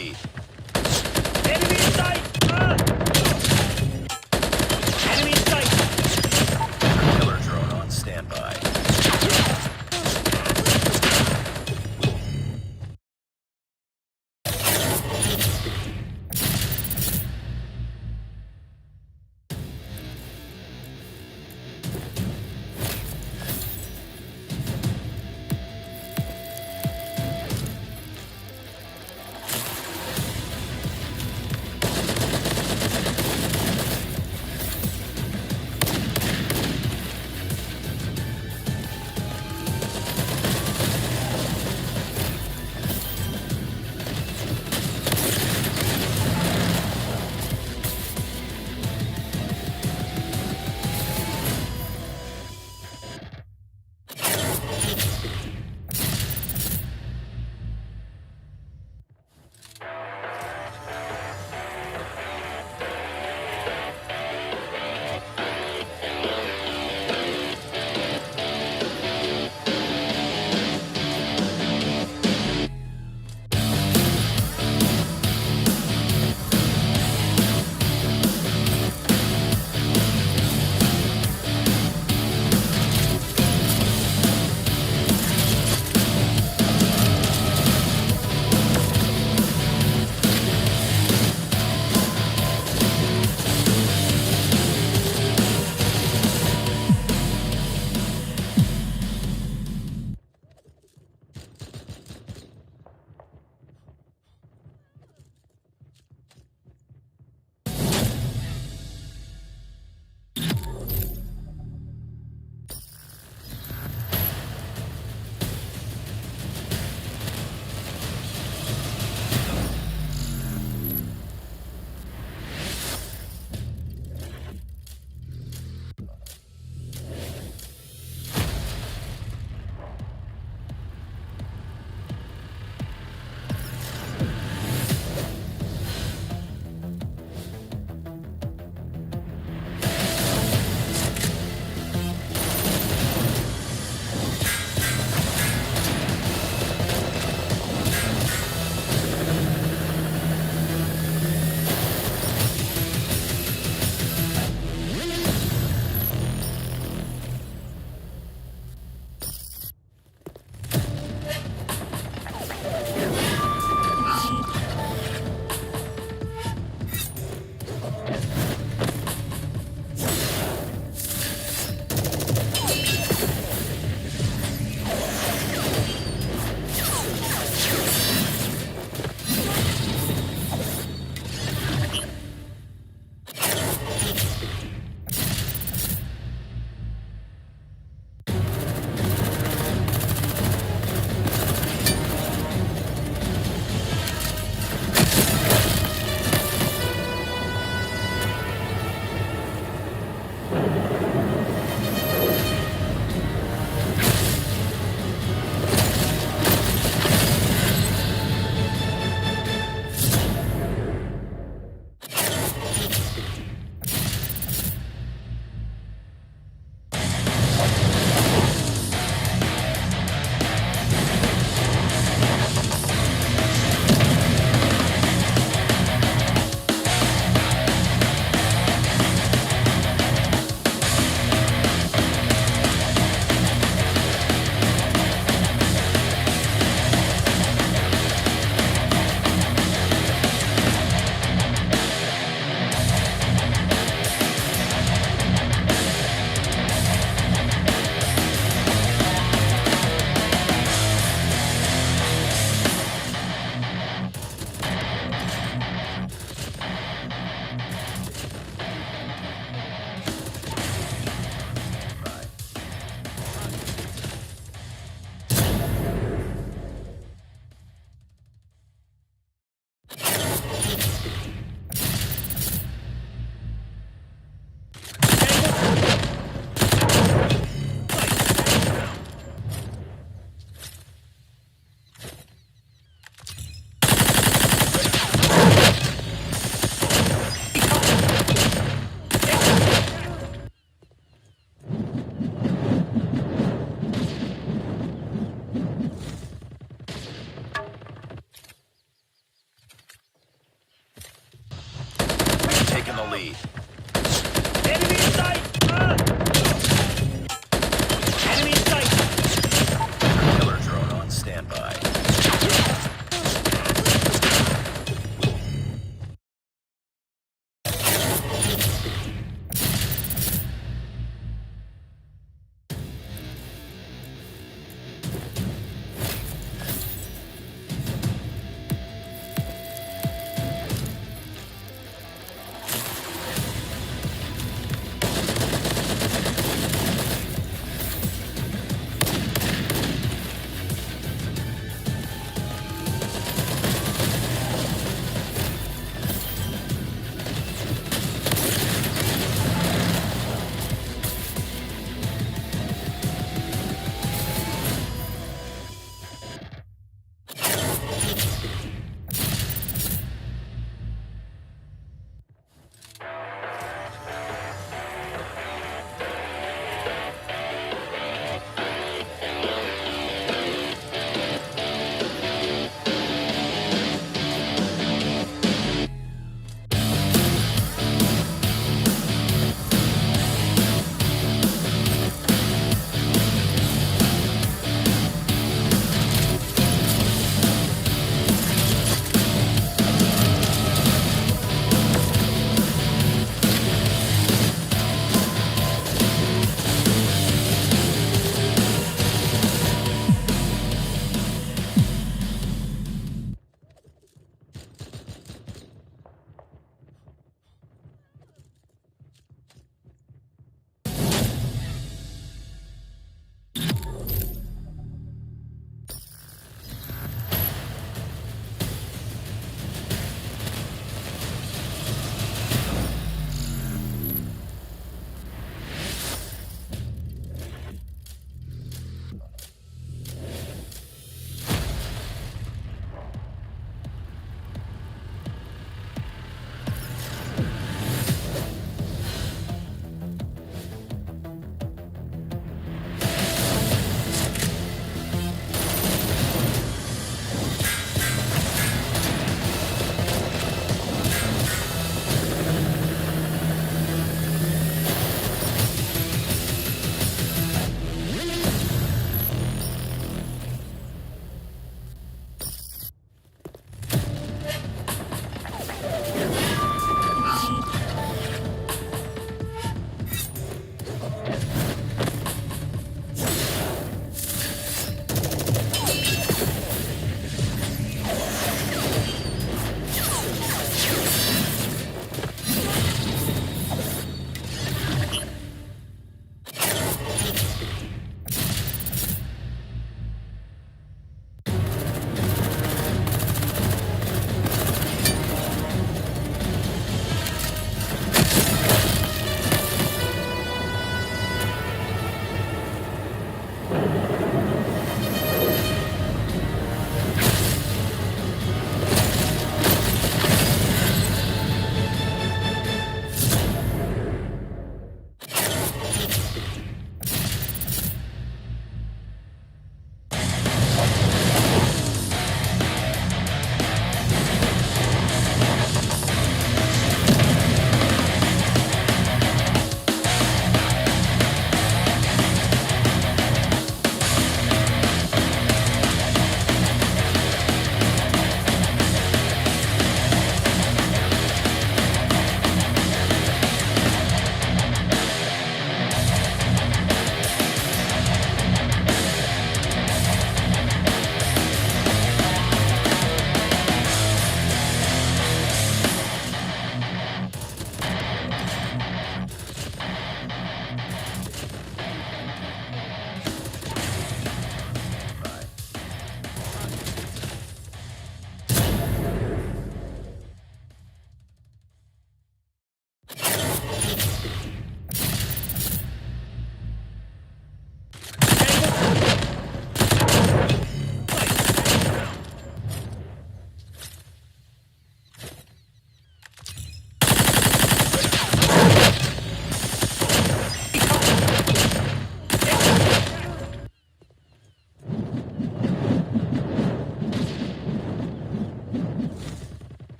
lead. Enemy in sight! Enemy in sight! Killer drone on standby. lead. Enemy in sight! Enemy in sight! Killer drone on standby.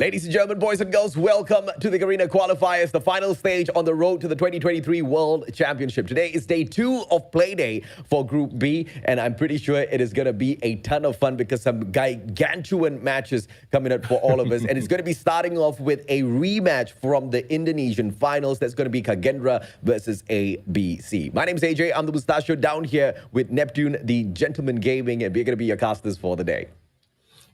Ladies and gentlemen, boys and girls, welcome to the Garena Qualifiers, the final stage on the road to the 2023 World Championship. Today is day 2 of play day for Group B, and I'm pretty sure it is going to be a ton of fun because some gargantuan matches coming up for all of us. And it's going to be starting off with a rematch from the Indonesian finals. That's going to be Kagendra versus ABC. My name is AJ. I'm the Mustachio down here with Neptune, the Gentleman Gaming, and we're going to be your casters for the day.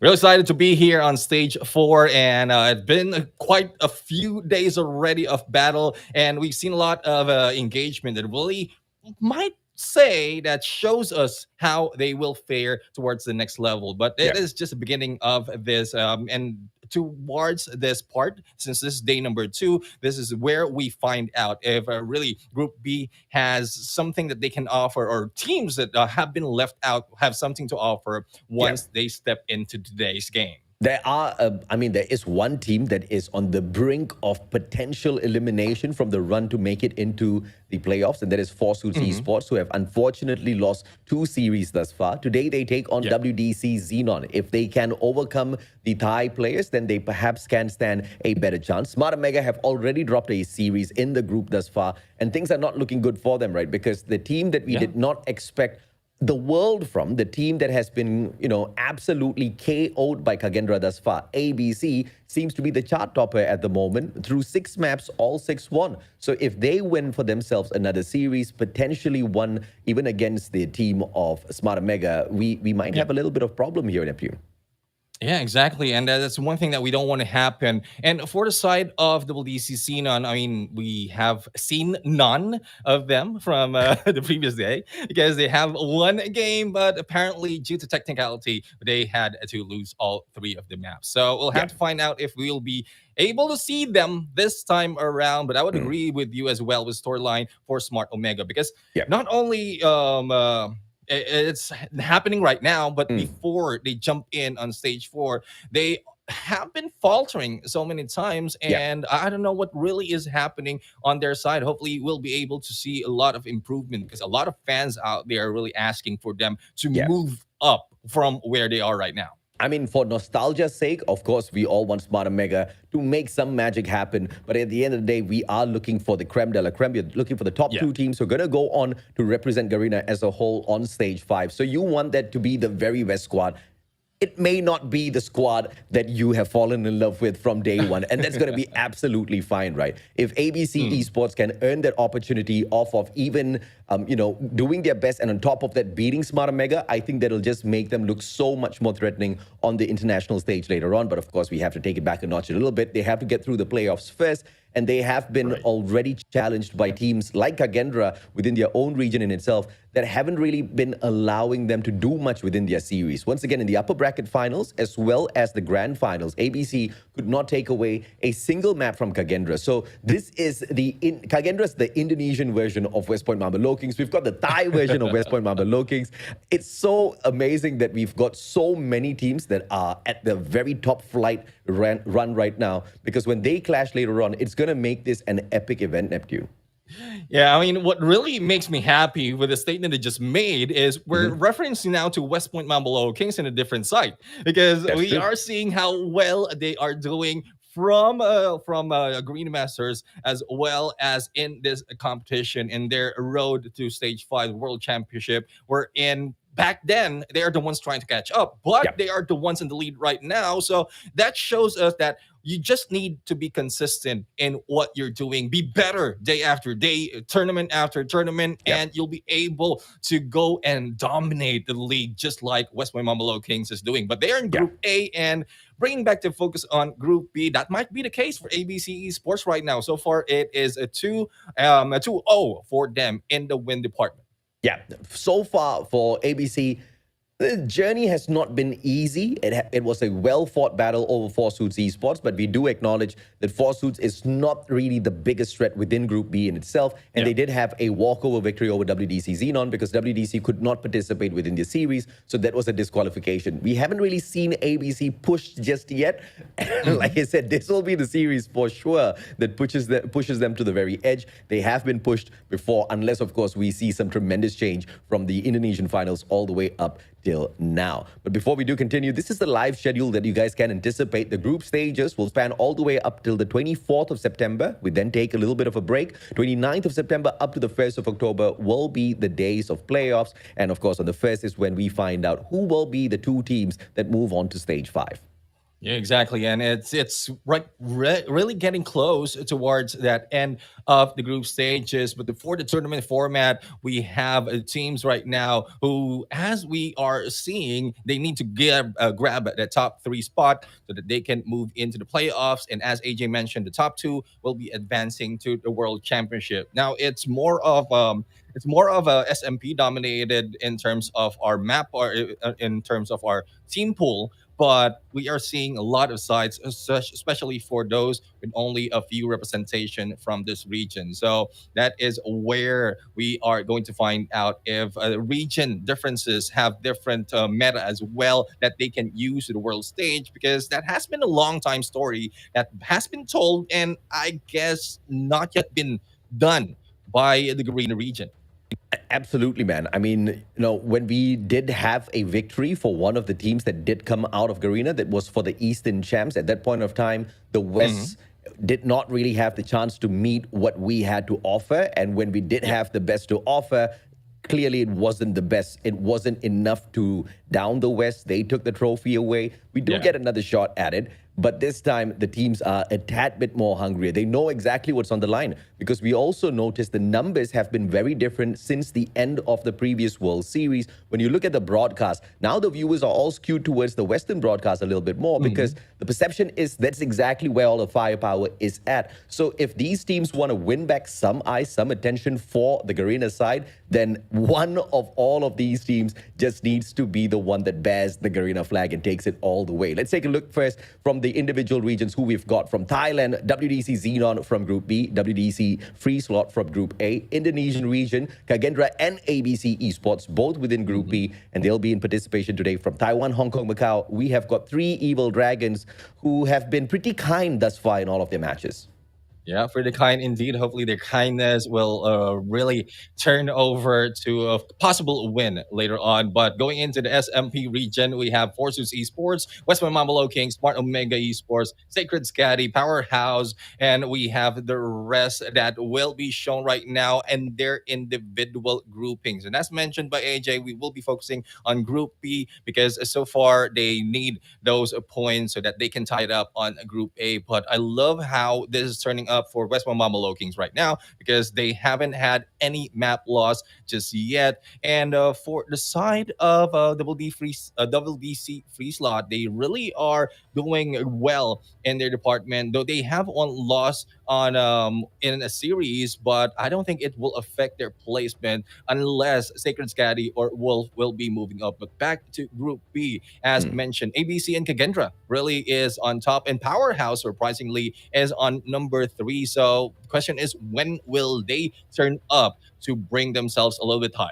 Real excited to be here on stage 4, and it's been quite a few days already of battle, and we've seen a lot of engagement that really might say that shows us how they will fare towards the next level. But it is just the beginning of this, and towards this part, since this is day number 2, this is where we find out if really Group B has something that they can offer, or teams that have been left out have something to offer once they step into today's game. There is one team that is on the brink of potential elimination from the run to make it into the playoffs, and that is Forsuits eSports, who have unfortunately lost 2 series thus far. Today, they take on WDC Xenon. If they can overcome the Thai players, then they perhaps can stand a better chance. Smart Mega have already dropped a series in the group thus far, and things are not looking good for them, right? Because the team that we did not expect the world from, the team that has been, absolutely KO'd by Kagendra thus far, ABC, seems to be the chart topper at the moment through 6 maps, all 6-1. So if they win for themselves another series, potentially one even against the team of Smart Mega, we might have a little bit of problem here in Neptune. Yeah, exactly. And that's one thing that we don't want to happen. And for the side of WDC Xenon, I mean, we have seen none of them from the previous day because they have won a game, but apparently due to technicality, they had to lose all 3 of the maps. So we'll have to find out if we'll be able to see them this time around. But I would agree with you as well with storyline for Smart Omega, because not only it's happening right now, but before they jump in on stage 4, they have been faltering so many times, and I don't know what really is happening on their side. Hopefully we'll be able to see a lot of improvement, because a lot of fans out there are really asking for them to move up from where they are right now. I mean, for nostalgia's sake, of course, we all want Smart Mega to make some magic happen. But at the end of the day, we are looking for the creme de la creme. We're looking for the top 2 teams who are going to go on to represent Garena as a whole on stage 5. So you want that to be the very best squad. It may not be the squad that you have fallen in love with from day 1, and that's going to be absolutely fine, right? If ABC Esports can earn that opportunity off of even, doing their best, and on top of that, beating Smart Mega, I think that'll just make them look so much more threatening on the international stage later on. But of course, we have to take it back a notch a little bit. They have to get through the playoffs first, and they have been already challenged by teams like Kagendra within their own region in itself that haven't really been allowing them to do much within their series. Once again, in the upper bracket finals, as well as the grand finals, ABC could not take away a single map from Kagendra. So this is Kagendra's the Indonesian version of West Point Mambolo Kings. We've got the Thai version of West Point Mambolo Kings. It's so amazing that we've got so many teams that are at the very top flight run right now, because when they clash later on, it's going to make this an epic event, Neptune. Yeah, I mean, what really makes me happy with the statement they just made is we're referencing now to West Point Mambolo Kings in a different site, because we are seeing how well they are doing from Green Masters, as well as in this competition in their road to stage 5 World Championship. We're in. Back then, they are the ones trying to catch up, but they are the ones in the lead right now. So that shows us that you just need to be consistent in what you're doing. Be better day after day, tournament after tournament, and you'll be able to go and dominate the league just like West Point Mambolo Kings is doing. But they are in Group A, and bringing back the focus on Group B, that might be the case for ABC Esports right now. So far, it is a 2-0 for them in the win department. Yeah, so far for ABC, the journey has not been easy. It was a well-fought battle over Forsuits Esports, but we do acknowledge that Forsuits is not really the biggest threat within Group B in itself, and they did have a walkover victory over WDC Xenon because WDC could not participate within the series, so that was a disqualification. We haven't really seen ABC push just yet. Like I said, this will be the series for sure that pushes them to the very edge. They have been pushed before, unless, of course, we see some tremendous change from the Indonesian finals all the way up till now. But before we do continue, this is the live schedule that you guys can anticipate. The group stages will span all the way up till the 24th of September. We then take a little bit of a break. 29th of September up to the 1st of October will be the days of playoffs. And of course, on the 1st is when we find out who will be the two teams that move on to stage 5. Yeah, exactly, and it's really getting close towards that end of the group stages. But for the tournament format, we have teams right now who, as we are seeing, they need to grab that top 3 spot so that they can move into the playoffs. And as AJ mentioned, the top 2 will be advancing to the World Championship. Now it's more of a SMP dominated in terms of our map or in terms of our team pool, but we are seeing a lot of sides, especially for those with only a few representation from this region. So that is where we are going to find out if region differences have different meta as well that they can use to the world stage, because that has been a long time story that has been told and I guess not yet been done by the Garena region. Absolutely, man. I mean, when we did have a victory for one of the teams that did come out of Garena, that was for the Eastern champs. At that point of time, the West did not really have the chance to meet what we had to offer. And when we did have the best to offer, clearly it wasn't the best. It wasn't enough to down the West. They took the trophy away. We do get another shot at it. But this time, the teams are a tad bit more hungrier. They know exactly what's on the line, because we also noticed the numbers have been very different since the end of the previous World Series. When you look at the broadcast, now the viewers are all skewed towards the Western broadcast a little bit more, because the perception is that's exactly where all the firepower is at. So if these teams want to win back some eyes, some attention for the Garena side, then one of all of these teams just needs to be the one that bears the Garena flag and takes it all the way. Let's take a look first from the individual regions who we've got. From Thailand, WDC Xenon from Group B, WDC Free Slot from Group A, Indonesian region, Kagendra and ABC eSports, both within Group B, and they'll be in participation today. From Taiwan, Hong Kong, Macau, we have got 3 Evil Dragons who have been pretty kind thus far in all of their matches. Yeah, for the kind indeed. Hopefully their kindness will really turn over to a possible win later on. But going into the SMP region, we have Forsus Esports, Westman Mamalo King, Smart Omega Esports, Sacred Scatty, Powerhouse, and we have the rest that will be shown right now and their individual groupings. And as mentioned by AJ, we will be focusing on Group B because so far they need those points so that they can tie it up on Group A. But I love how this is turning up for West Mamalo Kings right now, because they haven't had any map loss just yet. And for the side of WDC Free Slot, they really are doing well in their department, though they have one loss on in a series, but I don't think it will affect their placement unless Sacred Scatty or Wolf will be moving up. But back to Group B, as mentioned, ABC and Kagendra really is on top, and Powerhouse surprisingly is on number 3. So the question is, when will they turn up to bring themselves a little bit higher?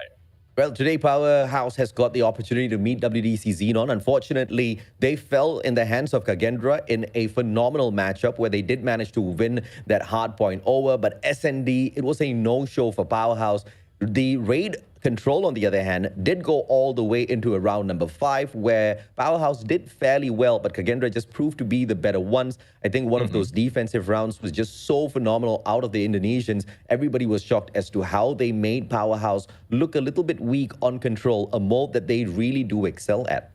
Well, today Powerhouse has got the opportunity to meet WDC Xenon. Unfortunately, they fell in the hands of Kagendra in a phenomenal matchup where they did manage to win that hard point over. But SND, it was a no-show for Powerhouse. The raid control, on the other hand, did go all the way into a round number 5, where Powerhouse did fairly well, but Kagendra just proved to be the better ones. I think one of those defensive rounds was just so phenomenal out of the Indonesians. Everybody was shocked as to how they made Powerhouse look a little bit weak on control, a mode that they really do excel at.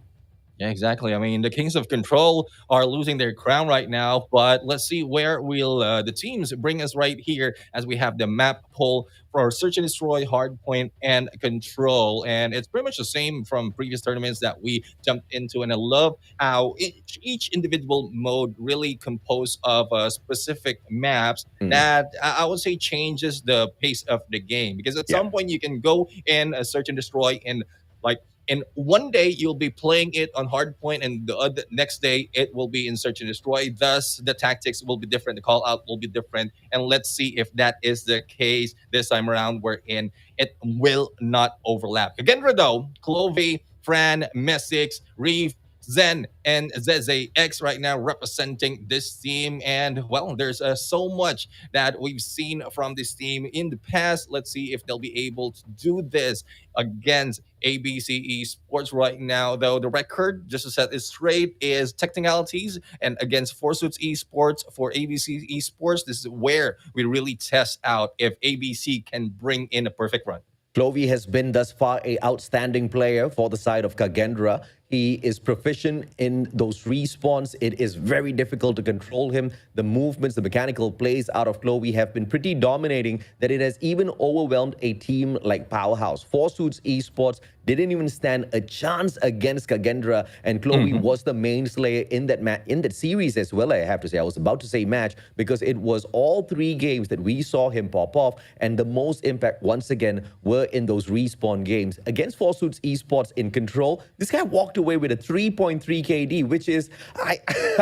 Yeah, exactly. I mean, the Kings of Control are losing their crown right now, but let's see where will the teams bring us right here as we have the map poll for Search and Destroy, Hardpoint, and Control. And it's pretty much the same from previous tournaments that we jumped into. And I love how each individual mode really composed of specific maps that I would say changes the pace of the game. Because at some point you can go in Search and Destroy and like, and one day you'll be playing it on hardpoint, and the next day it will be in Search and Destroy. Thus, the tactics will be different. The call out will be different. And let's see if that is the case this time around, wherein it will not overlap. Kagendra, though, Clovey, Fran, Messix, Reef, Zen and ZZX right now representing this team. And well, there's so much that we've seen from this team in the past. Let's see if they'll be able to do this against ABC Esports right now. Though the record, just to set it straight, is technicalities, and against Four Suits Esports for ABC Esports, this is where we really test out if ABC can bring in a perfect run. Clovey has been thus far a outstanding player for the side of Kagendra. He is proficient in those respawns. It is very difficult to control him. The movements, the mechanical plays out of Clovey have been pretty dominating, that it has even overwhelmed a team like Powerhouse. Four Suits Esports didn't even stand a chance against Kagendra, and Clovey was the main slayer in that series as well, I have to say. I was about to say match, because it was all 3 games that we saw him pop off, and the most impact once again were in those respawn games. Against Four Suits Esports in control, this guy walked away with a 3.3 KD, which is, I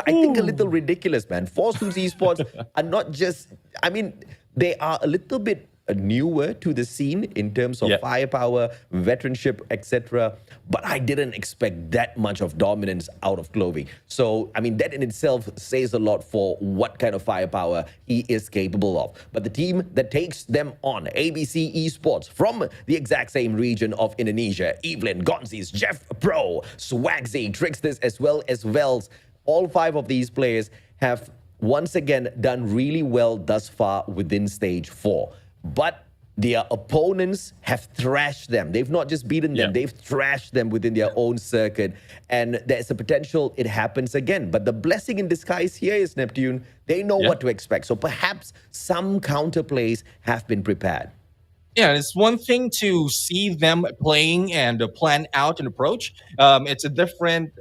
think, a little ridiculous, man. Four Suits Esports are not just, I mean, they are a little bit newer to the scene in terms of firepower, veteranship, etc. But I didn't expect that much of dominance out of Clovey. So, I mean, that in itself says a lot for what kind of firepower he is capable of. But the team that takes them on, ABC Esports, from the exact same region of Indonesia, Evelyn, Gonzis, Jeff Pro, Swagzy, Tricksters, as well as Vels, all 5 of these players have once again done really well thus far within stage 4. But their opponents have thrashed them. They've not just beaten them, they've thrashed them within their own circuit. And there's a potential it happens again. But the blessing in disguise here is, Neptune, they know what to expect. So perhaps some counterplays have been prepared. Yeah, it's one thing to see them playing and plan out an approach. It's a different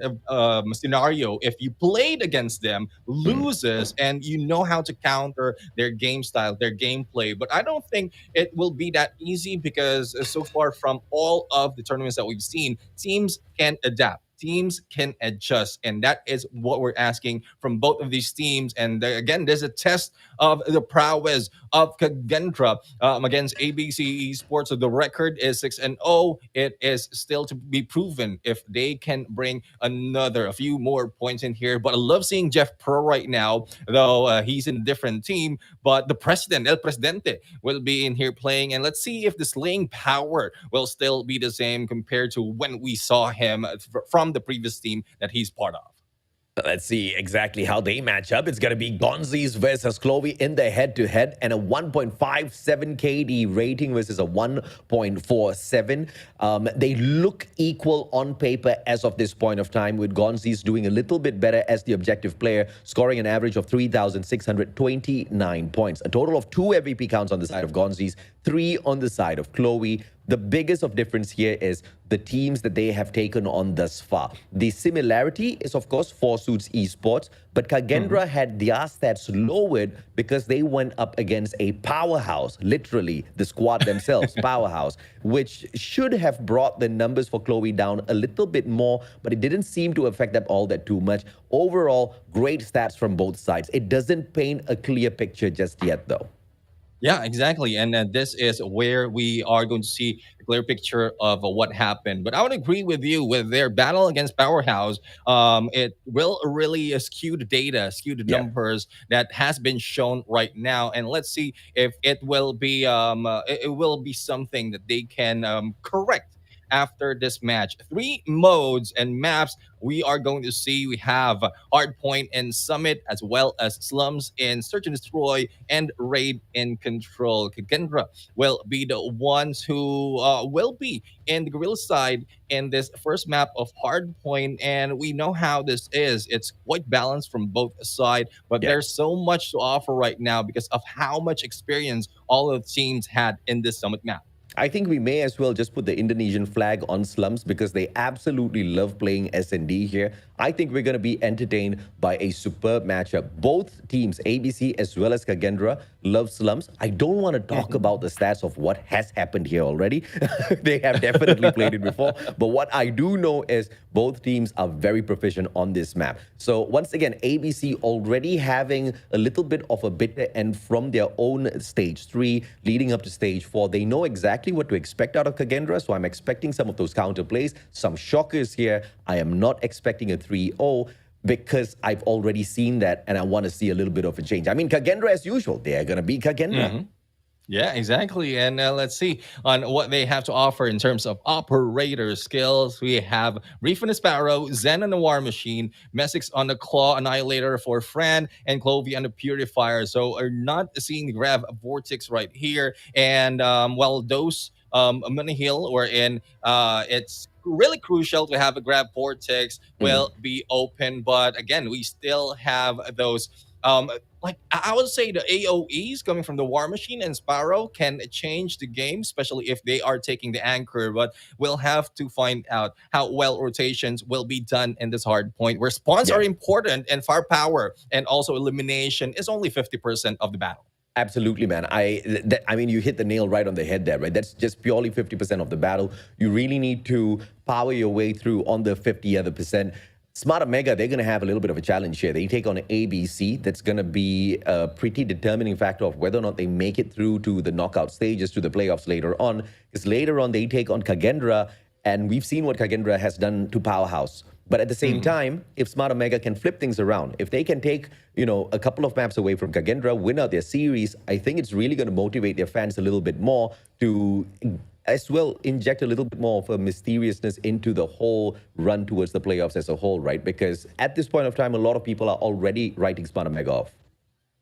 scenario if you played against them, loses, and you know how to counter their game style, their gameplay. But I don't think it will be that easy, because so far from all of the tournaments that we've seen, teams can adapt. Teams can adjust, and that is what we're asking from both of these teams. And again, there's a test of the prowess of Kagendra against ABC Esports. So the record is 6-0. It is still to be proven if they can bring a few more points in here. But I love seeing Jeff Pro right now, though he's in a different team. But the president, El Presidente, will be in here playing, and let's see if the slaying power will still be the same compared to when we saw him from the previous team that he's part of. Let's see exactly how they match up. It's going to be Gonzis versus Clovey in the head-to-head, and a 1.57 KD rating versus a 1.47. They look equal on paper as of this point of time, with Gonzis doing a little bit better as the objective player, scoring an average of 3,629 points. A total of 2 MVP counts on the side of Gonzis, 3 on the side of Clovey. The biggest of difference here is the teams that they have taken on thus far. The similarity is, of course, Four Suits Esports, but Kagendra had their stats lowered because they went up against a powerhouse, literally, the squad themselves, powerhouse, which should have brought the numbers for Clovey down a little bit more, but it didn't seem to affect them all that too much. Overall, great stats from both sides. It doesn't paint a clear picture just yet, though. Yeah, exactly. And this is where we are going to see a clear picture of what happened. But I would agree with you with their battle against Powerhouse. It will really skew the data, skew the numbers that has been shown right now. And let's see if it will be something that they can correct after this match. 3 modes and maps we are going to see. We have Hardpoint and Summit, as well as Slums in Search and Destroy and Raid and Control. Kagendra will be the ones who will be in the guerrilla side in this first map of Hardpoint, and we know how this is. It's quite balanced from both sides, but there's so much to offer right now because of how much experience all of the teams had in this Summit map. I think we may as well just put the Indonesian flag on Slums, because they absolutely love playing S&D here. I think we're going to be entertained by a superb matchup. Both teams, ABC as well as Kagendra, love Slums. I don't want to talk about the stats of what has happened here already. They have definitely played it before. But what I do know is both teams are very proficient on this map. So once again, ABC already having a little bit of a bitter end from their own stage 3 leading up to stage 4. They know exactly exactly what to expect out of Kagendra, so I'm expecting some of those counter plays, some shockers here. I am not expecting a 3-0 because I've already seen that, and I want to see a little bit of a change. I mean, Kagendra, as usual, they are going to be Kagendra. Yeah, exactly. And let's see on what they have to offer in terms of operator skills. We have Reef and the Sparrow, Zen on the War Machine, Messix on the Claw Annihilator for Fran, and Clovey on the Purifier. So are not seeing the Grav Vortex right here. And while those Money Hill or in it's really crucial to have a Grav Vortex will be open. But again, we still have those like I would say the AOEs coming from the War Machine and Sparrow can change the game, especially if they are taking the anchor. But we'll have to find out how well rotations will be done in this hard point where spawns are important and firepower and also elimination is only 50% of the battle. Absolutely, man. I mean, you hit the nail right on the head there, right? That's just purely 50% of the battle. You really need to power your way through on the 50 other percent. Smart Omega, they're going to have a little bit of a challenge here. They take on ABC. That's going to be a pretty determining factor of whether or not they make it through to the knockout stages, to the playoffs later on. Because later on, they take on Kagendra, and we've seen what Kagendra has done to Powerhouse. But at the same time, if Smart Omega can flip things around, if they can take, you know, a couple of maps away from Kagendra, win out their series, I think it's really going to motivate their fans a little bit more to as well inject a little bit more of a mysteriousness into the whole run towards the playoffs as a whole, right? Because at this point of time, a lot of people are already writing Smart Omega off.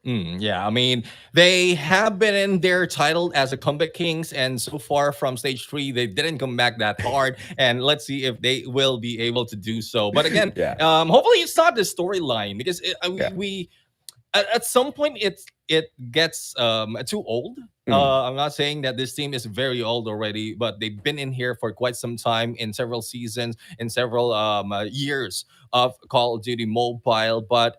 Yeah, I mean, they have been in their title as a comeback kings, and so far from stage 3, they didn't come back that hard. And let's see if they will be able to do so. But again, hopefully it's not the storyline because we at some point it gets too old. I'm not saying that this team is very old already, but they've been in here for quite some time in several seasons, in several years of Call of Duty Mobile. But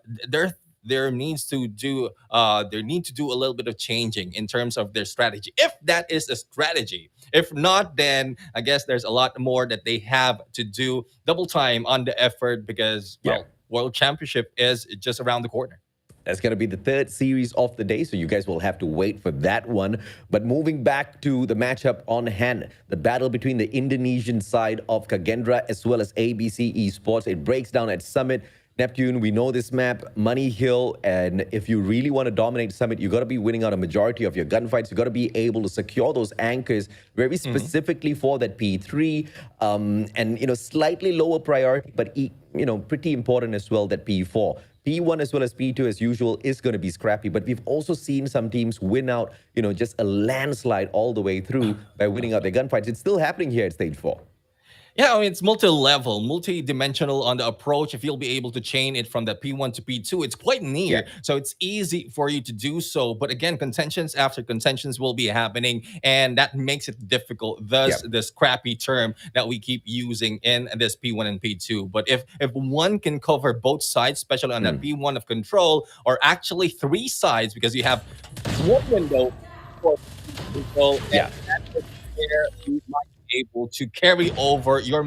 there needs to do a little bit of changing in terms of their strategy, if that is a strategy. If not, then I guess there's a lot more that they have to do double time on the effort because well, World Championship is just around the corner. That's going to be the third series of the day, so you guys will have to wait for that one. But moving back to the matchup on hand, the battle between the Indonesian side of Kagendra as well as ABC eSports. It breaks down at Summit. Neptune, we know this map, Money Hill, and if you really want to dominate Summit, you got to be winning out a majority of your gunfights. You got to be able to secure those anchors very specifically for that P3, and, you know, slightly lower priority, but, you know, pretty important as well, that P4. P1 as well as P2 as usual is going to be scrappy, but we've also seen some teams win out, you know, just a landslide all the way through by winning out their gunfights. It's still happening here at stage 4. Yeah, I mean, it's multi-level, multi-dimensional on the approach. If you'll be able to chain it from the P1 to P2, it's quite near. So it's easy for you to do so. But again, contentions after contentions will be happening, and that makes it difficult. Thus, this crappy term that we keep using in this P1 and P2. But if one can cover both sides, especially on that P1 of control, or actually 3 sides, because you have one window for control, and that's where you might able to carry over your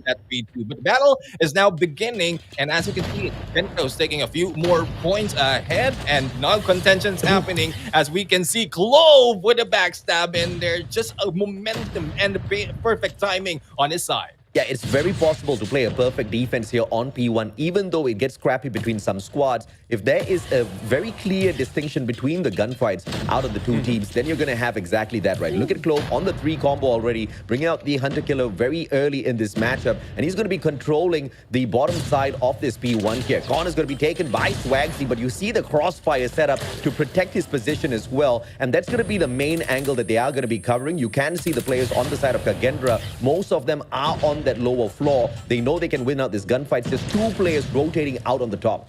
that P2. But the battle is now beginning, and as you can see, Bento's taking a few more points ahead, and now contention's happening as we can see Clove with a backstab in there. Just a momentum and perfect timing on his side. Yeah, it's very possible to play a perfect defense here on P1, even though it gets scrappy between some squads. If there is a very clear distinction between the gunfights out of the two teams, then you're going to have exactly that, right? Look at Clove on the 3 combo already, bringing out the Hunter Killer very early in this matchup, and he's going to be controlling the bottom side of this P1 here. Con is going to be taken by Swagsy, but you see the crossfire set up to protect his position as well, and that's going to be the main angle that they are going to be covering. You can see the players on the side of Kagendra. Most of them are on that lower floor. They know they can win out this gunfight. There's 2 players rotating out on the top.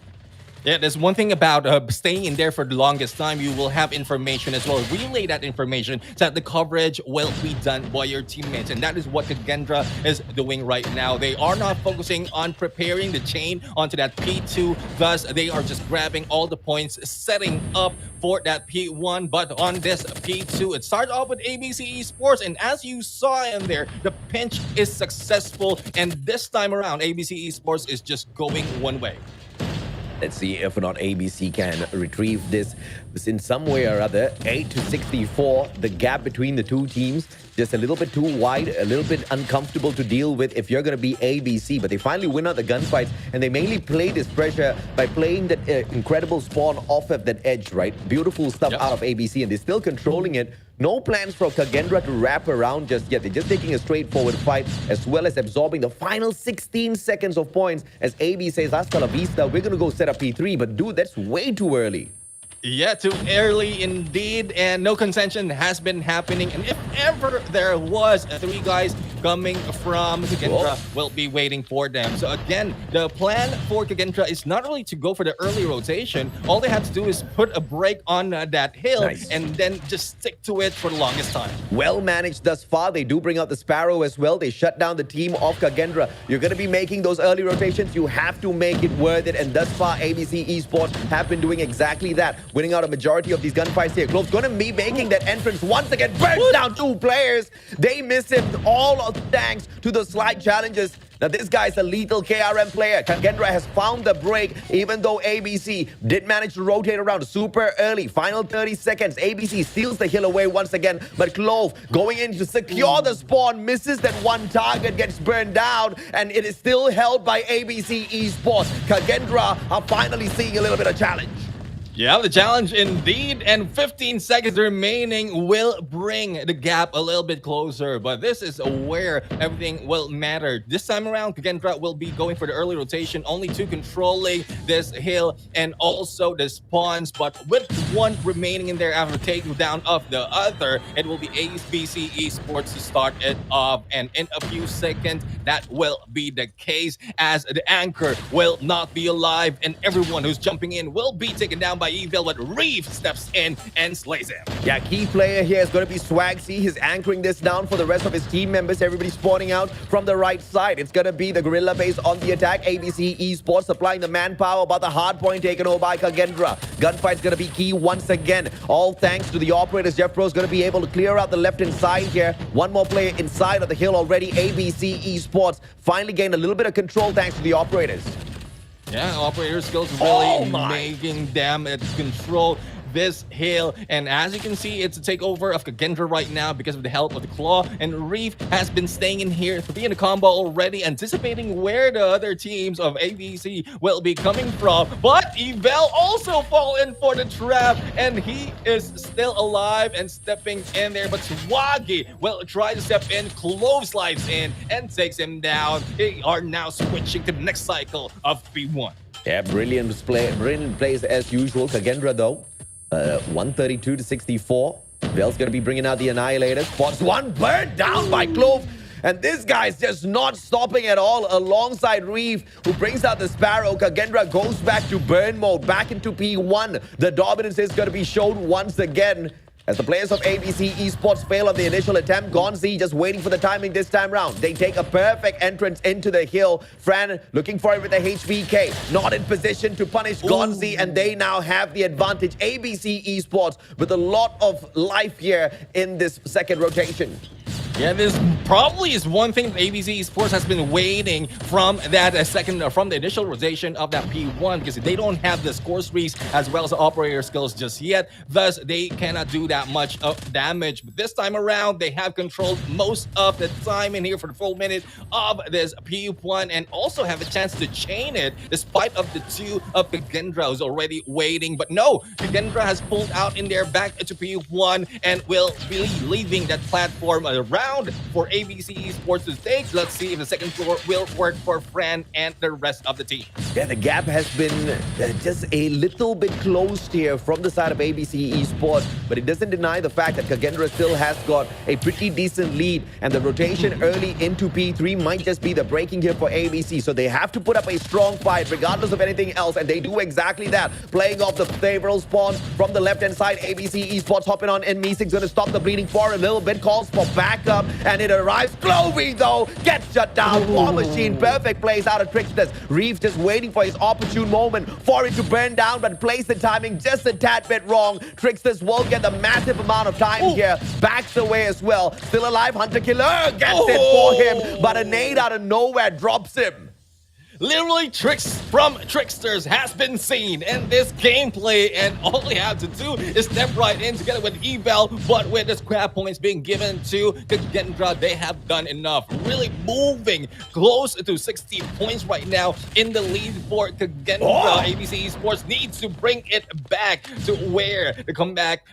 Yeah, there's one thing about staying in there for the longest time. You will have information as well. Relay that information so that the coverage will be done by your teammates. And that is what Kagendra is doing right now. They are not focusing on preparing the chain onto that P2. Thus, they are just grabbing all the points, setting up for that P1. But on this P2, it starts off with ABC eSports. And as you saw in there, the pinch is successful. And this time around, ABC eSports is just going one way. Let's see if or not ABC can retrieve this in some way or other. 8-64, the gap between the two teams just a little bit too wide, a little bit uncomfortable to deal with if you're going to be ABC. But they finally win out the gunfights, and they mainly play this pressure by playing that incredible spawn off of that edge, right? Beautiful stuff out of ABC, and they're still controlling it. No plans for Kagendra to wrap around just yet. They're just taking a straightforward fight, as well as absorbing the final 16 seconds of points as AB says, hasta la vista, we're going to go set up P3. But dude, that's way too early. Yeah, too early indeed, and no contention has been happening. And if ever there was 3 guys coming from Kagendra, we'll be waiting for them. So again, the plan for Kagendra is not really to go for the early rotation. All they have to do is put a break on that hill and then just stick to it for the longest time. Well managed thus far. They do bring out the Sparrow as well. They shut down the team of Kagendra. You're going to be making those early rotations. You have to make it worth it. And thus far, ABC Esports have been doing exactly that. Winning out a majority of these gunfights here. Klove's going to be making that entrance once again. Burns down 2 players. They miss him, all thanks to the slight challenges. Now, this guy's a lethal KRM player. Kagendra has found the break, even though ABC did manage to rotate around super early. Final 30 seconds. ABC steals the hill away once again, but Clove going in to secure the spawn, misses that one target, gets burned down, and it is still held by ABC Esports. Kagendra are finally seeing a little bit of challenge. Yeah, the challenge indeed, and 15 seconds remaining will bring the gap a little bit closer, but this is where everything will matter. This time around, Kagendra will be going for the early rotation, only 2 controlling this hill and also the spawns, but with 1 remaining in there after taking down of the other, it will be ABC Esports to start it off, and in a few seconds, that will be the case as the anchor will not be alive, and everyone who's jumping in will be taken down by Evil, but Reeve steps in and slays him. Yeah, key player here is going to be Swagsy. He's anchoring this down for the rest of his team members. Everybody spawning out from the right side. It's going to be the Gorilla base on the attack. ABC Esports supplying the manpower, but the hard point taken over by Kagendra. Gunfight's going to be key once again. All thanks to the operators. Jeff Pro is going to be able to clear out the left-hand side here. 1 more player inside of the hill already. ABC Esports finally gained a little bit of control thanks to the operators. Yeah, operator skills really making them control this hill, and as you can see, it's a takeover of Kagendra right now because of the help of the Claw, and Reef has been staying in here to be in the combo already, anticipating where the other teams of ABC will be coming from, but Evel also fallen for the trap, and he is still alive and stepping in there, but Swaggy will try to step in, Clove slides in and takes him down. They are now switching to the next cycle of P1. Yeah, brilliant plays as usual. Kagendra though, 132-64. Vel's going to be bringing out the Annihilator. Spots 1, burned down by Clove. And this guy's just not stopping at all alongside Reeve, who brings out the Sparrow. Kagendra goes back to burn mode, back into P1. The dominance is going to be shown once again. As the players of ABC Esports fail on the initial attempt, Gonzi just waiting for the timing this time round. They take a perfect entrance into the hill. Fran looking for it with the HVK. Not in position to punish Gonzi, and they now have the advantage. ABC Esports with a lot of life here in this second rotation. Yeah, this probably is one thing that ABC Esports has been waiting from that from the initial rotation of that P1, because they don't have the score streaks as well as the operator skills just yet. Thus, they cannot do that much of damage. But this time around, they have controlled most of the time in here for the full minute of this P1, and also have a chance to chain it despite of the 2 of Kagendra who's already waiting. But no, Kagendra has pulled out in there back into P1 and will be leaving that platform around for ABC Esports to take. Let's see if the second floor will work for Fran and the rest of the team. Yeah, the gap has been just a little bit closed here from the side of ABC Esports, but it doesn't deny the fact that Kagendra still has got a pretty decent lead, and the rotation early into P3 might just be the breaking here for ABC, so they have to put up a strong fight regardless of anything else, and they do exactly that, playing off the favorable spawns from the left-hand side. ABC Esports hopping on, and Meesik's going to stop the bleeding for a little bit, calls for backup, and it arrives. Clovey, though, gets shut down. War Machine, perfect plays out of Tricksters. Reeve just waiting for his opportune moment for it to burn down, but plays the timing just a tad bit wrong. Tricksters will get the massive amount of time here. Backs away as well. Still alive, Hunter Killer gets it for him, but a nade out of nowhere drops him. Literally tricks from tricksters has been seen in this gameplay, and all they have to do is step right in together with Eval, but with the scrap points being given to Kagendra, they have done enough. Really moving close to 60 points right now in the lead for Kagendra. ABC Esports needs to bring it back to where the comeback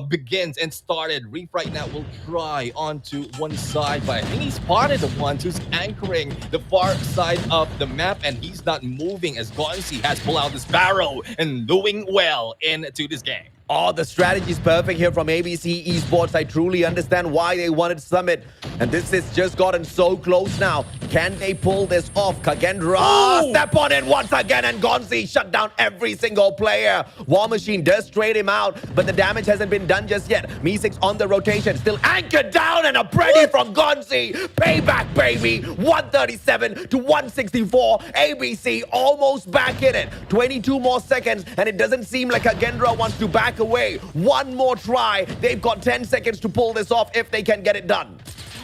begins and started. Reef right now will try onto one side, but I think he spotted the one who's anchoring the far side of the map, and he's not moving as Gonzi has pulled out this barrow and doing well into this game. Oh, the strategy is perfect here from ABC Esports. I truly understand why they wanted Summit. And this has just gotten so close now. Can they pull this off? Kagendra, step on it once again, and Gonzi shut down every single player. War Machine does trade him out, but the damage hasn't been done just yet. Meesix on the rotation, still anchored down, and a Pretty from Gonzi. Payback, baby. 137 to 164. ABC almost back in it. 22 more seconds, and it doesn't seem like Kagendra wants to back away. One more try. They've got 10 seconds to pull this off if they can get it done.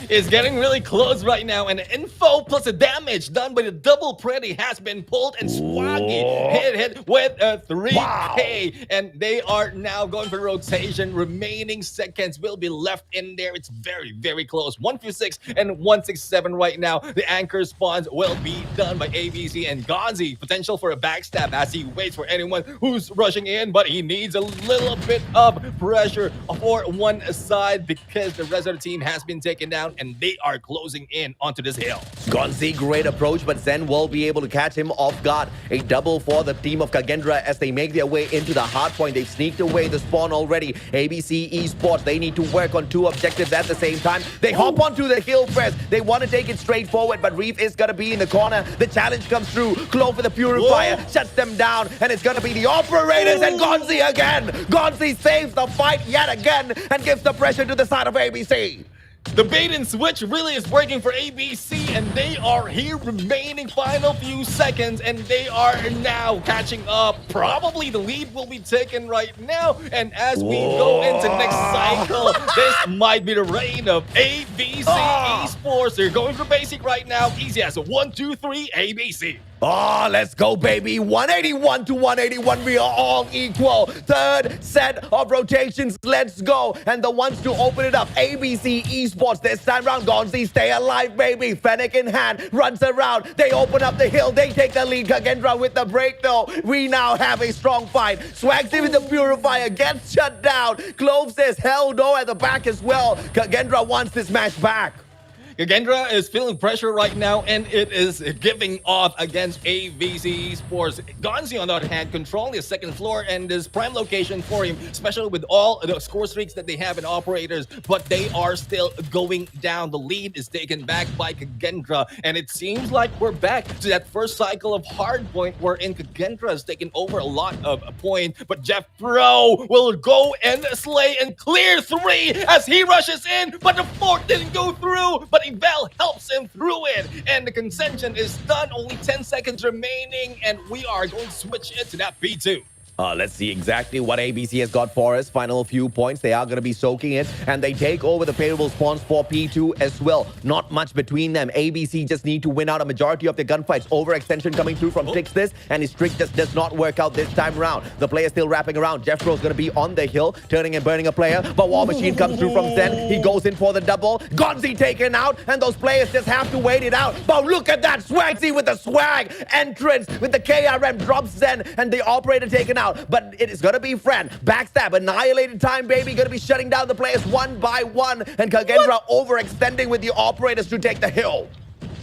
Is getting really close right now, and the info plus the damage done by the double Pretty has been pulled, and Swaggy hit with a 3K, and they are now going for rotation. Remaining seconds will be left in there. It's very, very close. 156 and 167 right now. The anchor spawns will be done by ABC, and Gonzi potential for a backstab as he waits for anyone who's rushing in, but he needs a little bit of pressure for one side because the rest of the team has been taken down, and they are closing in onto this hill. Gonzi, great approach, but Zen will be able to catch him off guard. A double for the team of Kagendra as they make their way into the hard point. They've sneaked away the spawn already. ABC Esports, they need to work on two objectives at the same time. They hop onto the hill first. They want to take it straight forward, but Reef is going to be in the corner. The challenge comes through. Claw for the Purifier, shuts them down, and it's going to be the operators and Gonzi again. Gonzi saves the fight yet again and gives the pressure to the side of ABC. The bait and switch really is working for ABC, and they are here remaining final few seconds, and they are now catching up. Probably the lead will be taken right now, and as we go into next cycle, this might be the reign of ABC Esports. They're going for basic right now. Easy as a 1, 2, 3 ABC. Oh, let's go, baby. 181 to 181. We are all equal. Third set of rotations. Let's go. And the ones to open it up, ABC Esports. This time round, Gonzi, stay alive, baby. Fennec in hand, runs around. They open up the hill. They take the lead. Kagendra with the break, though. We now have a strong fight. Swagsy with the Purifier gets shut down. Clove says hell no at the back as well. Kagendra wants this match back. Kagendra is feeling pressure right now, and it is giving off against ABC Esports. Gonzi, on the other hand, controlling the second floor and this prime location for him, especially with all the score streaks that they have in operators, but they are still going down. The lead is taken back by Kagendra, and it seems like we're back to that first cycle of hardpoint wherein Kagendra has taken over a lot of point, but Jeff Pro will go and slay and clear 3 as he rushes in, but the 4th didn't go through, but Eval helps him through it, and the contention is done. Only 10 seconds remaining, and we are going to switch into that P2. Let's see exactly what ABC has got for us. Final few points. They are going to be soaking it, and they take over the payroll spawns for P2 as well. Not much between them. ABC just need to win out a majority of the gunfights. Overextension coming through from Trix this, and his trick just does not work out this time around. The player still wrapping around. Jeffro's going to be on the hill, turning and burning a player, but War Machine comes through from Zen. He goes in for the double. Gonzi taken out, and those players just have to wait it out. But look at that Swagsy with the swag entrance with the KRM drops Zen, and the operator taken out. But it is going to be Fran. Backstab, annihilated time, baby. Going to be shutting down the players one by one. And Kagendra overextending with the operators to take the hill.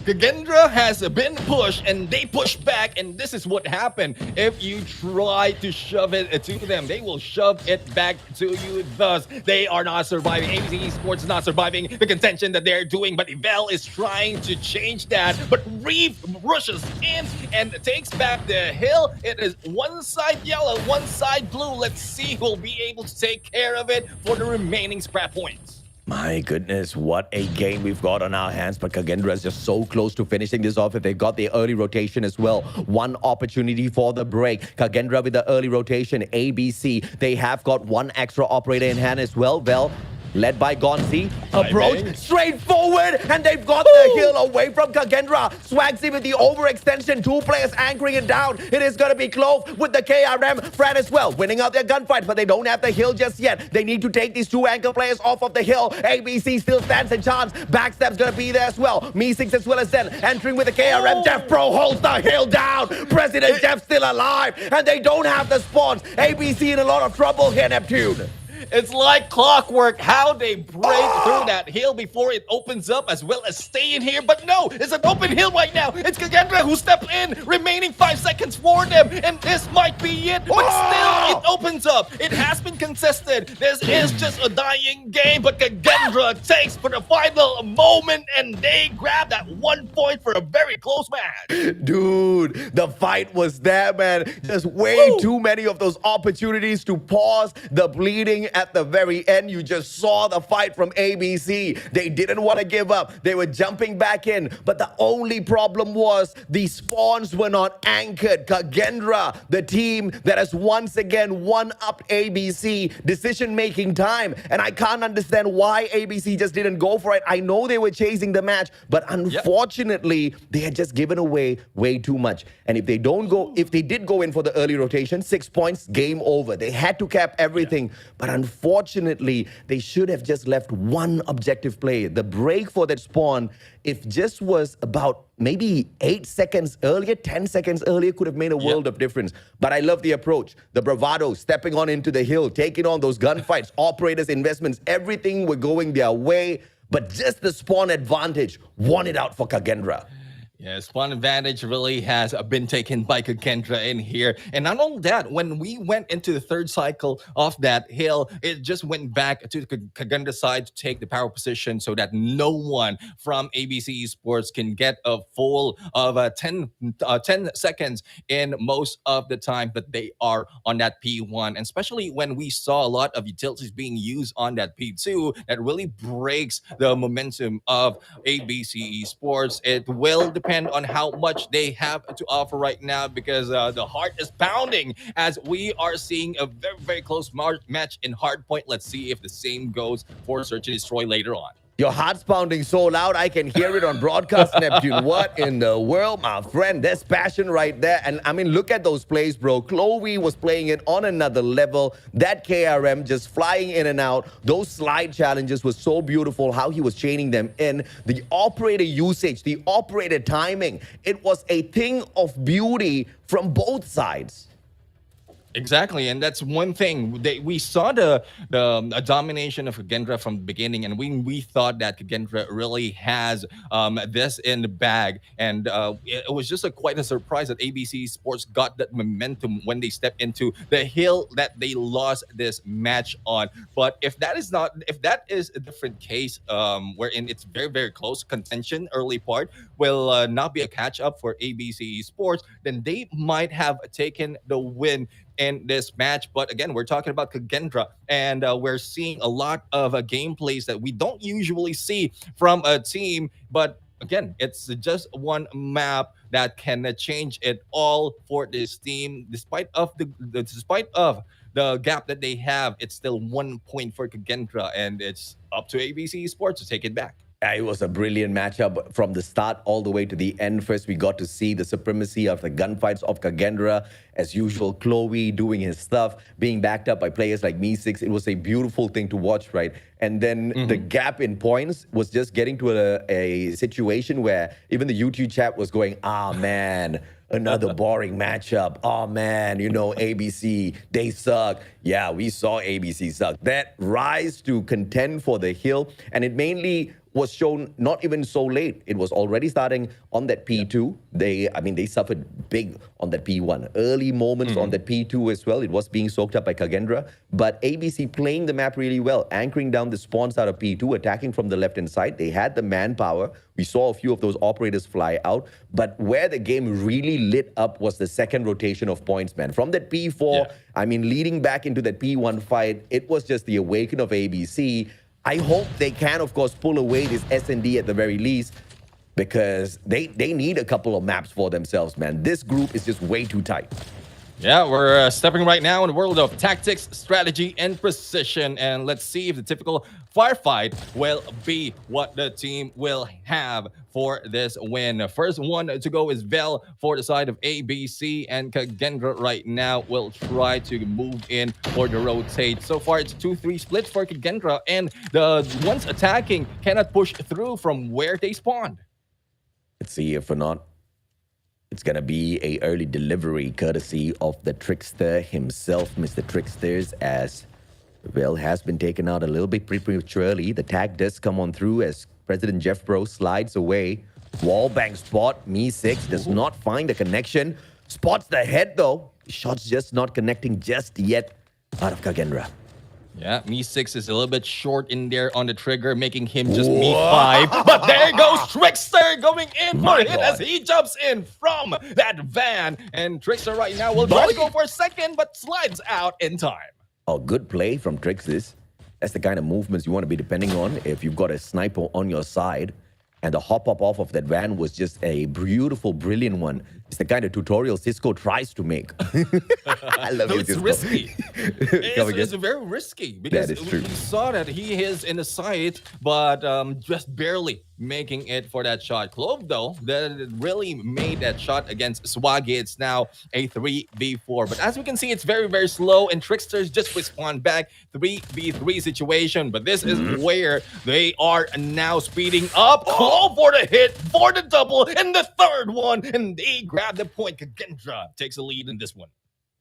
Kagendra has been pushed, and they push back, and this is what happened. If you try to shove it to them, they will shove it back to you. Thus, they are not surviving. ABC Esports is not surviving the contention that they're doing, but Eval is trying to change that. But Reeve rushes in and takes back the hill. It is one side yellow, one side blue. Let's see who will be able to take care of it for the remaining scrap points. My goodness, what a game we've got on our hands, but Kagendra is just so close to finishing this off if they got the early rotation as well. One opportunity for the break. Kagendra with the early rotation, ABC. They have got one extra operator in hand as well. Well, led by Gonzi. Approach Timing. straight forward, and they've got the hill away from Kagendra. Swagsy with the overextension, 2 players anchoring it down. It is going to be Clove with the KRM. Fran as well, winning out their gunfight, but they don't have the hill just yet. They need to take these 2 anchor players off of the hill. ABC still stands a chance. Backstab's going to be there as well. Me6 as well as Zen entering with the KRM. Jeff Pro holds the hill down. President Jeff still alive, and they don't have the spawns. ABC in a lot of trouble here, Neptune. It's like clockwork how they break through that hill before it opens up, as well as stay in here. But no, it's an open hill right now. It's Kagendra who stepped in, remaining 5 seconds for them. And this might be it, but still it opens up. It has been contested. This is just a dying game, but Kagendra takes for the final moment, and they grab that 1 point for a very close match. Dude, the fight was there, man. Just way too many of those opportunities to pause the bleeding at the very end. You just saw the fight from ABC. They didn't want to give up. They were jumping back in, but the only problem was the spawns were not anchored. Kagendra, the team that has once again won up ABC decision-making time, and I can't understand why ABC just didn't go for it. I know they were chasing the match, but unfortunately, they had just given away way too much. And if they did go in for the early rotation, 6 points, game over. They had to cap everything, but unfortunately, they should have just left one objective play. The break for that spawn, if just was about maybe 8 seconds earlier, 10 seconds earlier, could have made a world of difference. But I love the approach, the bravado, stepping on into the hill, taking on those gunfights, operators, investments, everything were going their way. But just the spawn advantage won it out for Kagendra. Yeah, spawn advantage really has been taken by Kagendra in here. And not only that, when we went into the 3rd cycle of that hill, it just went back to the Kagendra side to take the power position so that no one from ABC Esports can get a full of 10 seconds in most of the time that they are on that P1. And especially when we saw a lot of utilities being used on that P2, that really breaks the momentum of ABC Esports. It will depend on how much they have to offer right now, because the heart is pounding as we are seeing a very, very close match in Hardpoint. Let's see if the same goes for Search and Destroy later on. Your heart's pounding so loud, I can hear it on broadcast, Neptune. What in the world, my friend? There's passion right there. And I mean, look at those plays, bro. Chloe was playing it on another level. That KRM just flying in and out. Those slide challenges was so beautiful, how he was chaining them in. The operator usage, the operator timing, it was a thing of beauty from both sides. Exactly, and that's one thing. We saw the domination of Kagendra from the beginning, and we thought that Kagendra really has this in the bag, and it was just quite a surprise that ABC Sports got that momentum when they stepped into the hill that they lost this match on. But if that is a different case, wherein it's very, very close contention, early part will not be a catch up for ABC Sports, then they might have taken the win in this match. But again, we're talking about Kagendra, and we're seeing a lot of gameplays that we don't usually see from a team. But again, it's just one map that can change it all for this team. Despite of the gap that they have, it's still 1 point for Kagendra, and it's up to ABC Sports to take it back. It was a brilliant matchup from the start all the way to the end. First, we got to see the supremacy of the gunfights of Kagendra. As usual, Chloe doing his stuff, being backed up by players like Me6. It was a beautiful thing to watch, right? And then the gap in points was just getting to a situation where even the YouTube chat was going, ah, man, another boring matchup. Oh, man, you know, ABC, they suck. Yeah, we saw ABC suck. That rise to contend for the hill, and it mainly was shown not even so late. It was already starting on that P2. They suffered big on that P1. Early moments on that P2 as well. It was being soaked up by Kagendra. But ABC playing the map really well, anchoring down the spawns out of P2, attacking from the left-hand side. They had the manpower. We saw a few of those operators fly out. But where the game really lit up was the second rotation of points, man. From that P4, I mean, leading back into that P1 fight, it was just the awakening of ABC. I hope they can, of course, pull away this S&D at the very least, because they need a couple of maps for themselves, man. This group is just way too tight. Yeah, we're stepping right now in the world of tactics, strategy, and precision. And let's see if the typical firefight will be what the team will have for this win. First one to go is Vel for the side of ABC, and Kagendra right now will try to move in for the rotate. So far, it's 2-3 split for Kagendra, and the ones attacking cannot push through from where they spawned. Let's see if or not. It's going to be a early delivery courtesy of the Trickster himself, Mr. Tricksters, as Will has been taken out a little bit prematurely. The tag does come on through as President Jeff Bro slides away. Wallbang spot. Me6 does not find the connection. Spots the head, though. Shot's just not connecting just yet out of Kagendra. Yeah, Me6 is a little bit short in there on the trigger, making him just Me5. But there goes Trickster going in for it as he jumps in from that van. And Trickster right now will try to go for a second, but slides out in time. Oh, good play from Tricksters. That's the kind of movements you want to be depending on if you've got a sniper on your side. And the hop up off of that van was just a beautiful, brilliant one. It's the kind of tutorial Cisco tries to make. I love it. It's risky. It's very risky because we saw that he is in the sight, but just barely making it for that shot. Clove, though, that really made that shot against Swaggy. It's now a 3v4. But as we can see, it's very, very slow, and Tricksters just respawn back. 3v3 situation. But this is where they are now speeding up. Clove for the hit, for the double, and the third one. And they grab the point. Kagendra takes a lead in this one.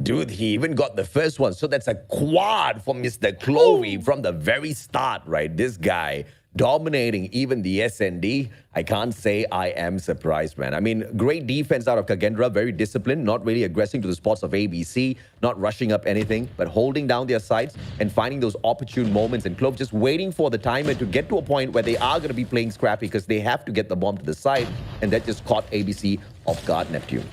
Dude, he even got the first one. So that's a quad for Mr. Clovey from the very start, right? This guy dominating even the SND. I can't say I am surprised, man. I mean, great defense out of Kagendra, very disciplined, not really aggressing to the spots of ABC, not rushing up anything, but holding down their sights and finding those opportune moments. And Clove just waiting for the timer to get to a point where they are going to be playing scrappy because they have to get the bomb to the side. And that just caught ABC off guard, Neptune.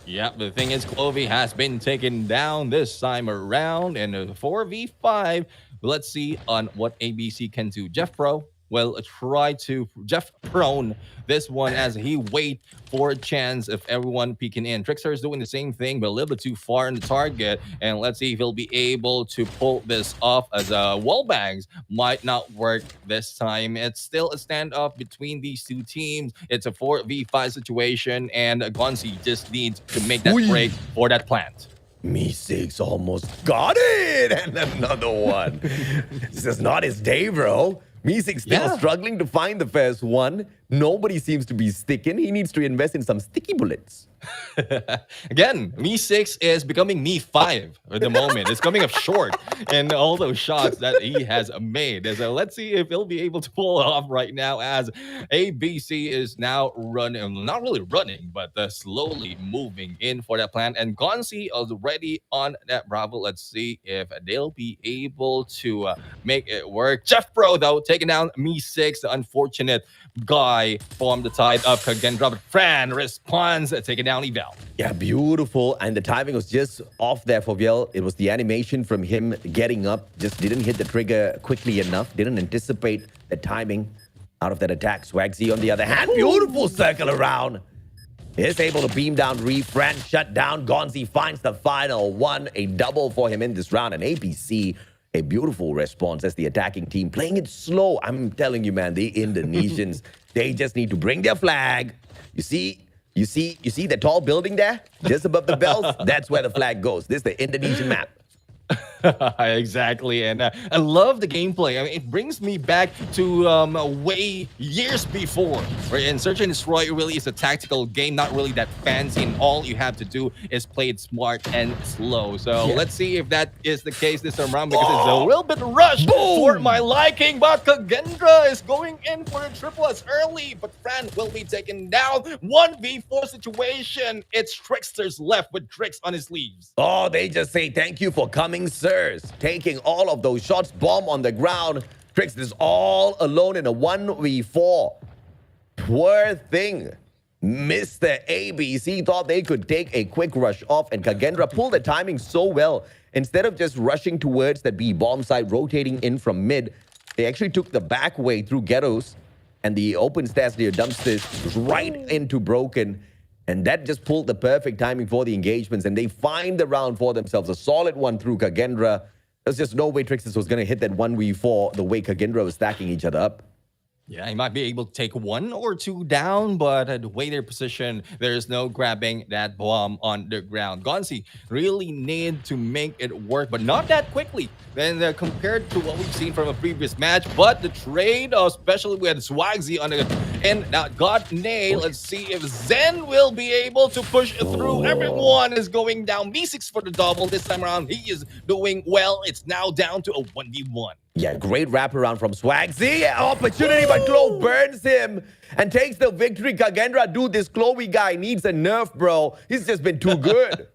Yeah, the thing is, Clovey has been taken down this time around, and a 4v5. Let's see on what ABC can do. Jeff Pro will try to Jeff prone this one as he wait for a chance of everyone peeking in. Trickster is doing the same thing, but a little bit too far in the target. And let's see if he'll be able to pull this off, as wallbangs might not work this time. It's still a standoff between these two teams. It's a 4v5 situation, and Gonzi just needs to make that break for that plant. Me6 almost got it, and another one. This is not his day, bro. Me6 still struggling to find the first one. Nobody seems to be sticking. He needs to invest in some sticky bullets. Again, Me6 is becoming Me5 at the moment. It's coming up short in all those shots that he has made. So let's see if he'll be able to pull it off right now, as ABC is now running, not really running, but slowly moving in for that plan. And Gonzi is already on that Bravo. Let's see if they'll be able to make it work. Jeff Pro, though, taking down Me6, the unfortunate guy from the side of Kagendra. But Fran responds, taking down Eval. Yeah, beautiful. And the timing was just off there for Viel. It was the animation from him getting up. Just didn't hit the trigger quickly enough. Didn't anticipate the timing out of that attack. Swagsy, on the other hand, beautiful circle around. Is able to beam down Reef. Fran shut down. Gonzi finds the final one. A double for him in this round. And ABC, a beautiful response as the attacking team playing it slow. I'm telling you, man, the Indonesians, they just need to bring their flag. You see the tall building there? Just above the bells? That's where the flag goes. This is the Indonesian map. Exactly, and I love the gameplay. I mean, it brings me back to way years before, where in Search and Destroy really is a tactical game, not really that fancy, and all you have to do is play it smart and slow. So let's see if that is the case this time around, because it's a little bit rushed for my liking. But Kagendra is going in for a triple as early, but Fran will be taken down. 1v4 situation. It's Tricksters left with Tricks on his sleeves. Oh, they just say thank you for coming, sirs. Taking all of those shots, bomb on the ground. Tricks is all alone in a 1v4. Poor thing. Mr. ABC thought they could take a quick rush off, and Kagendra pulled the timing so well. Instead of just rushing towards that B bomb side, rotating in from mid, they actually took the back way through ghettos, and the open stairs near dumpsters right into Broken. And that just pulled the perfect timing for the engagements, and they find the round for themselves. A solid one through Kagendra. There's just no way Trixis was going to hit that 1v4 the way Kagendra was stacking each other up. Yeah, he might be able to take 1 or 2 down, but the way they're positioned, there's no grabbing that bomb on the ground. Gonzi really need to make it work, but not that quickly. Then compared to what we've seen from a previous match, but the trade, especially with Swagzy on the end, now got nailed. Let's see if Zen will be able to push through. Everyone is going down. B6 for the double this time around. He is doing well. It's now down to a 1v1. Yeah, great wraparound from Swagzy. Opportunity, but Chloe burns him and takes the victory. Kagendra, dude, this Chloe guy needs a nerf, bro. He's just been too good.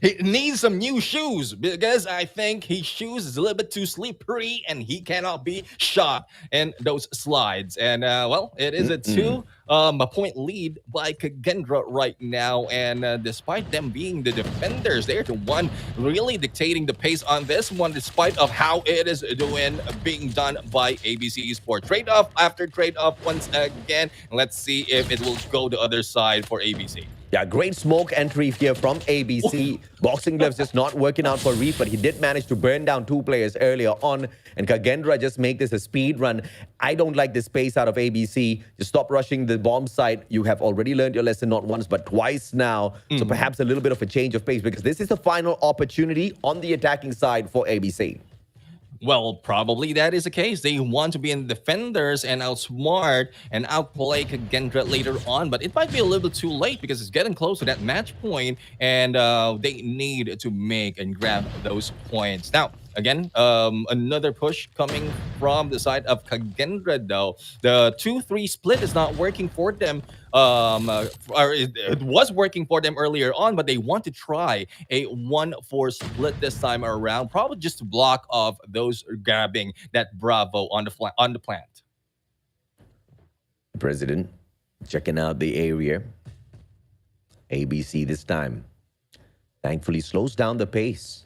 He needs some new shoes because I think his shoes is a little bit too slippery and he cannot be shot in those slides. And well, it is a 2-point lead by Kagendra right now. And despite them being the defenders, they're the one really dictating the pace on this one, despite of how it is being done by ABC Esports. Trade-off after trade-off once again. Let's see if it will go the other side for ABC. Yeah, great smoke entry here from ABC. Boxing gloves just not working out for Reef, but he did manage to burn down 2 players earlier on. And Kagendra just make this a speed run. I don't like the space out of ABC. Just stop rushing the bomb site. You have already learned your lesson not once, but twice now. So perhaps a little bit of a change of pace because this is the final opportunity on the attacking side for ABC. Well, probably that is the case. They want to be in defenders and outsmart and outplay Kagendra later on, but it might be a little bit too late because it's getting close to that match point, and they need to make and grab those points. Now, again, another push coming from the side of Kagendra, though. The 2-3 split is not working for them. Or it was working for them earlier on, but they want to try a 1-4 split this time around, probably just to block off those grabbing that Bravo on the plant. President checking out the area. ABC this time thankfully slows down the pace.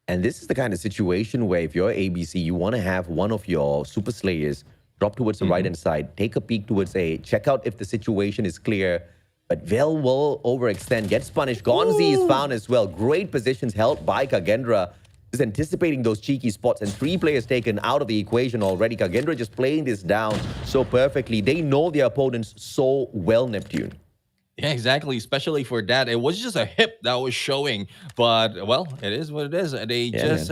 And this is the kind of situation where if you're ABC, you want to have one of your super slayers drop towards the right-hand side, take a peek towards A, check out if the situation is clear. But Vel will overextend, gets punished. Gonzi is found as well. Great positions held by Kagendra. Is anticipating those cheeky spots, and 3 players taken out of the equation already. Kagendra just playing this down so perfectly. They know their opponents so well, Neptune. Yeah, exactly. Especially for that. It was just a hip that was showing. But, well, it is what it is. They just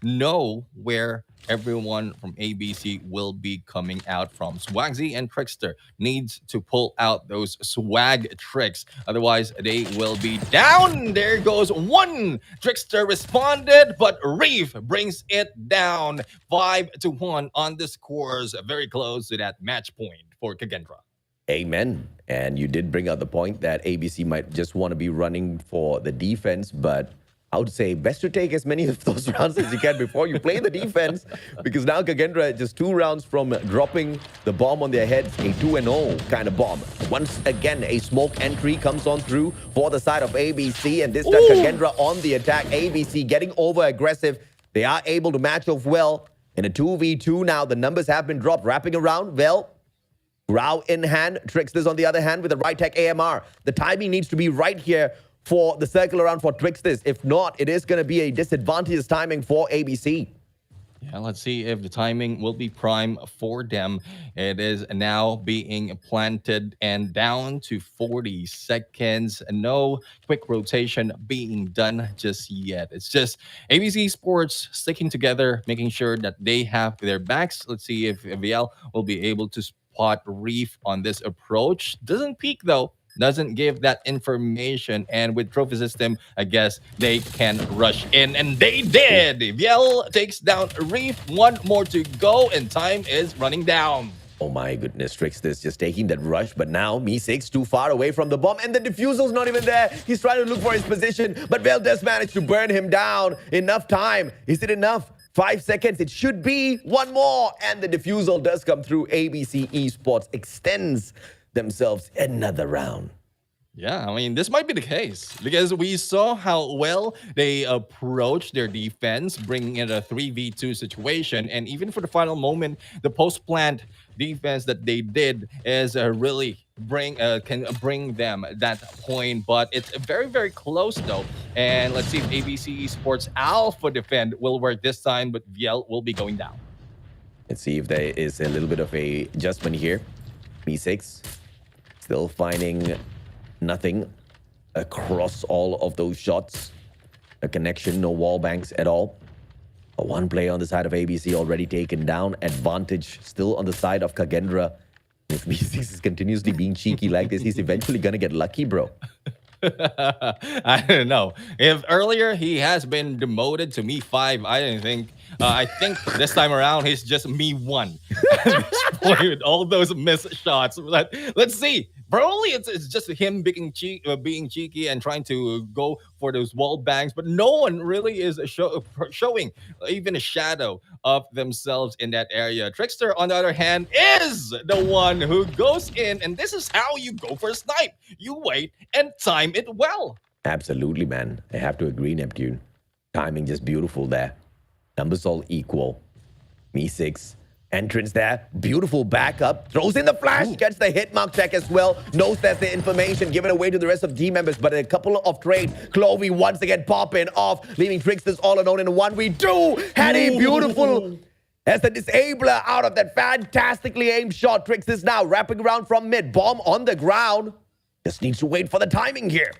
know where everyone from ABC will be coming out from. Swagzy and Trickster needs to pull out those swag tricks. Otherwise, they will be down. There goes 1. Trickster responded, but Reef brings it down 5-1 on the scores. Very close to that match point for Kagendra. Amen. And you did bring out the point that ABC might just want to be running for the defense, but I would say best to take as many of those rounds as you can before you play the defense, because now Kagendra just 2 rounds from dropping the bomb on their heads, a 2-0 kind of bomb. Once again, a smoke entry comes on through for the side of ABC, and this time Kagendra on the attack. ABC getting over aggressive. They are able to match off well in a 2v2 now. The numbers have been dropped. Wrapping around, well, Grau in hand, Tricksters on the other hand with the right tech AMR. The timing needs to be right here for the circle around for Tricksters. If not, it is going to be a disadvantageous timing for ABC. Yeah, let's see if the timing will be prime for them. It is now being planted and down to 40 seconds. No quick rotation being done just yet. It's just ABC Sports sticking together, making sure that they have their backs. Let's see if VL will be able to spot Reef on this approach. Doesn't peek though. Doesn't give that information, and with trophy system, I guess they can rush in, and they did. Viel takes down Reef. 1 more to go, and time is running down. Oh my goodness, Tricksters just taking that rush, but now Me6 too far away from the bomb, and the diffuser's not even there. He's trying to look for his position, but Vel does manage to burn him down. Enough time. Is it enough? 5 seconds. It should be 1 more, and the diffuser does come through. ABC Esports extends themselves another round. Yeah, I mean, this might be the case because we saw how well they approached their defense, bringing in a 3v2 situation. And even for the final moment, the post-plant defense that they did is really bring them that point, but it's very very close though. And let's see if ABC Esports Alpha Defend will work this time, but VL will be going down. Let's see if there is a little bit of a adjustment here. Me6 still finding nothing across all of those shots. A connection, no wall banks at all. A one play on the side of ABC already taken down. Advantage still on the side of Kagendra. If Me6 is continuously being cheeky like this, he's eventually gonna get lucky, bro. I don't know. If earlier he has been demoted to Me5, I didn't think. I think this time around he's just Me1 at this point with all those missed shots. Let's see. Probably it's just him being cheeky and trying to go for those wall bangs, but no one really is showing even a shadow of themselves in that area. Trickster, on the other hand, is the one who goes in, and this is how you go for a snipe. You wait and time it well. Absolutely, man. I have to agree, Neptune. Timing just beautiful there. Numbers all equal. Me6. Entrance there. Beautiful backup. Throws in the flash. Gets the hit mark check as well. Knows that's the information. Give it away to the rest of team members. But a couple of trades. Clovey once again popping off. Leaving Tricksters all alone in a 1v2. Hattie, beautiful. As the disabler out of that fantastically aimed shot. Tricksters now wrapping around from mid. Bomb on the ground. Just needs to wait for the timing here.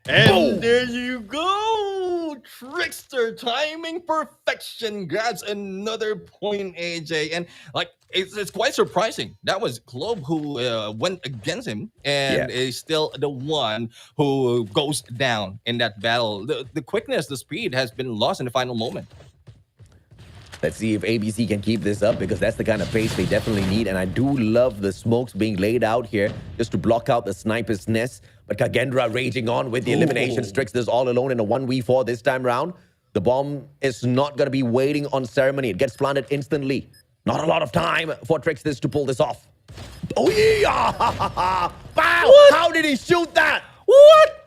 And boom. There you go! Trickster timing perfection grabs another point, AJ. And like it's quite surprising. That was Clove who went against him and is still the one who goes down in that battle. The quickness, the speed has been lost in the final moment. Let's see if ABC can keep this up, because that's the kind of pace they definitely need. And I do love the smokes being laid out here just to block out the sniper's nest. But Kagendra raging on with the elimination. Tricksters all alone in a 1v4 this time round. The bomb is not going to be waiting on ceremony. It gets planted instantly. Not a lot of time for Tricksters to pull this off. Oh, yeah! Wow! What? How did he shoot that? What?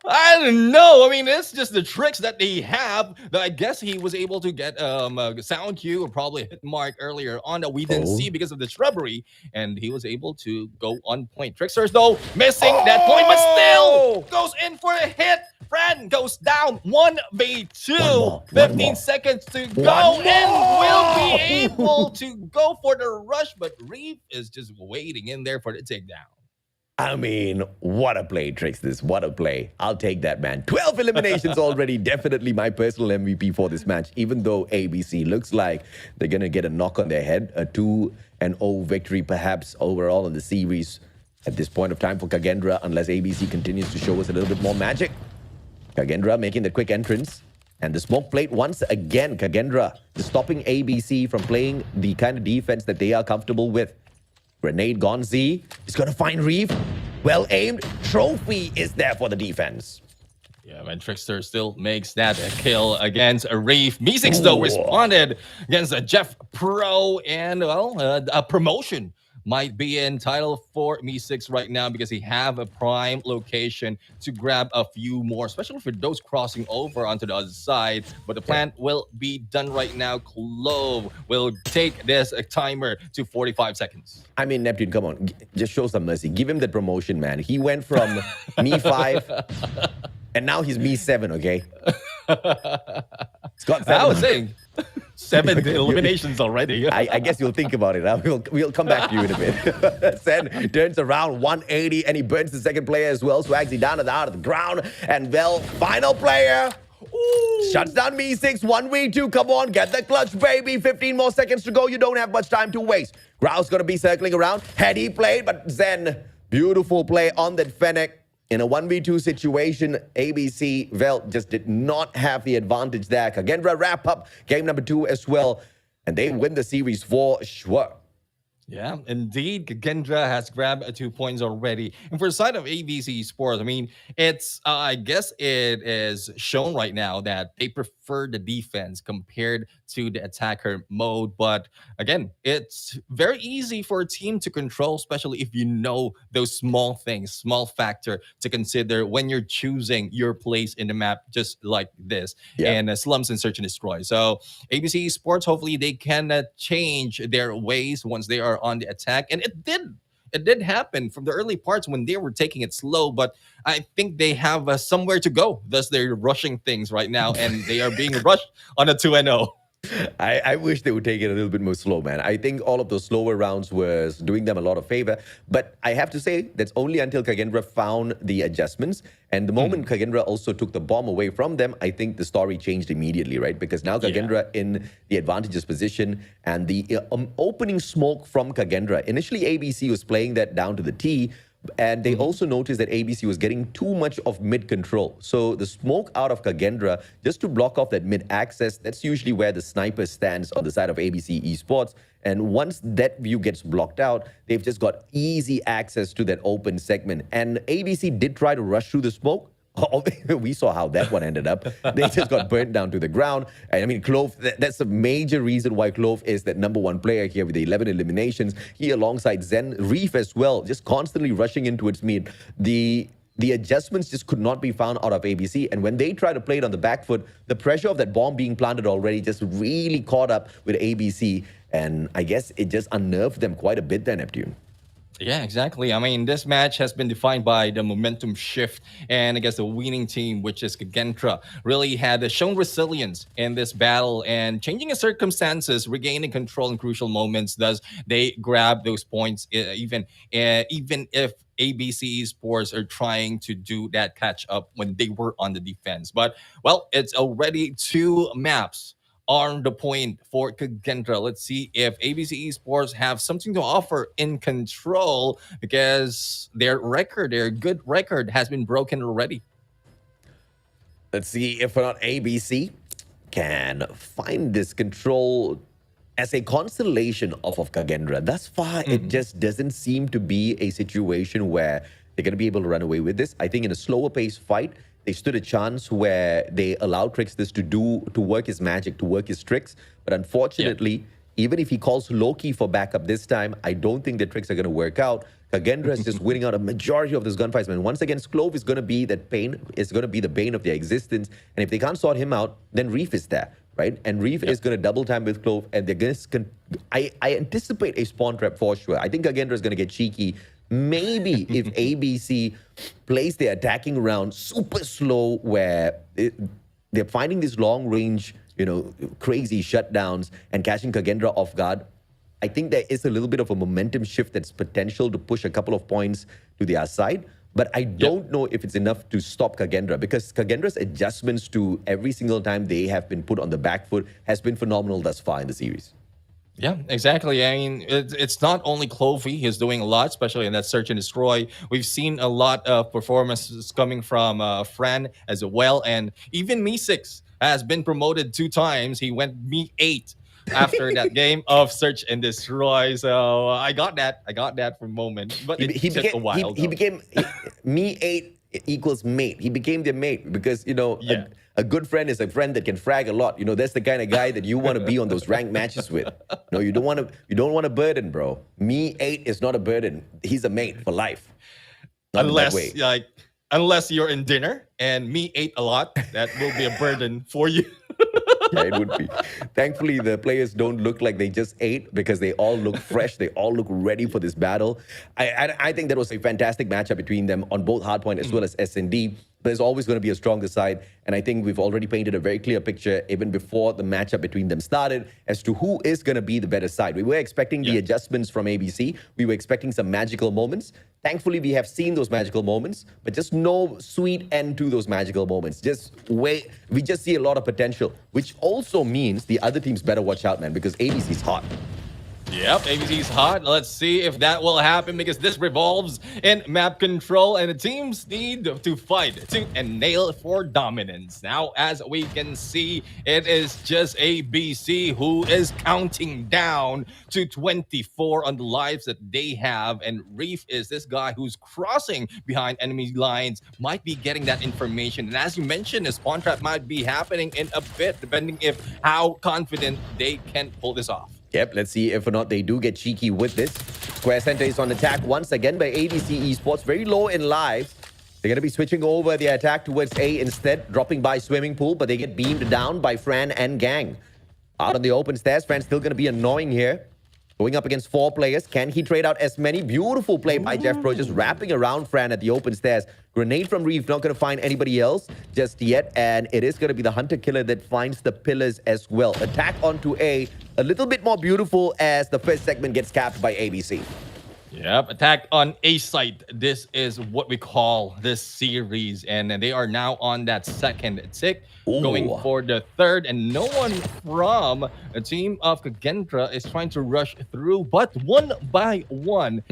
I don't know. I mean, it's just the tricks that they have. That I guess he was able to get a sound cue or probably a hit mark earlier on that we didn't see because of the shrubbery, and he was able to go on point. Tricksters though missing that point, but still goes in for a hit. Fran goes down 1v2. 15 seconds to go and will be able to go for the rush, but Reeve is just waiting in there for the takedown. I mean, what a play, Tricksters. What a play. I'll take that, man. 12 eliminations already. Definitely my personal MVP for this match, even though ABC looks like they're going to get a knock on their head. A 2-0 victory, perhaps, overall in the series at this point of time for Kagendra, unless ABC continues to show us a little bit more magic. Kagendra making the quick entrance. And the smoke plate once again. Kagendra is stopping ABC from playing the kind of defense that they are comfortable with. Grenade Gonzi is going to find Reeve. Well aimed. Trophy is there for the defense. Yeah, and Trickster still makes that kill against a Reeve. Me6 though responded against a Jeff Pro, and well, a promotion might be entitled for Me6 right now because he have a prime location to grab a few more, especially for those crossing over onto the other side. But the plan will be done right now. Clove will take this timer to 45 seconds. I mean, Neptune, come on. Just show some mercy. Give him the promotion, man. He went from Me5 and now he's Me7, okay? Scott, I was saying 7 eliminations already. I guess you'll think about it. Huh? We'll come back to you in a bit. Sen turns around 180 and he burns the second player as well. Swagsy down and out of the ground. And well, final player. Shuts down Me6. 1v2. Come on, get the clutch, baby. 15 more seconds to go. You don't have much time to waste. Grau's going to be circling around. Heady played, but Zen, beautiful play on that Fennec. In a 1v2 situation, ABC, well, just did not have the advantage there. Kagendra wrap up game number 2 as well. And they win the series for sure. Yeah, indeed. Kagendra has grabbed 2 points already. And for the side of ABC Sports, I mean, it's, I guess it is shown right now that they prefer the defense compared to the attacker mode. But again, it's very easy for a team to control, especially if you know those small things, small factor to consider when you're choosing your place in the map, just like this. And slums and search and destroy. So ABC Sports, hopefully they can change their ways once they are on the attack. And it did it did happen from the early parts when they were taking it slow, but I think they have somewhere to go. Thus, they're rushing things right now, and they are being rushed on a 2-0. I wish they would take it a little bit more slow, man. I think all of those slower rounds was doing them a lot of favor. But I have to say, that's only until Kagendra found the adjustments. And the moment Kagendra also took the bomb away from them, I think the story changed immediately, right? Because now Kagendra in the advantageous position and the opening smoke from Kagendra. Initially, ABC was playing that down to the T. And they also noticed that ABC was getting too much of mid control. So the smoke out of Kagendra, just to block off that mid access, that's usually where the sniper stands on the side of ABC Esports. And once that view gets blocked out, they've just got easy access to that open segment. And ABC did try to rush through the smoke. We saw how that one ended up. They just got burnt down to the ground. And I mean, Clove, that's a major reason why Clove is that #1 player here with the 11 eliminations. He alongside Zen, Reef as well, just constantly rushing into its meat. The adjustments just could not be found out of ABC. And when they try to play it on the back foot, the pressure of that bomb being planted already just really caught up with ABC. And I guess it just unnerved them quite a bit there, Neptune. Yeah, exactly. I mean, this match has been defined by the momentum shift, and I guess the winning team, which is Kagendra, really had shown resilience in this battle and changing the circumstances, regaining control in crucial moments. Thus, they grab those points, even if ABC Esports are trying to do that catch up when they were on the defense. But, well, it's already 2 maps on the point for Kagendra. Let's see if ABC Esports have something to offer in control, because their good record has been broken already. Let's see if or not ABC can find this control as a constellation off of Kagendra. Thus far, it just doesn't seem to be a situation where they're going to be able to run away with this. I think in a slower pace fight, they stood a chance where they allowed Tricksters to work his magic, to work his tricks. But unfortunately, even if he calls Loki for backup this time, I don't think the tricks are going to work out. Kagendra is just winning out a majority of those gunfights, man. Once again, Clove is going to be that pain. It's going to be the bane of their existence. And if they can't sort him out, then Reef is there, right? And Reef is going to double time with Clove. And they're going to... I anticipate a spawn trap for sure. I think Kagendra is going to get cheeky. Maybe if ABC plays their attacking round super slow, where they're finding these long range, crazy shutdowns and catching Kagendra off guard, I think there is a little bit of a momentum shift that's potential to push a couple of points to their side. But I don't know if it's enough to stop Kagendra, because Kagendra's adjustments to every single time they have been put on the back foot has been phenomenal thus far in the series. Yeah, exactly. I mean, it's not only Clovey. He's doing a lot, especially in that search and destroy. We've seen a lot of performances coming from Fran as well. And even Me6 has been promoted 2 times. He went Me8 after that game of search and destroy. So I got that for a moment. But it took a while. He became Me8 equals mate. He became their mate because, a good friend is a friend that can frag a lot. That's the kind of guy that you want to be on those ranked matches with. No, you don't want a burden, bro. Me8 is not a burden. He's a mate for life. Not unless you're in dinner and Me8 a lot, that will be a burden for you. Yeah, it would be. Thankfully, the players don't look like they just ate, because they all look fresh. They all look ready for this battle. I think that was a fantastic matchup between them on both Hardpoint as well as S&D. There's always going to be a stronger side. And I think we've already painted a very clear picture even before the matchup between them started as to who is going to be the better side. We were expecting the adjustments from ABC. We were expecting some magical moments. Thankfully, we have seen those magical moments, but just no sweet end to those magical moments. We just see a lot of potential, which also means the other teams better watch out, man, because ABC's hot. Yep, ABC's hot. Let's see if that will happen, because this revolves in map control and the teams need to fight tooth and nail for dominance. Now, as we can see, it is just ABC who is counting down to 24 on the lives that they have. And Reef is this guy who's crossing behind enemy lines, might be getting that information. And as you mentioned, a spawn trap might be happening in a bit, depending if how confident they can pull this off. Yep, let's see if or not they do get cheeky with this. Square Center is on attack once again by ABC Esports. Very low in lives. They're going to be switching over their attack towards A instead, dropping by Swimming Pool, but they get beamed down by Fran and Gang. Out on the open stairs, Fran's still going to be annoying here. Going up against 4 players. Can he trade out as many? Beautiful play by Jeff Pro, just wrapping around Fran at the open stairs. Grenade from Reef, not going to find anybody else just yet. And it is going to be the Hunter Killer that finds the pillars as well. Attack onto A little bit more beautiful as the first segment gets capped by ABC. Yep, attack on A site. This is what we call this series, and they are now on that second tick, going for the third, and no one from a team of Kagendra is trying to rush through, but one by one,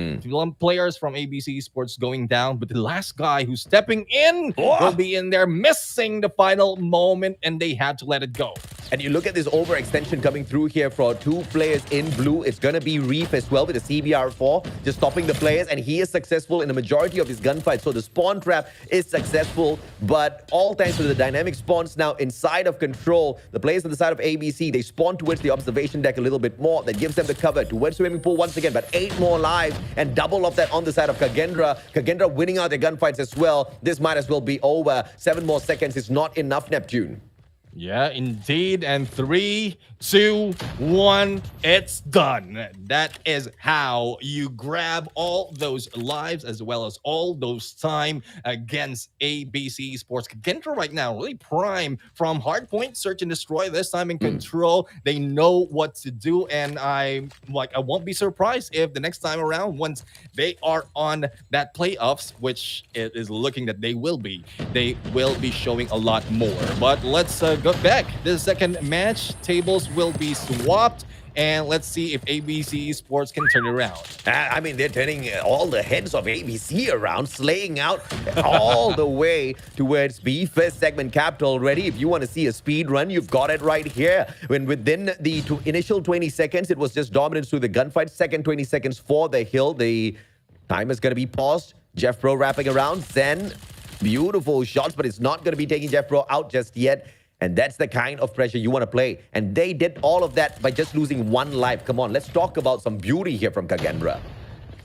players from ABC Esports going down, but the last guy who's stepping in will be in there, missing the final moment, and they had to let it go. And you look at this overextension coming through here for 2 players in blue. It's going to be Reef as well with a CBR4, just stopping the players. And he is successful in the majority of his gunfights. So the spawn trap is successful. But all thanks to the dynamic spawns now inside of control, the players on the side of ABC, they spawn towards the observation deck a little bit more. That gives them the cover towards swimming pool once again. But 8 more lives and double of that on the side of Kagendra. Kagendra winning out their gunfights as well. This might as well be over. 7 more seconds is not enough, Neptune. Yeah, indeed. And 3, 2, 1, it's done. That is how you grab all those lives as well as all those time against ABC Esports. Kagendra right now really prime from hardpoint, search and destroy, this time in control. They know what to do, and I won't be surprised if the next time around, once they are on that playoffs, which it is looking that they will be showing a lot more. But let's go back. This second match, tables will be swapped, and let's see if ABC Esports can turn it around. I mean, they're turning all the heads of ABC around, slaying out all the way towards B. First segment capped already. If you want to see a speed run, you've got it right here. When within the initial 20 seconds, it was just dominance through the gunfight. Second 20 seconds for the hill. The time is going to be paused. Jeff Pro wrapping around. Zen, beautiful shots, but it's not going to be taking Jeff Pro out just yet. And that's the kind of pressure you want to play. And they did all of that by just losing 1 life. Come on, let's talk about some beauty here from Kagendra.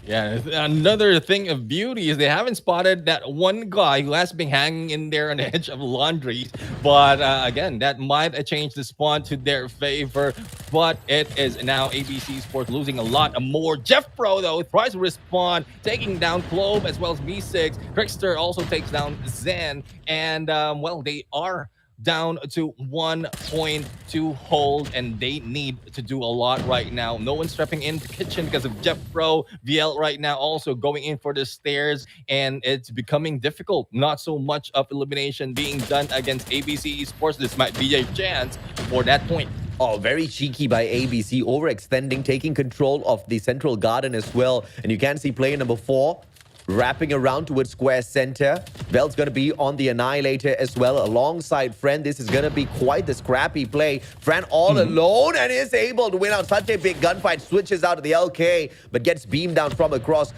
Yeah, another thing of beauty is they haven't spotted that one guy who has been hanging in there on the edge of laundries. But again, that might change the spawn to their favor. But it is now ABC Sports losing a lot more. Jeff Pro, though, tries to respawn, taking down Clove as well as B6. Trickster also takes down Zen. And, well, they are down to 1 point to hold, and they need to do a lot right now. No one's stepping into the kitchen because of Jeff Pro. VL right now also going in for the stairs, and it's becoming difficult. Not so much of elimination being done against ABC Esports. This might be a chance for that point. Oh, very cheeky by ABC, overextending, taking control of the central garden as well. And you can see player number 4 wrapping around towards square center. Vel's going to be on the Annihilator as well alongside Fran. This is going to be quite the scrappy play. Fran all alone and is able to win out such a big gunfight. Switches out to the LK, but gets beamed down from across.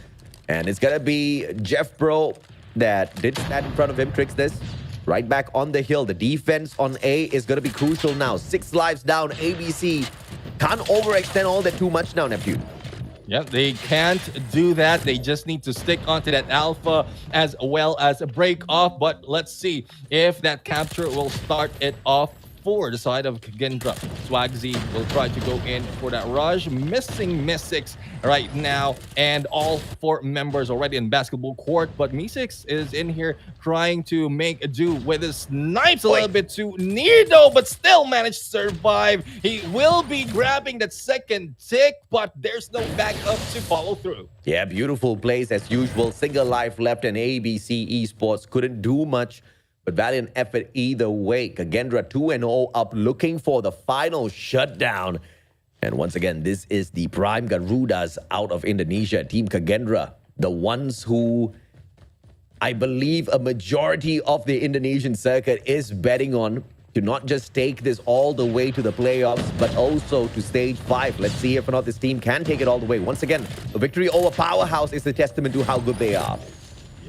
And it's going to be Jeff Pro that did stand in front of him. Tricks this. Right back on the hill. The defense on A is going to be crucial now. 6 lives down. ABC can't overextend all that too much now, Neptune. Yeah, they can't do that. They just need to stick onto that alpha as well as a break off. But let's see if that capture will start it off for the side of Kagendra. Swagzy will try to go in for that rush. Missing Mystics right now, and all 4 members already in basketball court. But Mystics is in here trying to make a do with his snipes a little bit too near though, but still managed to survive. He will be grabbing that second tick, but there's no backup to follow through. Yeah, beautiful plays as usual. Single life left, and ABC Esports couldn't do much. But valiant effort either way. Kagendra 2-0 up, looking for the final shutdown. And once again, this is the Prime Garudas out of Indonesia. Team Kagendra, the ones who I believe a majority of the Indonesian circuit is betting on to not just take this all the way to the playoffs, but also to stage 5. Let's see if or not this team can take it all the way. Once again, the victory over Powerhouse is a testament to how good they are.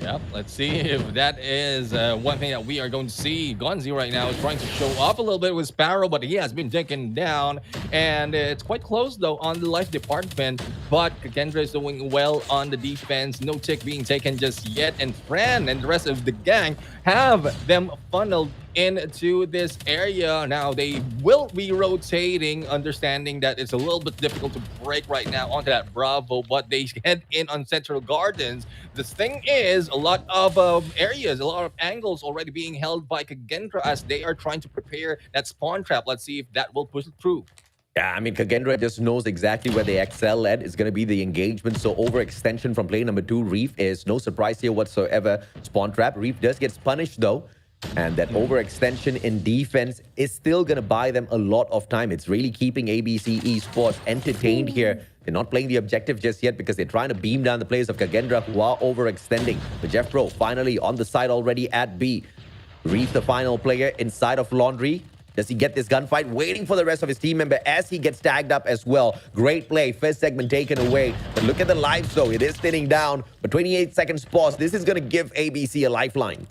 Yep, let's see if that is one thing that we are going to see. Gonzi right now is trying to show off a little bit with Sparrow, but he has been taken down. And it's quite close, though, on the life department. But Kagendra is doing well on the defense. No tick being taken just yet. And Fran and the rest of the gang have them funneled into this area. Now they will be rotating, understanding that it's a little bit difficult to break right now onto that Bravo, but they head in on Central Gardens. The thing is, a lot of areas, a lot of angles already being held by Kagendra as they are trying to prepare that spawn trap. Let's see if that will push it through. Yeah, I mean, Kagendra just knows exactly where they excel at. It's going to be the engagement. So overextension from play number 2, Reef, is no surprise here whatsoever. Spawn trap. Reef does get punished, though. And that overextension in defense is still going to buy them a lot of time. It's really keeping ABC Esports entertained here. They're not playing the objective just yet because they're trying to beam down the players of Kagendra who are overextending. But Jeff Pro finally on the side already at B. Reef, the final player inside of Laundry. Does he get this gunfight? Waiting for the rest of his team member as he gets tagged up as well. Great play. First segment taken away. But look at the lives, though. It is thinning down. But 28 seconds pause. This is going to give ABC a lifeline.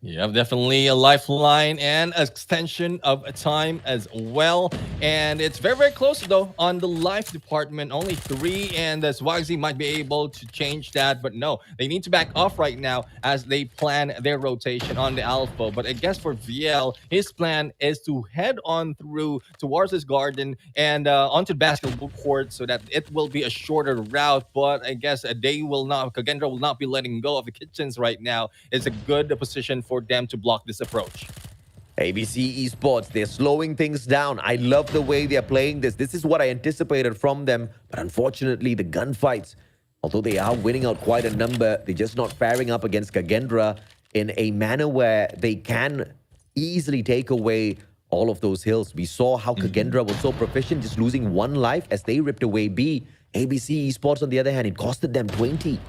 Yeah, definitely a lifeline and extension of time as well. And it's very, very close, though, on the life department. Only 3, and Swagsy might be able to change that. But no, they need to back off right now as they plan their rotation on the Alpha. But I guess for VL, his plan is to head on through towards this garden and onto the basketball court so that it will be a shorter route. But I guess Kagendra will not be letting go of the kitchens right now. It's a good position for them to block this approach. ABC Esports, they're slowing things down. I love the way they're playing this. This is what I anticipated from them. But unfortunately, the gunfights, although they are winning out quite a number, they're just not faring up against Kagendra in a manner where they can easily take away all of those hills. We saw how Kagendra was so proficient, just losing 1 life as they ripped away B. ABC Esports, on the other hand, it costed them 20.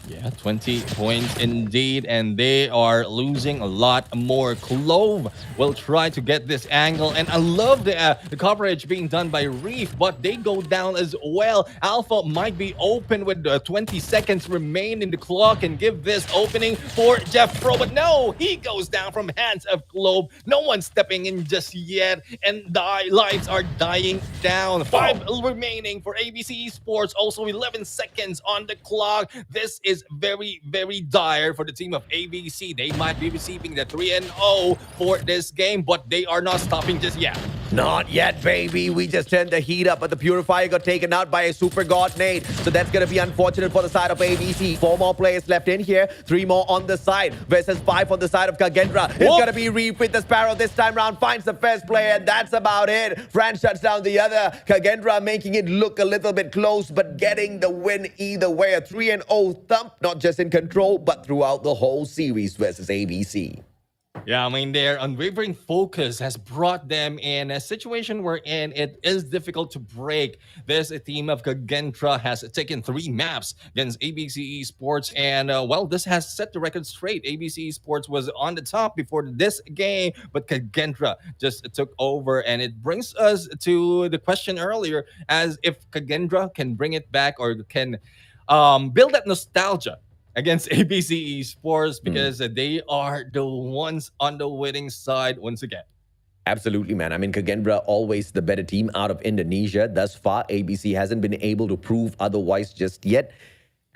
Yeah, 20 points indeed, and they are losing a lot more. Clove will try to get this angle, and I love the coverage being done by Reef, but they go down as well. Alpha might be open with 20 seconds remain in the clock and give this opening for Jeff Pro, but no, he goes down from hands of Clove. No one's stepping in just yet, and lives are dying down. 5 remaining for ABC Esports, also 11 seconds on the clock. This is very, very dire for the team of ABC. They might be receiving the 3-0 for this game, but they are not stopping just yet. Not yet, baby. We just turned the heat up, but the Purifier got taken out by a Super God nade. So that's going to be unfortunate for the side of ABC. 4 more players left in here. 3 more on the side versus 5 on the side of Kagendra. It's going to be Reef with the Sparrow this time round. Finds the first player, and that's about it. Fran shuts down the other. Kagendra making it look a little bit close, but getting the win either way. A 3-0 thump. Not just in control, but throughout the whole series versus ABC. Yeah, I mean, their unwavering focus has brought them in a situation wherein it is difficult to break. This team of Kagendra has taken 3 maps against ABC Esports, and well, this has set the record straight. ABC Esports was on the top before this game, but Kagendra just took over, and it brings us to the question earlier, as if Kagendra can bring it back or can build that nostalgia against ABC Esports, because they are the ones on the winning side once again. Absolutely, man. I mean, Kagendra always the better team out of Indonesia. Thus far, ABC hasn't been able to prove otherwise just yet.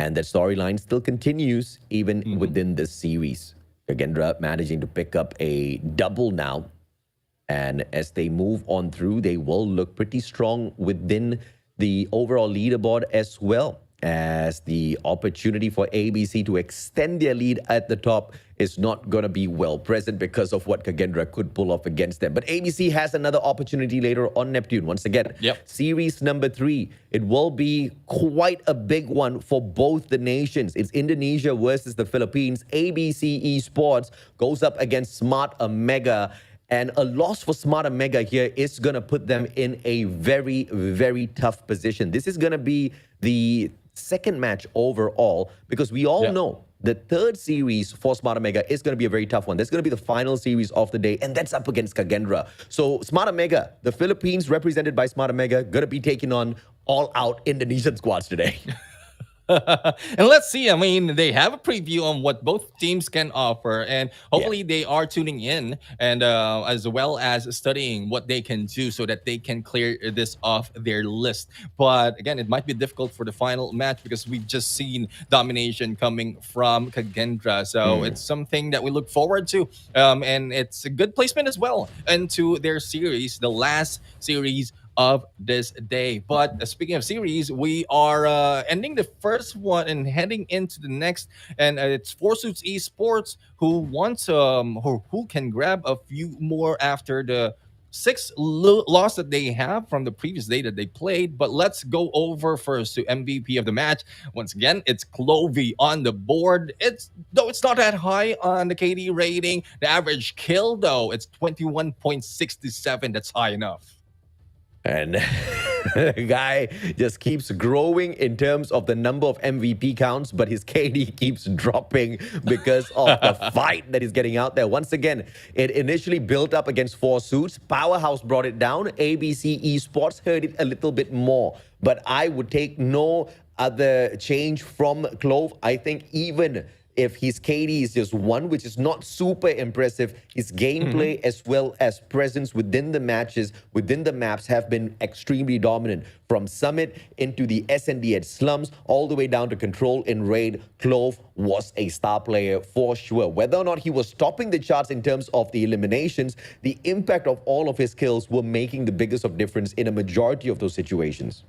And that storyline still continues even within this series. Kagendra managing to pick up a double now. And as they move on through, they will look pretty strong within the overall leaderboard as well, as the opportunity for ABC to extend their lead at the top is not going to be well present because of what Kagendra could pull off against them. But ABC has another opportunity later on Neptune. Once again, series number 3. It will be quite a big one for both the nations. It's Indonesia versus the Philippines. ABC Esports goes up against Smart Omega. And a loss for Smart Omega here is going to put them in a very, very tough position. This is going to be the second match overall, because we all know the third series for Smart Omega is going to be a very tough one. That's going to be the final series of the day, and that's up against Kagendra. So Smart Omega, the Philippines represented by Smart Omega, going to be taking on all-out Indonesian squads today. And let's see. I mean, they have a preview on what both teams can offer, and Yeah. hopefully they are tuning in and as well as studying what they can do so that they can clear this off their list. But again, it might be difficult for the final match because we've just seen domination coming from Kagendra. So it's something that we look forward to, and it's a good placement as well into their series, the last series of this day. But speaking of series, we are ending the first one and heading into the next, and it's Four Suits Esports who wants who can grab a few more after the loss that they have from the previous day that they played. But let's go over first to MVP of the match. Once again, it's Clovey on the board. It's not that high on the KD rating. The average kill though, it's 21.67. That's high enough. And the guy just keeps growing in terms of the number of MVP counts, but his KD keeps dropping because of the fight that he's getting out there. Once again, it initially built up against Four Suits. Powerhouse brought it down. ABC Esports heard it a little bit more. But I would take no other change from Clove. I think even if his KD is just 1, which is not super impressive, his gameplay as well as presence within the matches, within the maps have been extremely dominant. From Summit into the SND at Slums, all the way down to Control in Raid, Clove was a star player for sure. Whether or not he was topping the charts in terms of the eliminations, the impact of all of his kills were making the biggest of difference in a majority of those situations.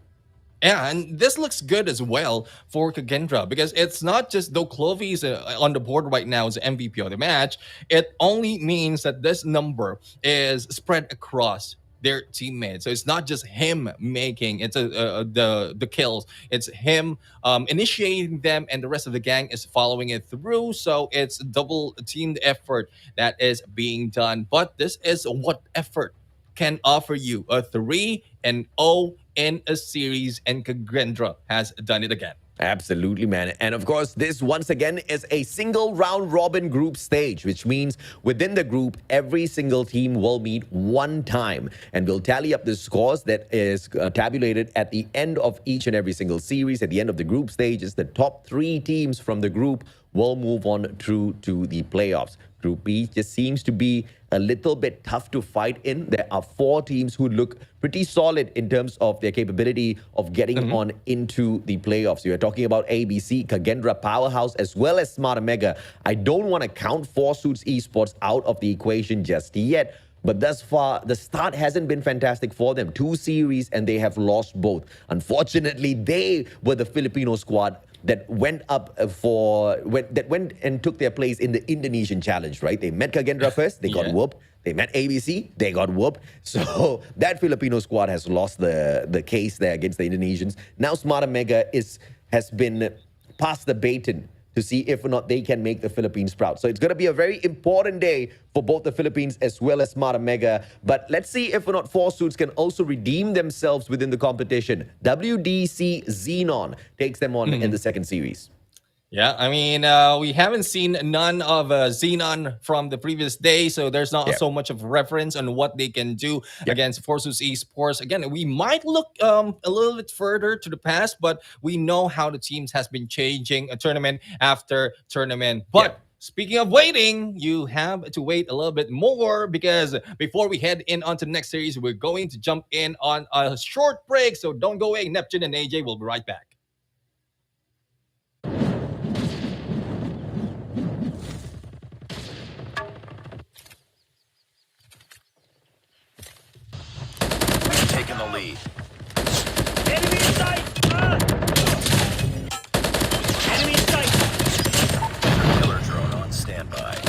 Yeah, and this looks good as well for Kagendra because it's not just though Clovey is on the board right now as MVP of the match. It only means that this number is spread across their teammates. So it's not just him making the kills. It's him initiating them, and the rest of the gang is following it through. So it's double teamed effort that is being done. But this is what effort can offer you a 3-0 in a series, and Kagendra has done it again. Absolutely, man. And of course, this once again is a single round robin group stage, which means within the group, every single team will meet one time and will tally up the scores that is tabulated at the end of each and every single series. At the end of the group stages, the top 3 teams from the group will move on through to the playoffs. Group B just seems to be a little bit tough to fight in. There are 4 teams who look pretty solid in terms of their capability of getting on into the playoffs. You're talking about ABC, Kagendra, Powerhouse, as well as Smart Mega. I don't want to count Four Suits Esports out of the equation just yet, but thus far, the start hasn't been fantastic for them. 2 series, and they have lost both. Unfortunately, they were the Filipino squad that went and took their place in the Indonesian challenge, right? They met Kagendra first, they got whooped. They met ABC, they got whooped. So that Filipino squad has lost the case there against the Indonesians. Now Smart Mega has been passed the baton to see if or not they can make the Philippines proud. So it's going to be a very important day for both the Philippines as well as Smart Mega. But let's see if or not Four Suits can also redeem themselves within the competition. WDC Xenon takes them on in the second series. Yeah, I mean, we haven't seen none of Xenon from the previous day, so there's not so much of reference on what they can do against Forsus Esports. Again, we might look a little bit further to the past, but we know how the teams has been changing tournament after tournament. But speaking of waiting, you have to wait a little bit more because before we head in onto the next series, we're going to jump in on a short break. So don't go away. Neptune and AJ will be right back. Taking the lead. Enemy in sight! Enemy in sight! Killer drone on standby.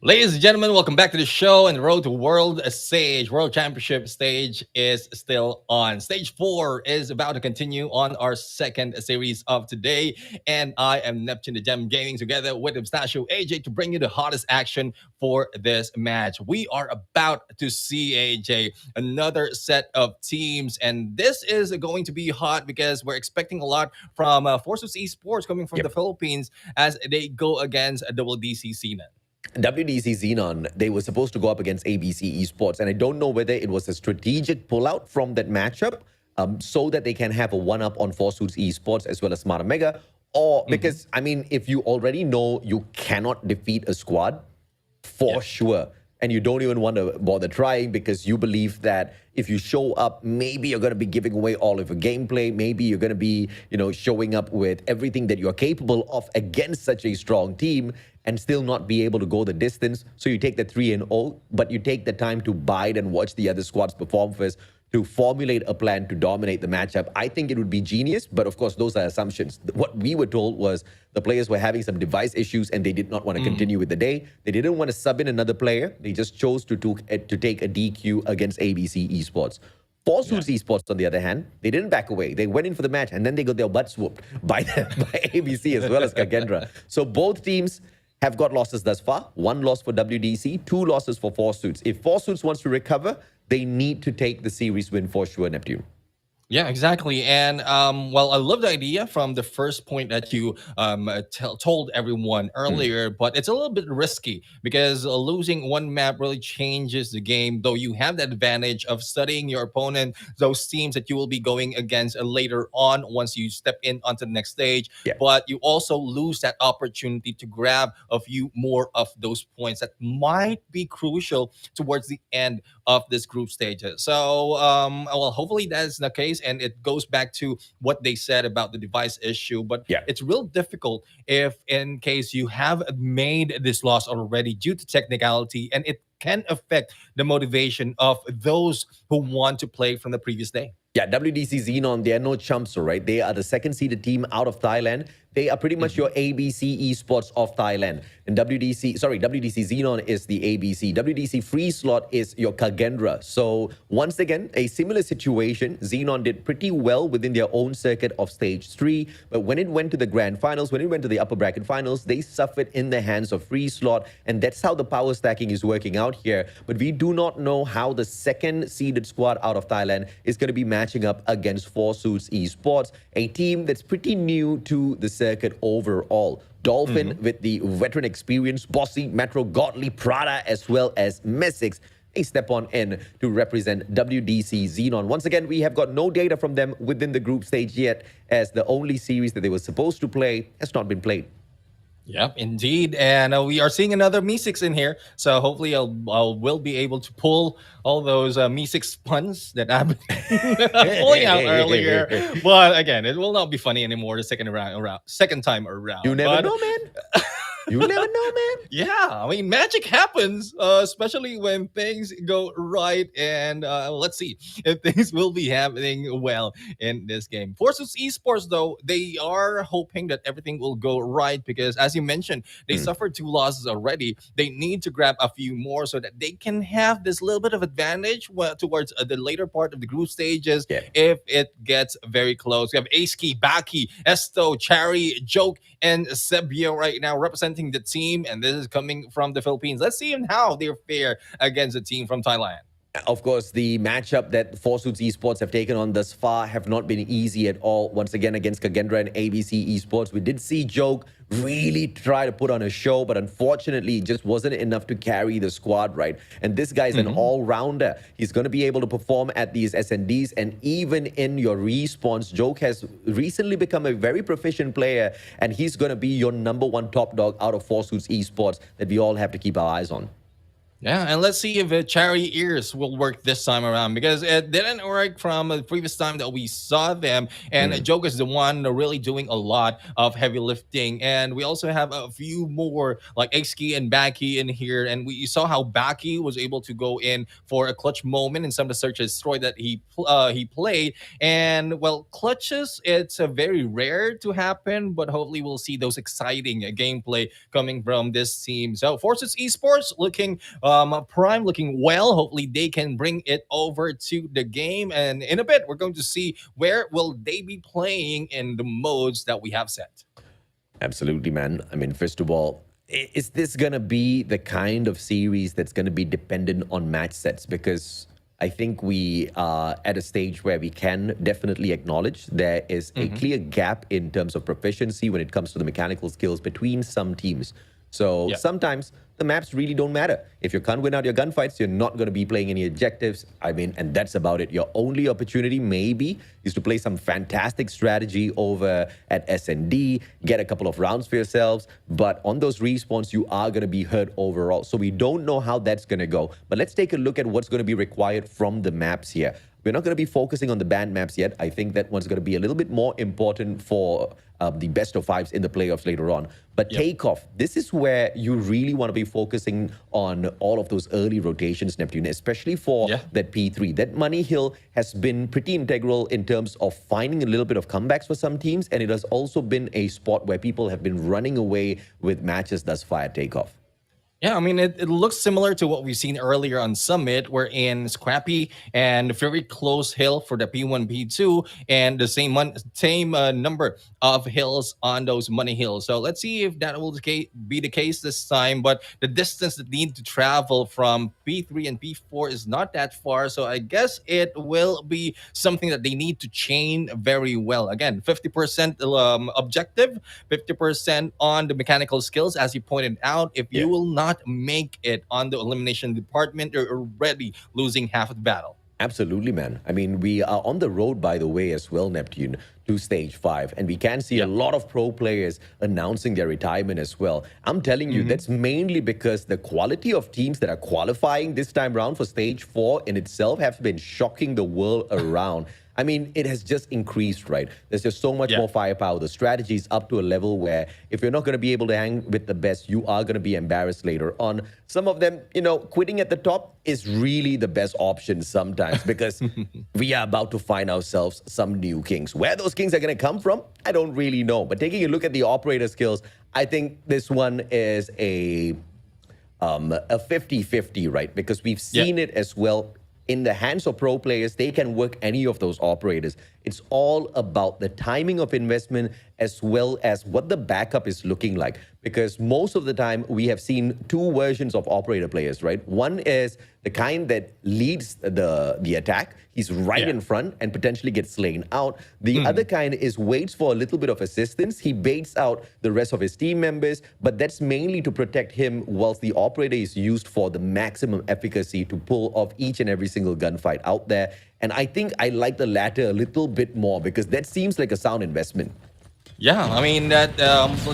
Ladies and gentlemen, welcome back to the show. And the road to World Championship stage is still on. Stage 4 is about to continue on our second series of today. And I am Neptune the Gem Gaming together with Mustachio AJ to bring you the hottest action for this match. We are about to see, AJ, another set of teams. And this is going to be hot because we're expecting a lot from Forsus Esports coming from the Philippines as they go against WDCC. WDC Xenon, they were supposed to go up against ABC Esports, and I don't know whether it was a strategic pullout from that matchup so that they can have a one-up on Forsus Esports as well as Smarter Mega, or because, I mean, if you already know you cannot defeat a squad, for sure, and you don't even want to bother trying because you believe that if you show up, maybe you're going to be giving away all of your gameplay. Maybe you're going to be, showing up with everything that you're capable of against such a strong team and still not be able to go the distance. So you take the 3-0, but you take the time to bide and watch the other squads perform first to formulate a plan to dominate the matchup. I think it would be genius, but of course, those are assumptions. What we were told was the players were having some device issues and they did not want to continue with the day. They didn't want to sub in another player. They just chose to take a DQ against ABC Esports. Forsus Esports, on the other hand, they didn't back away. They went in for the match and then they got their butts whooped by ABC as well as Kagendra. So both teams have got losses thus far. 1 loss for WDC, 2 losses for Forsus. If Forsus wants to recover, they need to take the series win for sure, Neptune. Yeah, exactly. And well, I love the idea from the first point that you told everyone earlier, but it's a little bit risky because losing one map really changes the game, though you have the advantage of studying your opponent, those teams that you will be going against later on once you step in onto the next stage. But you also lose that opportunity to grab a few more of those points that might be crucial towards the end of this group stages. So, well, hopefully that is the case. And it goes back to what they said about the device issue. But it's real difficult if in case you have made this loss already due to technicality, and it can affect the motivation of those who want to play from the previous day. Yeah, WDC Xenon, they are no chumps, all right? They are the second-seeded team out of Thailand. They are pretty much your ABC Esports of Thailand. And WDC Xenon is the ABC. WDC Free Slot is your Kagendra. So once again, a similar situation. Xenon did pretty well within their own circuit of stage 3. But when it went to the grand finals, when it went to the upper bracket finals, they suffered in the hands of Free Slot. And that's how the power stacking is working out here. But we do not know how the second-seeded squad out of Thailand is going to be matching up against Forsus Esports, a team that's pretty new to the circuit overall. Dolphin with the veteran experience, Bossy, Metro, Godly, Prada, as well as Messix. They step on in to represent WDC Xenon. Once again, we have got no data from them within the group stage yet, as the only series that they were supposed to play has not been played. Yep, indeed. And we are seeing another Mi6 in here. So hopefully we'll be able to pull all those Mi6 puns that I've been pulling out earlier. But again, it will not be funny anymore the second time around. You never know, man. You never know, man. Yeah, I mean, magic happens, especially when things go right. And let's see if things will be happening well in this game. Forsus Esports, though, they are hoping that everything will go right because, as you mentioned, they suffered 2 losses already. They need to grab a few more so that they can have this little bit of advantage towards the later part of the group stages if it gets very close. We have Aski, Baki, Esto, Chari, Joke, and Sebio right now representing the team, and this is coming from the Philippines. Let's see how they fare against a team from Thailand. Of course, the matchup that Forsus Esports have taken on thus far have not been easy at all. Once again, against Kagendra and ABC Esports, we did see Joke really try to put on a show, but unfortunately, it just wasn't enough to carry the squad, right? And this guy's an all-rounder. He's going to be able to perform at these SNDs, and even in your respawns, Joke has recently become a very proficient player, and he's going to be your #1 top dog out of Forsus Esports that we all have to keep our eyes on. Yeah, and let's see if Cherry Ears will work this time around because it didn't work from the previous time that we saw them. And Joke is the one really doing a lot of heavy lifting. And we also have a few more like Xkey and Baki in here. And we saw how Baki was able to go in for a clutch moment in some of the search and destroy that he played. And well, clutches, it's very rare to happen, but hopefully we'll see those exciting gameplay coming from this team. So Forces Esports looking Prime looking well. Hopefully they can bring it over to the game. And in a bit, we're going to see where will they be playing in the modes that we have set. Absolutely, man. I mean, first of all, is this going to be the kind of series that's going to be dependent on match sets? Because I think we are at a stage where we can definitely acknowledge there is a clear gap in terms of proficiency when it comes to the mechanical skills between some teams. So sometimes the maps really don't matter. If you can't win out your gunfights, you're not going to be playing any objectives. I mean, and that's about it. Your only opportunity maybe is to play some fantastic strategy over at S&D, get a couple of rounds for yourselves. But on those respawns, you are going to be hurt overall. So we don't know how that's going to go. But let's take a look at what's going to be required from the maps here. We're not going to be focusing on the banned maps yet. I think that one's going to be a little bit more important for the best of fives in the playoffs later on. But takeoff, this is where you really want to be focusing on all of those early rotations, Neptune, especially for that P3. That money hill has been pretty integral in terms of finding a little bit of comebacks for some teams. And it has also been a spot where people have been running away with matches thus far at takeoff. Yeah, I mean, it looks similar to what we've seen earlier on Summit, wherein Scrappy and very close hill for the P1, P2, and the same number of hills on those money hills. So let's see if that will be the case this time. But the distance that need to travel from P3 and P4 is not that far. So I guess it will be something that they need to chain very well. Again, 50% objective, 50% on the mechanical skills, as you pointed out. If you will not make it on the elimination department, you're already losing half of the battle. Absolutely, man. I mean, we are on the road, by the way, as well, Neptune, to stage 5. And we can see a lot of pro players announcing their retirement as well. I'm telling you, that's mainly because the quality of teams that are qualifying this time around for stage 4 in itself have been shocking the world around. I mean, it has just increased, right? There's just so much more firepower. The strategy is up to a level where if you're not going to be able to hang with the best, you are going to be embarrassed later on. Some of them, you know, quitting at the top is really the best option sometimes because we are about to find ourselves some new kings. Where those kings are going to come from, I don't really know. But taking a look at the operator skills, I think this one is a 50-50, right? Because we've seen it as well. In the hands of pro players, they can work any of those operators. It's all about the timing of investment as well as what the backup is looking like. Because most of the time, we have seen two versions of operator players, right? One is the kind that leads the attack. He's right in front and potentially gets slain out. The other kind is waits for a little bit of assistance. He baits out the rest of his team members, but that's mainly to protect him whilst the operator is used for the maximum efficacy to pull off each and every single gunfight out there. And I think I like the latter a little bit more because that seems like a sound investment. Yeah, I mean, that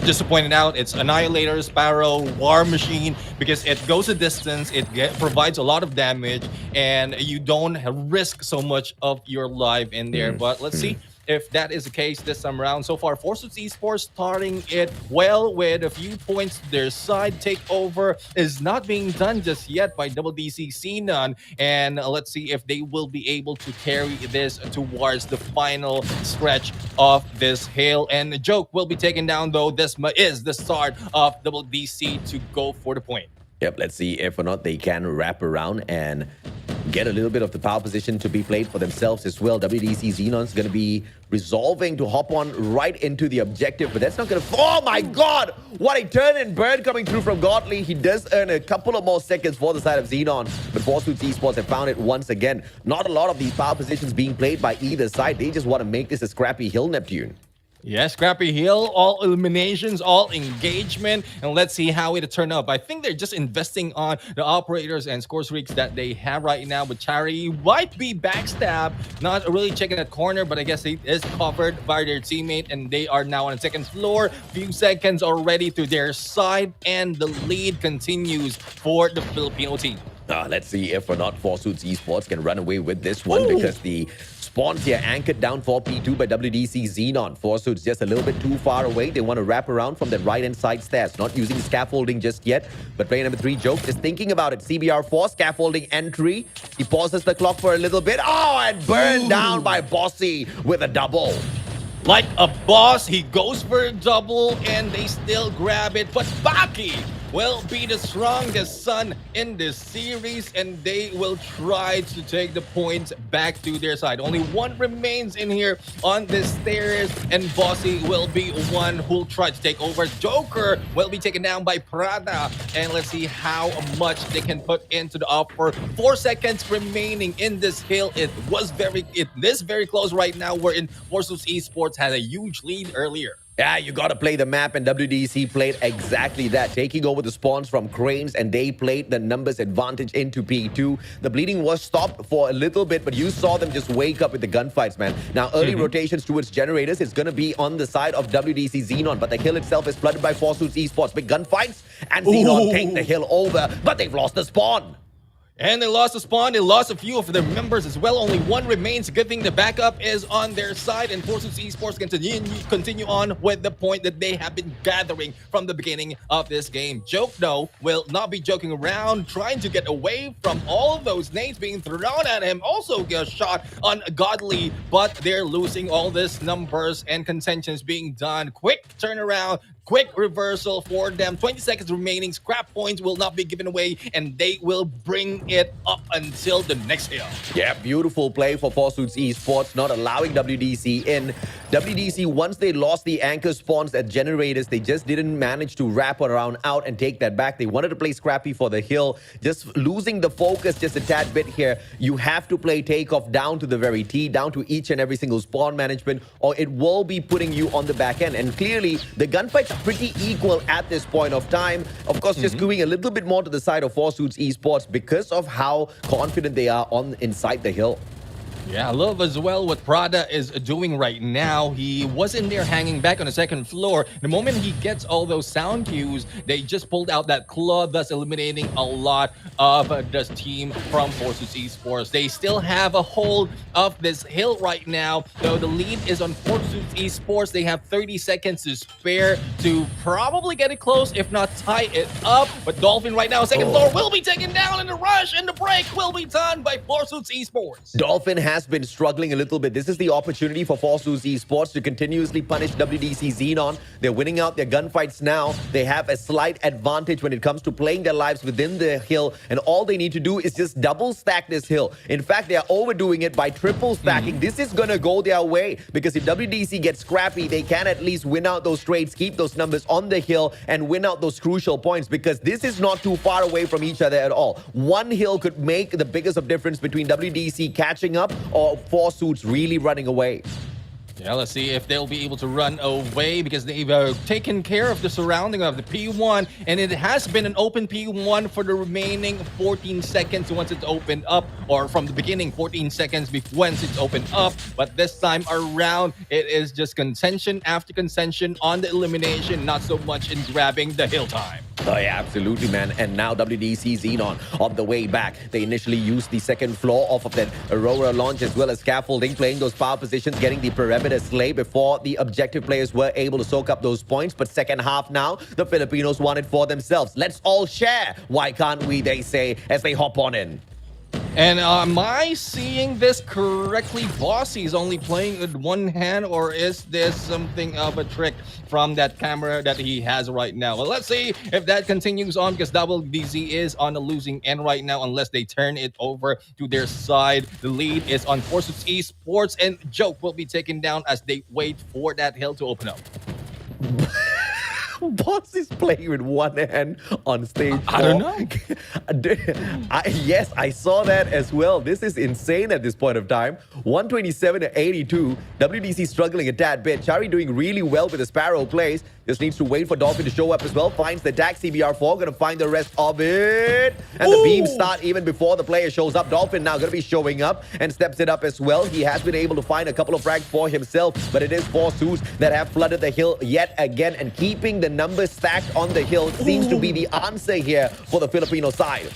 just to point it out, it's Annihilator, Sparrow, War Machine, because it goes a distance, it provides a lot of damage, and you don't risk so much of your life in there. But let's see if that is the case this time around. So far, Forces Esports starting it well with a few points to their side. Takeover is not being done just yet by WDCX none. And let's see if they will be able to carry this towards the final stretch of this hill. And the Joke will be taken down, though. This is the start of WDC to go for the point. Yep, let's see if or not they can wrap around and get a little bit of the power position to be played for themselves as well. WDC Xenon's going to be resolving to hop on right into the objective, but that's not going to... Oh my God! What a turn and burn coming through from Godly. He does earn a couple of more seconds for the side of Xenon, but Forces Esports have found it once again. Not a lot of these power positions being played by either side. They just want to make this a scrappy hill, Neptune. Yeah, Scrappy Hill, all eliminations, all engagement, and let's see how it turn up. I think they're just investing on the operators and score streaks that they have right now, but Charity might be backstab, not really checking that corner, but I guess it is covered by their teammate, and they are now on the second floor. Few seconds already to their side, and the lead continues for the Filipino team. Let's see if or not Forsuits Esports can run away with this one because the spawns here anchored down for P2 by WDC Xenon. Forsuits just a little bit too far away. They want to wrap around from the right-hand side stairs. Not using scaffolding just yet, but player number 3, Joke, is thinking about it. CBR4, scaffolding entry. He pauses the clock for a little bit. Oh, and burned down by Bossy with a double. Like a boss, he goes for a double, and they still grab it, but Baki will be the strongest son in this series, and they will try to take the points back to their side. Only one remains in here on the stairs, and Bossy will be one who'll try to take over. Joker will be taken down by Prada, and let's see how much they can put into the offer. 4 seconds remaining in this hill. It is very close right now. We're in Forsus Esports had a huge lead earlier. Yeah, you got to play the map, and WDC played exactly that, taking over the spawns from Cranes, and they played the numbers advantage into P2. The bleeding was stopped for a little bit, but you saw them just wake up with the gunfights, man. Now, early rotations towards generators is going to be on the side of WDC Xenon, but the hill itself is flooded by Forsuits Esports. Big gunfights, and Xenon take the hill over, but they've lost the spawn. And they lost the spawn. They lost a few of their members as well. Only one remains. Good thing the backup is on their side. And Forsus Esports continue on with the point that they have been gathering from the beginning of this game. Joke, though, will not be joking around, trying to get away from all of those nades being thrown at him. Also a shot on Godly, but they're losing all this numbers and contentions being done. Quick turnaround. Quick reversal for them. 20 seconds remaining. Scrap points will not be given away, and they will bring it up until the next hill. Yeah, beautiful play for Forsuits Esports, not allowing WDC in. WDC, once they lost the anchor spawns at generators, they just didn't manage to wrap around out and take that back. They wanted to play Scrappy for the hill, just losing the focus just a tad bit here. You have to play takeoff down to the very T, down to each and every single spawn management, or it will be putting you on the back end. And clearly, the gunfights are pretty equal at this point of time. Of course, just going a little bit more to the side of Forsuits Esports because of how confident they are on inside the hill. Yeah, I love as well what Prada is doing right now. He wasn't there hanging back on the second floor. The moment he gets all those sound cues, they just pulled out that claw, thus eliminating a lot of the team from Forsus Esports. They still have a hold of this hill right now, though the lead is on Forsus Esports. They have 30 seconds to spare to probably get it close, if not tie it up. But Dolphin right now, second floor, will be taken down, and the rush and the break will be done by Forsus Esports. Dolphin has been struggling a little bit. This is the opportunity for Forsus Esports to continuously punish WDC Xenon. They're winning out their gunfights now. They have a slight advantage when it comes to playing their lives within the hill, and all they need to do is just double stack this hill. In fact, they are overdoing it by triple stacking. This is gonna go their way because if WDC gets scrappy, they can at least win out those trades, keep those numbers on the hill, and win out those crucial points because this is not too far away from each other at all. One hill could make the biggest of difference between WDC catching up or Forsuits really running away. Yeah, let's see if they'll be able to run away because they've taken care of the surrounding of the P1, and it has been an open P1 for the remaining 14 seconds once it's opened up, or from the beginning 14 seconds once it's opened up. But this time around, it is just contention after contention on the elimination, not so much in grabbing the hill time. Oh yeah, absolutely, man. And now WDC Xenon on the way back. They initially used the second floor off of that Aurora launch as well as scaffolding, playing those power positions, getting the perimeter slay before the objective players were able to soak up those points. But second half now, the Filipinos want it for themselves. Let's all share. Why can't we, they say, as they hop on in. And am I seeing this correctly? Bossy is only playing with one hand, or is this something of a trick from that camera that he has right now? Well, let's see if that continues on because WDC is on the losing end right now unless they turn it over to their side. The lead is on Forsus Esports, and Joke will be taken down as they wait for that hill to open up. Boss is playing with one hand on stage 4. I don't know. Yes, I saw that as well. This is insane at this point of time. 127 to 82. WDC struggling a tad bit. Chari doing really well with the Sparrow plays. Just needs to wait for Dolphin to show up as well. Finds the attack. CBR4 gonna find the rest of it. And the beams start even before the player shows up. Dolphin now gonna be showing up and steps it up as well. He has been able to find a couple of frags for himself, but it is 4 suits that have flooded the hill yet again, and keeping the numbers stacked on the hill seems to be the answer here for the Filipino side.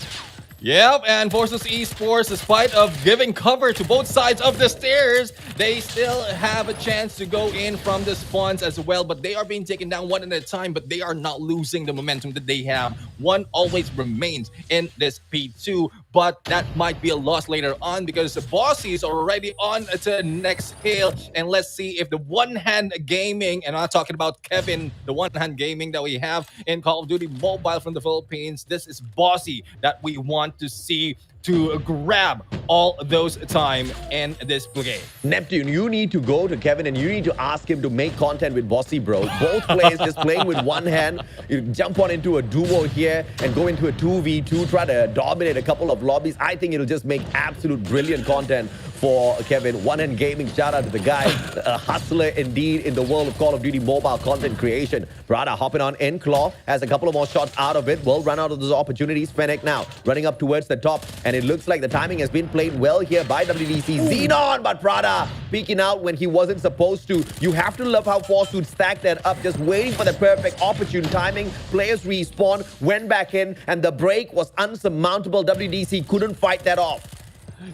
Yep, and Forces Esports, despite of giving cover to both sides of the stairs, they still have a chance to go in from the spawns as well, but they are being taken down one at a time, but they are not losing the momentum that they have. One always remains in this P2, but that might be a loss later on because the Bossy is already on to the next hill, and let's see if the one-hand gaming, and I'm not talking about Kevin, the one-hand gaming that we have in Call of Duty Mobile from the Philippines, this is Bossy that we want to see to grab all those time in this game. Neptune, you need to go to Kevin and you need to ask him to make content with Bossy, bro. Both players just playing with one hand. You jump on into a duo here and go into a 2v2, try to dominate a couple of lobbies. I think it'll just make absolute brilliant content for Kevin. One Hand Gaming, shout out to the guy. A hustler indeed in the world of Call of Duty mobile content creation. Prada hopping on in. Claw has a couple of more shots out of it. Will run out of those opportunities. Fennec now running up towards the top, and it looks like the timing has been played well here by WDC. Xenon, but Prada peeking out when he wasn't supposed to. You have to love how Forsuit stacked that up, just waiting for the perfect opportune timing. Players respawn, went back in, and the break was unsurmountable. WDC couldn't fight that off.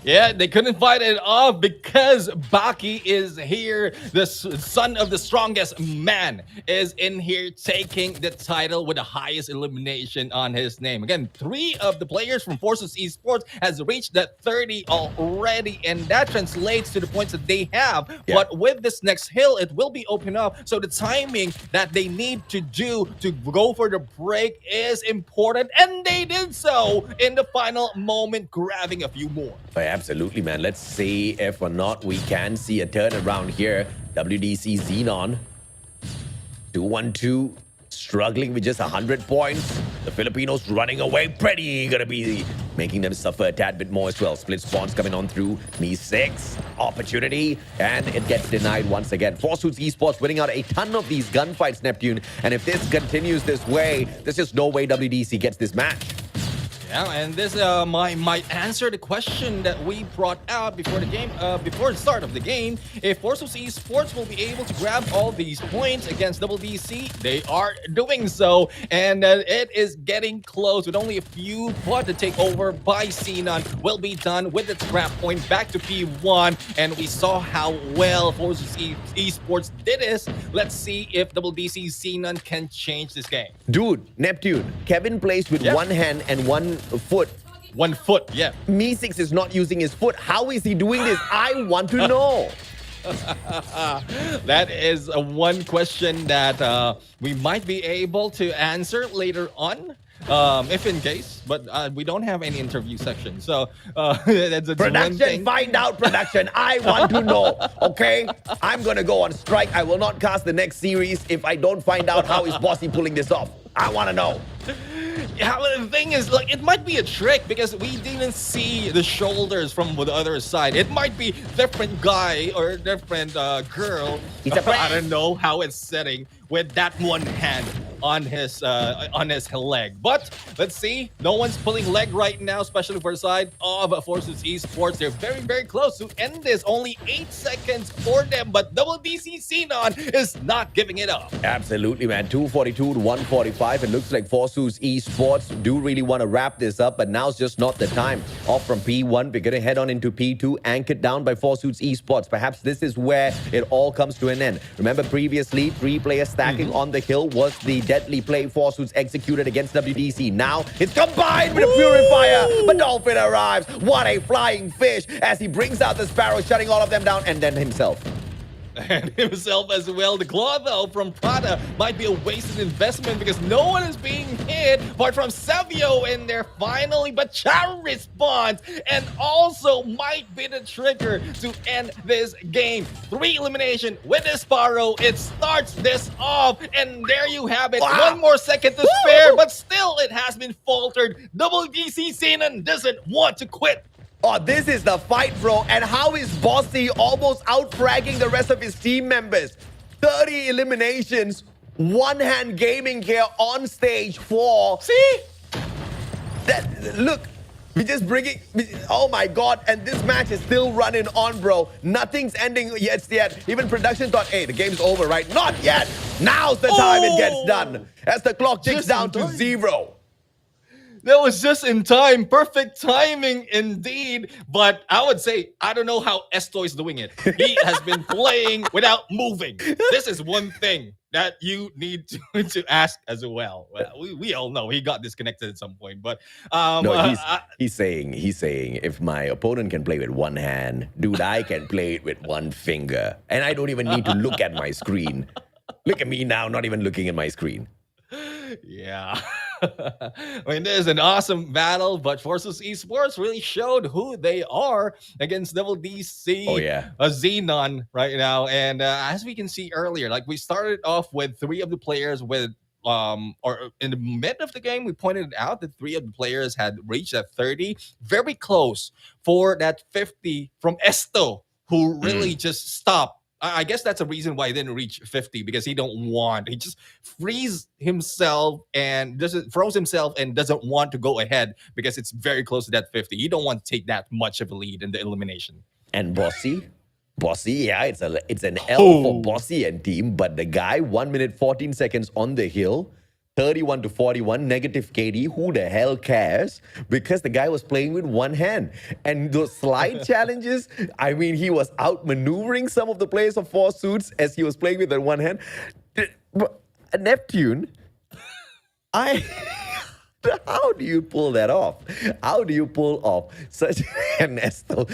Yeah, they couldn't fight it off because Baki is here. The son of the strongest man is in here taking the title with the highest elimination on his name. Again, 3 of the players from Forces Esports has reached that 30 already, and that translates to the points that they have. Yeah. But with this next hill, it will be open up. So the timing that they need to do to go for the break is important, and they did so in the final moment, grabbing a few more. Absolutely, man. Let's see if or not we can see a turnaround here. WDC Xenon 212 struggling with just 100 points. The Filipinos running away. Pretty gonna be making them suffer a tad bit more as well. Split spawns coming on through. Me 6 opportunity, and it gets denied once again. Forsuits Esports winning out a ton of these gunfights, Neptune. And if this continues this way, there's just no way WDC gets this match. Yeah, and this might answer the question that we brought out before the game, before the start of the game. If Forces Esports will be able to grab all these points against WDC, they are doing so, and it is getting close with only a few. But the takeover by Xenon will be done with the scrap point back to P1, and we saw how well Forces Esports did this. Let's see if WDC Xenon can change this game. Dude, Neptune, Kevin plays with one hand and one foot. 1 foot, yeah. Me6 is not using his foot. How is he doing this? I want to know. That is one question that we might be able to answer later on, if in case, but we don't have any interview section, so that's one Production, thing. find out, production. I want to know, okay? I'm gonna go on strike. I will not cast the next series if I don't find out how is Bossy pulling this off. I want to know. Yeah, well, the thing is, like, it might be a trick because we didn't see the shoulders from the other side. It might be different guy or different girl. It's a I don't know how it's setting with that one hand on his leg. But let's see. No one's pulling leg right now, especially for the side of Forces Esports. They're very, very close to end this. Only 8 seconds for them, but WDC Xenon is not giving it up. Absolutely, man. 242 to 145. It looks like Forces Esports do really want to wrap this up, but now's just not the time. Off from P1, we're going to head on into P2, anchored down by Forces Esports. Perhaps this is where it all comes to an end. Remember previously, 3 players stacking on the hill was the deadly play Forsuits executed against WDC. Now it's combined with a Purifier, but Dolphin arrives. What a flying fish as he brings out the Sparrow, shutting all of them down, and then himself. and himself as well. The claw, though, from Prada might be a wasted investment because no one is being hit apart from Savio in there finally. But Charo responds and also might be the trigger to end this game. 3 elimination with the Sparrow. It starts this off, and there you have it. Wow. 1 more second to spare, but still it has been faltered. WDC Sinan doesn't want to quit. Oh, this is the fight, bro. And how is Bossy almost out-fragging the rest of his team members? 30 eliminations, one-hand gaming here on stage 4. See? Look, we just bringing... Oh, my God. And this match is still running on, bro. Nothing's ending yet. Even production thought, hey, the game's over, right? Not yet. Now's the time it gets done. As the clock ticks Just down in to time. 0. That was just in time. Perfect timing indeed. But I would say, I don't know how Esto is doing it. He has been playing without moving. This is one thing that you need to ask as well. We all know he got disconnected at some point. But No, he's saying if my opponent can play with one hand, dude, I can play it with one finger. And I don't even need to look at my screen. Look at me now, not even looking at my screen. Yeah. I mean, this is an awesome battle, but Forces Esports really showed who they are against WDC Xenon right now. And as we can see earlier, like we started off with 3 of the players with or in the mid of the game, we pointed out that 3 of the players had reached that 30, very close for that 50 from Esto, who really just stopped. I guess that's a reason why he didn't reach 50, because he just froze himself and doesn't want to go ahead because it's very close to that 50. You don't want to take that much of a lead in the elimination. And Bossy, yeah, it's an L for Bossy and team, but the guy 1 minute 14 seconds on the hill, 31 to 41, negative KD. Who the hell cares? Because the guy was playing with one hand. And those slide challenges, I mean, he was outmaneuvering some of the players of 4 suits as he was playing with that one hand. Neptune, how do you pull that off? How do you pull off such an Esto?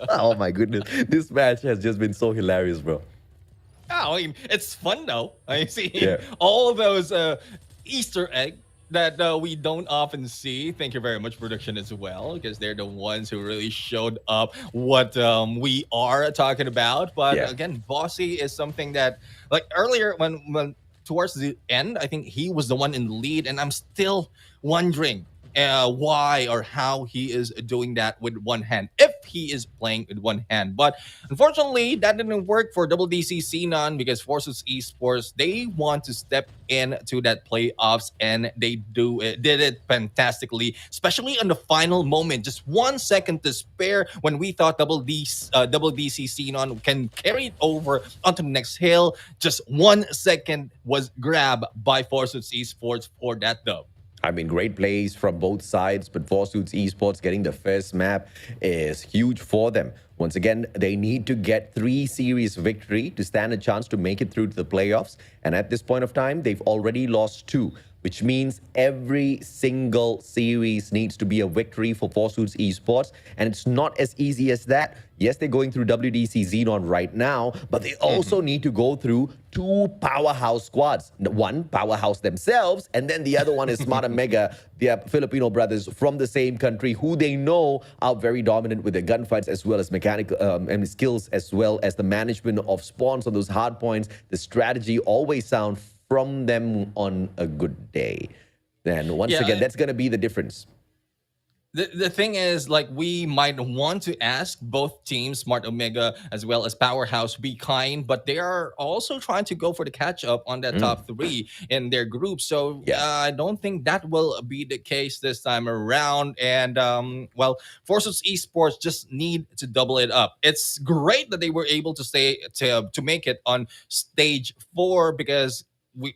Oh my goodness. This match has just been so hilarious, bro. Oh, I mean, it's fun though. I see all of those Easter egg that we don't often see. Thank you very much, production, as well, because they're the ones who really showed up what we are talking about. But again, Bossy is something that, like earlier when towards the end, I think he was the one in the lead, and I'm still wondering why or how he is doing that with one hand, if he is playing with one hand. But unfortunately, that didn't work for WDC Xenon, because Forces Esports, they want to step into that playoffs, and they did it fantastically, especially on the final moment. Just 1 second to spare when we thought WDC Xenon can carry it over onto the next hill. Just 1 second was grabbed by Forces Esports for that dub. I mean, great plays from both sides, but Forsuits Esports getting the first map is huge for them. Once again, they need to get 3 series victory to stand a chance to make it through to the playoffs. And at this point of time, they've already lost 2, which means every single series needs to be a victory for Forsuits Esports. And it's not as easy as that. Yes, they're going through WDC Xenon right now, but they also need to go through 2 powerhouse squads. One, powerhouse themselves, and then the other one is Smart and Mega, the Filipino brothers from the same country, who they know are very dominant with their gunfights, as well as mechanical skills, as well as the management of spawns on those hard points. The strategy always sound from them on a good day. And once again, that's going to be the difference. The thing is, like, we might want to ask both teams, Smart Omega as well as Powerhouse, be kind, but they are also trying to go for the catch-up on that top 3 in their group. So I don't think that will be the case this time around. And, well, Forces Esports just need to double it up. It's great that they were able to make it on stage 4, because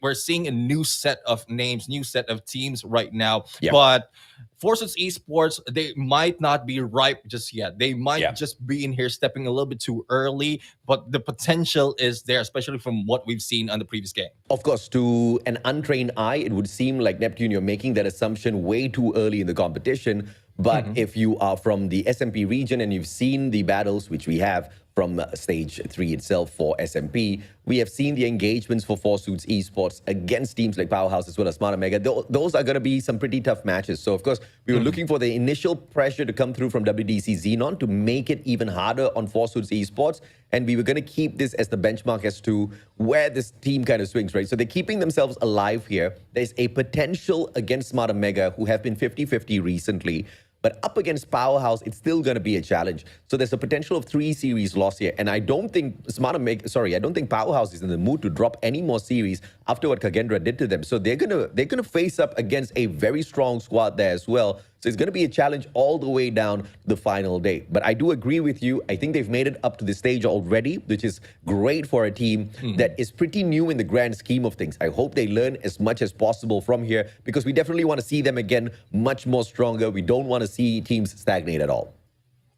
we're seeing a new set of names, new set of teams right now. But Forces Esports, they might not be ripe just yet. They might just be in here stepping a little bit too early, but the potential is there, especially from what we've seen on the previous game. Of course, to an untrained eye, it would seem like, Neptune, you're making that assumption way too early in the competition. But if you are from the SMP region and you've seen the battles, which we have, from stage 3 itself for SMP. We have seen the engagements for Four Suits Esports against teams like Powerhouse as well as Smart Omega. Those are going to be some pretty tough matches. So, of course, we were looking for the initial pressure to come through from WDC Xenon to make it even harder on Four Suits Esports. And we were going to keep this as the benchmark as to where this team kind of swings, right? So they're keeping themselves alive here. There's a potential against Smart Omega, who have been 50-50 recently. But up against Powerhouse, it's still going to be a challenge. So there's a potential of 3 series loss here. And I don't think I don't think Powerhouse is in the mood to drop any more series after what Kagendra did to them. So they're gonna face up against a very strong squad there as well. So it's going to be a challenge all the way down to the final day. But I do agree with you. I think they've made it up to this stage already, which is great for a team that is pretty new in the grand scheme of things. I hope they learn as much as possible from here, because we definitely want to see them again much more stronger. We don't want to see teams stagnate at all.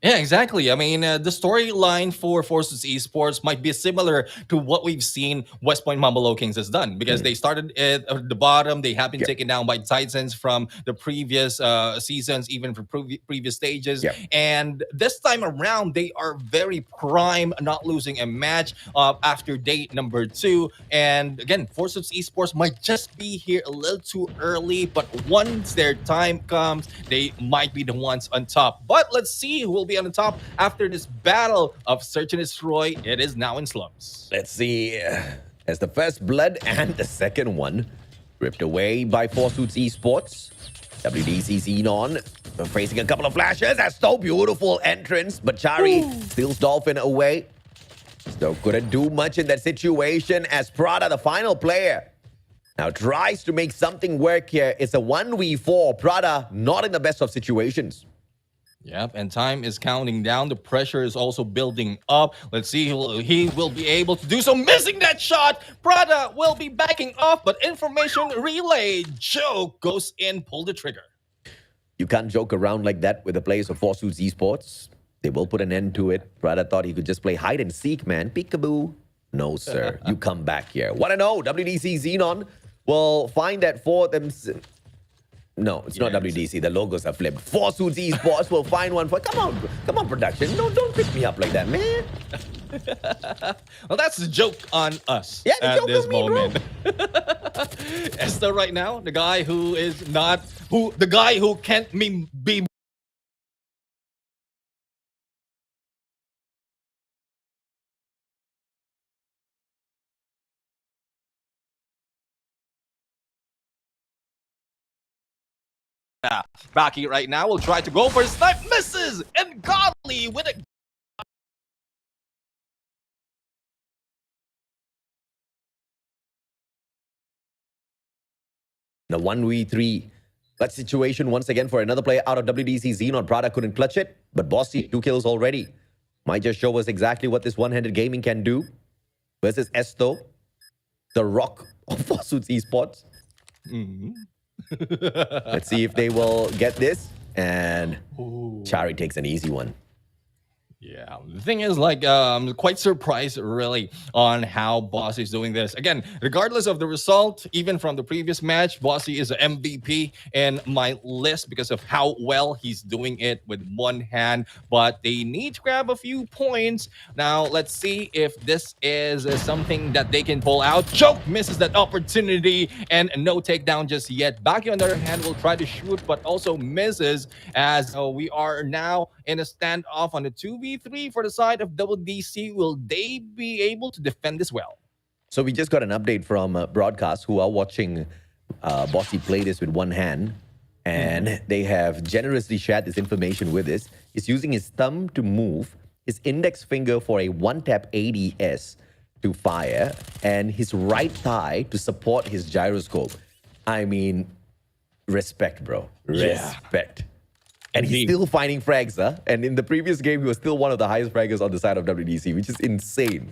Yeah, exactly. I mean, the storyline for Forces Esports might be similar to what we've seen West Point Mambolo Kings has done, because they started at the bottom. They have been taken down by Titans from the previous seasons, even from previous stages. And this time around, they are very prime, not losing a match after day number 2. And again, Forces Esports might just be here a little too early, but once their time comes, they might be the ones on top. But let's see who will be on the top after this battle of Search and Destroy. It is now in slums. Let's see. As the first blood and the second one ripped away by Four Suits Esports. WDC Xenon facing a couple of flashes. That's so beautiful entrance, but Chari steals Dolphin away. Still couldn't do much in that situation as Prada, the final player, now tries to make something work here. It's a 1v4. Prada not in the best of situations. Yep, and time is counting down. The pressure is also building up. Let's see he will be able to do so. Missing that shot. Prada will be backing off, but information relay. Joe goes in, pull the trigger. You can't joke around like that with the players of Four Suits Esports. They will put an end to it. Prada thought he could just play hide and seek, man. Peekaboo. No, sir. You come back here. What I know, WDC Xenon will find that for them. No, it's not WDC. The logos are flipped. Four Suits Esports will find one for... Come on, production. No, don't pick me up like that, man. Well, that's the joke on us at this me, moment. Esther right now, the guy who is not... The guy who can't be... Rocky right now will try to go for a snipe, misses, and Godly with a... The 1v3. That situation once again for another player out of WDC Xenon. Prada couldn't clutch it, but Bossy 2 kills already. Might just show us exactly what this one-handed gaming can do. Versus Esto, the rock of Four Suits Esports. Let's see if they will get this. And Chari takes an easy one. Yeah, the thing is, like, I'm quite surprised, really, on how Bossy is doing this. Again, regardless of the result, even from the previous match, Bossy is an MVP in my list because of how well he's doing it with one hand. But they need to grab a few points. Now, let's see if this is something that they can pull out. Choke misses that opportunity, and no takedown just yet. Baki, on the other hand, will try to shoot, but also misses, as we are now in a standoff on the 2v3 for the side of WDC. Will they be able to defend this well? So we just got an update from Broadcast, who are watching Bossy play this with one hand. And they have generously shared this information with us. He's using his thumb to move, his index finger for a one-tap ADS to fire, and his right thigh to support his gyroscope. I mean, respect, bro. Respect. And he's still finding frags, huh? And in the previous game, he was still one of the highest fraggers on the side of WDC, which is insane.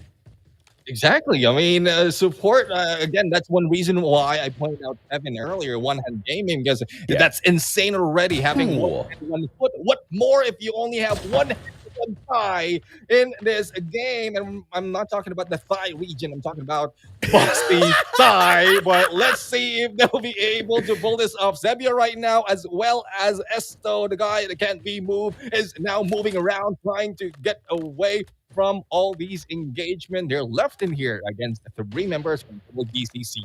Exactly. I mean, support, again, that's one reason why I pointed out Evan earlier, one-hand gaming, because that's insane already, having one foot. What more if you only have one thigh in this game? And I'm not talking about the thigh region. I'm talking about Bossy thigh. But let's see if they'll be able to pull this off. Zebia right now, as well as Esto, the guy that can't be moved, is now moving around, trying to get away from all these engagement. They're left in here against the 3 members from WDCX.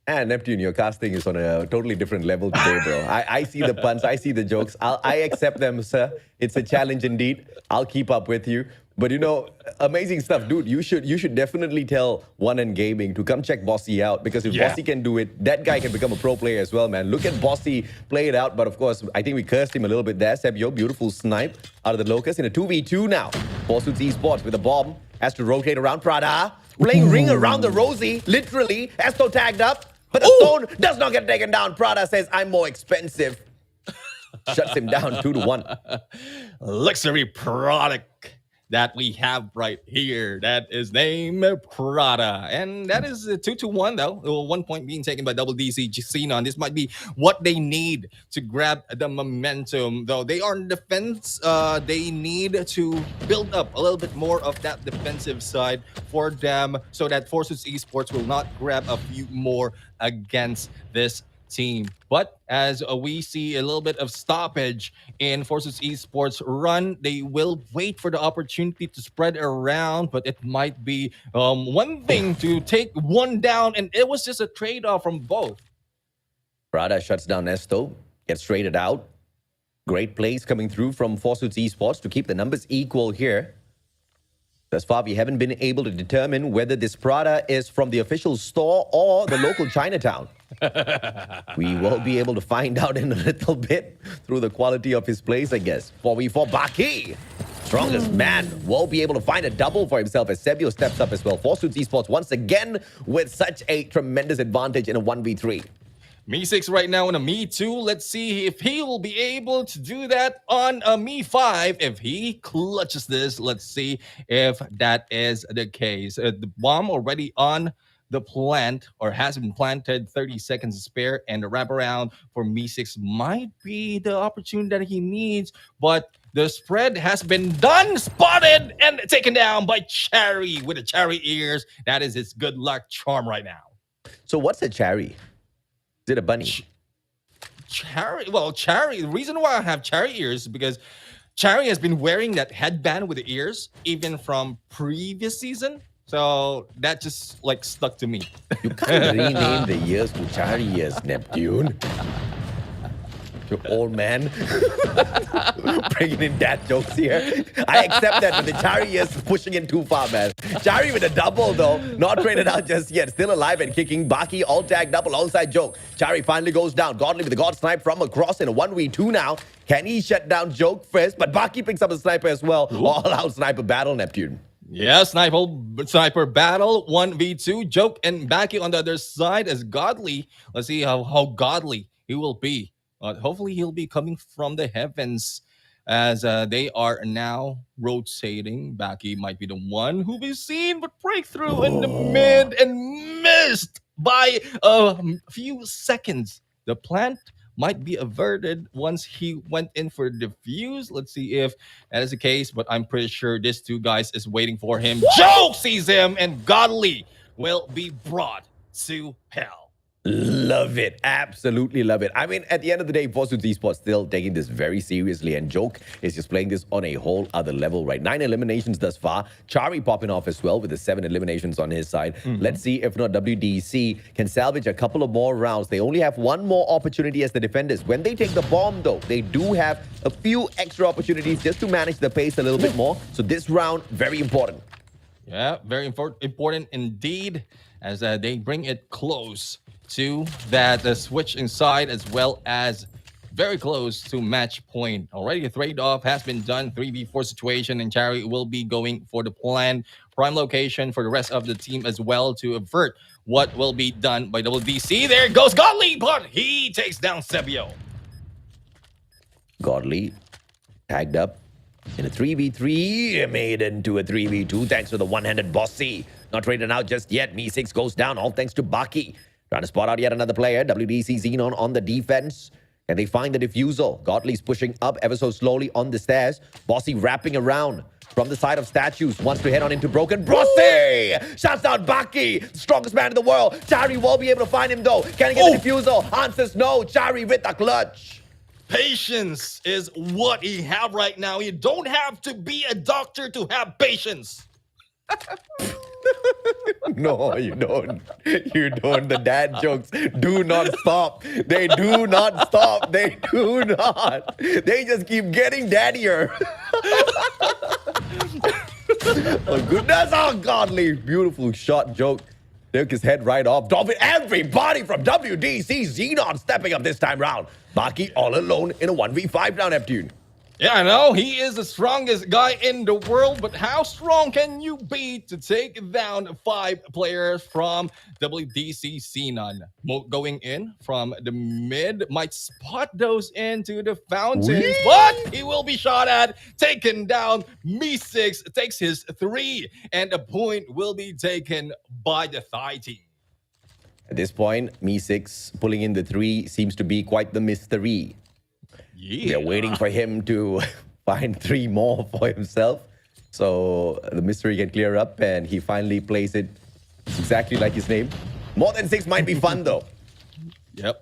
And Neptune, your casting is on a totally different level today, bro. I see the puns, I see the jokes. I accept them, sir. It's a challenge indeed. I'll keep up with you. But you know, amazing stuff, dude. You should definitely tell One and Gaming to come check Bossy out, because if Bossy can do it, that guy can become a pro player as well, man. Look at Bossy play it out, but of course, I think we cursed him a little bit there. Sebio, beautiful snipe out of the Locust in a 2v2 now. Forsuits eSports with a bomb, has to rotate around Prada, playing ring around the Rosie, literally. Esto tagged up, but the stone does not get taken down. Prada says, I'm more expensive. Shuts him down 2-1. Luxury product that we have right here. That is named Prada. And that is 2-1 though. 1 point being taken by WDCX. This might be what they need to grab the momentum. Though they are in defense, they need to build up a little bit more of that defensive side for them, so that Forsuits eSports will not grab a few more against this team. But as we see a little bit of stoppage in Forsuits eSports run, they will wait for the opportunity to spread around, but it might be one thing to take one down, and it was just a trade-off from both. Prada shuts down Esto, gets traded out. Great plays coming through from Forsuits eSports to keep the numbers equal here. Thus far, we haven't been able to determine whether this Prada is from the official store or the local Chinatown. We will be able to find out in a little bit through the quality of his plays, I guess. 4v4 Baki. Strongest man will be able to find a double for himself as Sebio steps up as well. Forsuits eSports once again with such a tremendous advantage in a 1v3. Me6 right now in a Me2. Let's see if he will be able to do that on a Me5. If he clutches this, let's see if that is the case. The bomb already on the plant, or has been planted, 30 seconds to spare, and the wraparound for Me6 might be the opportunity that he needs, but the spread has been done, spotted, and taken down by Cherry with the cherry ears. That is his good luck charm right now. So what's a cherry? Is it a bunny? Cherry. Well, Cherry. The reason why I have cherry ears is because Cherry has been wearing that headband with the ears even from previous season. So that just like stuck to me. You can't rename the ears to cherry ears, Neptune. You old man. Bringing in dad jokes here. I accept that, but the cherry ears pushing it too far, man. Cherry with a double, though. Not traded out just yet. Still alive and kicking. Baki all tagged up alongside Joke. Cherry finally goes down. Godly with the God Snipe from across in a 1v2 now. Can he shut down Joke first? But Baki picks up a sniper as well. All out sniper battle, Neptune. Yeah, sniper battle, 1v2. Joke and Baki on the other side as Godly. Let's see how godly he will be. Hopefully, he'll be coming from the heavens as they are now rotating. Baki might be the one who be seen, but breakthrough in the mid and missed by a few seconds. The plant might be averted once he went in for the defuse. Let's see if that is the case, but I'm pretty sure this two guys is waiting for him. Joke sees him, and Godly will be brought to hell. Love it. Absolutely love it. I mean, at the end of the day, Forsuits eSports still taking this very seriously, and Joke is just playing this on a whole other level, right? 9 eliminations thus far. Chari popping off as well with the 7 eliminations on his side. Let's see if not WDC can salvage a couple of more rounds. They only have one more opportunity as the defenders. When they take the bomb, though, they do have a few extra opportunities just to manage the pace a little bit more. So this round, very important. Yeah, very important indeed, as they bring it close to that switch inside, as well as very close to match point. Already a trade-off has been done, 3v4 situation, and Cherry will be going for the planned prime location for the rest of the team as well to avert what will be done by WDC. There goes Godly, but he takes down Sebio. Godly tagged up in a 3v3, made into a 3v2 thanks to the one-handed Bossy. Not traded out just yet. Me6 goes down, all thanks to Baki. Trying to spot out yet another player. WDCX on the defense. And they find the diffusal. Godly's pushing up ever so slowly on the stairs. Bossy wrapping around from the side of statues. Wants to head on into Broken. Bossy! Shouts out Baki, strongest man in the world. Chari won't be able to find him though. Can he get the diffusal? Answers no. Chari with the clutch. Patience is what he have right now. You don't have to be a doctor to have patience. No, you don't. You don't. The dad jokes do not stop. They do not stop. They do not. They just keep getting daddier. Oh, goodness. Oh, godly. Beautiful shot joke. Took his head right off. Dolphin, everybody from WDC Xenon stepping up this time round. Maki all alone in a 1v5 now, Neptune. Yeah, I know he is the strongest guy in the world, but how strong can you be to take down 5 players from WDC Xenon? Going in from the mid, might spot those into the fountains, Whee! but he will be shot at, taken down. Me6 takes his 3, and a point will be taken by the Thai team. At this point, Me6 pulling in the 3 seems to be quite the mystery. Yeah. They're waiting for him to find 3 more for himself. So the mystery can clear up and he finally plays it exactly like his name. More than 6 might be fun though. Yep.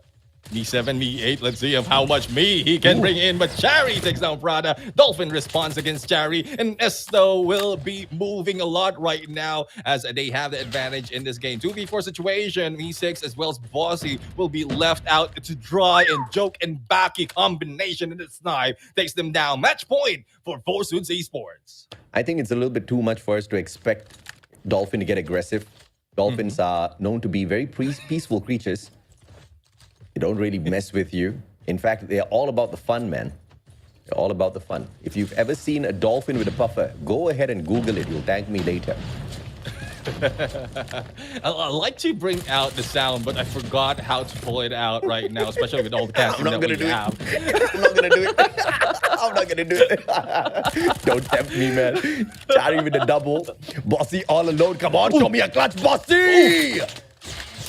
Me7, Me8. Let's see of how much me he can bring in. But Chari takes down Prada. Dolphin responds against Chari. And Esto will be moving a lot right now as they have the advantage in this game. 2v4 situation. Me6 as well as Bossy will be left out to dry. And Joke and Baki combination in the snipe takes them down. Match point for Forsuits eSports. I think it's a little bit too much for us to expect Dolphin to get aggressive. Dolphins are known to be very peaceful creatures. They don't really mess with you. In fact, they're all about the fun, man. They're all about the fun. If you've ever seen a dolphin with a puffer, go ahead and Google it. You'll thank me later. I like to bring out the sound, but I forgot how to pull it out right now, especially with all the casting that we have. I'm not gonna do it. I'm not gonna do it. Don't tempt me, man. Chari with the double. Bossy all alone. Come on, show me a clutch, Bossy!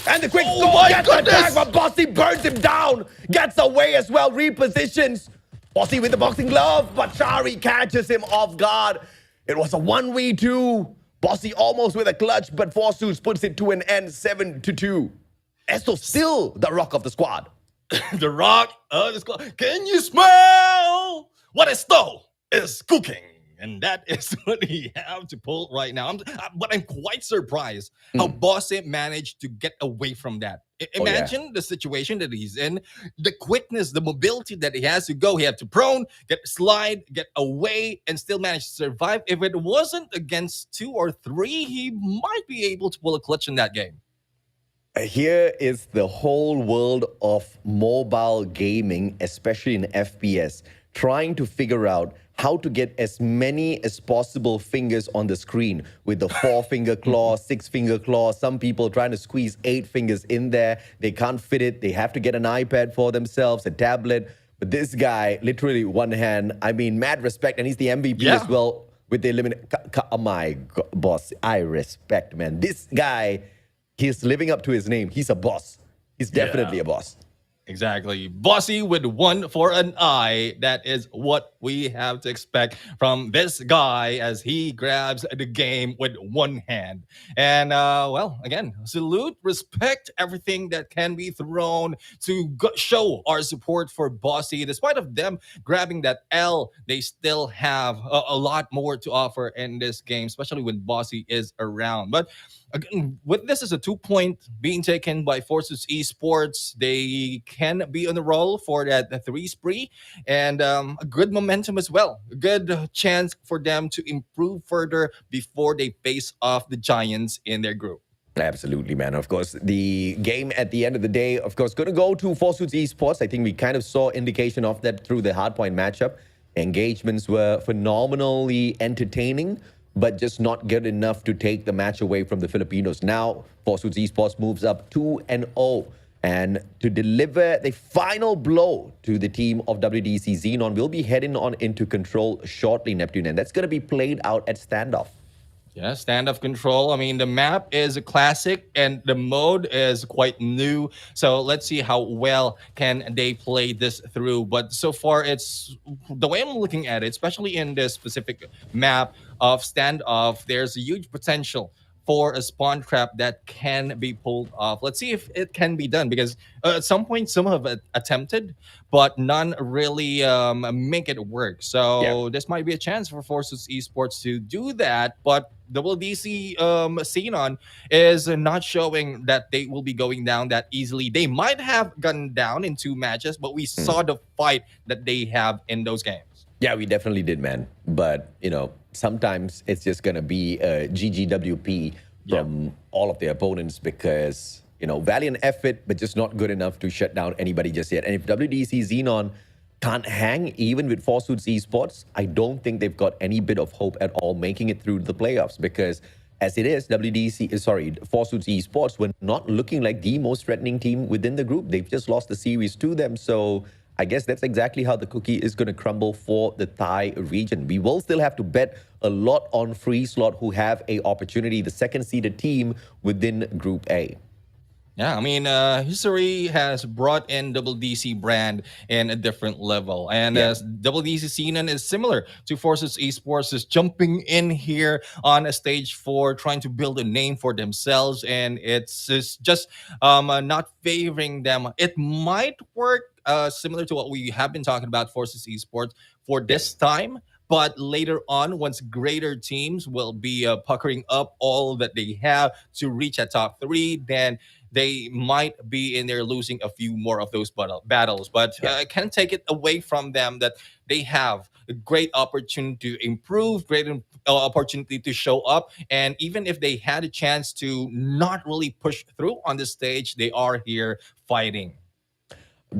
And the quick score gets the tag, but Bossy burns him down. Gets away as well, repositions. Bossy with the boxing glove, but Chari catches him off guard. It was a 1v2. Bossy almost with a clutch, but Forsuits puts it to an end, 7-2. Esto still the rock of the squad. The rock of the squad. Can you smell what Esto is cooking? And that is what he have to pull right now. But I'm quite surprised how Bossy managed to get away from that. Imagine the situation that he's in, the quickness, the mobility that he has to go. He had to prone, slide, get away, and still manage to survive. If it wasn't against 2 or 3, he might be able to pull a clutch in that game. Here is the whole world of mobile gaming, especially in FPS, trying to figure out how to get as many as possible fingers on the screen with the 4-finger claw, 6-finger claw. Some people trying to squeeze 8 fingers in there. They can't fit it. They have to get an iPad for themselves, a tablet. But this guy, literally one hand, I mean, mad respect. And he's the MVP as well with the eliminate. Oh my God, boss, I respect, man. This guy, he's living up to his name. He's a boss. He's definitely a boss. Exactly. Bossy with 1 for an eye. That is what we have to expect from this guy as he grabs the game with one hand. And, well, again, salute, respect, everything that can be thrown to show our support for Bossy. Despite of them grabbing that L, they still have a lot more to offer in this game, especially when Bossy is around. But again, with this as a 2-point being taken by Forsuits eSports, they can be on the roll for that 3 spree and a good momentum as well. A good chance for them to improve further before they face off the Giants in their group. Absolutely, man. Of course, the game at the end of the day, of course, going to go to Forsuits eSports. I think we kind of saw indication of that through the hardpoint matchup. Engagements were phenomenally entertaining, but just not good enough to take the match away from the Filipinos. Now, Forsuits eSports moves up 2-0. And to deliver the final blow to the team of WDC Xenon, we'll be heading on into control shortly, Neptune. And that's going to be played out at standoff. Yeah, standoff control. I mean, the map is a classic and the mode is quite new. So let's see how well can they play this through. But so far, it's the way I'm looking at it, especially in this specific map of standoff, there's a huge potential for a spawn trap that can be pulled off. Let's see if it can be done, because at some point some have attempted, but none really make it work. So this might be a chance for Forces Esports to do that, but WDC Xenon is not showing that they will be going down that easily. They might have gone down in 2 matches, but we saw the fight that they have in those games. Yeah, we definitely did, man. But, sometimes it's just going to be a GGWP from all of their opponents because, valiant effort, but just not good enough to shut down anybody just yet. And if WDC Xenon can't hang even with Forsuits Esports, I don't think they've got any bit of hope at all making it through the playoffs, because as it is, Forsuits Esports were not looking like the most threatening team within the group. They've just lost the series to them. So I guess that's exactly how the cookie is going to crumble for the Thai region. We will still have to bet a lot on Free Slot, who have a opportunity, the second-seeded team within Group A. Yeah, I mean, history has brought in WDC brand in a different level. And WDC Xenon is similar to Forces Esports, is jumping in here on a stage 4, trying to build a name for themselves. And it's just not favoring them. It might work similar to what we have been talking about Forces Esports for this time. But later on, once greater teams will be puckering up all that they have to reach a top 3, then they might be in there losing a few more of those battles. But I can't take it away from them that they have a great opportunity to improve, great opportunity to show up. And even if they had a chance to not really push through on the stage, they are here fighting.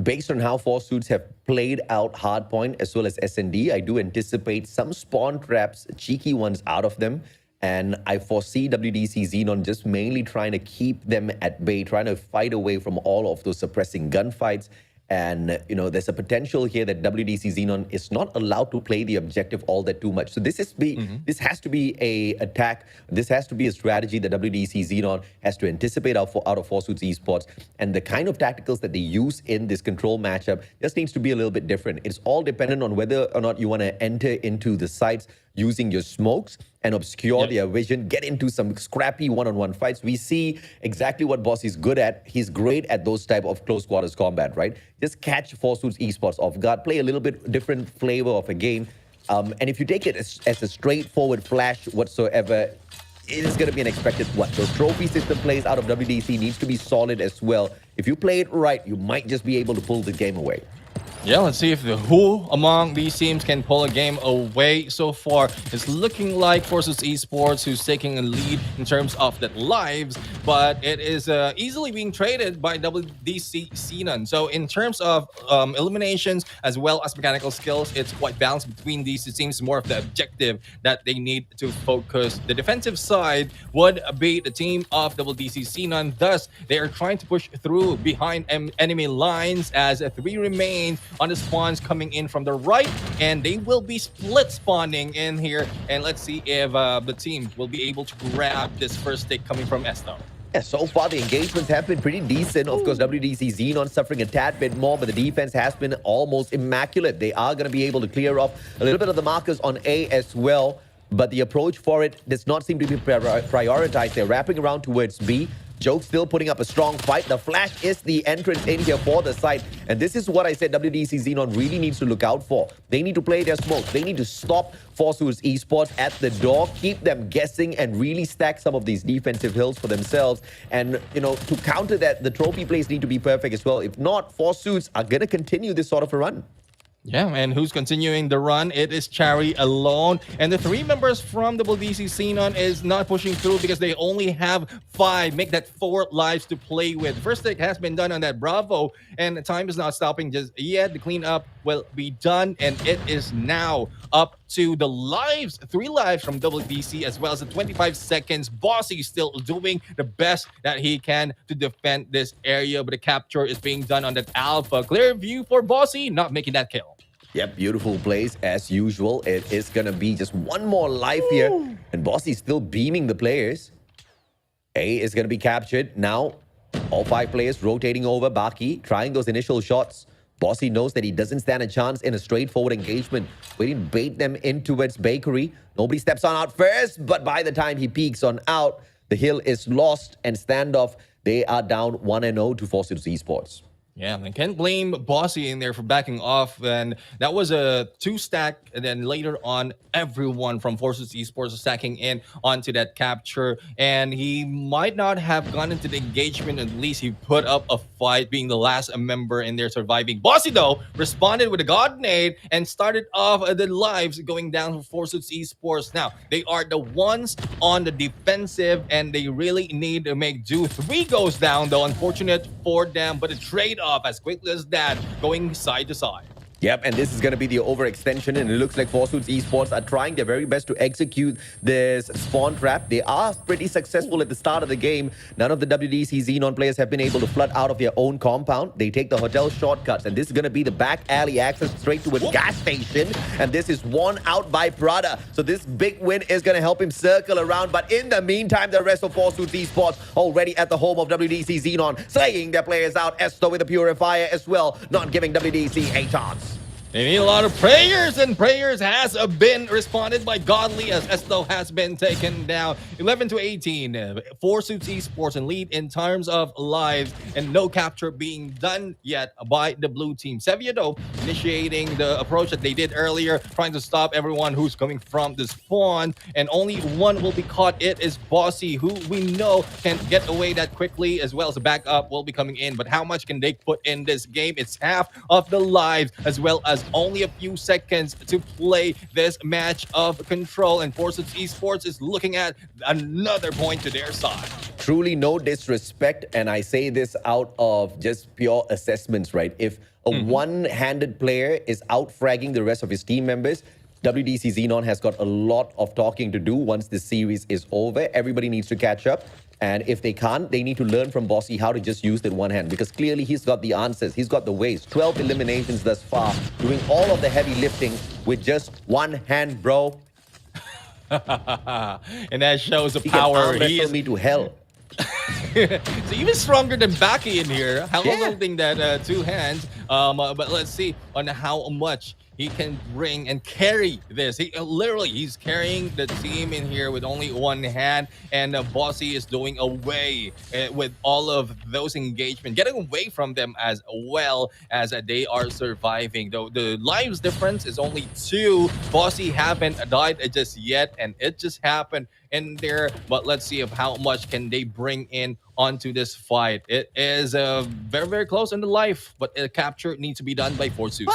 Based on how Forsuits have played out Hardpoint as well as SND, I do anticipate some spawn traps, cheeky ones out of them. And I foresee WDC Xenon just mainly trying to keep them at bay, trying to fight away from all of those suppressing gunfights. And, there's a potential here that WDC Xenon is not allowed to play the objective all that too much. So this has to be a attack. This has to be a strategy that WDC Xenon has to anticipate out of Forsuits Esports. And the kind of tacticals that they use in this control matchup just needs to be a little bit different. It's all dependent on whether or not you want to enter into the sites using your smokes and obscure their vision, get into some scrappy one-on-one fights. We see exactly what Boss is good at. He's great at those type of close quarters combat, right? Just catch Forsuits Esports off guard, play a little bit different flavor of a game. And if you take it as a straightforward flash whatsoever, it is going to be an expected what? The trophy system plays out of WDC needs to be solid as well. If you play it right, you might just be able to pull the game away. Yeah, let's see if who among these teams can pull a game away. So far, it's looking like Forces Esports, who's taking a lead in terms of the lives, but it is easily being traded by WDC Xenon. So in terms of eliminations as well as mechanical skills, it's quite balanced between these. It seems more of the objective that they need to focus. The defensive side would be the team of WDC Xenon. Thus, they are trying to push through behind enemy lines as 3 remain on the spawns coming in from the right, and they will be split spawning in here. And let's see if the team will be able to grab this first take coming from Esto. Yeah, so far the engagements have been pretty decent. Of course, WDC Xenon suffering a tad bit more, but the defense has been almost immaculate. They are going to be able to clear off a little bit of the markers on A as well, but the approach for it does not seem to be prioritized. They're wrapping around towards B. Joke still putting up a strong fight. The flash is the entrance in here for the site. And this is what I said WDC Xenon really needs to look out for. They need to play their smokes. They need to stop Forsuits Esports at the door, keep them guessing, and really stack some of these defensive hills for themselves. And, to counter that, the trophy plays need to be perfect as well. If not, Forsuits are going to continue this sort of a run. Yeah, and who's continuing the run? It is Cherry alone. And the 3 members from WDC Xenon is not pushing through because they only have 5. Make that 4 lives to play with. First take has been done on that Bravo, and the time is not stopping just yet. The cleanup will be done, and it is now up to the lives. 3 lives from WDC as well as the 25 seconds. Bossy still doing the best that he can to defend this area, but the capture is being done on that Alpha. Clear view for Bossy, not making that kill. Yep, beautiful plays as usual. It is going to be just one more life here. And Bossy's still beaming the players. A is going to be captured. Now, all 5 players rotating over. Baki trying those initial shots. Bossy knows that he doesn't stand a chance in a straightforward engagement. Waiting to bait them in towards Bakery. Nobody steps on out first, but by the time he peeks on out, The hill is lost, and standoff, they are down 1-0 to Forsuits Esports. Yeah, and can't blame Bossy in there for backing off. And that was a 2-stack. And then later on, everyone from Forces Esports was stacking in onto that capture. And he might not have gone into the engagement. At least he put up a fight, being the last member in there surviving. Bossy, though, responded with a God nade and started off the lives going down for Forces Esports. Now, they are the ones on the defensive, and they really need to make do. 3 goes down, though. Unfortunate for them, but a trade off as quickly as that, going side to side. Yep, and this is going to be the overextension, and it looks like Forsuits Esports are trying their very best to execute this spawn trap. They are pretty successful at the start of the game. None of the WDC Xenon players have been able to flood out of their own compound. They take the hotel shortcuts, and this is going to be the back alley access straight to a gas station, and this is won out by Prada. So this big win is going to help him circle around, but in the meantime, the rest of Forsuits Esports already at the home of WDC Xenon, slaying their players out. Esto with the Purifier as well, not giving WDC a chance. They need a lot of prayers, and prayers has been responded by Godly as Esto has been taken down. 11-18, Forsuits Esports in lead in terms of lives, and no capture being done yet by the blue team. Sevilla, though, initiating the approach that they did earlier, trying to stop everyone who's coming from the spawn, and only one will be caught. It is Bossy, who we know can get away that quickly, as well as the backup will be coming in. But how much can they put in this game? It's half of the lives, as well as only a few seconds to play this match of control, and Forces Esports is looking at another point to their side. Truly no disrespect, and I say this out of just pure assessments, right? If a one-handed player is out-fragging the rest of his team members, WDC Xenon has got a lot of talking to do once this series is over. Everybody needs to catch up. And if they can't, they need to learn from Bossy how to just use that one hand, because clearly he's got the answers. He's got the ways. 12 eliminations thus far, doing all of the heavy lifting with just one hand, bro. And that shows the He power. Can he is me to hell. So even stronger than Baki in here, holding that 2 hands. But let's see on how much he can bring and carry this. He's carrying the team in here with only one hand, and Bossy is doing away with all of those engagement, getting away from them as well as they are surviving. Though the lives difference is only 2. Bossy haven't died just yet, and it just happened in there. But let's see of how much can they bring in onto this fight. It is very, very close in the life, but a capture needs to be done by Forsuits.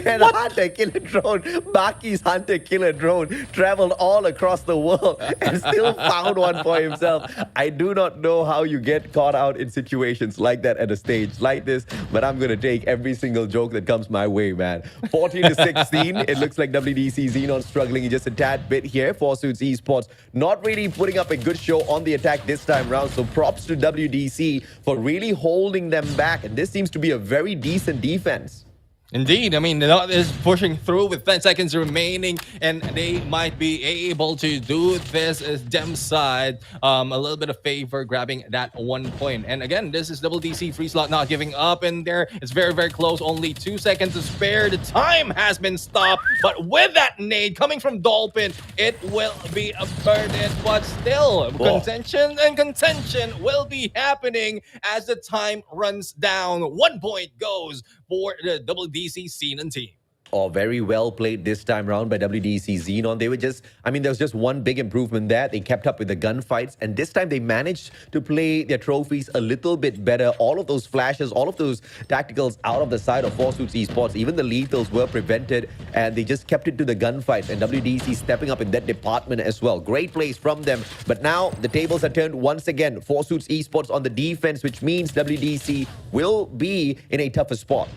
And hunter-killer drone, Baki's hunter-killer drone, traveled all across the world and still found one for himself. I do not know how you get caught out in situations like that at a stage like this, but I'm going to take every single joke that comes my way, man. 14-16, it looks like WDC Xenon struggling just a tad bit here. Forsuits Esports not really putting up a good show on the attack this time round, so props to WDC for really holding them back, and this seems to be a very decent defense. Indeed, I mean, the Knot is pushing through with 10 seconds remaining, and they might be able to do this as them side a little bit of favor, grabbing that 1 point. And again, this is WDC free slot not giving up in there. It's very, very close. Only 2 seconds to spare. The time has been stopped, but with that nade coming from Dolphin, it will be averted. But still, contention and contention will be happening as the time runs down. 1 point goes for the WDC Xenon team. Oh, very well played this time round by WDC Xenon. They were just, I mean, there was just one big improvement there. They kept up with the gunfights, and this time they managed to play their trophies a little bit better. All of those flashes, all of those tacticals out of the side of Forsuits Esports, even the lethals were prevented, and they just kept it to the gunfights, and WDC stepping up in that department as well. Great plays from them, but now the tables are turned once again. Forsuits Esports on the defense, which means WDC will be in a tougher spot.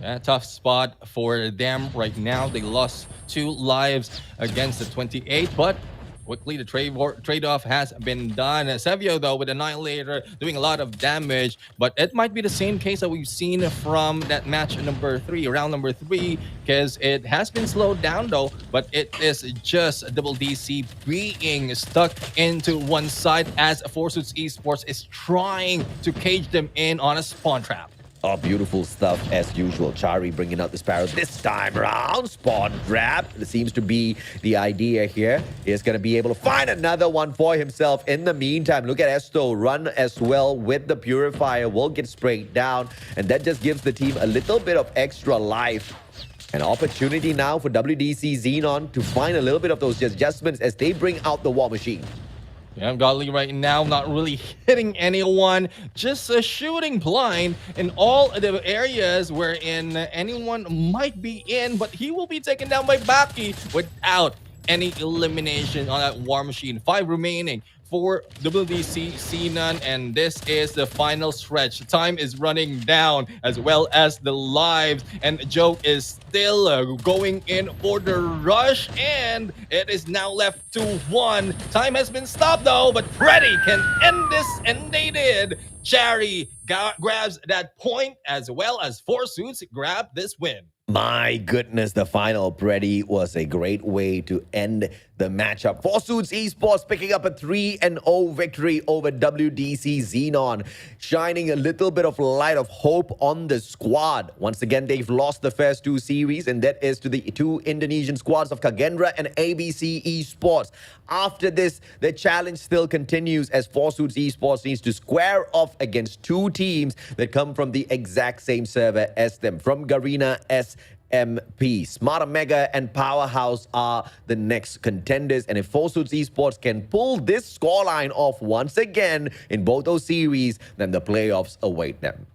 Yeah, tough spot for them right now. They lost 2 lives against the 28, but quickly the trade-off has been done. Sevio, though, with Annihilator doing a lot of damage, but it might be the same case that we've seen from that match number 3, round number 3, because it has been slowed down, though, but it is just WDC being stuck into one side as Forsuits Esports is trying to cage them in on a spawn trap. Oh, beautiful stuff as usual. Chari bringing out the Sparrow this time around. Spawn grab. It seems to be the idea here. He's going to be able to find another one for himself. In the meantime, look at Esto run as well with the Purifier. Will get sprayed down. And that just gives the team a little bit of extra life. An opportunity now for WDC Xenon to find a little bit of those adjustments as they bring out the War Machine. Yeah, Godly right now not really hitting anyone, just shooting blind in all the areas wherein anyone might be in, but he will be taken down by Baki without any elimination on that War Machine. 5 remaining for WDC Xenon, and this is the final stretch. Time is running down as well as the lives, and Joe is still going in for the rush, and it is now left to 1. Time has been stopped though, but Freddy can end this, and they did. Chari grabs that point as well as 4 Suits grab this win. My goodness, the final Preddy was a great way to end the matchup. 4 Suits eSports picking up a 3-0 victory over WDC Xenon, shining a little bit of light of hope on the squad. Once again, they've lost the first 2 series, and that is to the 2 Indonesian squads of Kagendra and ABC eSports. After this, the challenge still continues as 4 Suits eSports needs to square off against 2 teams that come from the exact same server as them, from Garena SMP. Smarter Mega and Powerhouse are the next contenders, and if 4 Suits eSports can pull this scoreline off once again in both those series, then the playoffs await them.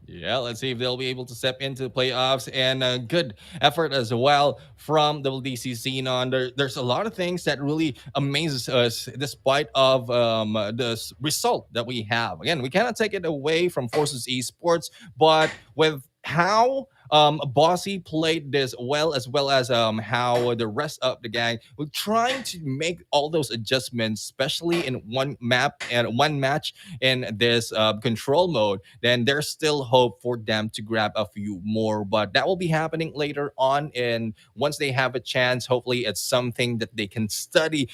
Yeah, let's see if they'll be able to step into the playoffs, and good effort as well from WDC Xenon. There's a lot of things that really amazes us despite of the result that we have. Again, we cannot take it away from Forces Esports, but with how Bossy played this well as how the rest of the gang were trying to make all those adjustments, especially in one map and one match in this control mode, then there's still hope for them to grab a few more. But that will be happening later on, and once they have a chance, hopefully it's something that they can study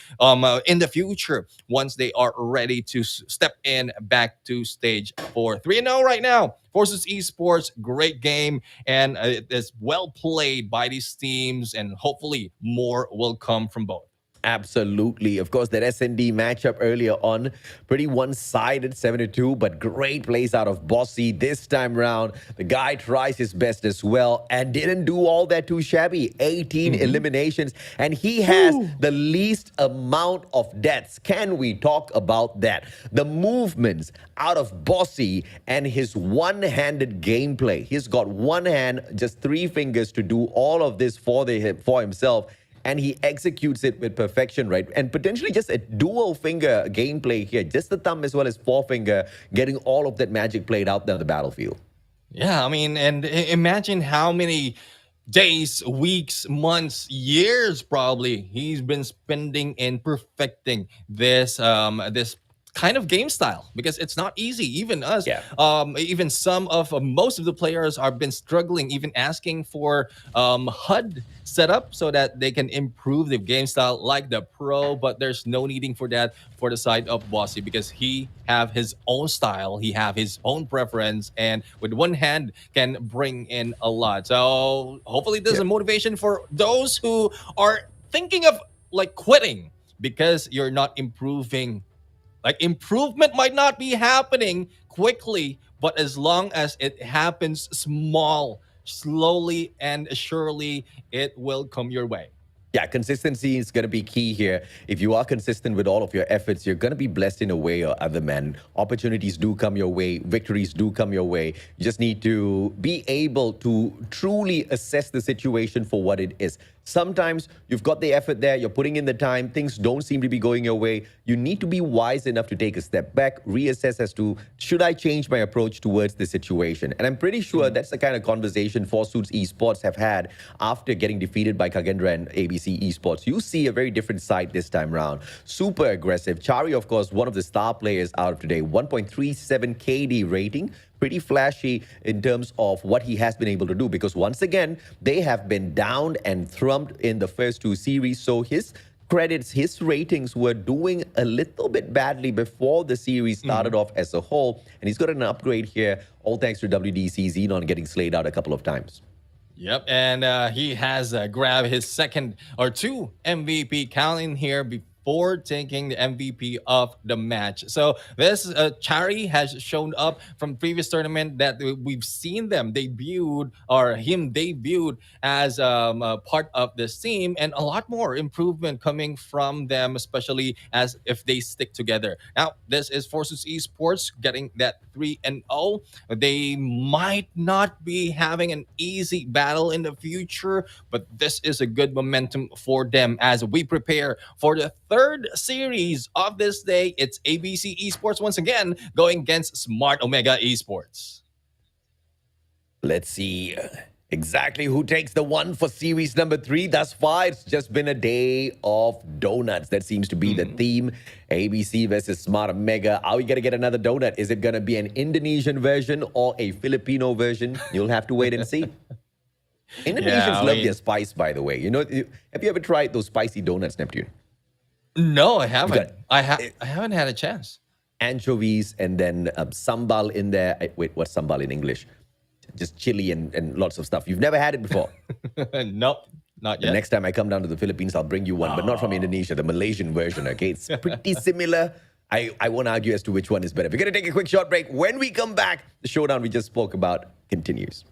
in the future once they are ready to step in back to stage 4. 3-0 right now. Forces Esports, great game, and it is well played by these teams, and hopefully more will come from both. Absolutely. Of course, that SND matchup earlier on, pretty one-sided, 7-2, but great plays out of Bossy this time around. The guy tries his best as well and didn't do all that too shabby. 18 eliminations, and he has the least amount of deaths. Can we talk about that? The movements out of Bossy and his one-handed gameplay. He's got one hand, just 3 fingers to do all of this for himself. And he executes it with perfection, right? And potentially just a dual finger gameplay here, just the thumb as well as forefinger, getting all of that magic played out there on the battlefield. Yeah, I mean, and imagine how many days, weeks, months, years probably he's been spending in perfecting this this kind of game style, because it's not easy. Even us, even some of most of the players have been struggling, even asking for HUD setup so that they can improve the game style like the pro, but there's no needing for that for the side of Bossy, because he have his own style, he have his own preference, and with one hand can bring in a lot. So hopefully there's a motivation for those who are thinking of like quitting because you're not improving. Like, improvement might not be happening quickly, but as long as it happens small, slowly and surely, it will come your way. Yeah, consistency is going to be key here. If you are consistent with all of your efforts, you're going to be blessed in a way or other, man. Opportunities do come your way. Victories do come your way. You just need to be able to truly assess the situation for what it is. Sometimes you've got the effort there, you're putting in the time, things don't seem to be going your way. You need to be wise enough to take a step back, reassess as to, should I change my approach towards the situation? And I'm pretty sure that's the kind of conversation 4 Suits Esports have had after getting defeated by Kagendra and ABC Esports. You see a very different side this time around. Super aggressive. Chari, of course, one of the star players out of today. 1.37 KD rating. Pretty flashy in terms of what he has been able to do, because once again, they have been downed and thrumped in the first 2 series. So his credits, his ratings were doing a little bit badly before the series started off as a whole. And he's got an upgrade here, all thanks to WDC Xenon getting slayed out a couple of times. Yep, and he has grabbed his second or two MVP count in here before taking the MVP of the match. So this Chari has shown up from previous tournament that we've seen them debuted or him debuted as a part of this team, and a lot more improvement coming from them, especially as if they stick together. Now this is Forsus Esports getting that 3-0. They might not be having an easy battle in the future, but this is a good momentum for them as we prepare for the third series of this day. It's ABC Esports once again going against Smart Omega Esports. Let's see exactly who takes the one for series number 3. Thus far, it's just been a day of donuts. That seems to be the theme. ABC versus Smart Omega. Are we going to get another donut? Is it going to be an Indonesian version or a Filipino version? You'll have to wait and see. Indonesians love their spice, by the way. You know, have you ever tried those spicy donuts, Neptune? No, I haven't. I haven't had a chance. Anchovies and then sambal in there. Wait, what's sambal in English? Just chili and lots of stuff. You've never had it before? Nope, not yet. The next time I come down to the Philippines, I'll bring you one, but not from Indonesia, the Malaysian version, okay? It's pretty similar. I won't argue as to which one is better. We're going to take a quick short break. When we come back, the showdown we just spoke about continues.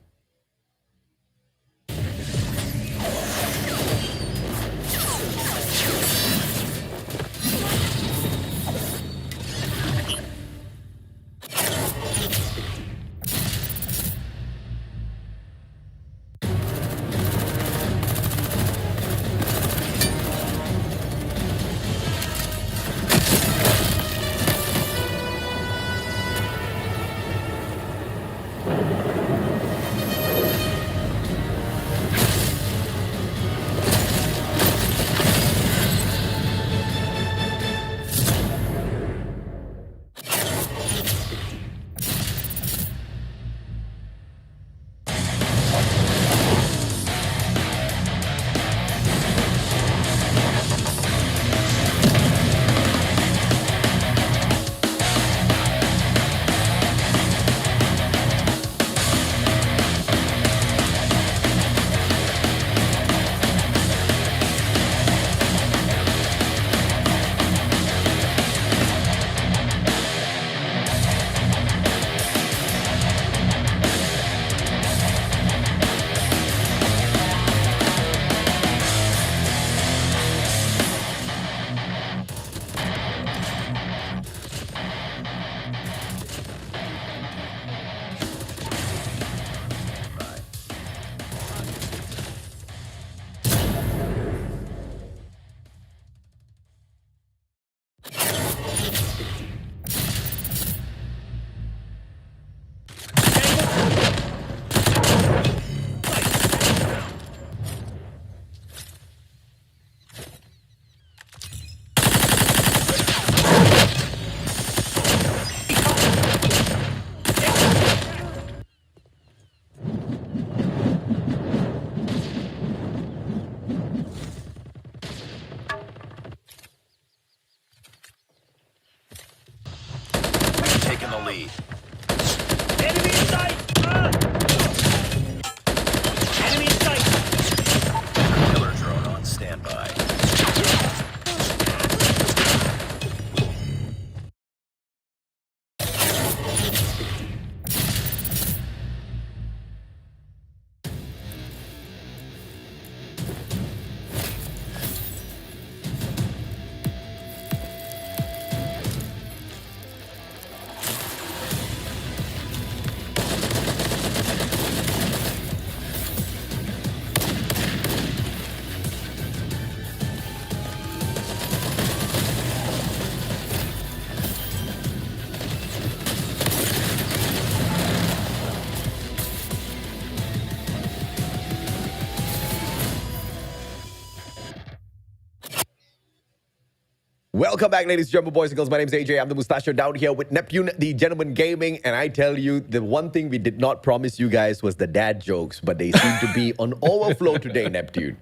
Welcome back, ladies and gentlemen, boys and girls. My name is AJ. I'm the Mustachio down here with Neptune, the gentleman gaming. And I tell you, the one thing we did not promise you guys was the dad jokes, but they seem to be on overflow today, Neptune.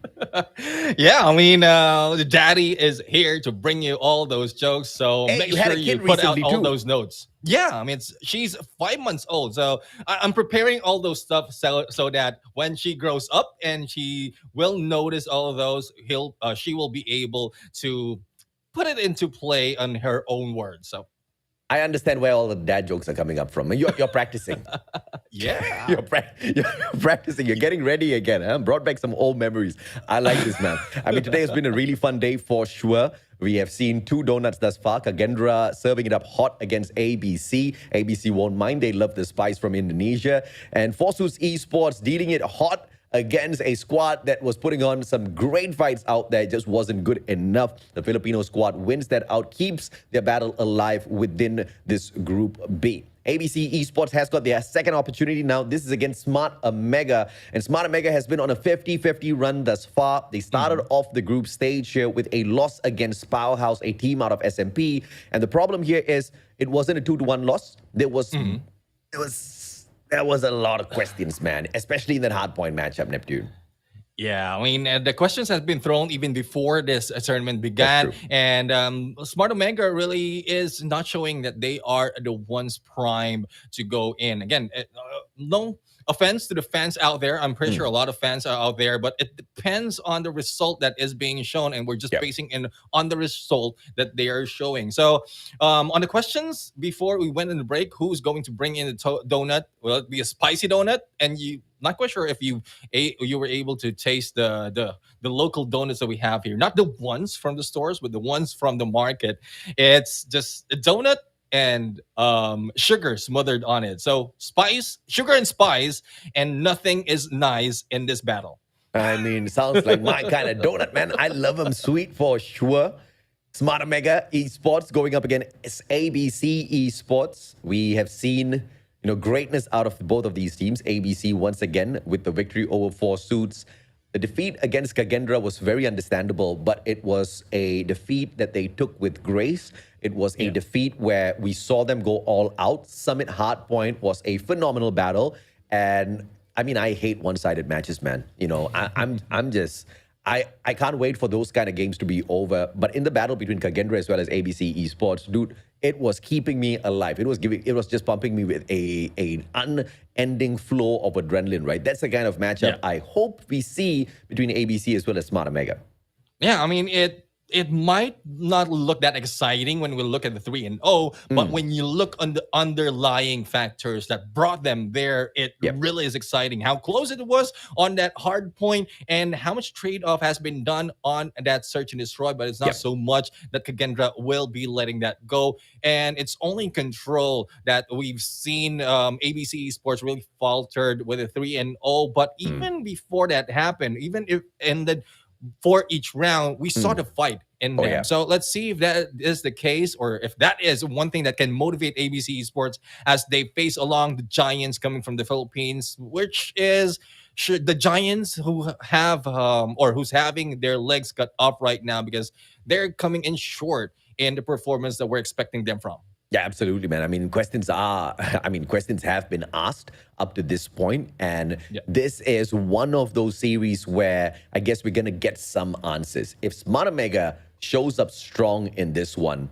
Yeah, I mean, the daddy is here to bring you all those jokes. So Hey, make you had sure a you kid put out recently, all too. those notes. Yeah, I mean, she's 5 months old. So I'm preparing all those stuff so that when she grows up and she will notice all of those, she will be able to put it into play on her own words. So I understand where all the dad jokes are coming up from. You're practicing. yeah. You're practicing. You're getting ready again. Huh? Brought back some old memories. I like this, man. I mean, today has been a really fun day for sure. We have seen 2 donuts thus far. KAGE serving it up hot against ABC. ABC won't mind. They love the spice from Indonesia. And Forsus eSports dealing it hot against a squad that was putting on some great fights out there. It just wasn't good enough. The Filipino squad wins that out, keeps their battle alive within this Group B. ABC Esports has got their second opportunity now. This is against Smart Omega. And Smart Omega has been on a 50-50 run thus far. They started off the group stage here with a loss against Powerhouse, a team out of SMP. And the problem here is it wasn't a 2-1 loss. There was a lot of questions, man, especially in that hardpoint matchup, Neptune. Yeah, I mean, the questions have been thrown even before this tournament began. And Smart Omega really is not showing that they are the ones primed to go in. Again, no offense to the fans out there. I'm pretty sure a lot of fans are out there, but it depends on the result that is being shown. And we're just basing in on the result that they are showing. So on the questions before we went in the break, who's going to bring in the donut? Will it be a spicy donut? And not quite sure if you were able to taste the local donuts that we have here. Not the ones from the stores, but the ones from the market. It's just a donut and sugar smothered on it. So sugar and spice, and nothing is nice in this battle. I mean, sounds like my kind of donut, man. I love them sweet for sure. Smart Omega Esports going up against ABC Esports. We have seen greatness out of both of these teams. ABC once again with the victory over Forsus. The defeat against KAGE was very understandable, but it was a defeat that they took with grace. It was a defeat where we saw them go all out. Summit Hardpoint was a phenomenal battle. And I mean, I hate one-sided matches, man. I can't wait for those kind of games to be over. But in the battle between KAGE as well as ABC Esports, dude, it was keeping me alive. It was just pumping me with an unending flow of adrenaline, right? That's the kind of matchup I hope we see between ABC as well as Smart Omega. Yeah, I mean, it might not look that exciting when we look at the 3-0, but when you look on the underlying factors that brought them there, it really is exciting. How close it was on that hard point and how much trade-off has been done on that search and destroy, but it's not so much that KAGE will be letting that go. And it's only Control that we've seen ABC Esports really faltered with a 3-0, but even before that happened, even if ended for each round, we saw the fight in them. So let's see if that is the case, or if that is one thing that can motivate ABC Esports as they face along the giants coming from the Philippines, which is the giants who have or who's having their legs cut off right now because they're coming in short in the performance that we're expecting them from. Yeah, absolutely, man. I mean, questions have been asked up to this point, and this is one of those series where I guess we're going to get some answers. If Smart Omega shows up strong in this one,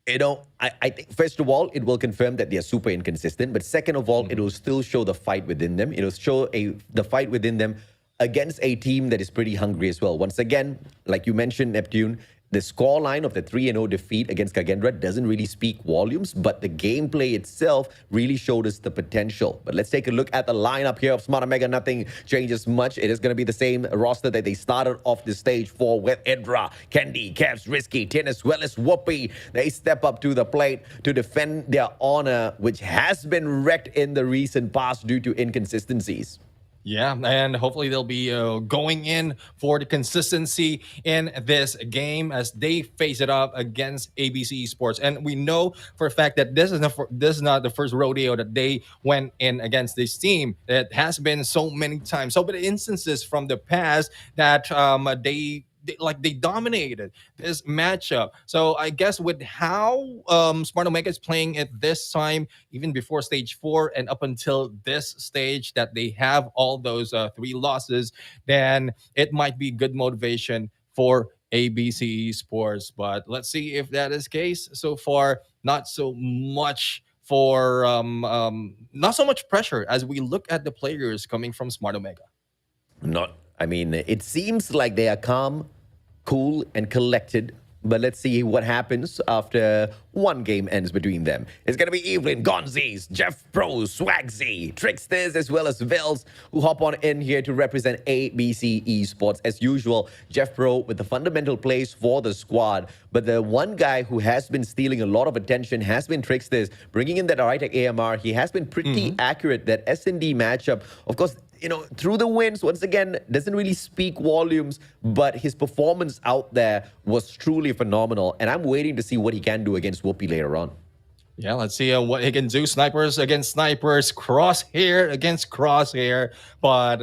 I think, first of all, it will confirm that they are super inconsistent, but second of all, it will still show the fight within them. It will show the fight within them against a team that is pretty hungry as well. Once again, like you mentioned, Neptune, the scoreline of the 3-0 defeat against KAGE doesn't really speak volumes, but the gameplay itself really showed us the potential. But let's take a look at the lineup here of Smart Omega. Nothing changes much. It is going to be the same roster that they started off the stage for with Edra, Candy, Caps, Risky, Tin, as well as Whoopi. They step up to the plate to defend their honor, which has been wrecked in the recent past due to inconsistencies. Yeah, and hopefully they'll be going in for the consistency in this game as they face it up against ABC Esports. And we know for a fact that this is not the first rodeo that they went in against this team. It has been so many times, so many instances from the past that they they dominated this matchup. So I guess with how Smart Omega is playing it this time, even before stage 4 and up until this stage that they have all those 3 losses, then it might be good motivation for ABC Esports. But let's see if that is case. So far, not so much for not so much pressure as we look at the players coming from Smart Omega. I mean, it seems like they are calm, cool, and collected. But let's see what happens after one game ends between them. It's going to be Evelyn, Gonzis, Jeff Pro, Swagzy, Tricksters, as well as Vels, who hop on in here to represent ABC Esports. As usual, Jeff Pro with the fundamental plays for the squad. But the one guy who has been stealing a lot of attention has been Tricksters, bringing in that Aritech AMR. He has been pretty accurate. That S&D matchup, of course, you know, through the wins, once again, doesn't really speak volumes, but his performance out there was truly phenomenal. And I'm waiting to see what he can do against Whoopi later on. Yeah, let's see what he can do. Snipers against snipers, crosshair against crosshair. But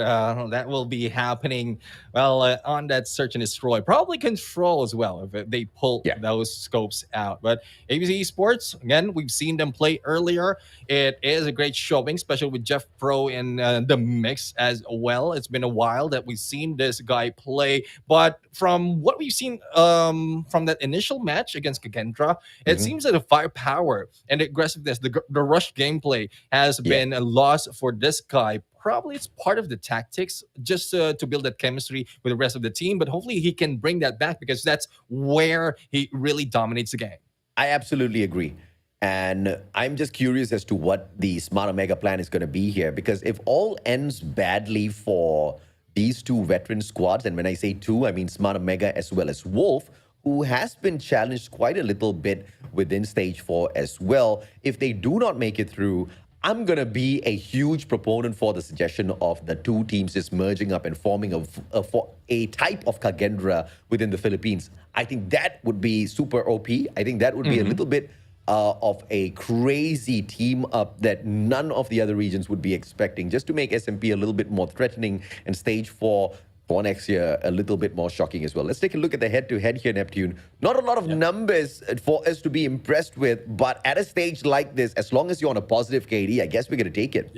that will be happening, well, on that search and destroy. Probably control as well if they pull those scopes out. But ABC Esports, again, we've seen them play earlier. It is a great showing, especially with Jeff Pro in the mix as well. It's been a while that we've seen this guy play. But from what we've seen from that initial match against Kagendra, it seems that the firepower and the aggressiveness, the rush gameplay has been a loss for this guy. Probably it's part of the tactics just to build that chemistry with the rest of the team, but hopefully he can bring that back because that's where he really dominates the game. I absolutely agree. And I'm just curious as to what the Smart Omega plan is going to be here, because if all ends badly for these two veteran squads, and when I say two, I mean Smart Omega as well as Wolf, who has been challenged quite a little bit within stage 4 as well. If they do not make it through, I'm going to be a huge proponent for the suggestion of the two teams just merging up and forming a type of Kagendra within the Philippines. I think that would be super OP. I think that would be a little bit of a crazy team up that none of the other regions would be expecting, just to make SMP a little bit more threatening and stage 4 for next year a little bit more shocking as well. Let's take a look at the head-to-head here, Neptune. Not a lot of numbers for us to be impressed with, but at a stage like this, as long as you're on a positive KD, I guess we're going to take it.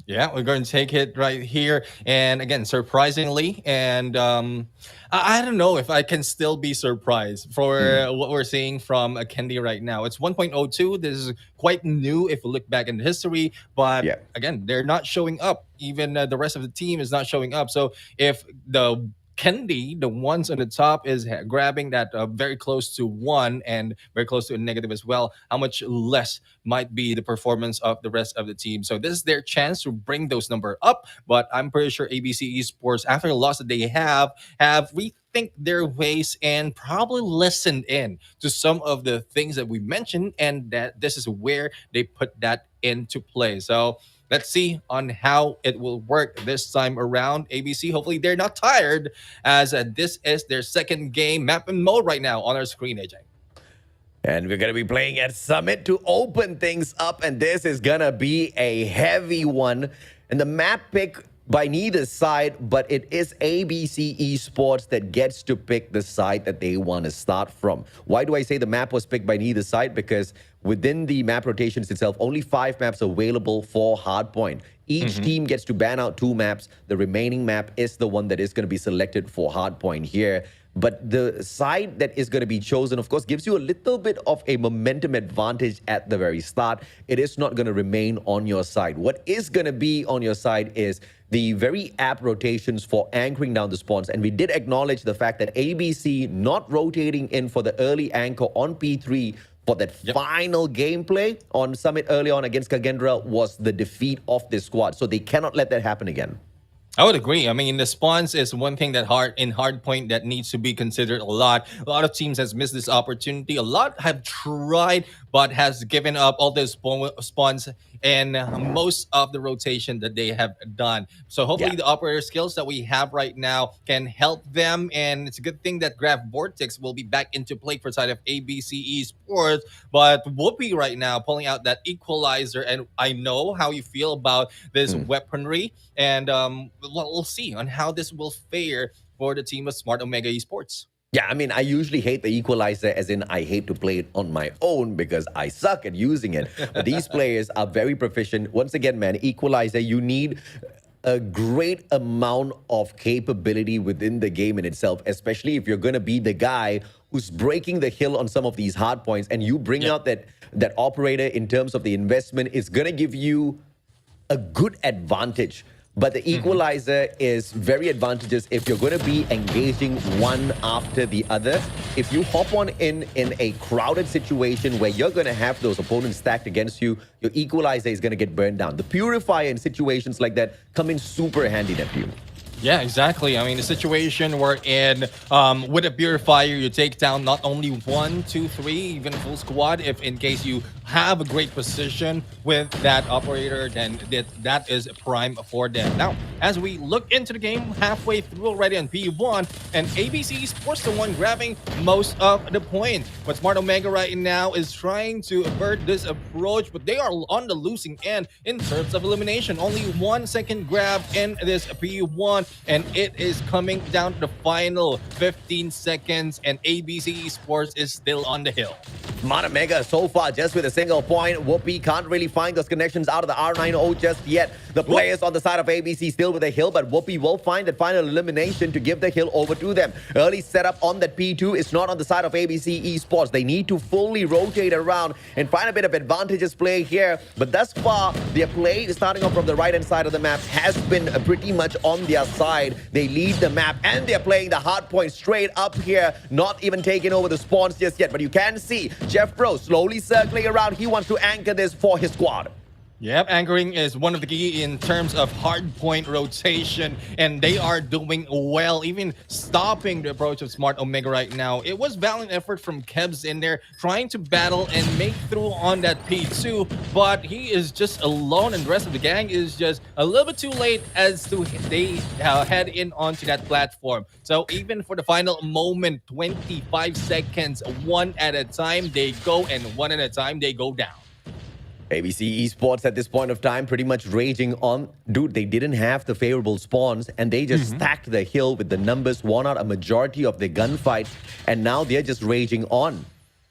Yeah, we're going to take it right here. And again, surprisingly, and I don't know if I can still be surprised for what we're seeing from Kendi right now. It's 1.02. This is quite new if we look back in history. But again, they're not showing up. Even the rest of the team is not showing up. So if the Kendi, the ones on the top, is grabbing that very close to 1 and very close to a negative as well, how much less might be the performance of the rest of the team. So this is their chance to bring those numbers up. But I'm pretty sure ABC Esports, after the loss that they have rethink their ways and probably listened in to some of the things that we mentioned, and that this is where they put that into play. So let's see on how it will work this time around. ABC, hopefully they're not tired, as this is their second game map and mode right now on our screen, AJ. And we're going to be playing at Summit to open things up, and this is going to be a heavy one. And the map pick by neither side, but it is ABC Esports that gets to pick the side that they want to start from. Why do I say the map was picked by neither side? Because within the map rotations itself, only 5 maps available for Hardpoint. Each team gets to ban out 2 maps. The remaining map is the one that is going to be selected for Hardpoint here. But the side that is going to be chosen, of course, gives you a little bit of a momentum advantage at the very start. It is not going to remain on your side. What is going to be on your side is the very apt rotations for anchoring down the spawns. And we did acknowledge the fact that ABC not rotating in for the early anchor on P3 for that final gameplay on Summit early on against Kagendra was the defeat of this squad. So they cannot let that happen again. I would agree. I mean, the spawns is one thing that hardpoint that needs to be considered a lot. A lot of teams has missed this opportunity. A lot have tried, but has given up all those spawns and most of the rotation that they have done. So hopefully the operator skills that we have right now can help them. And it's a good thing that Graph Vortex will be back into play for side of ABC Esports. But Whoopi right now pulling out that equalizer. And I know how you feel about this weaponry. And we'll see on how this will fare for the team of Smart Omega Esports. Yeah, I mean, I usually hate the equalizer, as in I hate to play it on my own because I suck at using it. But these players are very proficient. Once again, man, equalizer, you need a great amount of capability within the game in itself, especially if you're going to be the guy who's breaking the hill on some of these hard points, and you bring out that operator in terms of the investment is going to give you a good advantage. But the equalizer is very advantageous if you're going to be engaging one after the other. If you hop on in a crowded situation where you're going to have those opponents stacked against you, your equalizer is going to get burned down. The purifier in situations like that come in super handy, Neptune. Yeah, exactly. I mean, the situation we're in with a purifier, you take down not only 1, 2, 3, even full squad. If in case you have a great position with that operator, then that is prime for them. Now, as we look into the game, halfway through already on P1, and ABC Esports the one grabbing most of the point. But Smart Omega right now is trying to avert this approach, but they are on the losing end in terms of elimination. Only 1 second grab in this P1. And it is coming down to the final 15 seconds, and ABC Esports is still on the hill. Smart Omega so far just with a single point. Whoopi can't really find those connections out of the R90 just yet. The players on the side of ABC still with a hill, but Whoopi will find that final elimination to give the hill over to them. Early setup on that P2 is not on the side of ABC Esports. They need to fully rotate around and find a bit of advantageous play here. But thus far, their play starting off from the right-hand side of the map has been pretty much on their side. They lead the map and they're playing the hard point straight up here, not even taking over the spawns just yet. But you can see Jeff Pro slowly circling around. He wants to anchor this for his squad. Yep, anchoring is one of the key in terms of hard point rotation, and they are doing well, even stopping the approach of Smart Omega right now. It was valiant effort from Kebs in there, trying to battle and make through on that P2, but he is just alone, and the rest of the gang is just a little bit too late as to they head in onto that platform. So even for the final moment, 25 seconds, one at a time they go, and one at a time they go down. ABC Esports at this point of time pretty much raging on. Dude, they didn't have the favorable spawns and they just stacked the hill with the numbers, won out a majority of the gunfight, and now they're just raging on.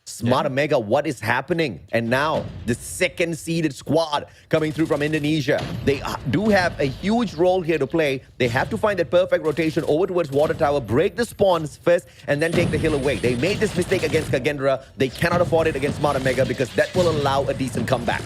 Smart Omega, what is happening? And now the second seeded squad coming through from Indonesia. They do have a huge role here to play. They have to find that perfect rotation over towards Water Tower, break the spawns first, and then take the hill away. They made this mistake against Kagendra. They cannot afford it against Smart Omega because that will allow a decent comeback.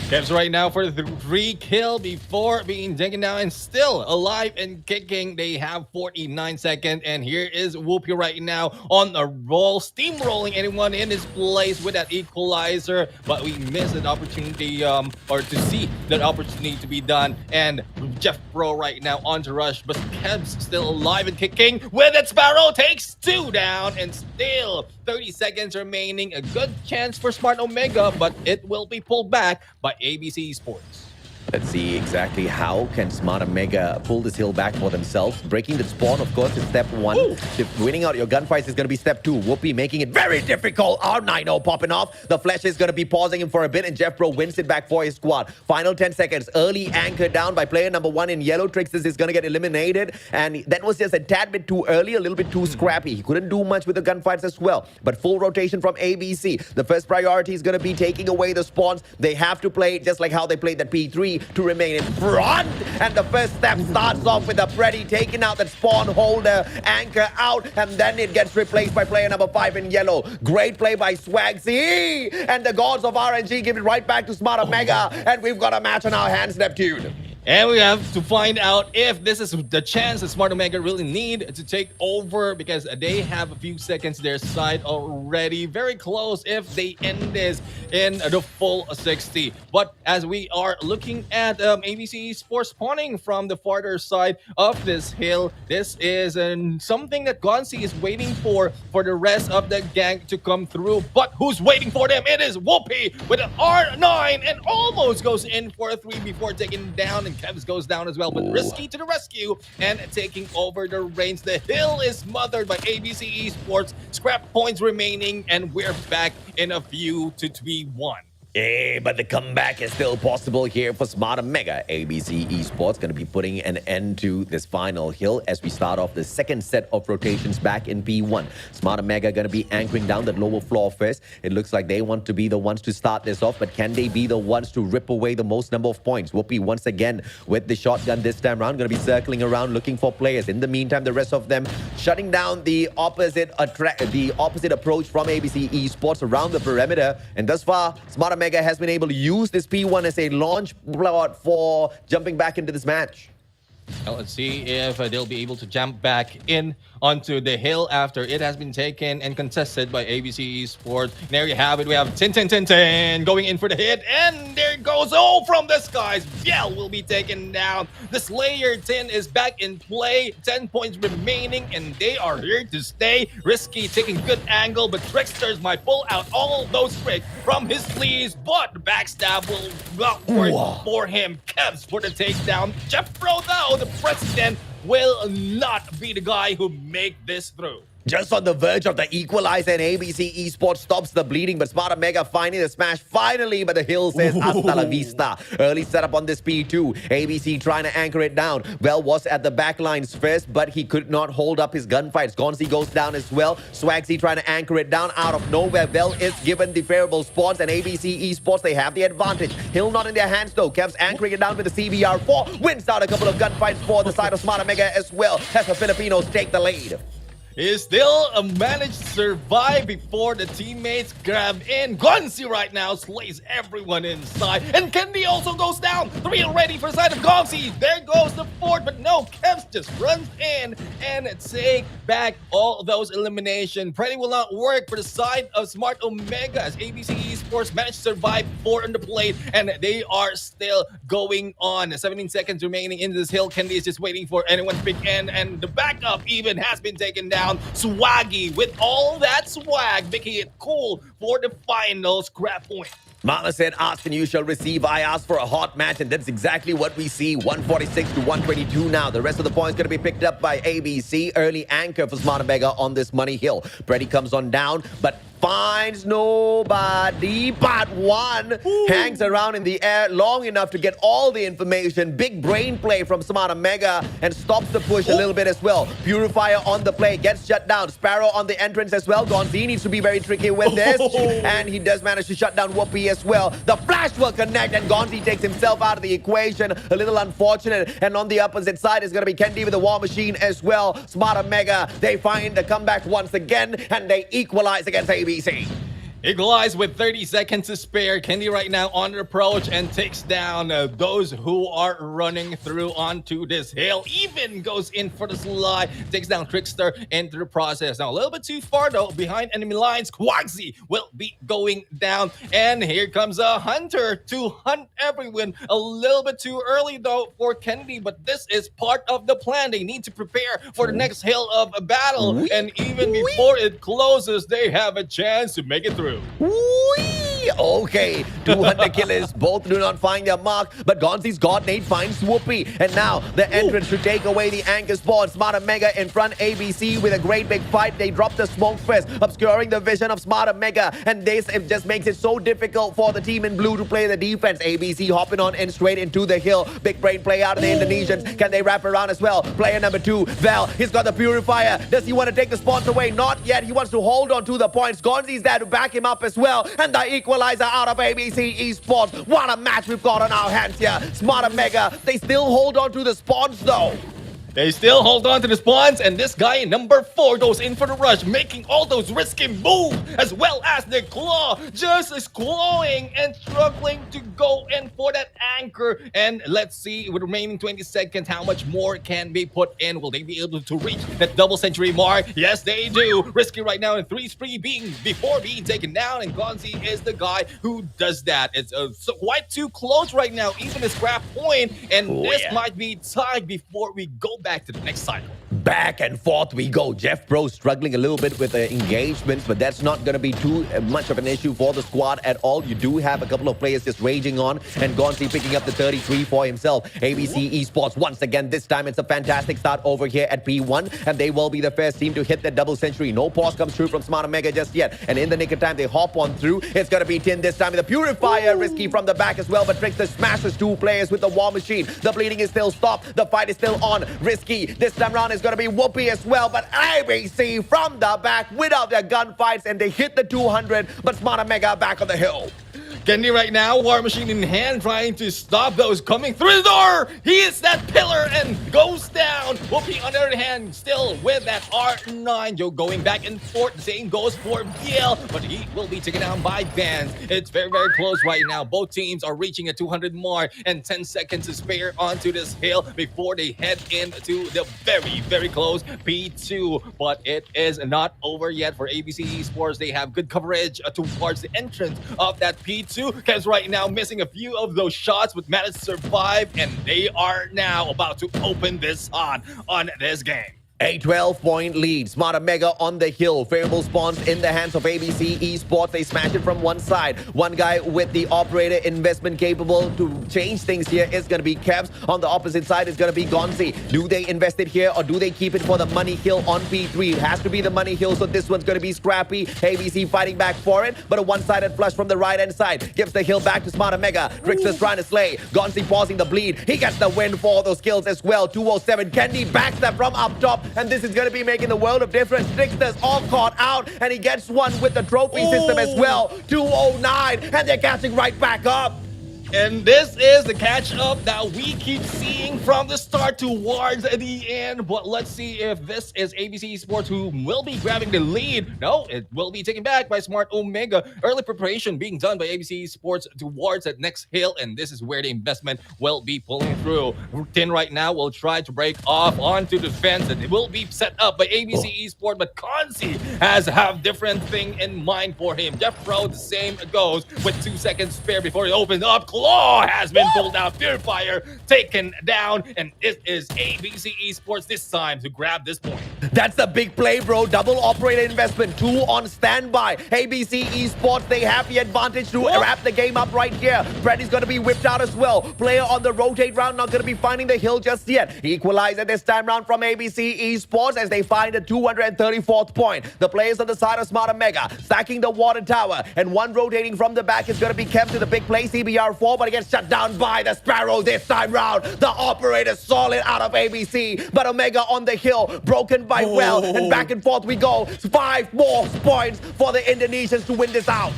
Kevs right now for the 3 kill before being taken down and still alive and kicking. They have 49 seconds, and here is Whoopi right now on a roll, steamrolling anyone in his place with that equalizer, but we missed an opportunity or to see that opportunity to be done. And Jeff Pro right now on to rush, but Kevs still alive and kicking with it. Sparrow takes 2 down, and still 30 seconds remaining. A good chance for Smart Omega, but it will be pulled back by ABC Esports. Let's see exactly how can Smart Omega pull this hill back for themselves. Breaking the spawn, of course, is step 1. If winning out your gunfights is going to be step 2. Whoopi making it very difficult. R90 popping off. The Flash is going to be pausing him for a bit, and Jeff Pro wins it back for his squad. Final 10 seconds. Early anchor down by player number 1 in yellow. Trixis is going to get eliminated, and that was just a tad bit too early, a little bit too scrappy. He couldn't do much with the gunfights as well. But full rotation from ABC. The first priority is going to be taking away the spawns. They have to play just like how they played that P3 to remain in front, and the first step starts off with a Freddy taking out that spawn holder, anchor out, and then it gets replaced by player number 5 in yellow. Great play by Swagsy, and the gods of RNG give it right back to Smart Omega, and we've got a match on our hands, Neptune. And we have to find out if this is the chance that Smart Omega really need to take over, because they have a few seconds their side already. Very close if they end this in the full 60. But as we are looking at ABC Sports spawning from the farther side of this hill, this is something that Gonzi is waiting for the rest of the gang to come through. But who's waiting for them? It is Whoopi with an R9 and almost goes in for a 3 before taking down. Kevs goes down as well, but Risky to the rescue and taking over the reins. The hill is smothered by ABC Esports. Scrap points remaining, and we're back in a few to 3-1. But the comeback is still possible here for Smart Mega. ABC Esports going to be putting an end to this final hill as we start off the second set of rotations back in P1. Smart Mega going to be anchoring down that lower floor first. It looks like they want to be the ones to start this off, but can they be the ones to rip away the most number of points? Whoopi once again with the shotgun this time around, going to be circling around looking for players. In the meantime, the rest of them shutting down the opposite approach from ABC Esports around the perimeter. And thus far, Smart Mega has been able to use this P1 as a launch plot for jumping back into this match. Well, let's see if they'll be able to jump back in onto the hill after it has been taken and contested by ABC Esports. There you have it. We have 10 going in for the hit, and there goes from the skies. Biel will be taken down. The Slayer 10 is back in play. 10 points remaining, and they are here to stay. Risky taking good angle, but Tricksters might pull out all those tricks from his sleeves, but the backstab will not work for him. Kevs for the takedown. Jeffro, though, the president, will not be the guy who make this through. Just on the verge of the equalizer, and ABC Esports stops the bleeding, but Smart Mega finding the smash finally, but the hill says hasta la vista. Early setup on this P2. ABC trying to anchor it down. Well was at the back lines first, but he could not hold up his gunfights. Gonzi goes down as well. Swagsy trying to anchor it down out of nowhere. Well is given the favorable spawns, and ABC Esports, they have the advantage. Hill not in their hands though. Kev's anchoring it down with the CBR4. Wins out a couple of gunfights for the side of Smart Mega as well, as the Filipinos take the lead. He still managed to survive before the teammates grab in. Gonzi right now slays everyone inside. And Kendi also goes down. 3 already for the side of Gonzi. There goes the 4th, but no, Kevs just runs in and take back all those elimination. Pretty will not work for the side of Smart Omega as ABC Esports managed to survive 4 on the plate, and they are still going on. 17 seconds remaining in this hill. Kendi is just waiting for anyone to pick in, and the backup even has been taken down. Swaggy with all that swag, making it cool for the final scrap point. Marla said, ask and you shall receive. I asked for a hot match, and that's exactly what we see. 146 to 122 now. The rest of the points going to be picked up by ABC. Early anchor for Smart Mega on this money hill. Preddy comes on down, but finds nobody but one. Hangs around in the air long enough to get all the information. Big brain play from Smart Mega and stops the push a little bit as well. Purifier on the play, gets shut down. Sparrow on the entrance as well. Gonzi needs to be very tricky with this. And he does manage to shut down Whoopi as well. The flash will connect, and Gonzi takes himself out of the equation. A little unfortunate. And on the opposite side is going to be Kendi with the War Machine as well. Smart Mega, they find the comeback once again, and they equalize against ABC. Equalized with 30 seconds to spare. Kendi right now on the approach and takes down those who are running through onto this hill. Even goes in for the slide. Takes down Trickster into the process. Now a little bit too far though. Behind enemy lines, Quagsy will be going down. And here comes a Hunter to hunt everyone. A little bit too early though for Kendi, but this is part of the plan. They need to prepare for the next hill of a battle. And even before it closes, they have a chance to make it through. Whee! Okay, 200 killers. Both do not find their mark, but Gonzi's God Nate finds Whoopi. And now the entrance to take away the anchor spawn. Smart Mega in front, ABC with a great big fight. They drop the smoke first, obscuring the vision of Smart Mega. And this it just makes it so difficult for the team in blue to play the defense. ABC hopping on in straight into the hill. Big brain play out of the Indonesians. Can they wrap around as well? Player number 2, Val. He's got the Purifier. Does he want to take the spawns away? Not yet. He wants to hold on to the points. Gonzi's there to back him up as well. And the equalizer out of ABC Esports. What a match we've got on our hands here. Smart Mega, they still hold on to the spawns though. They still hold on to the spawns, and this guy, number 4, goes in for the rush, making all those risky moves, as well as the claw, just clawing and struggling to go in for that anchor. And let's see, with remaining 20 seconds, how much more can be put in. Will they be able to reach that double century mark? Yes, they do. Risky right now in 3 spree before being taken down, and Gonzi is the guy who does that. It's so quite too close right now, even a scrap point, and this might be tied before we go back to the next cycle. Back and forth we go. Jeff Pro struggling a little bit with the engagements, but that's not going to be too much of an issue for the squad at all. You do have a couple of players just raging on, and Gonzi picking up the 33 for himself. ABC Esports once again. This time it's a fantastic start over here at P1, and they will be the first team to hit the double century. No pause comes through from Smart Omega just yet, and in the nick of time they hop on through. It's going to be Tin this time with the Purifier. Risky from the back as well, but Trickster smashes two players with the War Machine. The bleeding is still stopped. The fight is still on. Risky this time round is going to be Whoopi as well, but ABC from the back without their gunfights, and they hit the 200, but Smart Omega back on the hill. Kenny right now, War Machine in hand, trying to stop those coming through the door. He hits that pillar and goes down. Whoopi on the other hand, still with that R9. Joe going back and forth. The same goes for BL, but he will be taken down by Vans. It's very, very close right now. Both teams are reaching a 200 mark and 10 seconds to spare onto this hill before they head into the very, very close P2. But it is not over yet for ABC Esports. They have good coverage towards the entrance of that P2. Because right now missing a few of those shots, but managed to survive, and they are now about to open this on this game. A 12-point lead. Smart Omega on the hill. Favorable spawns in the hands of ABC Esports. They smash it from one side. One guy with the operator investment capable to change things here is going to be Kevs. On the opposite side is going to be Gonzi. Do they invest it here or do they keep it for the money hill on P3? It has to be the money hill, so this one's going to be scrappy. ABC fighting back for it, but a one-sided flush from the right-hand side gives the hill back to Smart Omega. Trickster's trying to slay. Gonzi pausing the bleed. He gets the win for those kills as well. 207. Kendi backs them from up top, and this is going to be making the world of difference. Trickster's all caught out, and he gets one with the trophy system as well. 209, and they're catching right back up. And this is the catch-up that we keep seeing from the start towards the end. But let's see if this is ABC Esports who will be grabbing the lead. No, it will be taken back by Smart Omega. Early preparation being done by ABC Esports towards that next hill. And this is where the investment will be pulling through. Tin right now will try to break off onto the fence. And it will be set up by ABC Esports. But Konzi has a different thing in mind for him. Jeff Pro, the same goes with 2 seconds spare before he opens up. Claw has been pulled out. Purifier taken down, and it is ABC Esports this time to grab this point. That's a big play, bro. Double operator investment. 2 on standby. ABC Esports, they have the advantage to wrap the game up right here. Freddy's going to be whipped out as well. Player on the rotate round, not going to be finding the hill just yet. Equalizer this time round from ABC Esports as they find the 234th point. The players on the side of Smart Omega stacking the water tower, and one rotating from the back is going to be kept to the big play. CBR4, but it gets shut down by the Sparrow this time round. The operator solid out of ABC, but Omega on the hill, broken by Well, and back and forth we go. 5 more points for the Indonesians to win this out.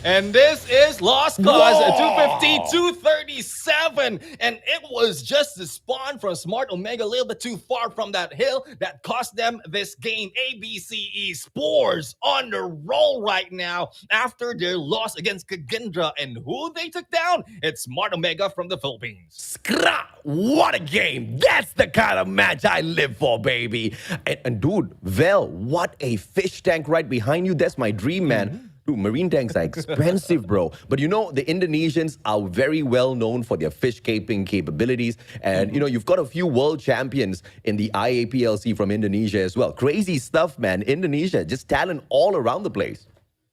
And this is Lost Cause, 250, 237. And it was just the spawn from Smart Omega a little bit too far from that hill that cost them this game. ABC Esports on the roll right now after their loss against Kagendra. And who they took down? It's Smart Omega from the Philippines. Skra! What a game. That's the kind of match I live for, baby. And dude, Vel, what a fish tank right behind you. That's my dream, man. Dude, marine tanks are expensive, bro. But you know, the Indonesians are very well known for their fish caping capabilities. And, you know, you've got a few world champions in the IAPLC from Indonesia as well. Crazy stuff, man. Indonesia, just talent all around the place.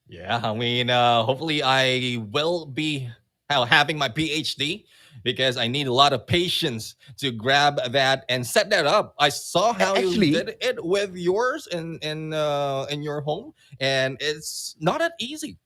Yeah, I mean, hopefully I will be having my PhD, because I need a lot of patience to grab that and set that up. I saw how you did it with yours in your home, and it's not that easy.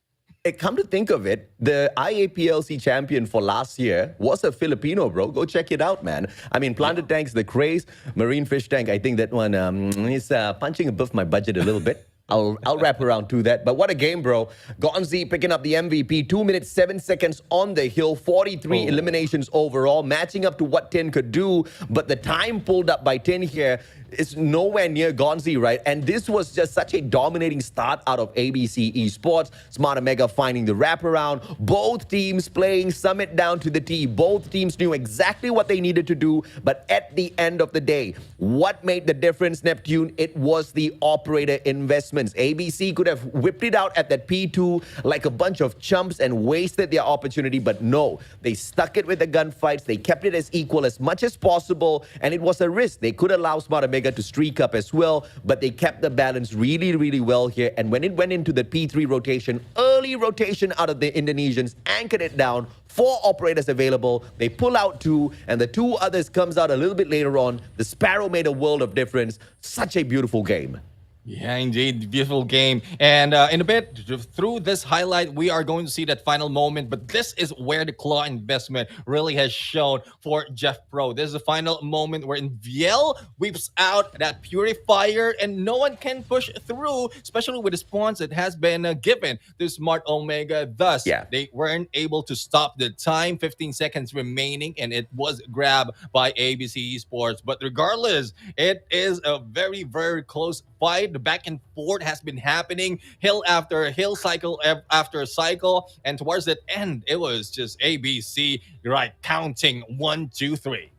Come to think of it, the IAPLC champion for last year was a Filipino, bro. Go check it out, man. I mean, planted tanks, the craze, marine fish tank. I think that one is punching above my budget a little bit. I'll wrap around to that. But what a game, bro. Gonzi picking up the MVP. 2 minutes, 7 seconds on the hill. 43 eliminations overall, matching up to what Tin could do. But the time pulled up by Tin here is nowhere near Gonzi, right? And this was just such a dominating start out of ABC Esports. Smart Omega finding the wraparound. Both teams playing Summit down to the T. Both teams knew exactly what they needed to do. But at the end of the day, what made the difference, Neptune? It was the operator investments. ABC could have whipped it out at that P2 like a bunch of chumps and wasted their opportunity. But no, they stuck it with the gunfights. They kept it as equal as much as possible. And it was a risk. They could allow Smart Omega to streak up as well, but they kept the balance really, really well here. And when it went into the P3 rotation, early rotation out of the Indonesians, anchored it down, 4 operators available. They pull out 2, and the 2 others comes out a little bit later on. The Sparrow made a world of difference. Such a beautiful game. Yeah, indeed. Beautiful game. And in a bit, through this highlight, we are going to see that final moment. But this is where the claw investment really has shown for Jeff Pro. This is the final moment where Viel whips out that purifier and no one can push through, especially with the spawns that has been given to Smart Omega. Thus, they weren't able to stop the time. 15 seconds remaining, and it was grabbed by ABC Esports. But regardless, it is a very, very close fight. The back and forth has been happening, hill after hill, cycle after cycle, and towards the end, it was just ABC, right, counting 1, 2, 3.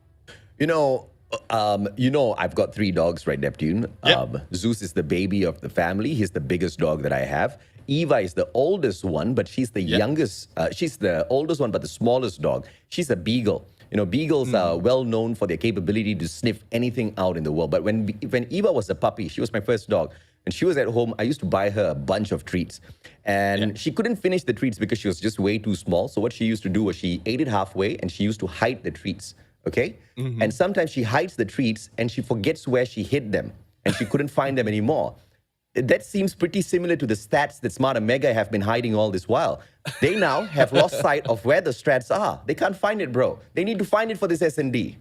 You know, I've got 3 dogs, right, Neptune? Yep. Zeus is the baby of the family. He's the biggest dog that I have. Eva is the oldest one, but she's the youngest. She's the oldest one, but the smallest dog. She's a beagle. You know, beagles are well known for their capability to sniff anything out in the world. But when Eva was a puppy, she was my first dog, and she was at home, I used to buy her a bunch of treats. And she couldn't finish the treats because she was just way too small. So what she used to do was she ate it halfway, and she used to hide the treats, okay? And sometimes she hides the treats, and she forgets where she hid them, and she couldn't find them anymore. That seems pretty similar to the stats that Smart Omega have been hiding all this while. They now have lost sight of where the strats are. They can't find it, bro. They need to find it for this S&D.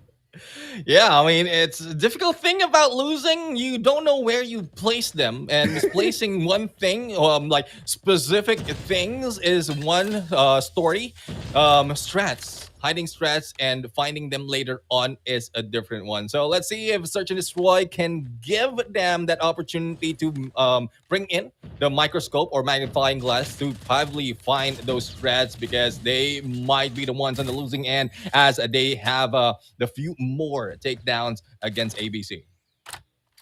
Yeah, I mean, it's a difficult thing about losing. You don't know where you place them, and misplacing one thing, like specific things, is one story. Strats. Hiding strats and finding them later on is a different one. So let's see if Search and Destroy can give them that opportunity to bring in the microscope or magnifying glass to probably find those strats, because they might be the ones on the losing end as they have the few more takedowns against ABC.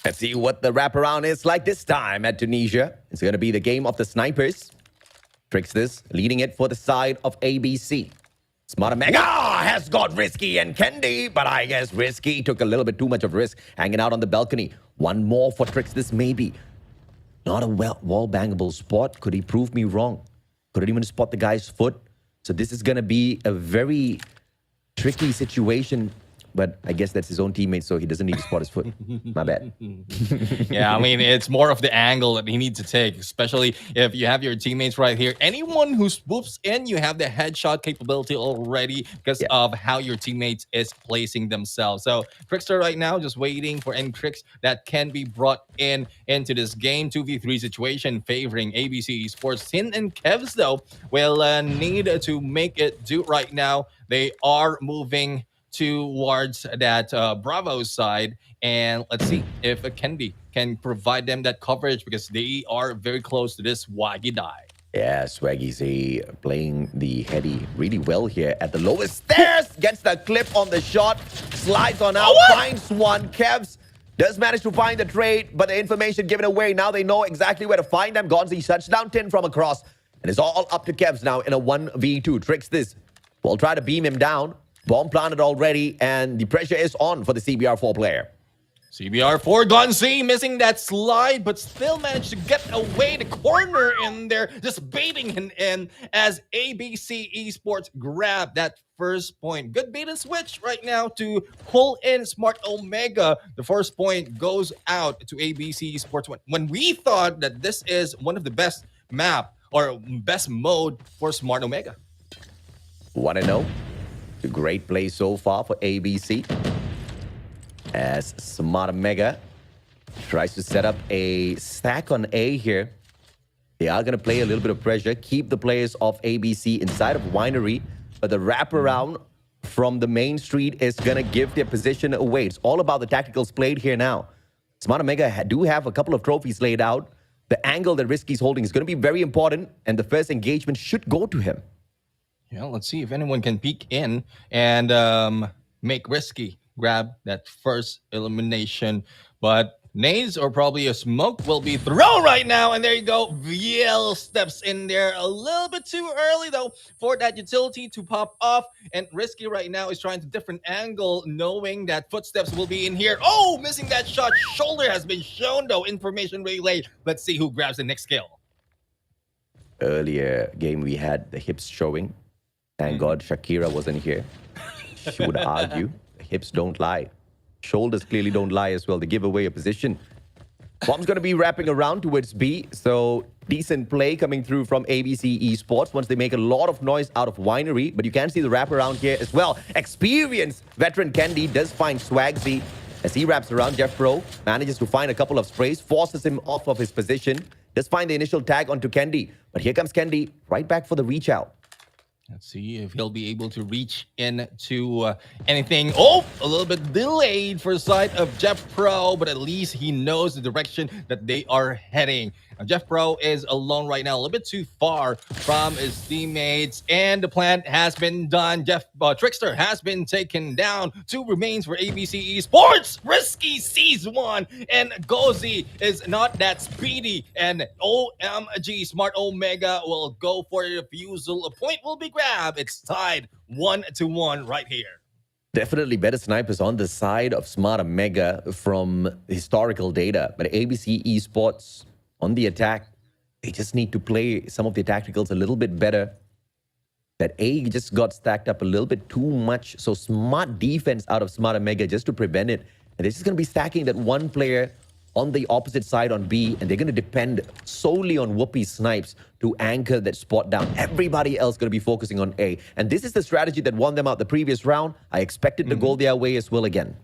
Let's see what the wraparound is like this time at Tunisia. It's going to be the game of the snipers. Tricksters leading it for the side of ABC. Smart Omega has got Risky and Kendi, but I guess Risky took a little bit too much of risk hanging out on the balcony. One more for Tricksters, maybe. Not a wall bangable spot. Could he prove me wrong? Couldn't even spot the guy's foot. So this is going to be a very tricky situation. But I guess that's his own teammate, so he doesn't need to spot his foot. My bad. Yeah, I mean, it's more of the angle that he needs to take, especially if you have your teammates right here. Anyone who swoops in, you have the headshot capability already because of how your teammates is placing themselves. So Trickster right now just waiting for any tricks that can be brought into this game. 2v3 situation favoring ABC Esports. Tin and Kevs, though, will need to make it do right now. They are moving towards that Bravo side, and let's see if Kendi can provide them that coverage, because they are very close to this Swaggy die. Yeah, Swaggy's playing the heady really well here at the lowest stairs. Gets the clip on the shot, slides on out, finds one. Kevs does manage to find the trade, but the information given away. Now they know exactly where to find them. Gonzi shuts down Tin from across, and it's all up to Kevs now in a 1v2. Tricks this. We'll try to beam him down. Bomb planted already, and the pressure is on for the CBR4 player. CBR4, Gonzi missing that slide, but still managed to get away the corner in there, just baiting him in as ABC Esports grab that first point. Good bait and switch right now to pull in Smart Omega. The first point goes out to ABC Esports when we thought that this is one of the best map or best mode for Smart Omega. Want to know? A great play so far for ABC as Smart Omega tries to set up a stack on A here. They are going to play a little bit of pressure, keep the players of ABC inside of Winery, but the wraparound from the main street is going to give their position away. It's all about the tacticals played here now. Smart Omega do have a couple of trophies laid out. The angle that Risky's holding is going to be very important, and the first engagement should go to him. Yeah, let's see if anyone can peek in and make Risky grab that first elimination. But nades or probably a smoke will be thrown right now. And there you go. VL steps in there a little bit too early, though, for that utility to pop off. And Risky right now is trying to different angle, knowing that footsteps will be in here. Oh, missing that shot. Shoulder has been shown, though. Information relay. Let's see who grabs the next kill. Earlier game, we had the hips showing. Thank God Shakira wasn't here. She would argue. The hips don't lie. Shoulders clearly don't lie as well. They give away a position. Bomb's going to be wrapping around towards B. So decent play coming through from ABC eSports once they make a lot of noise out of Winery. But you can see the wrap around here as well. Experienced veteran Candy does find Swagsy. As he wraps around, Jeff Pro manages to find a couple of sprays, forces him off of his position. Does find the initial tag onto Candy. But here comes Candy right back for the reach out. Let's see if he'll be able to reach into anything. Oh, a little bit delayed for the side of Jeff Pro, but at least he knows the direction that they are heading. Now, Jeff Pro is alone right now, a little bit too far from his teammates, and the plan has been done. Trickster has been taken down. 2 remains for ABC Esports. Risky sees one, and Gozi is not that speedy, and OMG Smart Omega will go for the refusal. A point will be grabbed. It's tied 1-1 right here. Definitely better snipers on the side of Smart Omega from historical data, but ABC Esports on the attack, they just need to play some of the tacticals a little bit better. That A just got stacked up a little bit too much. So smart defense out of Smart Omega just to prevent it. And they're just going to be stacking that one player on the opposite side on B. And they're going to depend solely on Whoopi's snipes to anchor that spot down. Everybody else going to be focusing on A. And this is the strategy that won them out the previous round. I expect it to go their way as well again.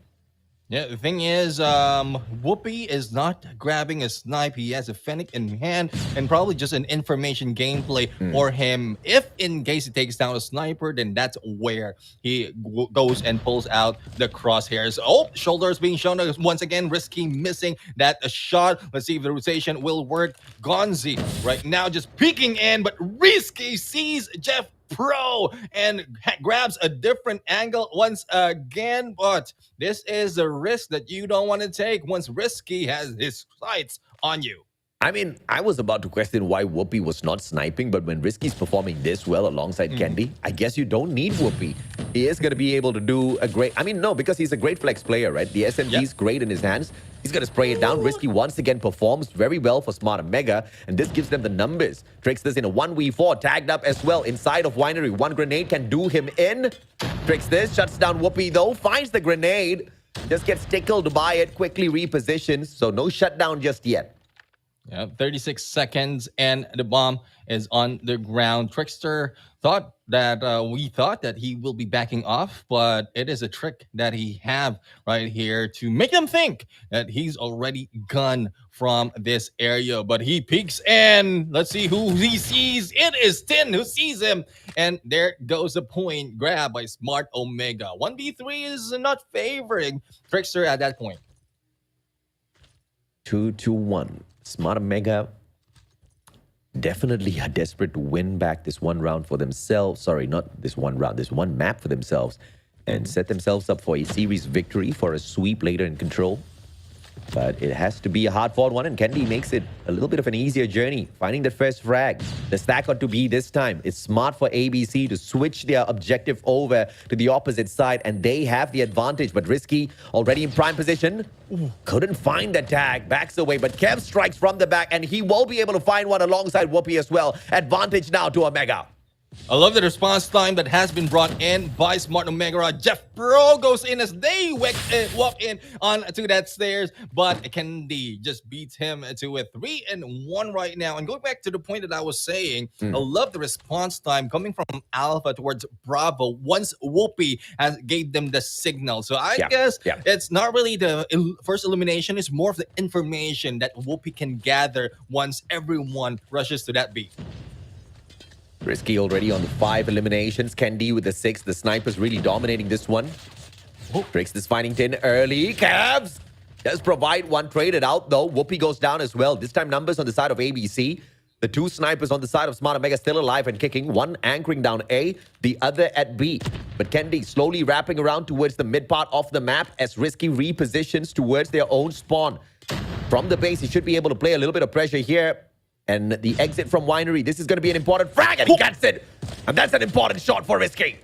Yeah, the thing is, Whoopi is not grabbing a snipe. He has a Fennec in hand and probably just an information gameplay for him. If in case he takes down a sniper, then that's where he goes and pulls out the crosshairs. Oh, shoulders being shown once again. Risky missing that shot. Let's see if the rotation will work. Gonzi right now just peeking in, but Risky sees Jeff Pro and grabs a different angle once again, but this is a risk that you don't want to take once Risky has his sights on you. I mean, I was about to question why Whoopi was not sniping, but when Risky's performing this well alongside Candy, I guess you don't need Whoopi. He is going to be able to do a great... I mean, no, because he's a great flex player, right? The SMG is great in his hands. He's going to spray it down. Risky once again performs very well for Smart Omega, and this gives them the numbers. Trickster's in a 1v4, tagged up as well inside of Winery. One grenade can do him in. Trickster shuts down Whoopi, though, finds the grenade. Just gets tickled by it, quickly repositions, so no shutdown just yet. Yeah, 36 seconds and the bomb is on the ground. Trickster thought that we thought that he will be backing off, but it is a trick that he have right here to make them think that he's already gone from this area. But he peeks in. Let's see who he sees. It is Tin who sees him. And there goes a point grab by Smart Omega. 1v3 is not favoring Trickster at that point. 2-1. Smart Omega definitely are desperate to win back this one round for themselves. Sorry, not this one round, this one map for themselves. And set themselves up for a series victory for a sweep later in Control. But it has to be a hard-fought one, and Candy makes it a little bit of an easier journey, finding the first frag. The stack got to be this time. It's smart for ABC to switch their objective over to the opposite side, and they have the advantage. But Risky, already in prime position, couldn't find the tag, backs away, but Kev strikes from the back, and he will be able to find one alongside Whoopi as well. Advantage now to Omega. I love the response time that has been brought in by Smart Omega. Jeff Pro goes in as they walk in onto that stairs, but Candy just beats him to a 3-1 right now. And going back to the point that I was saying, I love the response time coming from Alpha towards Bravo once Whoopi has gave them the signal. So I guess it's not really the first elimination, it's more of the information that Whoopi can gather once everyone rushes to that beat. Risky already on the 5 eliminations. Candy with the 6. The sniper's really dominating this one. Trix is finding Tin early. Cavs Does provide one, traded out though. Whoopi goes down as well. This time numbers on the side of ABC. The two snipers on the side of Smart Omega still alive and kicking. One anchoring down A, the other at B. But Kendi slowly wrapping around towards the mid part of the map as Risky repositions towards their own spawn. From the base, he should be able to play a little bit of pressure here. And the exit from Winery, this is going to be an important frag, and he gets it. And that's an important shot for Risky.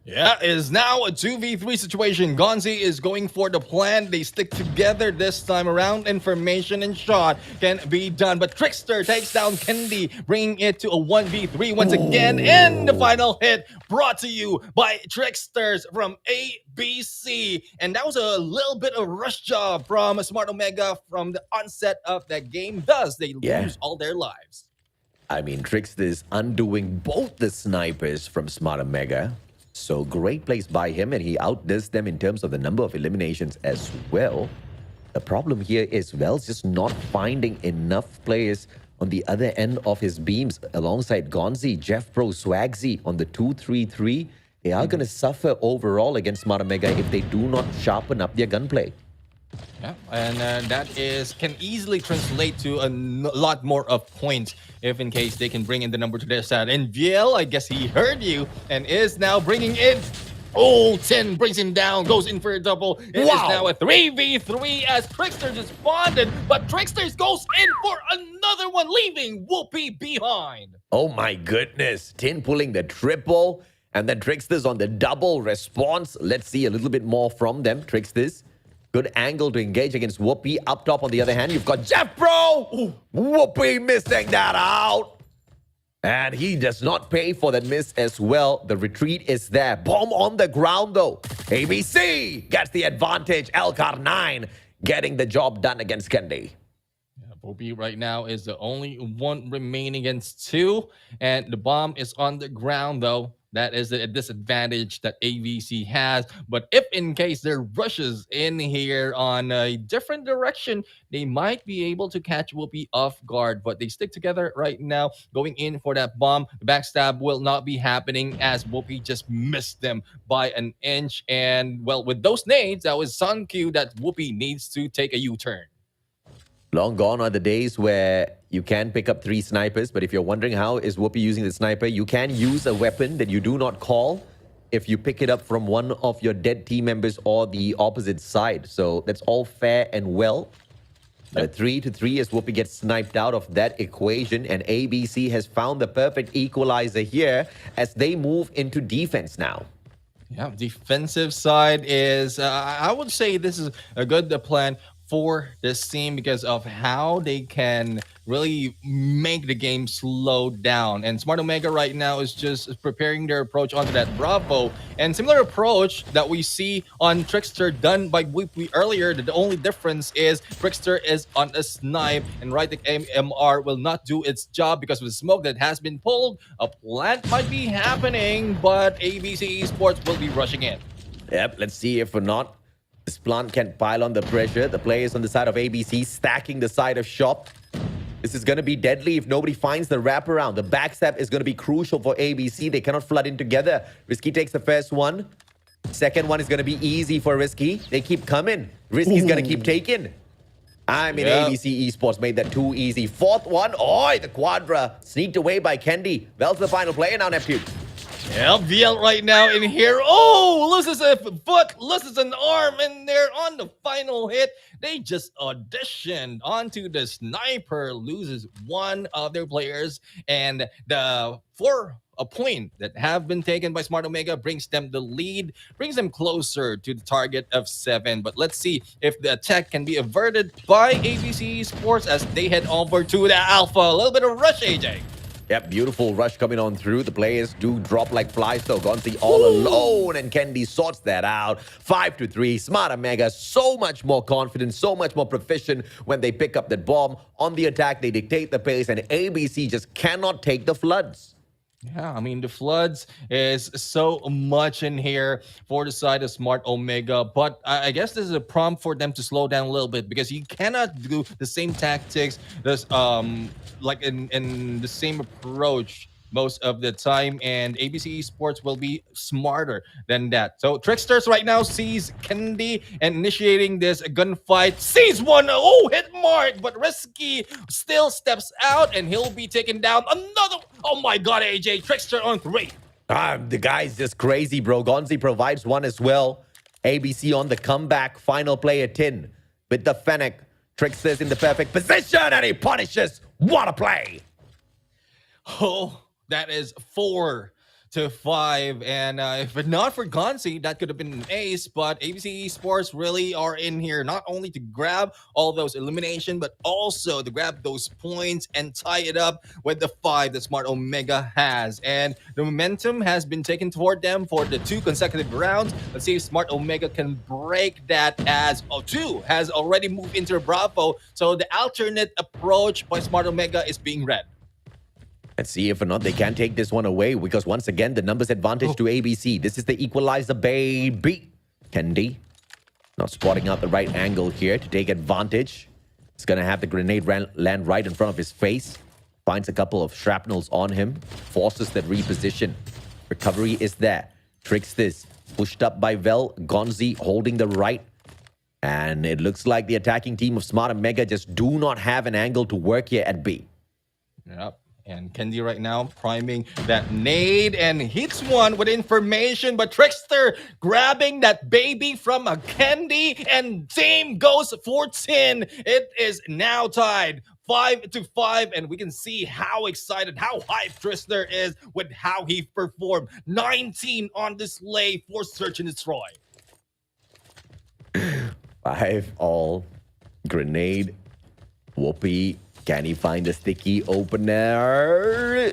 Yeah, it is now a 2v3 situation. Gonzi is going for the plan. They stick together this time around. Information and shot can be done. But Trickster takes down Kendi, bringing it to a 1v3 once again. And the final hit brought to you by Tricksters from ABC. And that was a little bit of rush job from Smart Omega from the onset of that game. Thus, they lose all their lives. I mean, Tricksters undoing both the snipers from Smart Omega. So great place by him, and he outdoes them in terms of the number of eliminations as well. The problem here is Wells just not finding enough players on the other end of his beams alongside Gonzi, Jeff Pro, Swagsy on the 2-3-3. They are going to suffer overall against Smart Omega if they do not sharpen up their gunplay. Yeah, and that can easily translate to a lot more of points if in case they can bring in the number to their side. And VL, I guess he heard you and is now bringing in. Oh, 10 brings him down, goes in for a double. It is now a 3v3 as Trickster just bonded, but Tricksters goes in for another one, leaving Whoopi behind. Oh my goodness, 10 pulling the triple, and then Tricksters on the double response. Let's see a little bit more from them, Tricksters. Good angle to engage against Whoopi. Up top, on the other hand, you've got Jeff Pro. Whoopi missing that out. And he does not pay for that miss as well. The retreat is there. Bomb on the ground, though. ABC gets the advantage. Elcar9 getting the job done against Kendi. Whoopi right now is the only one remaining against two. And the bomb is on the ground, though. That is a disadvantage that ABC has. But if in case there rushes in here on a different direction, they might be able to catch Whoopi off guard. But they stick together right now, going in for that bomb. The backstab will not be happening as Whoopi just missed them by an inch. And, well, with those nades, that was Sun Q that Whoopi needs to take a U-turn. Long gone are the days where you can pick up 3 snipers, but if you're wondering how is Whoopi using the sniper, you can use a weapon that you do not call if you pick it up from one of your dead team members or the opposite side. So that's all fair and well. 3-3 as Whoopi gets sniped out of that equation, and ABC has found the perfect equalizer here as they move into defense now. Yeah, defensive side is, I would say this is a good plan for this team because of how they can really make the game slow down. And Smart Omega right now is just preparing their approach onto that Bravo. And similar approach that we see on Trickster done by Whoopi earlier. The only difference is Trickster is on a snipe and right click MR will not do its job because of the smoke that has been pulled. A plant might be happening, but ABC Esports will be rushing in. Yep, let's see if or not. This plant can pile on the pressure. The players on the side of ABC stacking the side of shop. This is going to be deadly if nobody finds the wraparound. The backstab is going to be crucial for ABC. They cannot flood in together. Risky takes the first one. Second one is going to be easy for Risky. They keep coming. Risky's going to keep taking. I mean, ABC Esports made that too easy. Fourth one. Oh, the Quadra sneaked away by Kendi. Well, the final player now, Neptune. LVL right now in here. Oh, loses a foot, loses an arm, and they're on the final hit. They just auditioned onto the sniper, loses one of their players, and the 4 point that have been taken by Smart Omega brings them the lead, brings them closer to the target of 7. But let's see if the attack can be averted by ABC Sports as they head over to the Alpha. A little bit of rush, AJ. Yep, beautiful rush coming on through. The players do drop like flies, though. Gonzi all alone, and Kendi sorts that out. 5-3. Smart Omega, so much more confident, so much more proficient when they pick up that bomb. On the attack, they dictate the pace, and ABC just cannot take the floods. Yeah, I mean, the floods is so much in here for the side of Smart Omega, but I guess this is a prompt for them to slow down a little bit because you cannot do the same tactics, this like in the same approach most of the time, and ABC Esports will be smarter than that. So Tricksters right now sees Kendi and initiating this gunfight. Sees one, oh, hit mark, but Risky still steps out and he'll be taken down. Another, oh my god, AJ, Trickster on 3. The guy's just crazy, bro. Gonzi provides one as well. ABC on the comeback. Final play at 10 with the Fennec. Trickster's in the perfect position and he punishes. What a play. Oh, that is 4-5. And if not for Gonzi, that could have been an ace. But ABC Esports really are in here not only to grab all those elimination, but also to grab those points and tie it up with the 5 that Smart Omega has. And the momentum has been taken toward them for the 2 consecutive rounds. Let's see if Smart Omega can break that, as 2 has already moved into Bravo. So the alternate approach by Smart Omega is being read. Let's see if or not they can take this one away, because once again, the numbers advantage to ABC. This is the equalizer, baby. Kendi not spotting out the right angle here to take advantage. He's going to have the grenade land right in front of his face. Finds a couple of shrapnels on him. Forces that reposition. Recovery is there. Tricks this. Pushed up by Vel. Gonzi holding the right. And it looks like the attacking team of Smart and Mega just do not have an angle to work here at B. Yep. And Kendi right now priming that nade and hits one with information, but Trickster grabbing that baby from a Kendi, and team goes for 10. It is now tied 5-5, and we can see how excited, how hyped Trickster is with how he performed. 19 on display for Search and Destroy. 5 all. Grenade. Whoopi. Can he find a sticky opener?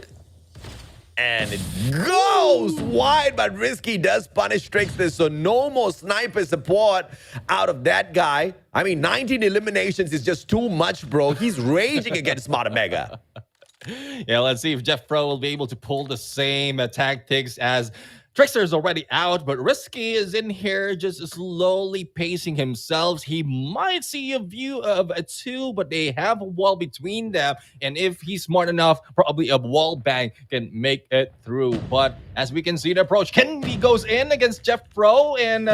And it goes wide, but Risky does punish Trickster, so no more sniper support out of that guy. I mean, 19 eliminations is just too much, bro. He's raging against Smart Mega. Yeah, let's see if Jeff Pro will be able to pull the same tactics as Trickster is already out, but Risky is in here just slowly pacing himself. He might see a view of a 2, but they have a wall between them. And if he's smart enough, probably a wall bang can make it through. But as we can see the approach, Kendi goes in against Jeff Pro, and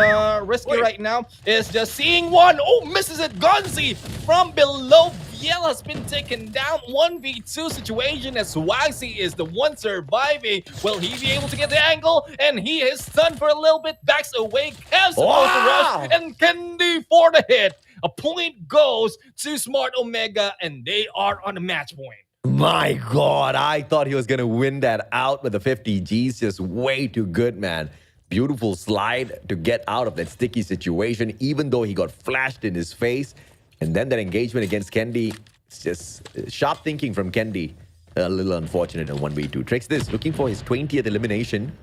Risky right now is just seeing one. Oh, misses it. Gonzi from below. Yell has been taken down. 1v2 situation as Swagsy is the one surviving. Will he be able to get the angle? And he is stunned for a little bit. Backs away. Kev's supposed to rush. And Kendi for the hit. A point goes to Smart Omega, and they are on the match point. My God, I thought he was going to win that out with the 50 Gs. Just way too good, man. Beautiful slide to get out of that sticky situation, even though he got flashed in his face. And then that engagement against Kendi, it's just sharp thinking from Kendi. A little unfortunate in 1v2. Tricks this, looking for his 20th elimination.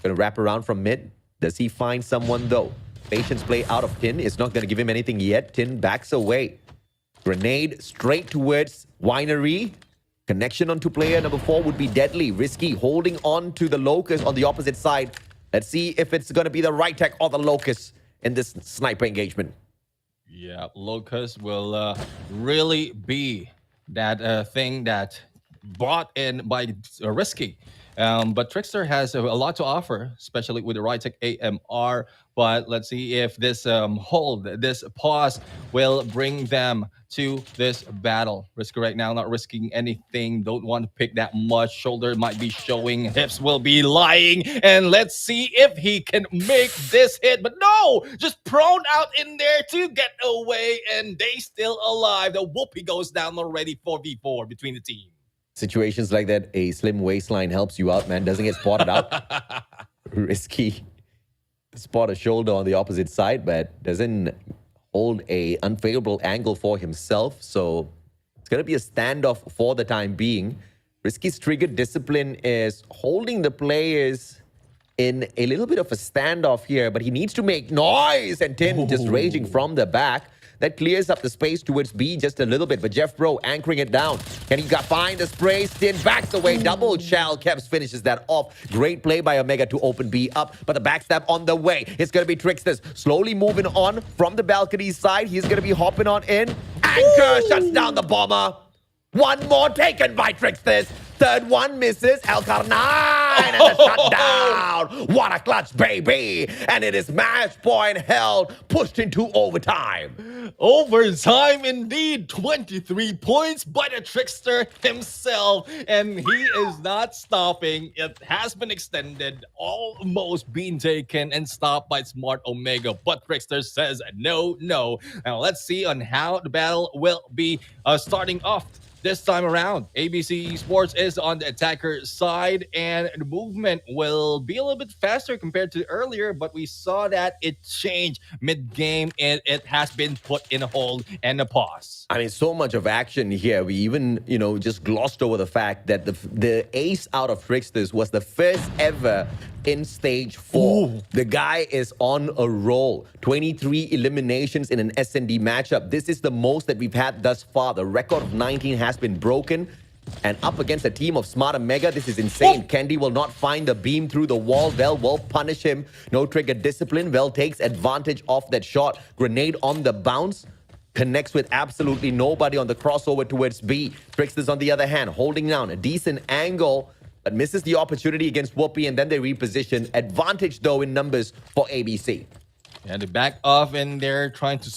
Gonna wrap around from mid. Does he find someone though? Patience play out of Tin. It's not gonna give him anything yet. Tin backs away. Grenade straight towards Winery. Connection onto player number 4 would be deadly. Risky holding on to the Locust on the opposite side. Let's see if it's gonna be the right tech or the Locust in this sniper engagement. Yeah, Locust will really be that thing that brought in by Risky. But Trickster has a lot to offer, especially with the Rytech AMR. But let's see if this hold, this pause will bring them to this battle. Risky right now, not risking anything. Don't want to pick that much. Shoulder might be showing. Hips will be lying. And let's see if he can make this hit. But no, just prone out in there to get away. And they still alive. The whoopee goes down already. 4v4 between the team. Situations like that, a slim waistline helps you out, man. Doesn't get spotted out. Risky. Spot a shoulder on the opposite side, but doesn't hold a unfavorable angle for himself. So it's going to be a standoff for the time being. Risky's trigger discipline is holding the players in a little bit of a standoff here, but he needs to make noise. And Tin just raging from the back. That clears up the space towards B just a little bit, but Jeff Bro anchoring it down. Can he find the spray? Tin backs away. Double shell. Kevs finishes that off. Great play by Omega to open B up, but the backstab on the way. It's going to be Tricksters slowly moving on from the balcony side. He's going to be hopping on in. Anchor shuts down the bomber. One more taken by Tricksters. Third one misses. Alcar 9 and the shutdown. What a clutch, baby. And it is match point held, pushed into overtime. Overtime indeed. 23 points by the Trickster himself. And he is not stopping. It has been extended, almost being taken and stopped by Smart Omega. But Trickster says no, no. Now let's see on how the battle will be starting off. This time around, ABC Esports is on the attacker side, and the movement will be a little bit faster compared to earlier, but we saw that it changed mid-game, and it has been put in a hold and a pause. I mean, so much of action here. We even, just glossed over the fact that the ace out of Tricksters was the first ever in stage 4. Ooh. The guy is on a roll. 23 eliminations in an S&D matchup. This is the most that we've had thus far. The record of 19 has been broken. And up against a team of Smart Omega, this is insane. Candy will not find the beam through the wall. Vel will punish him. No trigger discipline. Vel takes advantage of that shot. Grenade on the bounce. Connects with absolutely nobody on the crossover towards B. Tricksters, on the other hand, holding down a decent angle, but misses the opportunity against Whoopi, and then they reposition. Advantage, though, in numbers for ABC. And they back off, and they're trying to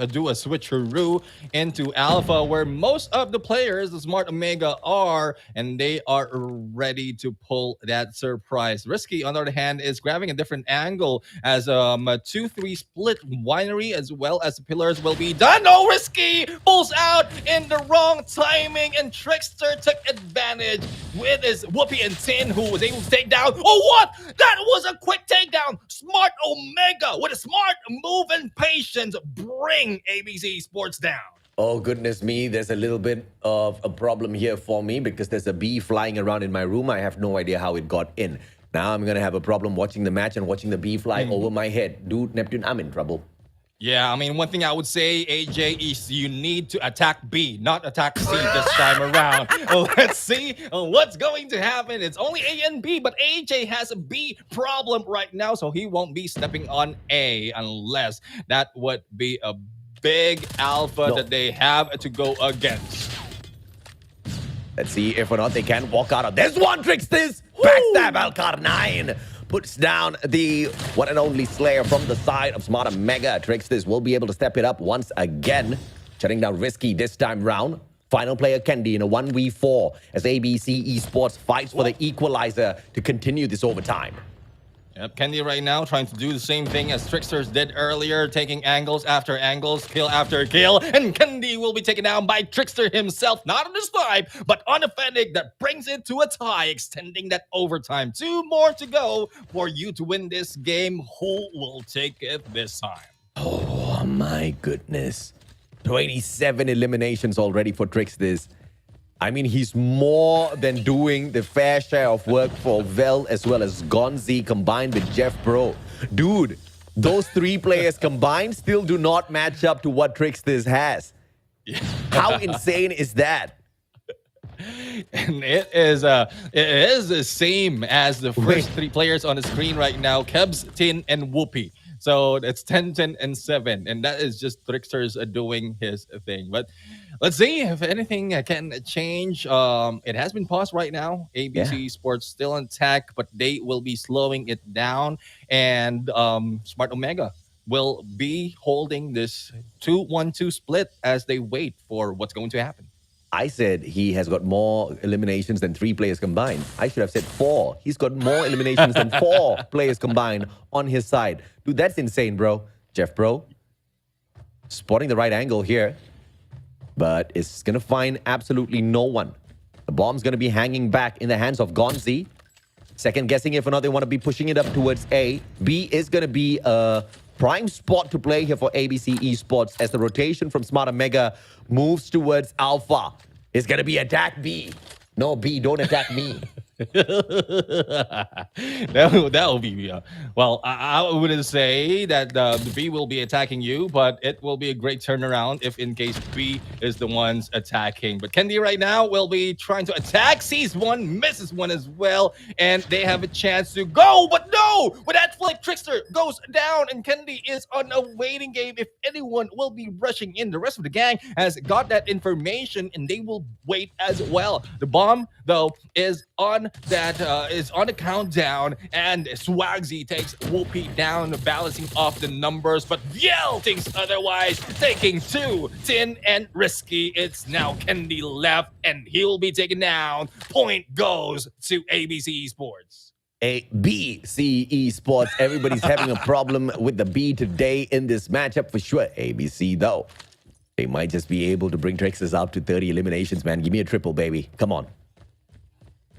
do a switcheroo into Alpha, where most of the players, the Smart Omega, are, and they are ready to pull that surprise. Risky, on the other hand, is grabbing a different angle as a 2-3 split winery, as well as the pillars will be done. No, Risky pulls out in the wrong timing, and Trickster took advantage with his Whoopi and Tin, who was able to take down. Oh, what? That was a quick takedown. Smart Omega with a smart move and patience bring ABC Sports down. Oh, goodness me. There's a little bit of a problem here for me because there's a bee flying around in my room. I have no idea how it got in. Now I'm going to have a problem watching the match and watching the bee fly over my head. Dude, Neptune, I'm in trouble. Yeah, I mean, one thing I would say, AJ, is you need to attack B, not attack C this time around. Let's see what's going to happen. It's only A and B, but AJ has a B problem right now, so he won't be stepping on A unless that would be a big alpha that they have to go against. Let's see if or not they can walk out of this one, Tricksters. Backstab Alcar 9. Puts down the one and only Slayer from the side of Smart Omega. Tricksters will be able to step it up once again. Shutting down Risky this time round. Final player Candy in a 1v4 as ABC Esports fights for the equalizer to continue this overtime. Yep, Candy right now trying to do the same thing as Tricksters did earlier, taking angles after angles, kill after kill, and Candy will be taken down by Trickster himself, not on the snipe, but on a Fennec that brings it to a tie, extending that overtime. 2 more to go for you to win this game. Who will take it this time? Oh my goodness. 27 eliminations already for Tricksters. I mean, he's more than doing the fair share of work for Vel as well as Gonzi combined with Jeff Bro. Dude, those 3 players combined still do not match up to what Tricksters has. How insane is that? And it is the same as the first 3 players on the screen right now, Kebs, Tin, and Whoopi. So it's 10, 10, and 7. And that is just Tricksters doing his thing. But let's see if anything can change. It has been paused right now. ABC Sports still intact, but they will be slowing it down. And Smart Omega will be holding this 2-1-2 split as they wait for what's going to happen. I said he has got more eliminations than 3 players combined. I should have said 4. He's got more eliminations than 4 players combined on his side. Dude, that's insane, bro. Jeff, bro. Spotting the right angle here. But it's going to find absolutely no one. The bomb's going to be hanging back in the hands of Gonzi. Second guessing if or not they want to be pushing it up towards A. B is going to be a prime spot to play here for ABC Esports as the rotation from Smart Omega moves towards Alpha. It's going to be attack B. No, B, don't attack me. that will be well. I wouldn't say that the B will be attacking you, but it will be a great turnaround if in case B is the ones attacking. But Kendi right now will be trying to attack, sees one, misses one as well, and they have a chance to go. But no, with that flick, Trickster goes down, and Kendi is on a waiting game. If anyone will be rushing in, the rest of the gang has got that information, and they will wait as well. The bomb though is on the countdown, and Swagsy takes Whoopi down, balancing off the numbers, but Viel thinks otherwise, taking 2, Tin, and Risky. It's now Kendi left, and he'll be taken down. Point goes to ABC Esports. ABC Esports. Everybody's having a problem with the B today in this matchup for sure. ABC, though, they might just be able to bring Tricksters up to 30 eliminations, man. Give me a triple, baby. Come on.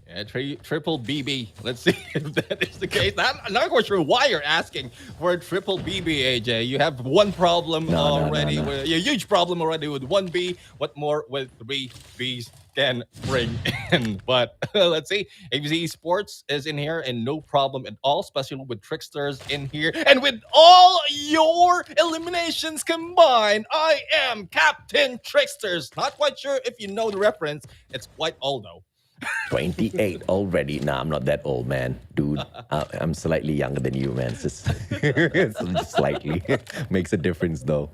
Yeah, triple BB. Let's see if that is the case. I'm not quite sure why you're asking for a triple BB, AJ. You have one problem already. No. A huge problem already with 1B. What more with 3 Bs can bring in? But let's see. ABC Esports is in here and no problem at all, especially with Tricksters in here. And with all your eliminations combined, I am Captain Tricksters. Not quite sure if you know the reference. It's quite old though. 28 already. Nah, I'm not that old, man. Dude, I'm slightly younger than you, man. It's just slightly. Makes a difference, though.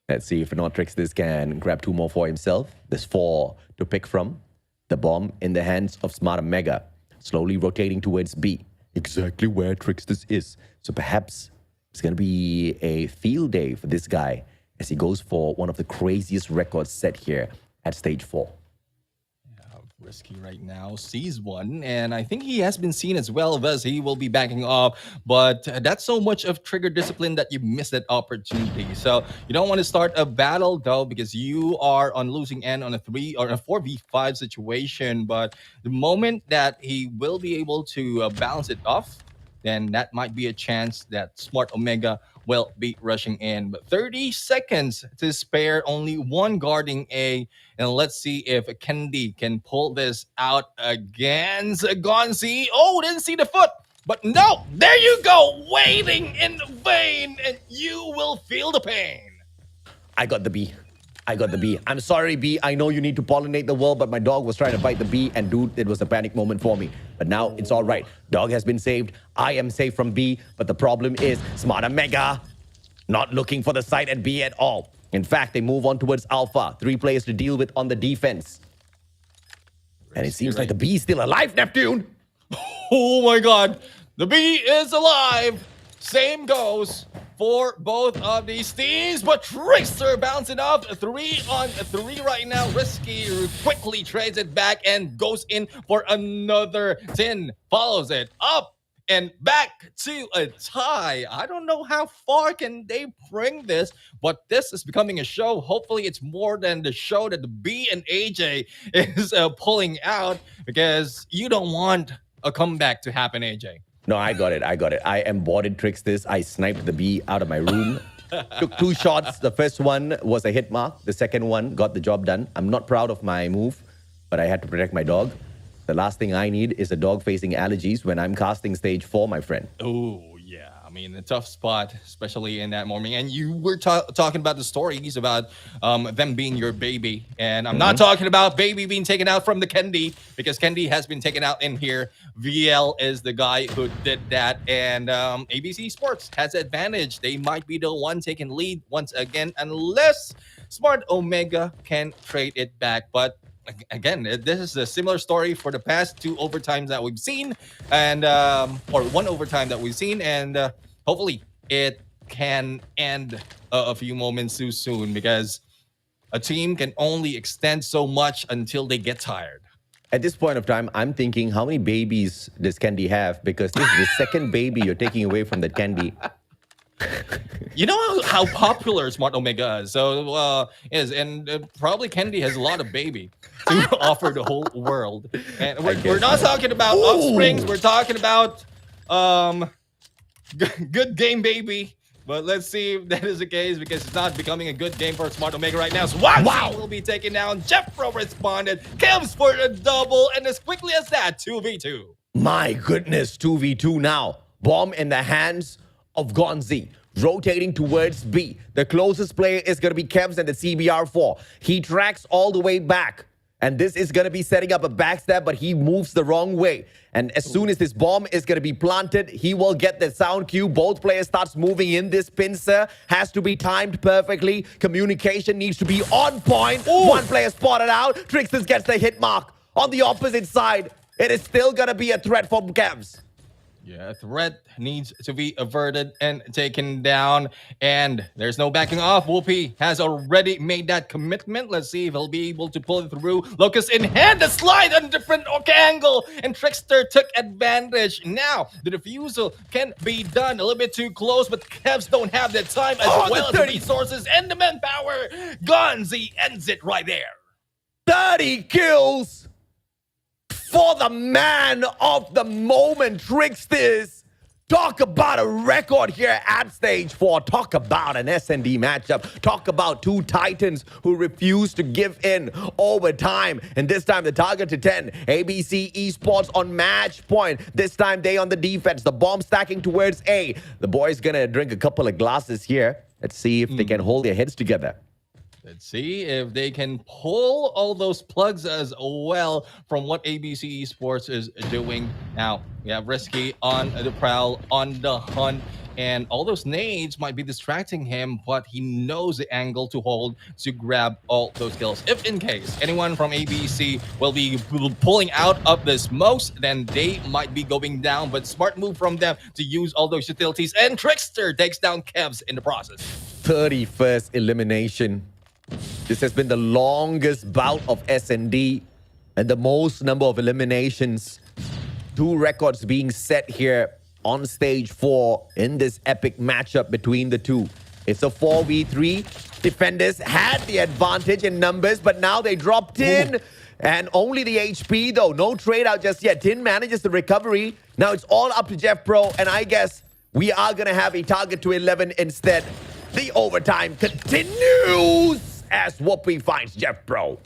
Let's see if not Tricksters can grab 2 more for himself. There's 4 to pick from. The bomb in the hands of Smart Omega, slowly rotating towards B. Exactly where Tricksters is. So perhaps it's going to be a field day for this guy as he goes for one of the craziest records set here at stage 4. Risky right now sees one, and I think he has been seen as well as he will be backing off, but that's so much of trigger discipline that you miss that opportunity. So you don't want to start a battle though, because you are on losing end on a 3 or a 4v5 situation. But the moment that he will be able to balance it off, then that might be a chance that Smart Omega will be rushing in. But 30 seconds to spare, only 1 guarding A. And let's see if Kendi can pull this out against Gonzi. Oh, didn't see the foot. But no, there you go, waiting in vain, and you will feel the pain. I got the B. I'm sorry, B. I know you need to pollinate the world, but my dog was trying to bite the B, and dude, it was a panic moment for me. But now it's all right. Dog has been saved. I am safe from B, but the problem is Smart Omega not looking for the site at B at all. In fact, they move on towards Alpha. 3 players to deal with on the defense. And it seems like the B is still alive, Neptune. Oh my God, the B is alive. Same goes for both of these teams, but Trickster bouncing off 3-on-3 right now. Risky quickly trades it back and goes in for another 10. Follows it up and back to a tie. I don't know how far can they bring this, but this is becoming a show. Hopefully it's more than the show that the B and AJ is pulling out, because you don't want a comeback to happen, AJ. No, I got it. I embodied Tricksters. I sniped the B out of my room. Took 2 shots. The first one was a hit mark. The second one got the job done. I'm not proud of my move, but I had to protect my dog. The last thing I need is a dog facing allergies when I'm casting stage 4, my friend. Oh, yeah. I mean, a tough spot, especially in that moment. And you were talking about the stories about them being your baby. And I'm not talking about baby being taken out from the Kendi, because Kendi has been taken out in here. VL is the guy who did that. And ABC Sports has advantage. They might be the one taking lead once again, unless Smart Omega can trade it back. But again, this is a similar story for the past 2 overtimes that we've seen, and or 1 overtime that we've seen, and hopefully it can end a few moments too soon, because a team can only extend so much until they get tired. At this point of time, I'm thinking, how many babies does Kendi have? Because this is the second baby you're taking away from that Kendi. You know how popular Smart Omega is, and probably Kendi has a lot of baby to offer the whole world. And we're not talking about offsprings. We're talking about good game baby But let's see if that is the case because it's not becoming a good game for Smart Omega right now. Swansea will be taken down. Jeffro responded. Kevs for a double. And as quickly as that, 2v2. My goodness, 2v2 now. Bomb in the hands of Gonzi. Rotating towards B. The closest player is going to be Kevs and the CBR4. He tracks all the way back. And this is going to be setting up a backstab, but he moves the wrong way. And as soon as this bomb is going to be planted, he will get the sound cue. Both players starts moving in. This pincer has to be timed perfectly. Communication needs to be on point. Ooh. One player spotted out. Trixus gets the hit mark. On the opposite side, it is still going to be a threat for Kevs. Yeah, threat needs to be averted and taken down. And there's no backing off. Whoopi has already made that commitment. Let's see if he'll be able to pull it through. Locust in hand, the slide on a different angle. And Trickster took advantage. Now, the defusal can be done a little bit too close, but Kevs don't have the time as well as the resources and the manpower. Gonzi ends it right there. 30 kills. For the man of the moment, Tricksters. Talk about a record here at stage 4. Talk about an S&D matchup. Talk about two titans who refuse to give in over time. And this time the target to 10. ABC eSports on match point. This time they on the defense. The bomb stacking towards A. The boys gonna drink a couple of glasses here. Let's see if they can hold their heads together. Let's see if they can pull all those plugs as well from what ABC Esports is doing. Now, we have Risky on the prowl, on the hunt, and all those nades might be distracting him, but he knows the angle to hold to grab all those kills. If in case anyone from ABC will be pulling out of the smokes, then they might be going down, but smart move from them to use all those utilities, and Trickster takes down Kevs in the process. 31st elimination. This has been the longest bout of S&D and the most number of eliminations. 2 records being set here on stage 4 in this epic matchup between the two. It's a 4v3. Defenders had the advantage in numbers, but now they dropped in. And only the HP, though. No trade out just yet. Tin manages the recovery. Now it's all up to Jeff Pro, and I guess we are going to have a target to 11 instead. The overtime continues as Whoopi finds Jeff Pro.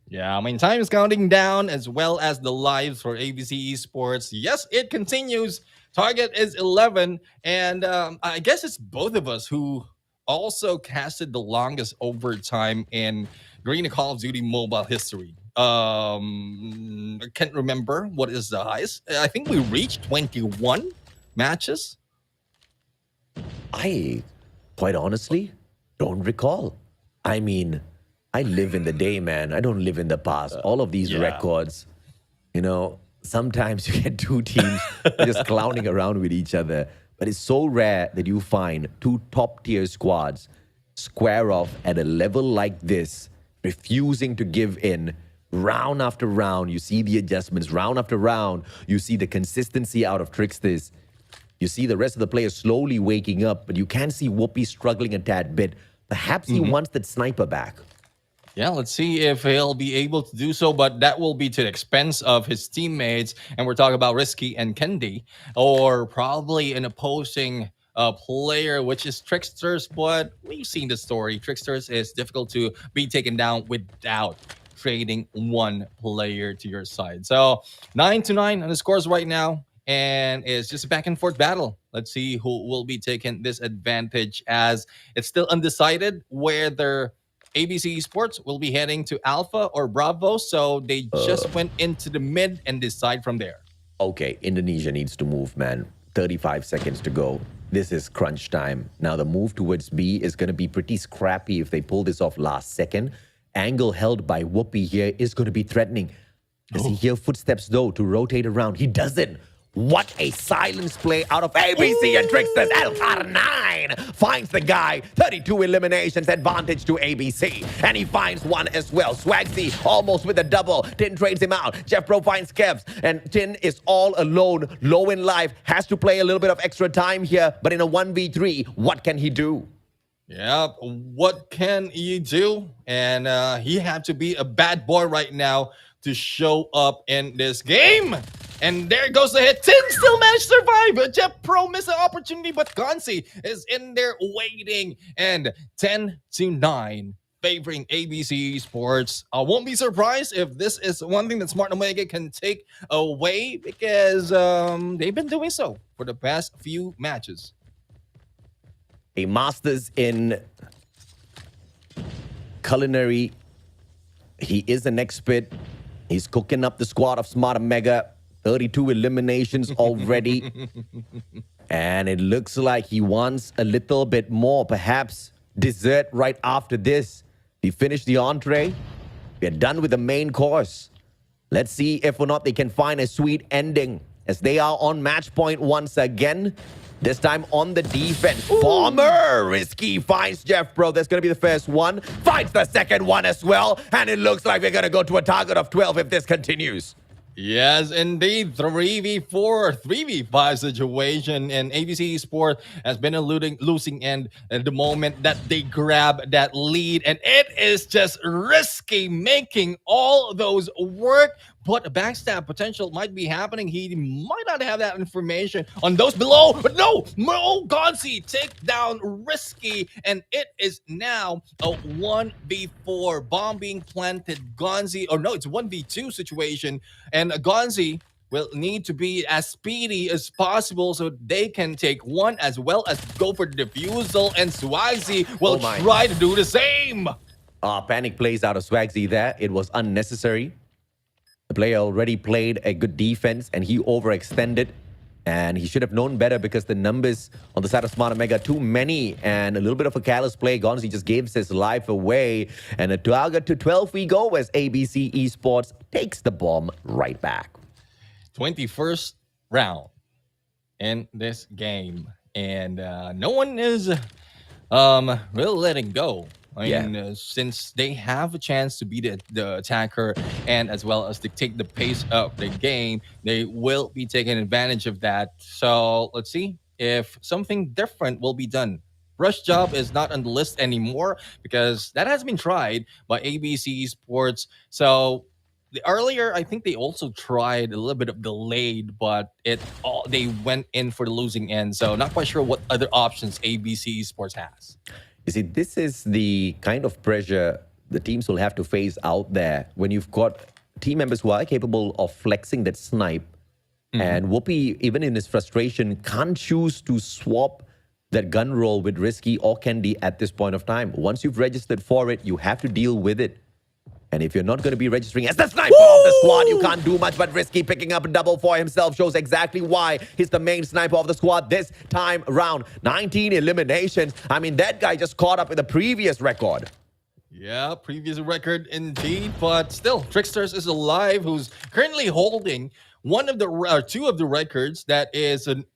Yeah, I mean, time is counting down as well as the lives for ABC Esports. Yes, it continues. Target is 11. And I guess it's both of us who also casted the longest overtime in Garena Call of Duty mobile history. I can't remember what is the highest. I think we reached 21 matches. I, quite honestly, don't recall. I mean, I live in the day, man. I don't live in the past. All of these records, you know, sometimes you get two teams just clowning around with each other. But it's so rare that you find 2 top-tier squads square off at a level like this, refusing to give in round after round. You see the adjustments round after round. You see the consistency out of Tricksters. You see the rest of the players slowly waking up, but you can see Whoopi struggling a tad bit. Perhaps he wants that sniper back. Yeah, let's see if he'll be able to do so, but that will be to the expense of his teammates. And we're talking about Risky and Kendi, or probably an opposing player, which is Tricksters. But we've seen the story. Tricksters is difficult to be taken down without trading one player to your side. So 9-9 on the scores right now. And it's just a back and forth battle. Let's see who will be taking this advantage, as it's still undecided whether ABC Esports will be heading to Alpha or Bravo. So they just went into the mid and decide from there. Okay, Indonesia needs to move, man. 35 seconds to go. This is crunch time. Now the move towards B is going to be pretty scrappy if they pull this off last second. Angle held by Whoopi here is going to be threatening. Does he hear footsteps, though, to rotate around? He doesn't. What a silence play out of ABC and Tricksters. LR9 finds the guy. 32 eliminations, advantage to ABC. And he finds one as well. Swagsy almost with a double. Tin trades him out. Jeff Pro finds Kevs. And Tin is all alone, low in life. Has to play a little bit of extra time here. But in a 1v3, what can he do? Yeah, what can he do? And he had to be a bad boy right now to show up in this game. And there goes the hit. Tim still managed to survive. Jeff Pro missed the opportunity, but Gonzi is in there waiting. And 10-9. Favoring ABC Sports. I won't be surprised if this is one thing that Smart Omega can take away because they've been doing so for the past few matches. A master's in culinary. He is an expert. He's cooking up the squad of Smart Omega. 32 eliminations already. And it looks like he wants a little bit more. Perhaps dessert right after this. We finished the entree. We're done with the main course. Let's see if or not they can find a sweet ending as they are on match point once again. This time on the defense. Former Risky finds Jeff Pro. That's going to be the first one. Finds the second one as well. And it looks like we're going to go to a target of 12 if this continues. Yes, indeed. 3v4, 3v5 situation. And ABC Sport has been a losing end at the moment that they grab that lead. And it is just risky making all those work. But a backstab potential might be happening. He might not have that information on those below. But no, Gonzi take down Risky. And it is now a 1v4 bomb being planted. Gonzi, or no, it's 1v2 situation. And Gonzi will need to be as speedy as possible so they can take one as well as go for the defusal. And Swagsy will try to do the same. Panic plays out of Swagsy there. It was unnecessary. The player already played a good defense and he overextended. And he should have known better because the numbers on the side of Smart Omega too many. And a little bit of a careless play. Gonzi just gives his life away. And a target to 12 we go as ABC Esports takes the bomb right back. 21st round in this game. And no one is really letting go. I mean, since they have a chance to be the attacker and as well as dictate the pace of the game, they will be taking advantage of that. So let's see if something different will be done. Rush job is not on the list anymore because that has been tried by ABC Sports. So earlier, I think they also tried a little bit of delayed, but they went in for the losing end. So not quite sure what other options ABC Sports has. You see, this is the kind of pressure the teams will have to face out there when you've got team members who are capable of flexing that snipe. And Whoopi, even in his frustration, can't choose to swap that gun roll with Risky or Candy at this point of time. Once you've registered for it, you have to deal with it. And if you're not going to be registering as the sniper of the squad, you can't do much. But Risky picking up a double for himself shows exactly why he's the main sniper of the squad this time round. 19 eliminations. I mean, that guy just caught up with the previous record. Yeah, previous record indeed. But still, Tricksters is alive, who's currently holding one of the two of the records that is an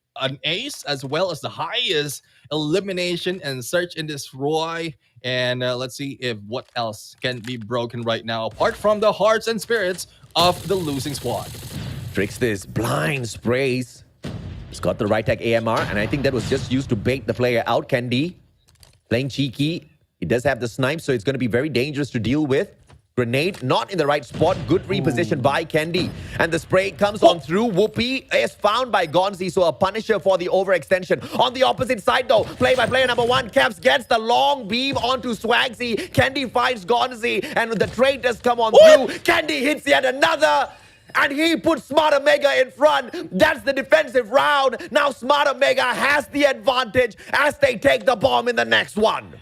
ace as well as the highest elimination and search and destroy. And let's see if what else can be broken right now, apart from the hearts and spirits of the losing squad. Trickster's blind sprays. He's got the right tag AMR, and I think that was just used to bait the player out. Candy playing cheeky. He does have the snipe, so it's going to be very dangerous to deal with. Grenade not in the right spot. Good reposition by Candy. And the spray comes on through. Whoopi is found by Gonzi, so a punisher for the overextension. On the opposite side though, play by player number one, Caps gets the long beam onto Swagsy. Candy finds Gonzi, and the trade does come on through. Candy hits yet another. And he puts Smart Omega in front. That's the defensive round. Now Smart Omega has the advantage as they take the bomb in the next one.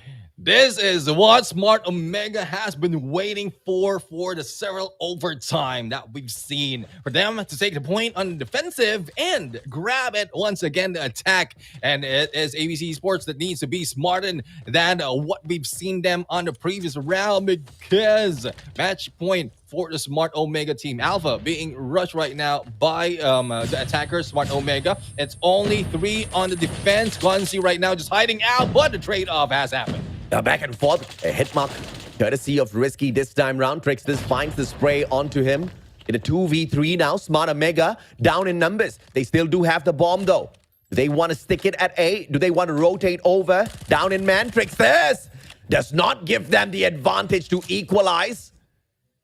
This is what Smart Omega has been waiting for the several overtime that we've seen. For them to take the point on the defensive and grab it once again to attack. And it is ABC Sports that needs to be smarter than what we've seen them on the previous round, because match point for the Smart Omega team. Alpha being rushed right now by the attacker, Smart Omega. It's only 3 on the defense. Gonzi right now just hiding out, but the trade-off has happened. Back and forth, a hit mark, courtesy of Risky this time round. Tricksters finds the spray onto him. In a 2v3 now, Smart Omega down in numbers. They still do have the bomb though. Do they want to stick it at A? Do they want to rotate over? Down in man, Tricksters does not give them the advantage to equalize.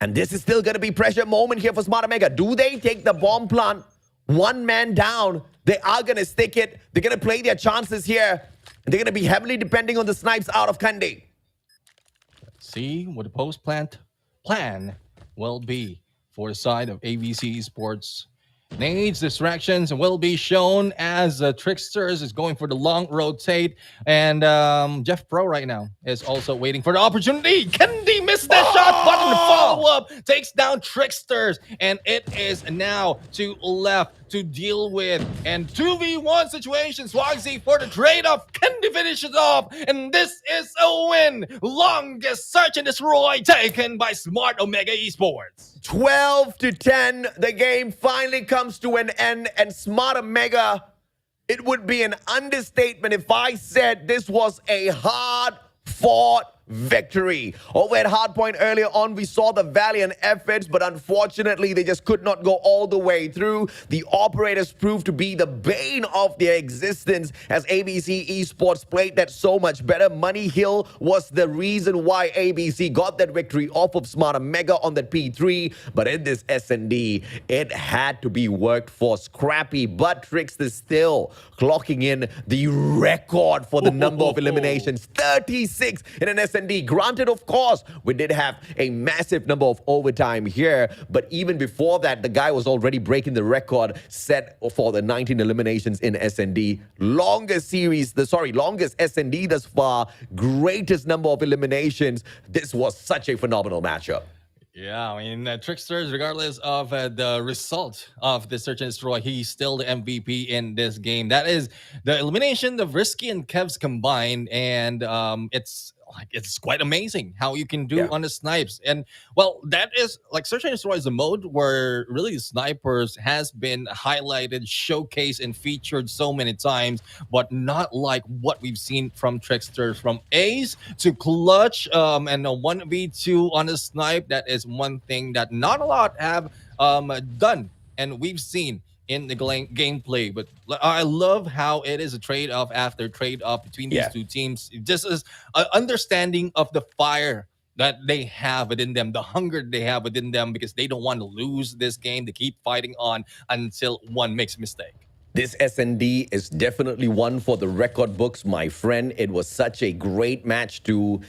And this is still going to be pressure moment here for Smart Omega. Do they take the bomb plant one man down. They are going to stick it. They're going to play their chances here. And they're going to be heavily depending on the snipes out of Kandi. See what the plan will be for the side of ABC Esports. Nades, distractions will be shown as Tricksters is going for the long rotate. And Jeff Pro right now is also waiting for the opportunity. Kendi missed the shot button. Follow-up takes down Tricksters. And it is now to left to deal with. And 2v1 situation. Swagsy for the trade-off. Kendi finishes off. And this is a win. Longest search and destroy taken by Smart Omega Esports. 12-10, the game finally comes to an end, and Smart Omega, it would be an understatement if I said this was a hard-fought victory. Over at Hardpoint earlier on, we saw the valiant efforts, but unfortunately, they just could not go all the way through. The operators proved to be the bane of their existence as ABC Esports played that so much better. Money Hill was the reason why ABC got that victory off of Smart Omega on that P3, but in this S&D, it had to be worked for. Scrappy, but Trickster still clocking in the record for the number of eliminations, 36 in an S&D. Granted, of course, we did have a massive number of overtime here, but even before that, the guy was already breaking the record set for the 19 eliminations in S&D. Longest S&D thus far, greatest number of eliminations. This was such a phenomenal matchup. Yeah, I mean, Tricksters, regardless of the result of the search and destroy, he's still the MVP in this game. That is the elimination of Risky and Kevs combined, and it's quite amazing how you can do on the snipes. And well, that is like search and destroy is a mode where really the snipers has been highlighted, showcased, and featured so many times, but not like what we've seen from Tricksters, from Ace to Clutch, and a 1v2 on the snipe. That is one thing that not a lot have done, and we've seen in the gameplay. But I love how it is a trade-off after trade-off between these two teams. It just is an understanding of the fire that they have within them, the hunger they have within them, because they don't want to lose this game. They keep fighting on until one makes a mistake. This S&D is definitely one for the record books, my friend. It was such a great match to,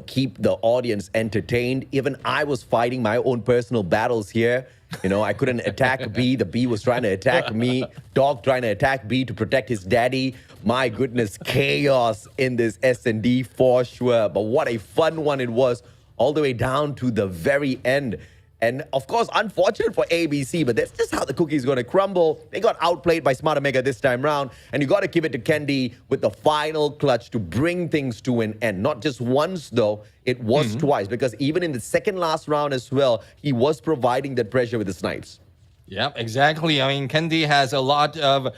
keep the audience entertained. Even I was fighting my own personal battles here. I couldn't attack B. The B was trying to attack me. Dog trying to attack B to protect his daddy. My goodness, chaos in this S&D for sure. But what a fun one it was all the way down to the very end. And of course, unfortunate for ABC, but that's just how the cookie is going to crumble. They got outplayed by Smart Omega this time round. And you got to give it to Kendi with the final clutch to bring things to an end. Not just once, though. It was twice, because even in the second last round as well, he was providing that pressure with the snipes. Yep, exactly. I mean, Kendi has a lot of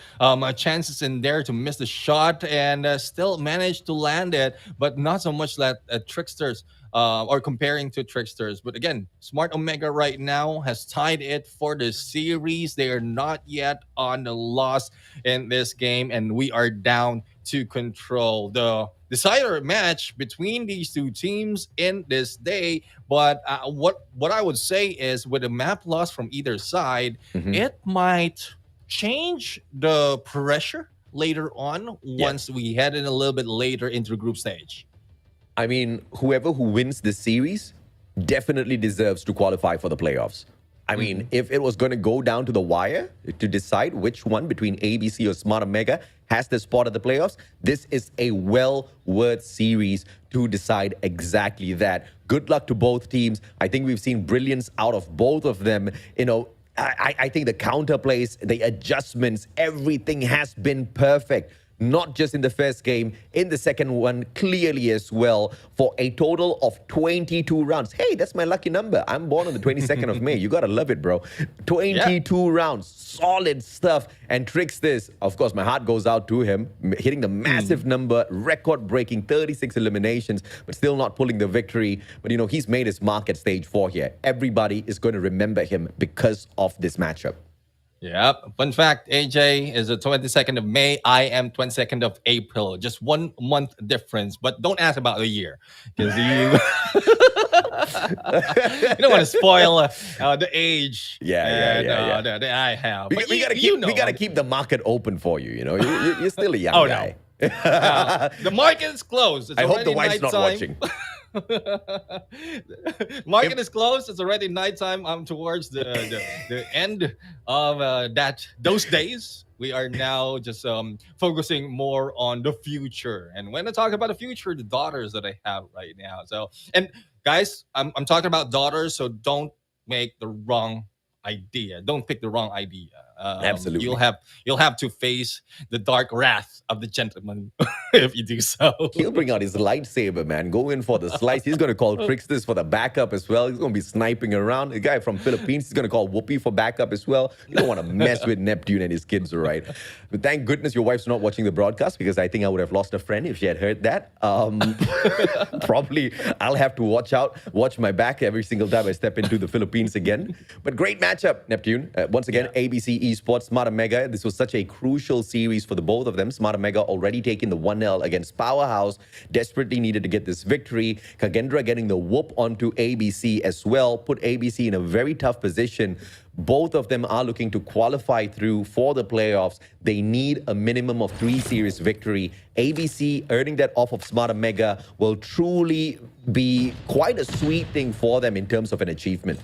chances in there to miss the shot and still managed to land it, but not so much that Tricksters or comparing to Tricksters. But again, Smart Omega right now has tied it for the series. They are not yet on the loss in this game, and we are down to control the decider match between these two teams in this day. But what I would say is, with a map loss from either side, it might change the pressure later on once we head in a little bit later into the group stage. I mean, whoever who wins this series definitely deserves to qualify for the playoffs. I mean, if it was going to go down to the wire to decide which one between ABC or Smart Omega has the spot at the playoffs, this is a well-worth series to decide exactly that. Good luck to both teams. I think we've seen brilliance out of both of them. I think the counterplays, the adjustments, everything has been perfect. Not just in the first game, in the second one, clearly as well, for a total of 22 rounds. Hey, that's my lucky number. I'm born on the 22nd of May. You got to love it, bro. 22 rounds. Solid stuff. And Tricksters, of course, my heart goes out to him, hitting the massive number, record-breaking 36 eliminations, but still not pulling the victory. But, he's made his mark at stage 4 here. Everybody is going to remember him because of this matchup. Yep. Fun fact, AJ is the 22nd of May. I am 22nd of April. Just 1 month difference. But don't ask about the year. Because you you don't want to spoil the age that I have. We, But we gotta you keep know. we gotta keep the market open for you. You know, you're still a young Oh, no. guy. The market is closed. It's I hope the already wife's not nighttime. watching. Market is closed. It's already nighttime. I'm towards the end of those days. We are now just focusing more on the future. And when I talk about the future, the daughters that I have right now. So, and guys, I'm talking about daughters, so don't make the wrong idea. Don't pick the wrong idea. Absolutely. You'll have to face the dark wrath of the gentleman if you do so. He'll bring out his lightsaber, man. Go in for the slice. He's going to call Tricksters for the backup as well. He's going to be sniping around. The guy from Philippines is going to call Whoopi for backup as well. You don't want to mess with Neptune and his kids, all right? But thank goodness your wife's not watching the broadcast, because I think I would have lost a friend if she had heard that. Probably I'll have to watch my back every single time I step into the Philippines again. But great matchup, Neptune. Once again, ABC eSports, Smart Mega. This was such a crucial series for the both of them. Smart Mega already taking the 1-0 against Powerhouse. Desperately needed to get this victory. Kagendra getting the whoop onto ABC as well. Put ABC in a very tough position. Both of them are looking to qualify through for the playoffs. They need a minimum of 3 series victory. ABC earning that off of Smart Mega will truly be quite a sweet thing for them in terms of an achievement.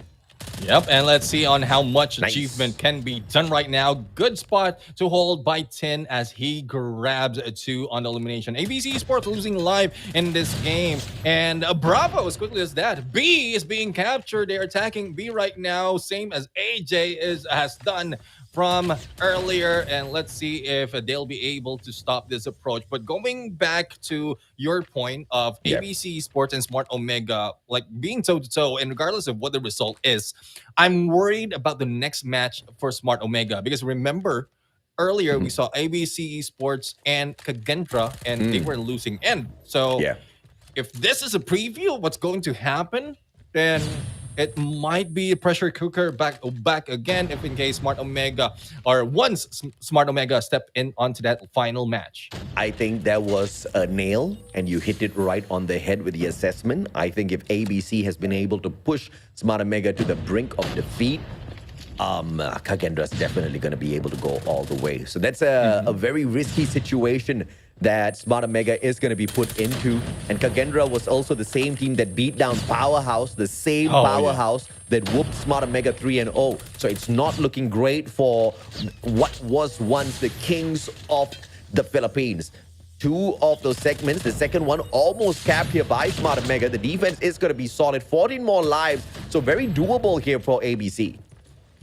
Yep, and let's see on how much achievement can be done right now. Good spot to hold by 10 as he grabs a 2 on the elimination. ABC Esports losing live in this game. And Bravo, as quickly as that. B is being captured. They're attacking B right now, same as AJ has done from earlier, and let's see if they'll be able to stop this approach. But going back to your point of ABC Sports and Smart Omega, like being toe-to-toe, and regardless of what the result is, I'm worried about the next match for Smart Omega, because remember, earlier we saw ABC Sports and Kagendra, and they were losing end. So if this is a preview of what's going to happen, then it might be a pressure cooker back again if in case Smart Omega, or once Smart Omega step in onto that final match. I think that was a nail, and you hit it right on the head with the assessment. I think if ABC has been able to push Smart Omega to the brink of defeat, Kagendra is definitely going to be able to go all the way. So that's a very risky situation that Smart Mega is going to be put into. And Kagendra was also the same team that beat down Powerhouse, the same Powerhouse that whooped Smart Mega 3-0. So it's not looking great for what was once the kings of the Philippines. 2 of those segments, the second one almost capped here by Smart Mega. The defense is going to be solid, 14 more lives. So very doable here for ABC.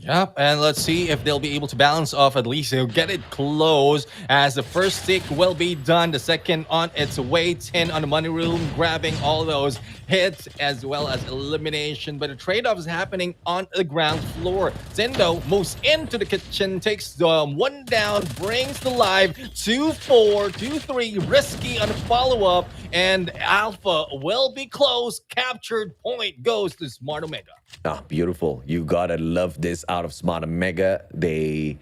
Yep, and let's see if they'll be able to balance off at least. They'll get it close as the first stick will be done. The second on its way. 10 on the money room, grabbing all those hits as well as elimination. But the trade-off is happening on the ground floor. Zendo moves into the kitchen, takes the 1 down, brings the live 2-4, 2-3, risky on the follow-up, and Alpha will be close. Captured point goes to Smart Omega. Ah, beautiful. You gotta love this out of Smart Mega. They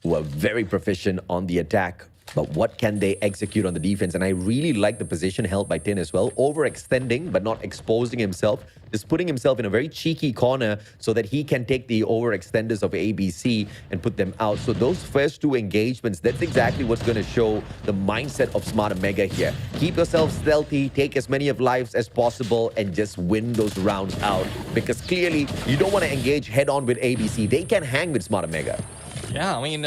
were very proficient on the attack, but what can they execute on the defense? And I really like the position held by Tin as well, overextending but not exposing himself, just putting himself in a very cheeky corner so that he can take the overextenders of ABC and put them out. So those first 2 engagements, that's exactly what's going to show the mindset of Smart Mega here. Keep yourself stealthy, take as many of lives as possible, and just win those rounds out, because clearly you don't want to engage head-on with ABC. They can hang with Smart Mega. Yeah, I mean,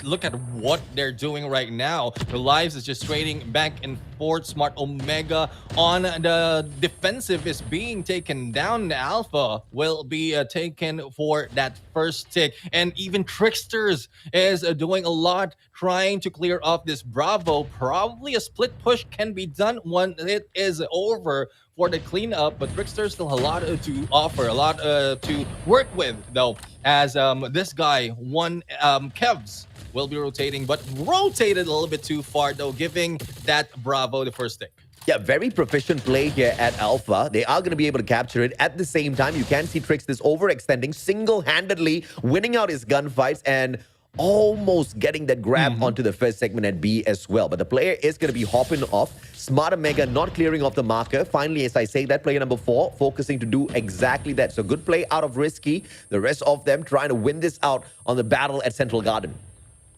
look at what they're doing right now. The lives is just trading back and forth. Smart Omega on the defensive is being taken down. The Alpha will be taken for that first tick. And even Tricksters is doing a lot, trying to clear off this Bravo. Probably a split push can be done when it is over for the cleanup, but Trickster still a lot to offer, a lot to work with, though, as this guy, Kevs, will be rotating, but rotated a little bit too far, though, giving that Bravo the first stick. Yeah, very proficient play here at Alpha. They are going to be able to capture it. At the same time, you can see Tricksters overextending, single-handedly winning out his gunfights and almost getting that grab onto the first segment at B as well. But the player is going to be hopping off. Smart Omega not clearing off the marker. Finally, as I say that, player number 4 focusing to do exactly that. So good play out of Risky. The rest of them trying to win this out on the battle at Central Garden.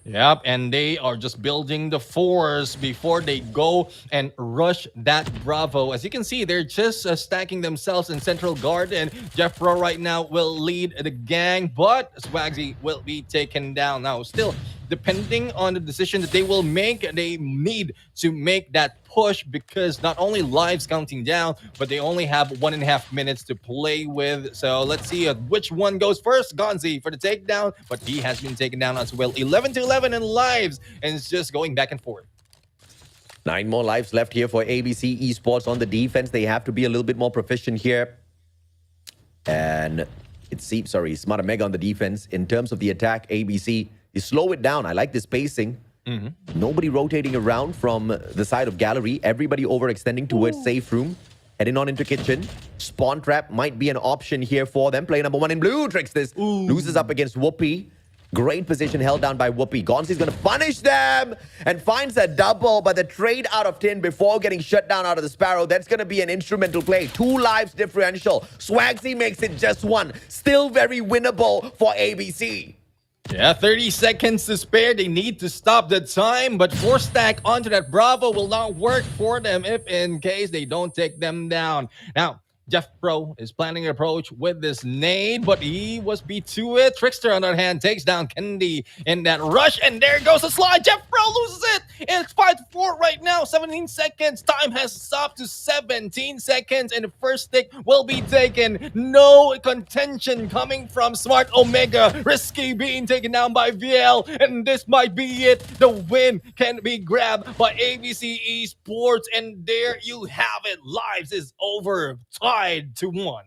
Yep, and they are just building the force before they go and rush that Bravo. As you can see, they're just stacking themselves in Central Garden. Jeff Pro right now will lead the gang, but Swagsy will be taken down. Now, still, depending on the decision that they will make, they need to make that push because not only lives counting down, but they only have 1.5 minutes to play with. So let's see which one goes first. Gonzi for the takedown, but he has been taken down as well. 11-11 in lives, and it's just going back and forth. 9 more lives left here for ABC Esports on the defense. They have to be a little bit more proficient here. And it seems, Smart Omega on the defense. In terms of the attack, ABC, you slow it down. I like the spacing. Nobody rotating around from the side of gallery. Everybody overextending towards safe room. Heading on into kitchen. Spawn trap might be an option here for them. Player number 1 in blue. Tricksters loses up against Whoopi. Great position held down by Whoopi. Gonzi's going to punish them and finds a double, but the trade out of tin before getting shut down out of the Sparrow, that's going to be an instrumental play. 2 lives differential. Swagsy makes it just 1. Still very winnable for ABC. Yeah, 30 seconds to spare. They need to stop the time, but 4 stack onto that Bravo will not work for them if in case they don't take them down. Now, Jeff Pro is planning an approach with this nade, but he was beat to it. Trickster, on the other hand, takes down Kendi in that rush, and there goes the slide. Jeff Pro loses it. It's 5-4 right now. 17 seconds. Time has stopped to 17 seconds, and the first stick will be taken. No contention coming from Smart Omega. Risky being taken down by VL, and this might be it. The win can be grabbed by ABC Esports, and there you have it. Lives is over. Tied to 1.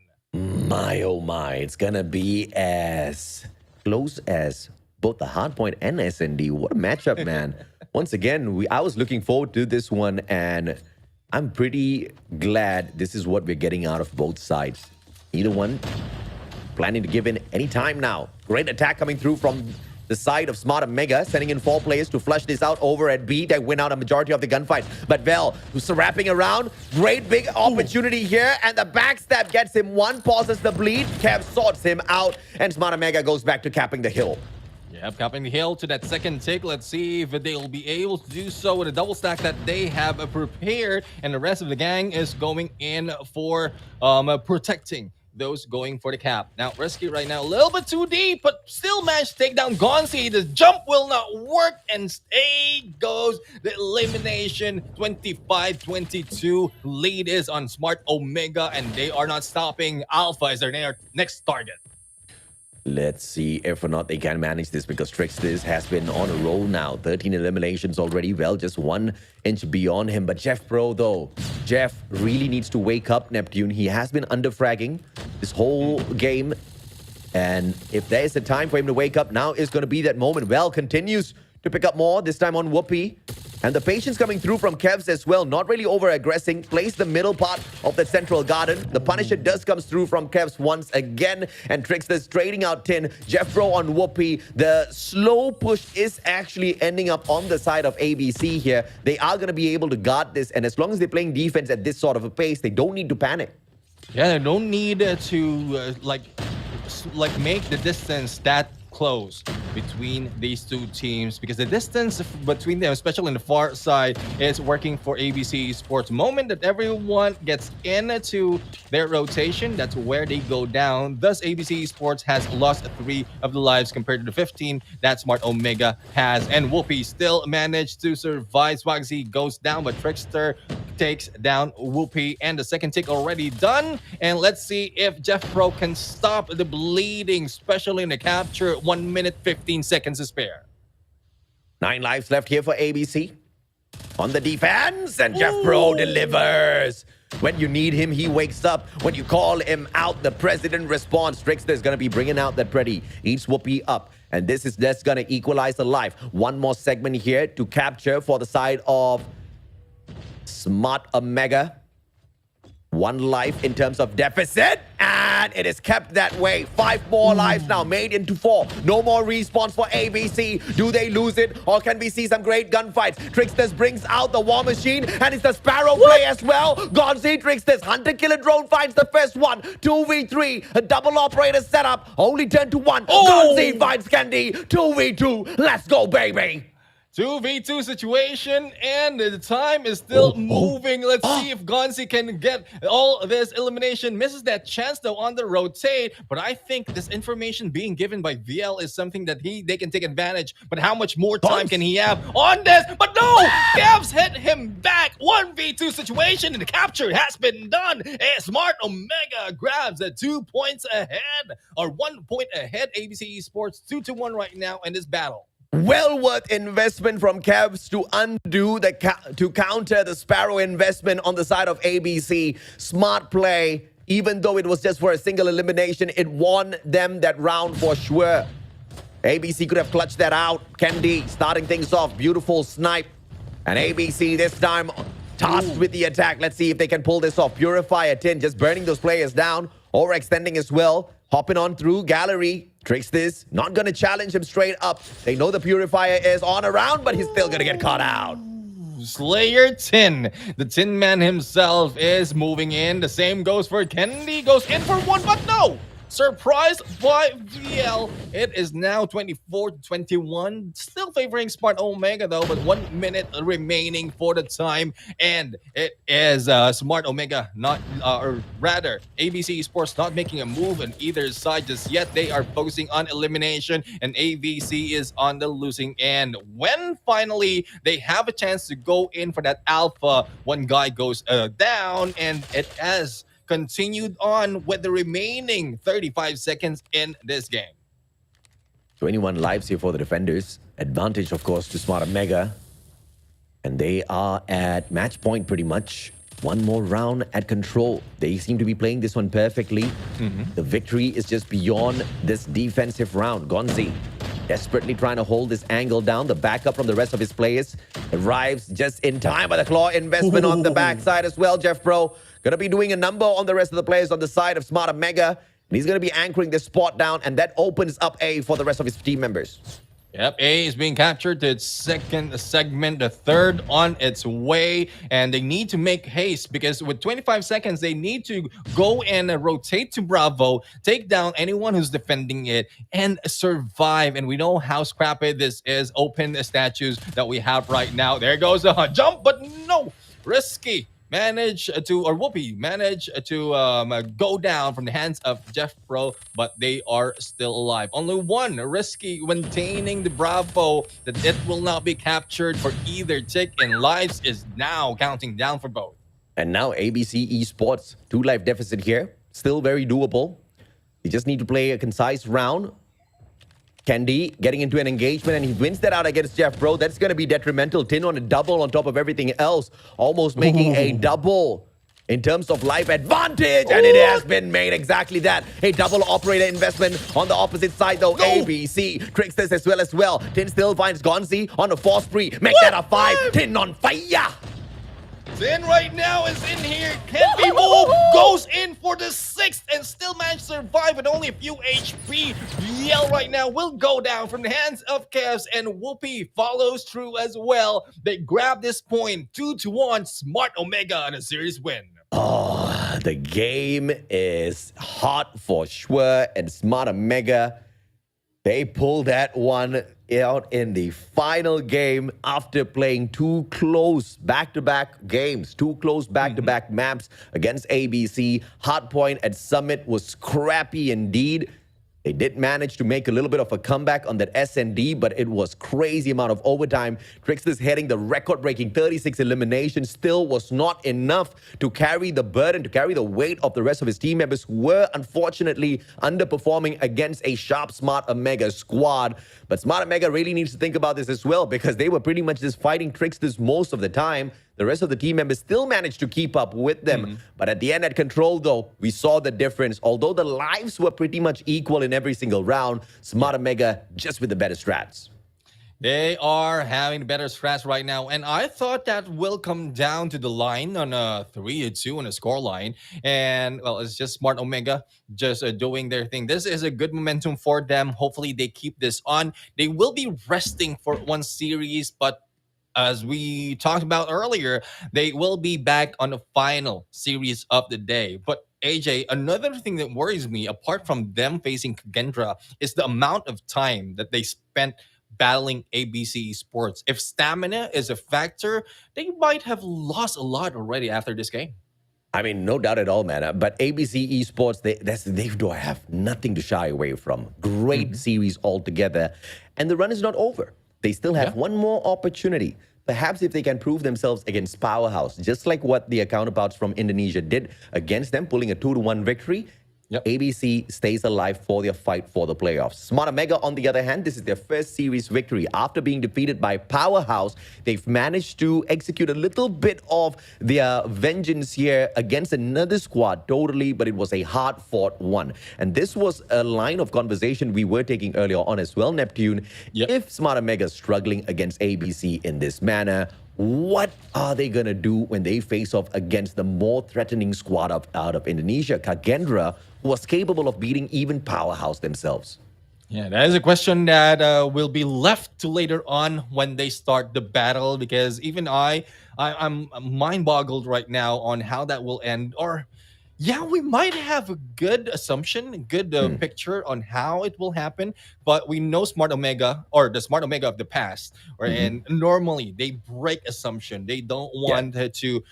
My, oh my, it's gonna be as close as both the Hardpoint and SND. What a matchup, man. Once again, I was looking forward to this one, and I'm pretty glad this is what we're getting out of both sides. Either one planning to give in any time now. Great attack coming through from the side of Smart Omega, sending in 4 players to flush this out over at B. They win out a majority of the gunfights. But Vel, who's wrapping around, great big opportunity here, and the backstab gets him 1, pauses the bleed. Kev sorts him out, and Smart Omega goes back to capping the hill. Yep, capping the hill to that second take. Let's see if they'll be able to do so with a double stack that they have prepared, and the rest of the gang is going in for protecting those going for the cap. Now, Rescue right now, a little bit too deep, but still managed to take down Gonzi. The jump will not work, and stay goes the elimination. 25-22. Lead is on Smart Omega, and they are not stopping. Alpha is their next target. Let's see if or not they can manage this, because Tricksters has been on a roll now. 13 eliminations already. Well, just 1 inch beyond him. But Jeff Pro, though, Jeff really needs to wake up, Neptune. He has been under-fragging this whole game. And if there is a time for him to wake up, now is going to be that moment. Well, continues to pick up more, this time on Whoopi. And the patience coming through from Kevs as well, not really over-aggressing. Plays the middle part of the Central Garden. The Punisher does come through from Kevs once again. And Tricksters trading out tin. Jeff Pro on Whoopi. The slow push is actually ending up on the side of ABC here. They are going to be able to guard this. And as long as they're playing defense at this sort of a pace, they don't need to panic. Yeah, they don't need to like make the distance that close between these 2 teams, because the distance between them, especially on the far side, is working for ABC Esports. Moment that everyone gets into their rotation, that's where they go down. Thus, ABC Esports has lost 3 of the lives compared to the 15 that Smart Omega has. And Whoopi still managed to survive. Swagsy goes down, but Trickster takes down Whoopi, and the second tick already done. And let's see if Jeff Pro can stop the bleeding, especially in the capture. 1 minute 15 seconds to spare. 9 lives left here for ABC. On the defense, and Jeff Pro delivers. When you need him, he wakes up. When you call him out, the president responds. Trickster is going to be bringing out that Pretty. Eats Whoopi up. And this is just going to equalize the life. 1 more segment here to capture for the side of Smart Omega. 1 life in terms of deficit, and it is kept that way. 5 more lives now, made into 4. No more respawns for ABC. Do they lose it, or can we see some great gunfights? Tricksters brings out the war machine, and it's the Sparrow play as well. Gonzi Tricksters, hunter-killer drone finds the first one. 2v3, a double operator setup, only turn to 1. Gonzi finds Candy, 2v2. Let's go, baby. 2v2 situation, and the time is still moving. Let's see if Gonzi can get all this elimination. Misses that chance though on the rotate, but I think this information being given by VL is something that they can take advantage. But how much more time can he have on this? But no! Cavs hit him back. 1v2 situation, and the capture has been done. A Smart Omega grabs the 2 points ahead, or 1 point ahead. ABC Esports 2-1 right now in this battle. Well worth investment from Cavs to undo to counter the Sparrow investment on the side of ABC. Smart play. Even though it was just for a single elimination, it won them that round for sure. ABC could have clutched that out. Candy starting things off. Beautiful snipe. And ABC this time tasked with the attack. Let's see if they can pull this off. Purifier Tin just burning those players down. Overextending as well. Hopping on through gallery. Tricksters not going to challenge him straight up. They know the Purifier is on around, but he's still going to get caught out. Slayer Tin. The Tin Man himself is moving in. The same goes for Kennedy. Goes in for 1, but no! Surprised by VL. It is now 24-21. Still favoring Smart Omega though, but 1 minute remaining for the time. And it is Smart Omega not, or rather, ABC Esports not making a move on either side just yet. They are focusing on elimination, and ABC is on the losing end. When finally they have a chance to go in for that alpha, one guy goes down, and it has continued on with the remaining 35 seconds in this game. 21 lives here for the defenders. Advantage, of course, to Smart Omega. And they are at match point pretty much. 1 more round at control. They seem to be playing this one perfectly. The victory is just beyond this defensive round. Gonzi desperately trying to hold this angle down. The backup from the rest of his players arrives just in time, but the claw investment on the backside as well. Jeff Pro going to be doing a number on the rest of the players on the side of Smart Omega. And he's going to be anchoring this spot down, and that opens up A for the rest of his team members. Yep, A is being captured to its second segment, the third on its way, and they need to make haste because with 25 seconds, they need to go and rotate to Bravo, take down anyone who's defending it, and survive. And we know how scrappy this is. Open the statues that we have right now. There goes a jump, but no, risky. Whoopi managed to go down from the hands of Jeff Pro, but they are still alive. Only one risky maintaining the Bravo that it will not be captured for either tick, and lives is now counting down for both. And now ABC Esports, 2 life deficit here. Still very doable. You just need to play a concise round. Candy getting into an engagement, and he wins that out against Jeff Bro. That's going to be detrimental. Tin on a double on top of everything else. Almost making a double in terms of life advantage. And it has been made exactly that. A double operator investment on the opposite side though. ABC Tricksters as well. Tin still finds Gonzi on a 4 spree. Make that a 5. Tin on fire. Tin right now is in here. Can't be moved. Goes in for the 6th and still managed to survive with only a few HP. Yell right now will go down from the hands of Cavs, and Whoopi follows through as well. They grab this point 2-1. Smart Omega on a series win. Oh, the game is hot for sure, and Smart Omega, they pull that one out in the final game after playing 2 close back-to-back games, 2 close back-to-back maps against ABC. Hardpoint at Summit was scrappy indeed. They did manage to make a little bit of a comeback on that SND, but it was crazy amount of overtime. Tricksters heading the record-breaking 36 eliminations still was not enough to carry the burden, to carry the weight of the rest of his team members who were unfortunately underperforming against a sharp Smart Omega squad. But Smart Omega really needs to think about this as well, because they were pretty much just fighting Tricksters most of the time. The rest of the team members still managed to keep up with them. But at the end at control, though, we saw the difference. Although the lives were pretty much equal in every single round, Smart Omega just with the better strats. They are having better strats right now, and I thought that will come down to the line on a 3-2 on a score line. And well, it's just Smart Omega just doing their thing. This is a good momentum for them. Hopefully, they keep this on. They will be resting for one series, but as we talked about earlier, they will be back on the final series of the day. But AJ, another thing that worries me, apart from them facing Kagendra, is the amount of time that they spent battling ABC Esports. If stamina is a factor, they might have lost a lot already after this game. I mean, no doubt at all, man. But ABC Esports, they do have nothing to shy away from. Great series altogether. And the run is not over. They still have one more opportunity. Perhaps if they can prove themselves against Powerhouse, just like what the counterparts from Indonesia did against them, pulling a 2-1 victory, ABC stays alive for their fight for the playoffs. Smart Omega, on the other hand, this is their first series victory. After being defeated by Powerhouse, they've managed to execute a little bit of their vengeance here against another squad totally, but it was a hard-fought one. And this was a line of conversation we were taking earlier on as well, Neptune. If Smart Omega is struggling against ABC in this manner, what are they going to do when they face off against the more threatening squad out of Indonesia, Kagendra, who was capable of beating even Powerhouse themselves? Yeah, that is a question that will be left to later on when they start the battle, because even I'm mind-boggled right now on how that will end. Or yeah, we might have a good assumption, a good picture on how it will happen, but we know Smart Omega, or the Smart Omega of the past, and normally they break assumption. They don't want to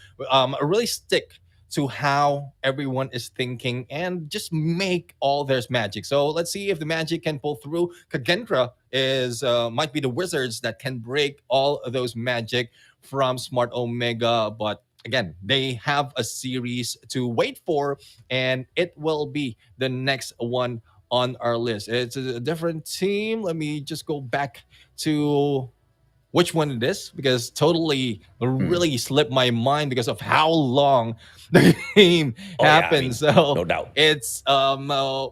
really stick to how everyone is thinking and just make all their magic. So let's see if the magic can pull through. Kagendra is might be the wizards that can break all of those magic from Smart Omega, but again, they have a series to wait for, and it will be the next one on our list. It's a different team. Let me just go back to which one it is, because totally really slipped my mind because of how long the game happened. So no doubt. It's WDC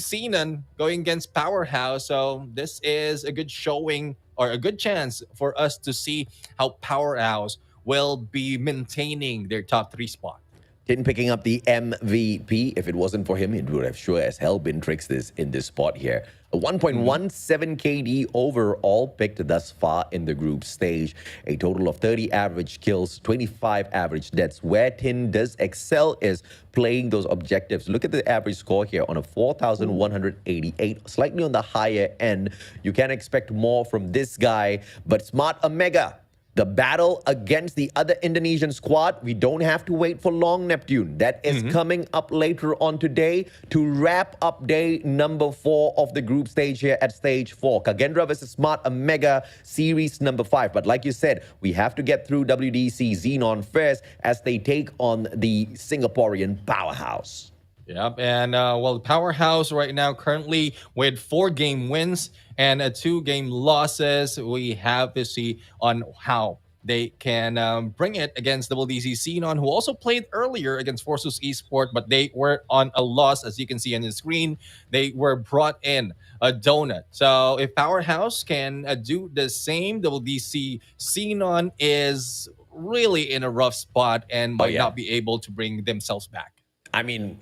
Xenon going against Powerhouse. So this is a good showing, or a good chance for us to see how Powerhouse will be maintaining their top 3 spot. Tin picking up the MVP. If it wasn't for him, it would have sure as hell been Trix's in this spot here. A 1.17 KD overall picked thus far in the group stage. A total of 30 average kills, 25 average deaths. Where Tin does excel is playing those objectives. Look at the average score here on a 4,188, slightly on the higher end. You can expect more from this guy, but Smart Omega, the battle against the other Indonesian squad, we don't have to wait for long, Neptune. That is coming up later on today to wrap up day number 4 of the group stage here at stage 4. Kagendra versus Smart Omega, series number 5. But like you said, we have to get through WDC Xenon first as they take on the Singaporean Powerhouse. Yep, and well, Powerhouse right now currently with 4 game wins and 2 game losses. We have to see on how they can bring it against WDC Xenon, who also played earlier against Forsus Esports, but they were on a loss, as you can see on the screen. They were brought in a donut. So if Powerhouse can do the same, WDC Xenon is really in a rough spot and might not be able to bring themselves back. I mean,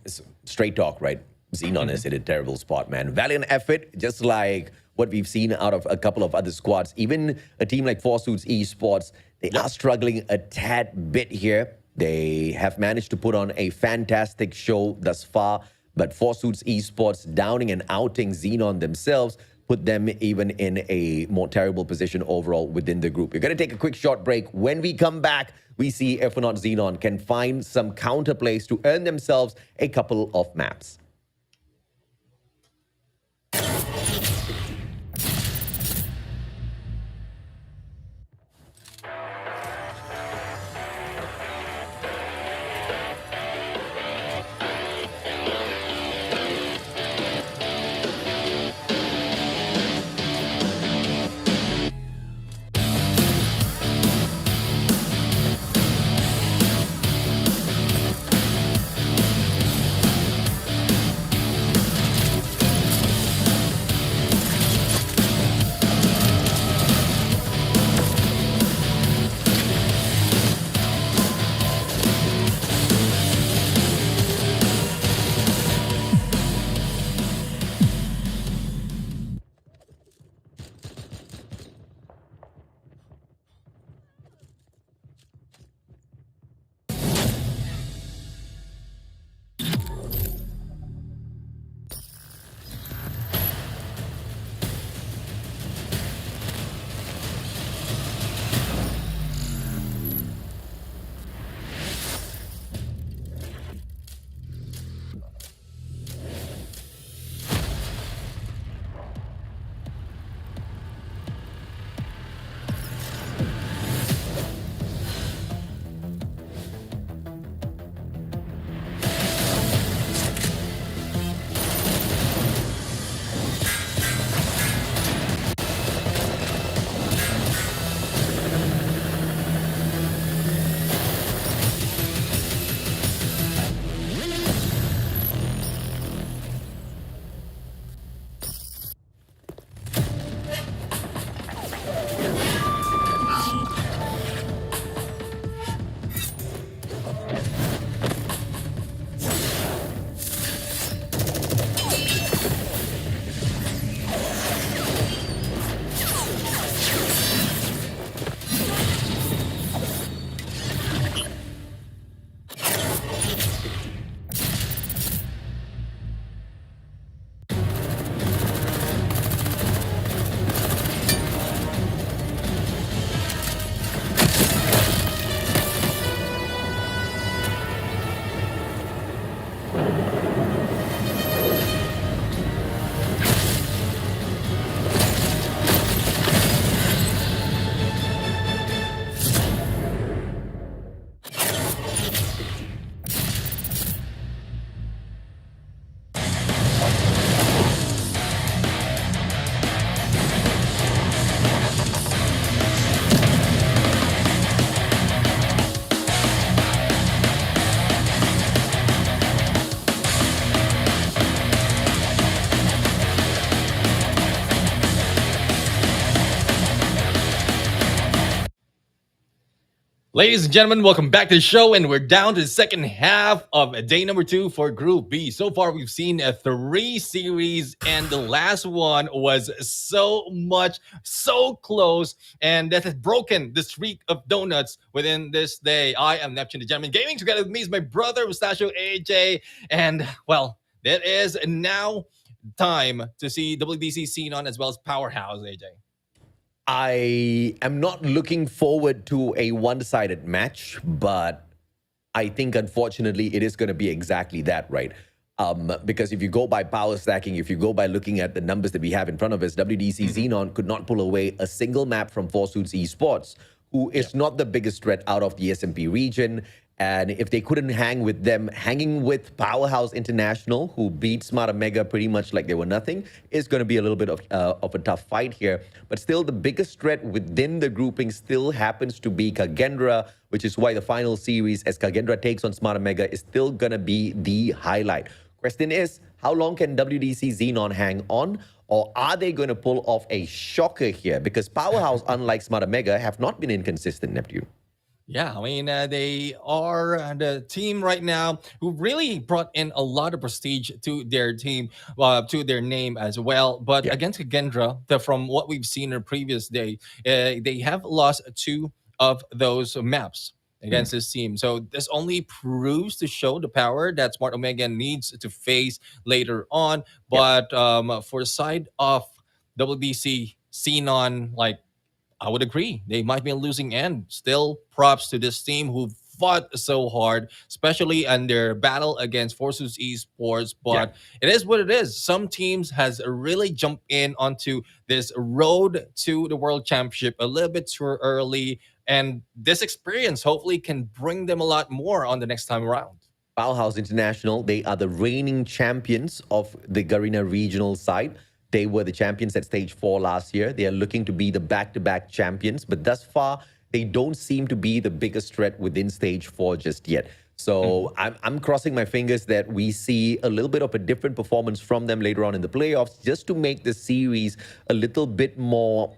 straight talk, right? Xenon is in a terrible spot, man. Valiant effort, just like what we've seen out of a couple of other squads. Even a team like Forsus Esports, they are struggling a tad bit here. They have managed to put on a fantastic show thus far, but Forsus Esports downing and outing Xenon themselves put them even in a more terrible position overall within the group. We're going to take a quick short break. When we come back, we see if or not Xenon can find some counterplays to earn themselves a couple of maps. Ladies and gentlemen, welcome back to the show, and we're down to the second half of day number 2 for Group B. So far, we've seen 3 series, and the last one was so close, and that has broken the streak of donuts within this day. I am Neptune, the gentleman. Gaming together with me is my brother, Mustachio AJ, and, well, it is now time to see WDC Xenon as well as Powerhouse, AJ. I am not looking forward to a one-sided match, but I think, unfortunately, it is going to be exactly that, right? Because if you go by power stacking, if you go by looking at the numbers that we have in front of us, WDC Xenon could not pull away a single map from Forsuits eSports, who is not the biggest threat out of the SMP region. And if they couldn't hang with them, hanging with Powerhouse International, who beat Smarter Mega pretty much like they were nothing, is going to be a little bit of a tough fight here. But still, the biggest threat within the grouping still happens to be Kagendra, which is why the final series, as Kagendra takes on Smarter Mega, is still going to be the highlight. Question is, how long can WDC Xenon hang on? Or are they going to pull off a shocker here? Because Powerhouse, unlike Smarter Mega, have not been inconsistent, Neptune. Yeah, I mean, they are the team right now who really brought in a lot of prestige to their team, to their name as well. But against Gendra, from what we've seen in the previous day, they have lost 2 of those maps against this team. So this only proves to show the power that Smart Omega needs to face later on. But for the side of WDC, Xenon, like, I would agree. They might be a losing end. Still, props to this team who fought so hard, especially in their battle against Forsuits Esports. But it is what it is. Some teams has really jumped in onto this road to the World Championship a little bit too early. And this experience hopefully can bring them a lot more on the next time around. Powerhouse International, they are the reigning champions of the Garena Regional side. They were the champions at Stage 4 last year. They are looking to be the back-to-back champions, but thus far, they don't seem to be the biggest threat within Stage 4 just yet. So I'm crossing my fingers that we see a little bit of a different performance from them later on in the playoffs, just to make the series a little bit more,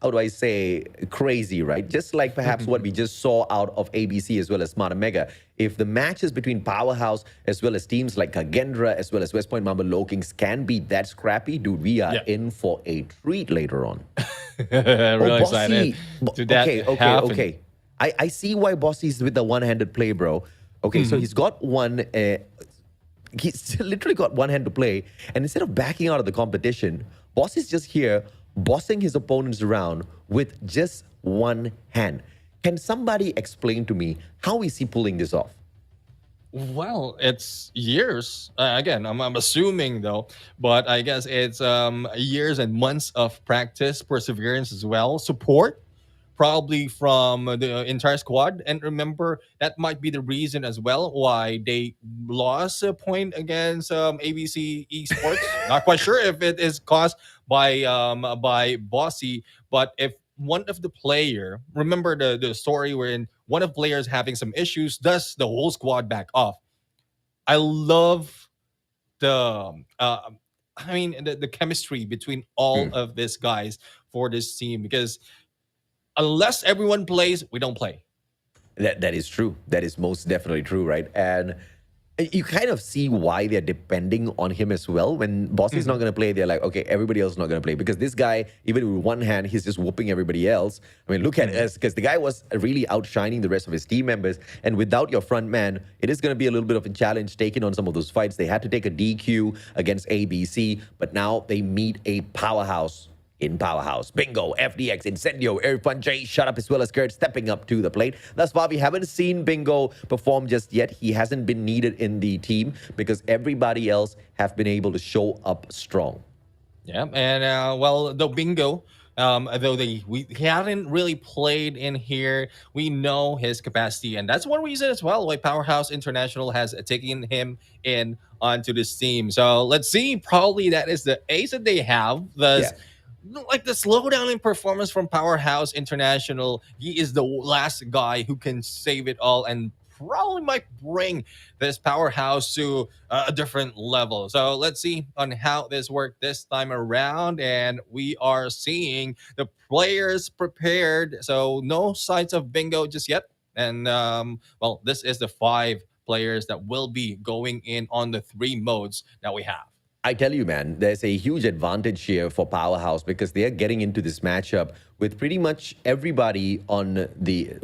how do I say, crazy, right? Just like perhaps what we just saw out of ABC as well as Smarter Mega. If the matches between Powerhouse as well as teams like Kagendra as well as West Point Mamba Low Kings can be that scrappy, dude, we are in for a treat later on. Really excited to that Okay. I see why Bossy's with the one-handed play, bro. Okay, so he's got one... he's literally got one hand to play, and instead of backing out of the competition, Bossy's just here bossing his opponents around with just one hand. Can somebody explain to me how is he pulling this off? Well, it's years. Again, I'm assuming though, but I guess it's years and months of practice, perseverance as well, support, probably from the entire squad. And remember, that might be the reason as well why they lost a point against ABC Esports. Not quite sure if it is caused by Bossy, but if one of the player, remember the story wherein one of the players having some issues, thus the whole squad back off. I love the the chemistry between all of these guys for this team, because unless everyone plays, we don't play. That is true. That is most definitely true, right? And you kind of see why they're depending on him as well. When Bossy's not going to play, they're like, okay, everybody else is not going to play. Because this guy, even with one hand, he's just whooping everybody else. I mean, look at us, because the guy was really outshining the rest of his team members. And without your front man, it is going to be a little bit of a challenge taking on some of those fights. They had to take a DQ against ABC, but now they meet a powerhouse in Powerhouse. Bingo, FDX, Incendio, Irfan J, Shut Up, as well as Kurt stepping up to the plate. Thus far, we haven't seen Bingo perform just yet. He hasn't been needed in the team because everybody else have been able to show up strong. Yeah, and well, the Bingo, though he haven't really played in here, we know his capacity, and that's one reason as well why Powerhouse International has taken him in onto this team. So let's see, probably that is the ace that they have. Like the slowdown in performance from Powerhouse International, he is the last guy who can save it all and probably might bring this Powerhouse to a different level. So let's see on how this worked this time around. And we are seeing the players prepared. So no signs of Bingo just yet. And well, this is the 5 players that will be going in on the 3 modes that we have. I tell you, man, there's a huge advantage here for Powerhouse because they are getting into this matchup with pretty much everybody on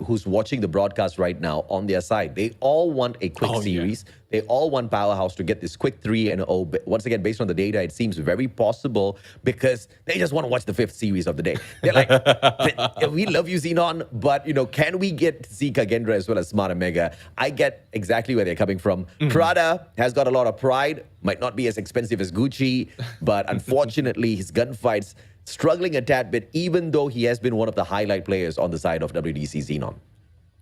who's watching the broadcast right now on their side. They all want a quick series. Yeah. They all want Powerhouse to get this quick 3-0. Once again, based on the data, it seems very possible because they just want to watch the 5th series of the day. They're like, we love you, Xenon, but, can we get Zika, Gendra, as well as Smart Mega? I get exactly where they're coming from. Prada has got a lot of pride, might not be as expensive as Gucci, but unfortunately, his gunfights struggling a tad bit, even though he has been one of the highlight players on the side of WDC Xenon.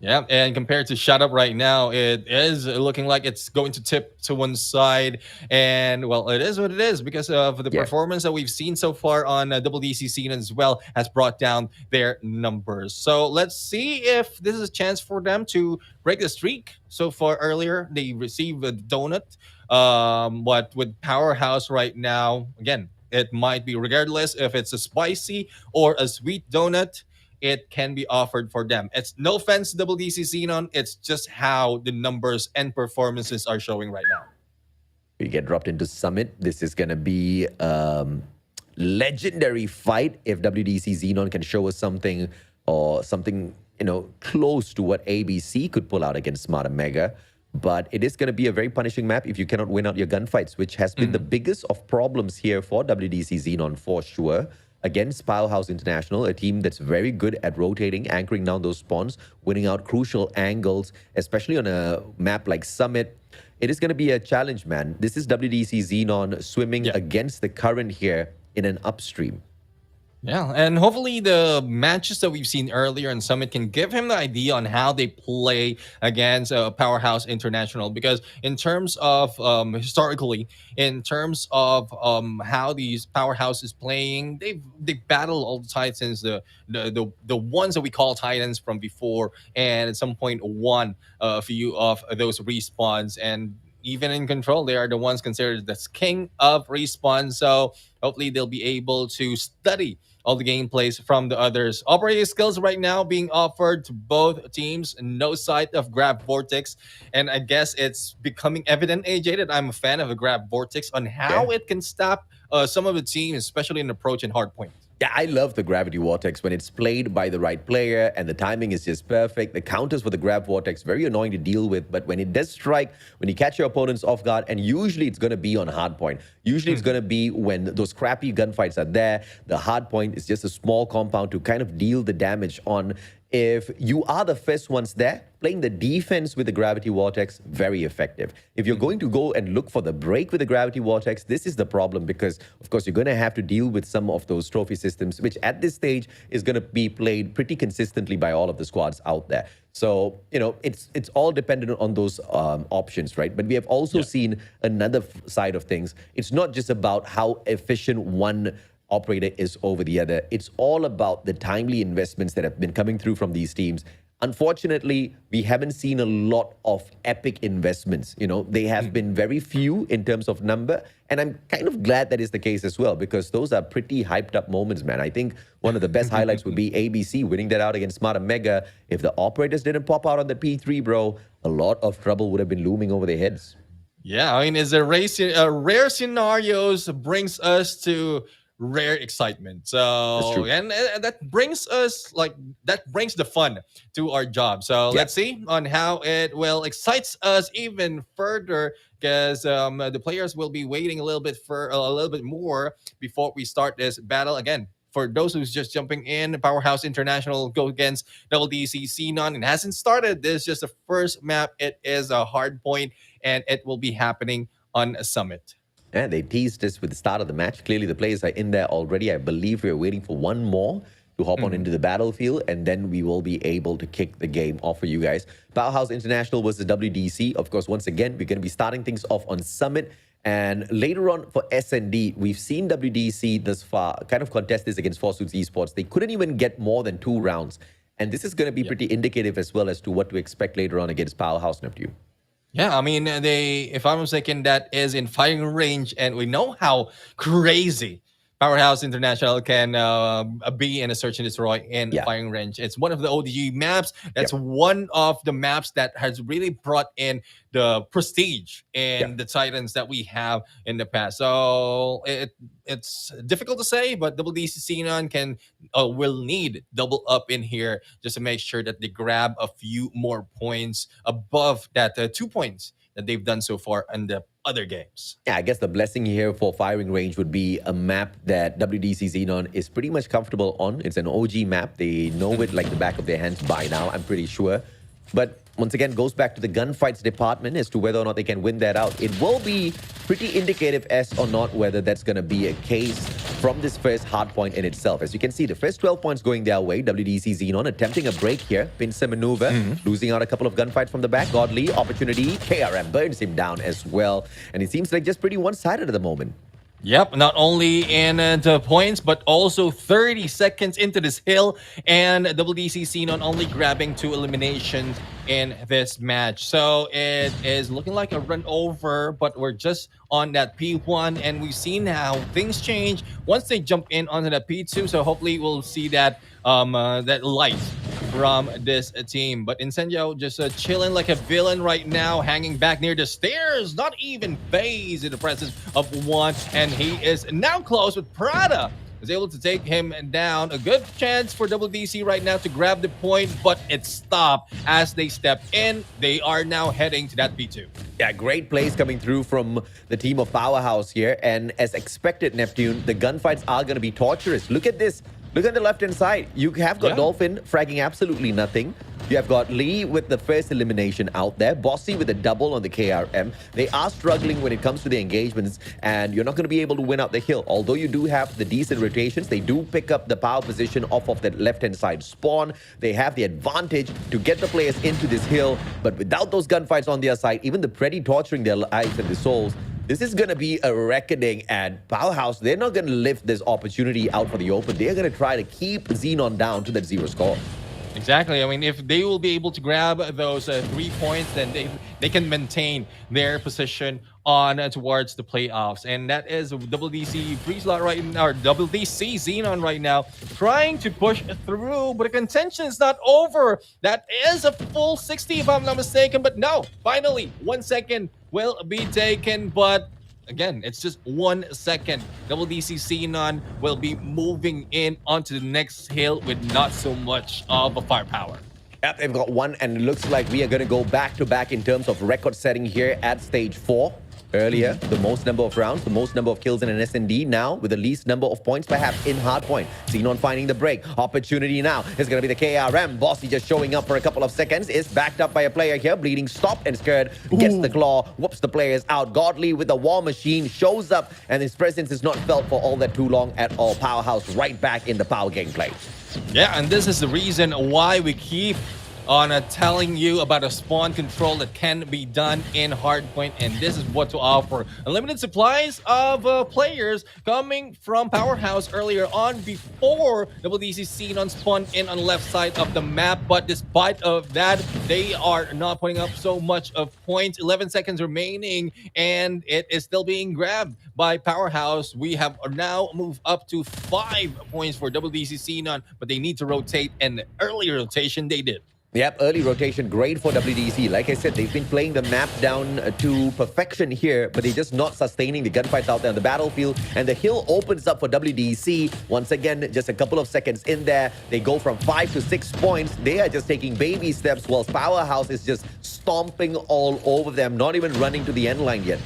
Yeah, and compared to Shut Up right now, it is looking like it's going to tip to one side. And, well, it is what it is because of the performance that we've seen so far on WDC Xenon as well has brought down their numbers. So let's see if this is a chance for them to break the streak. So far earlier, they received a donut. But with Powerhouse right now, again, it might be regardless if it's a spicy or a sweet donut, it can be offered for them. It's no offense to WDC Xenon, it's just how the numbers and performances are showing right now. We get dropped into Summit. This is going to be legendary fight if WDC Xenon can show us something or something, close to what ABC could pull out against Smart Mega. But it is going to be a very punishing map if you cannot win out your gunfights, which has been the biggest of problems here for WDC Xenon for sure. Against Powerhouse International, a team that's very good at rotating, anchoring down those spawns, winning out crucial angles, especially on a map like Summit. It is going to be a challenge, man. This is WDC Xenon swimming against the current here in an upstream. Yeah, and hopefully the matches that we've seen earlier in Summit can give him the idea on how they play against Powerhouse International. Because in terms of historically, in terms of how these Powerhouse is playing, they battle all the Titans, the ones that we call Titans from before, and at some point won a few of those respawns. And even in control, they are the ones considered the king of respawn. So hopefully they'll be able to study all the gameplays from the others. Operating skills right now being offered to both teams. No sight of Grab Vortex. And I guess it's becoming evident, AJ, that I'm a fan of a Grab Vortex on how it can stop some of the teams, especially in approach and hardpoint. Yeah, I love the Gravity Vortex when it's played by the right player and the timing is just perfect. The counters for the Grab Vortex, very annoying to deal with, but when it does strike, when you catch your opponents off guard, and usually it's going to be on hardpoint. Usually it's going to be when those crappy gunfights are there. The hardpoint is just a small compound to kind of deal the damage on. If you are the first ones there, playing the defense with the Gravity Vortex, very effective. If you're going to go and look for the break with the Gravity Vortex, this is the problem because, of course, you're going to have to deal with some of those trophy systems, which at this stage is going to be played pretty consistently by all of the squads out there. So, it's all dependent on those options, right? But we have also seen another side of things. It's not just about how efficient one operator is over the other. It's all about the timely investments that have been coming through from these teams. Unfortunately, we haven't seen a lot of epic investments. They have been very few in terms of number. And I'm kind of glad that is the case as well, because those are pretty hyped up moments, man. I think one of the best highlights would be ABC winning that out against Smart Mega. If the operators didn't pop out on the P3, bro, a lot of trouble would have been looming over their heads. Yeah, I mean, it's rare scenarios brings us to rare excitement. So and that brings us that brings the fun to our job. So let's see on how it will excites us even further, because the players will be waiting a little bit more before we start this battle again. For those who's just jumping in, Powerhouse International go against WDC Xenon. It hasn't started. This is just the first map. It is a hard point, and it will be happening on a Summit. Yeah, they teased us with the start of the match. Clearly, the players are in there already. I believe we're waiting for one more to hop on into the battlefield, and then we will be able to kick the game off for you guys. Powerhouse International versus WDC. Of course, once again, we're going to be starting things off on Summit. And later on for S&D, we've seen WDC thus far kind of contest this against Four Suits eSports. They couldn't even get more than 2 rounds. And this is going to be pretty indicative as well as to what to expect later on against Powerhouse Neptune. Yeah, I mean, if I'm mistaken, that is in firing range, and we know how crazy Powerhouse International can be in a search and destroy in firing range. It's one of the ODG maps. That's one of the maps that has really brought in the prestige and the Titans that we have in the past. So it's difficult to say, but WDC Xenon can will need double up in here just to make sure that they grab a few more points above that 2 points that they've done so far in the other games. Yeah, I guess the blessing here for firing range would be a map that WDC Xenon is pretty much comfortable on. It's an OG map. They know it like the back of their hands by now, I'm pretty sure. But once again, goes back to the gunfights department as to whether or not they can win that out. It will be pretty indicative as or not whether that's going to be a case from this first hard point in itself. As you can see, the first 12 points going their way. WDC Xenon attempting a break here. Pincer maneuver, losing out a couple of gunfights from the back. Godly opportunity. KRM burns him down as well. And it seems like just pretty one-sided at the moment. Yep, not only in the points, but also 30 seconds into this hill, and WDC Xenon only grabbing 2 eliminations in this match. So it is looking like a run over, but we're just on that P1, and we've seen how things change once they jump in onto that P2. So hopefully we'll see that that light from this team. But Incendio just chilling like a villain right now, hanging back near the stairs, not even phased in the presence of one. And he is now close with Prada. Is able to take him down. A good chance for WDC right now to grab the point, but it stopped as they step in. They are now heading to that P2. Yeah, great plays coming through from the team of Powerhouse here. And as expected, Neptune, the gunfights are going to be torturous. Look at this. Look at the left-hand side. You have got Dolphin fragging absolutely nothing. You have got Lee with the first elimination out there. Bossy with a double on the KRM. They are struggling when it comes to the engagements, and you're not going to be able to win out the hill. Although you do have the decent rotations, they do pick up the power position off of that left-hand side spawn. They have the advantage to get the players into this hill, but without those gunfights on their side, even the Preddy torturing their lives and their souls, this is going to be a reckoning, and Powerhouse, they're not going to lift this opportunity out for the open. They're going to try to keep Xenon down to that 0 score. Exactly. I mean, if they will be able to grab those 3 points, then they can maintain their position on towards the playoffs. And that is WDC Pre-Slot right now, or WDC Xenon right now, trying to push through, but the contention is not over. That is a full 60 if I'm not mistaken, but no, finally 1 second will be taken, but again, it's just 1 second. WDC Xenon will be moving in onto the next hill with not so much of a firepower. Yep, they've got 1, and it looks like we are going to go back-to-back in terms of record setting here at stage 4. Earlier, the most number of rounds, the most number of kills in an SND. Now, with the least number of points, perhaps in hardpoint. Xenon finding the break. Opportunity now is going to be the KRM. Bossy just showing up for a couple of seconds. Is backed up by a player here. Bleeding, stopped and scared. Gets the claw. Whoops the players out. Godly with the war machine shows up, and his presence is not felt for all that too long at all. Powerhouse right back in the power gameplay. Yeah, and this is the reason why we keep on telling you about a spawn control that can be done in hardpoint, and this is what to offer. Unlimited supplies of players coming from Powerhouse earlier on before WDC Xenon spawned in on the left side of the map, but despite of that, they are not putting up so much of points. 11 seconds remaining, and it is still being grabbed by Powerhouse. We have now moved up to 5 points for WDC Xenon, but they need to rotate, and the early rotation they did. Yep, early rotation, great for WDC. Like I said, they've been playing the map down to perfection here, but they're just not sustaining the gunfights out there on the battlefield. And the hill opens up for WDC. Once again, just a couple of seconds in there. They go from 5 to 6 points. They are just taking baby steps, whilst Powerhouse is just stomping all over them, not even running to the end line yet.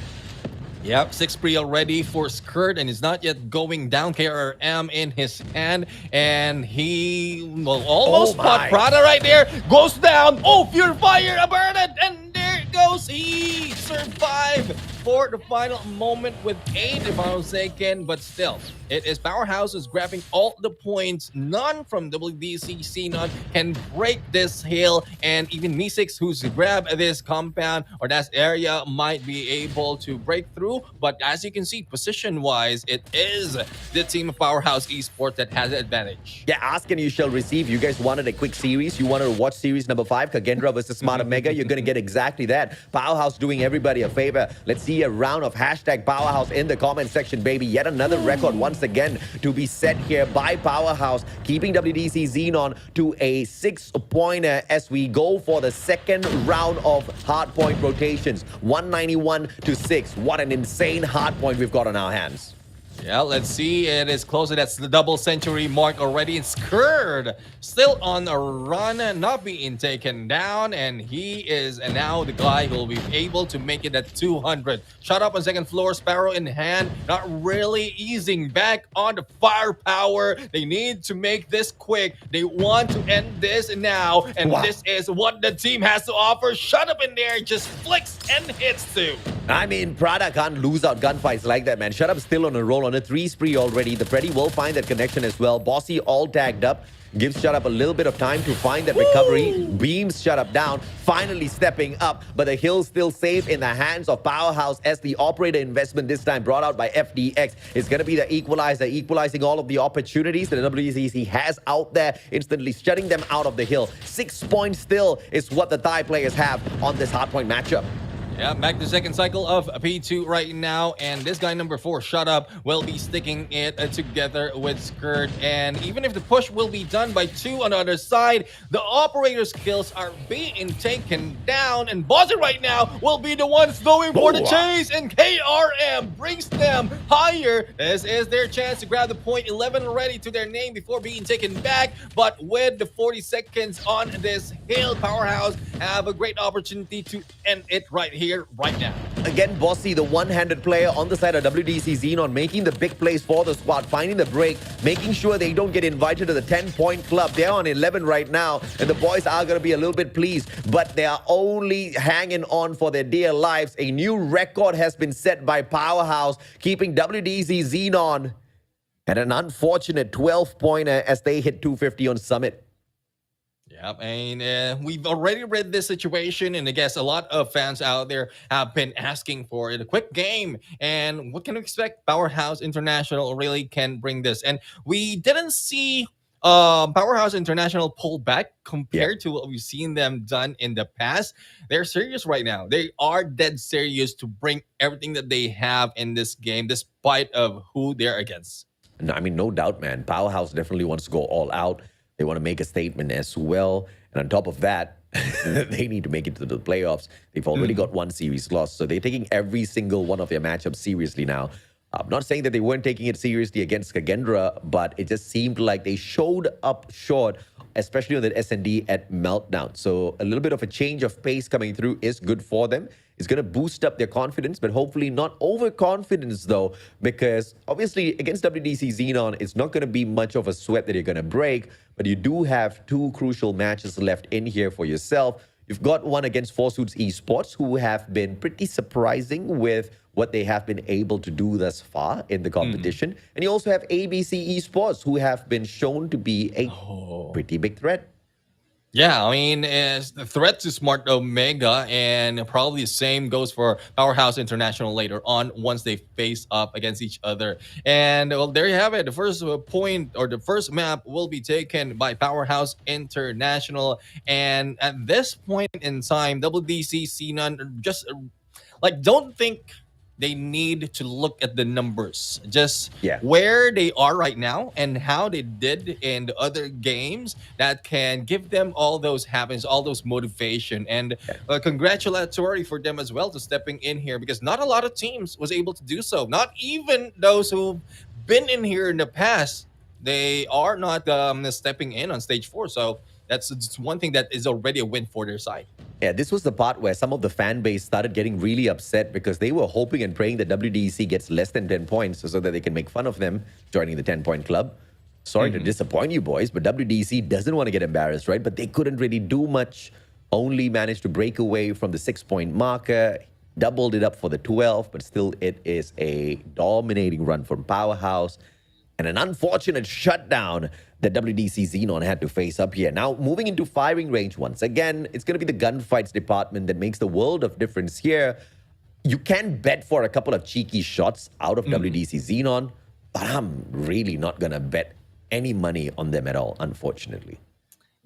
Yep, 6 pre already for Skirt, and he's not yet going down. KRM in his hand, and he will almost spot Prada right there. Goes down. Oh, Fury Fire, a burn it, and there it goes. He survived for the final moment with 8, if I'm not mistaken, but still, it is Powerhouse is grabbing all the points. None from WDC Xenon can break this hill, and even Me6, who's grabbed this compound or that area, might be able to break through. But as you can see, position-wise, it is the team of Powerhouse Esports that has the advantage. Yeah, ask and you shall receive. You guys wanted a quick series. You wanted to watch series number 5, Kagendra versus Smarter Mega. You're going to get exactly that. Powerhouse doing everybody a favor. Let's see me a round of hashtag Powerhouse in the comment section, baby. Yet another record once again to be set here by Powerhouse, keeping WDC Xenon to a 6-pointer as we go for the second round of hardpoint rotations. 191 to 6. What an insane hardpoint we've got on our hands. Yeah, let's see. It is closer. That's the double century mark already. It's Kurd still on a run, not being taken down. And he is now the guy who will be able to make it at 200. Shut up on second floor, Sparrow in hand. Not really easing back on the firepower. They need to make this quick. They want to end this now. And this is what the team has to offer. Shut up in there. Just flicks and hits too. I mean, Prada can't lose out gunfights like that, man. Shut up still on a roll, on a 3 spree already. The Freddy will find that connection as well. Bossy all tagged up. Gives Shut Up a little bit of time to find that recovery. Beams Shut Up down. Finally stepping up. But the hill still safe in the hands of Powerhouse as the operator investment this time brought out by FDX. It's going to be the equalizer, equalizing all of the opportunities that the WDCC has out there, instantly shutting them out of the hill. 6 points still is what the Thai players have on this hardpoint matchup. Yeah, back to second cycle of P2 right now. And this guy, number 4, Shut Up, will be sticking it together with Skirt. And even if the push will be done by 2 on the other side, the operator's kills are being taken down. And Bossy right now will be the ones going for the chase. And KRM brings them higher. This is their chance to grab the point 11 already to their name before being taken back. But with the 40 seconds on this hill, Powerhouse have a great opportunity to end it right here. Right now. Again, Bossy, the one-handed player on the side of WDC Xenon, making the big plays for the squad, finding the break, making sure they don't get invited to the 10-point club. They're on 11 right now, and the boys are going to be a little bit pleased, but they are only hanging on for their dear lives. A new record has been set by Powerhouse, keeping WDC Xenon at an unfortunate 12-pointer as they hit 250 on Summit. Yeah, and we've already read this situation, and I guess a lot of fans out there have been asking for it. A quick game, and what can we expect? Powerhouse International really can bring this, and we didn't see Powerhouse International pull back compared to what we've seen them done in the past. They're serious right now. They are dead serious to bring everything that they have in this game, despite of who they're against. No, I mean, no doubt, man. Powerhouse definitely wants to go all out. They want to make a statement as well. And on top of that, they need to make it to the playoffs. They've already got 1 series lost. So they're taking every single one of their matchups seriously now. I'm not saying that they weren't taking it seriously against Kagendra, but it just seemed like they showed up short, especially on the S&D at Meltdown. So a little bit of a change of pace coming through is good for them. It's going to boost up their confidence, but hopefully not overconfidence, though, because obviously against WDC Xenon, it's not going to be much of a sweat that you're going to break, but you do have 2 crucial matches left in here for yourself. You've got one against Forsuits eSports, who have been pretty surprising with what they have been able to do thus far in the competition. And you also have ABC eSports, who have been shown to be a pretty big threat. Yeah, I mean, it's the threat to Smart Omega, and probably the same goes for Powerhouse International later on once they face up against each other. And well, there you have it. The first point, or the first map, will be taken by Powerhouse International. And at this point in time, WDC Xenon just like don't think they need to look at the numbers, just where they are right now and how they did in the other games. That can give them all those happiness, all those motivation, and congratulatory for them as well to stepping in here, because not a lot of teams was able to do so. Not even those who've been in here in the past. They are not stepping in on stage 4. So that's one thing that is already a win for their side. Yeah, this was the part where some of the fan base started getting really upset because they were hoping and praying that WDC gets less than 10 points so that they can make fun of them joining the 10-point club. Sorry to disappoint you boys, but WDC doesn't want to get embarrassed, right? But they couldn't really do much, only managed to break away from the 6-point marker, doubled it up for the 12, but still it is a dominating run from Powerhouse and an unfortunate shutdown that WDC Xenon had to face up here. Now, moving into firing range once again, it's going to be the gunfights department that makes the world of difference here. You can bet for a couple of cheeky shots out of WDC Xenon, but I'm really not going to bet any money on them at all, unfortunately.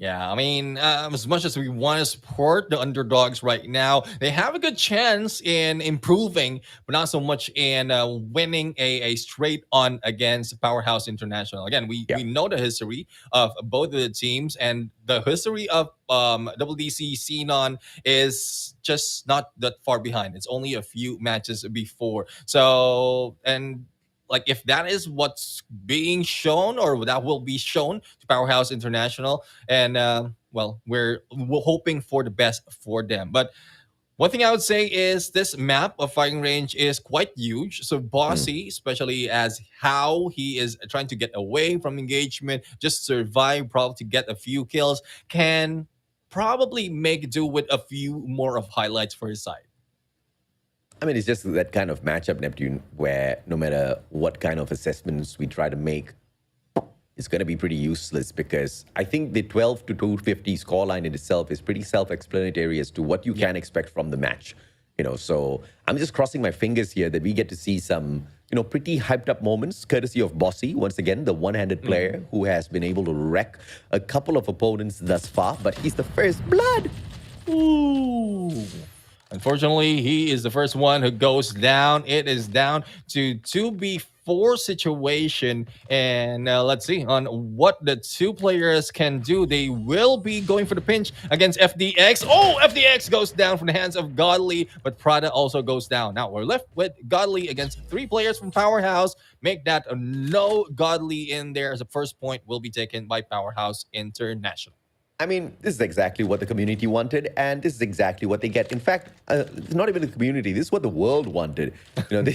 Yeah, I mean, as much as we want to support the underdogs right now, they have a good chance in improving, but not so much in winning a straight on against Powerhouse International. Again, Yeah. we know the history of both of the teams, and the history of WDC Xenon is just not that far behind. It's only a few matches before. So, and like if that is what's being shown or that will be shown to Powerhouse International, and well, we're hoping for the best for them. But one thing I would say is this map of fighting range is quite huge. So Bossy, especially as how he is trying to get away from engagement, just survive, probably to get a few kills, can probably make do with a few more of highlights for his side. I mean, it's just that kind of matchup, Neptune, where no matter what kind of assessments we try to make, it's going to be pretty useless, because I think the 12 to 250 scoreline in itself is pretty self-explanatory as to what you can expect from the match. You know, so I'm just crossing my fingers here that we get to see some, you know, pretty hyped up moments, courtesy of Bossy, once again, the one-handed player who has been able to wreck a couple of opponents thus far, but he's the first blood. Ooh. Unfortunately, he is the first one who goes down. It is down to 2v4 situation. And let's see on what the two players can do. They will be going for the pinch against FDX. Oh, FDX goes down from the hands of Godly, but Prada also goes down. Now we're left with Godly against three players from Powerhouse. Make that no Godly in there, as the first point will be taken by Powerhouse International. I mean, this is exactly what the community wanted, and this is exactly what they get. In fact, it's not even the community. This is what the world wanted. You know,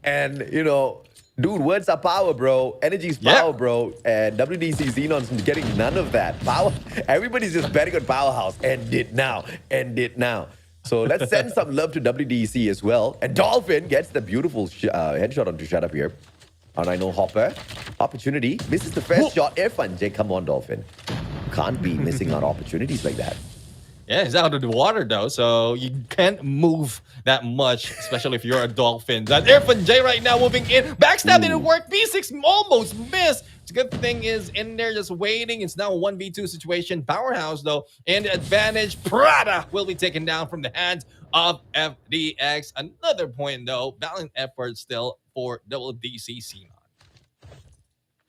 and, you know, dude, words are power, bro. Energy is power, bro. And WDC Xenon's getting none of that. Power. Everybody's just betting on Powerhouse. End it now. End it now. So let's send some love to WDC as well. And Dolphin gets the beautiful headshot onto Shut Up here. And I know Hopper. Opportunity. Misses the first shot. Irfan J. Come on, Dolphin. Can't be missing out opportunities like that. Yeah, he's out of the water though, so you can't move that much, especially if you're a Dolphin. That Irfan J right now moving in. Backstab didn't work. B6 almost missed. The good thing is in there just waiting. It's now a 1v2 situation. Powerhouse though, in the advantage. Prada will be taken down from the hands of FDX. Another point though. Valiant effort still for WDC Xenon.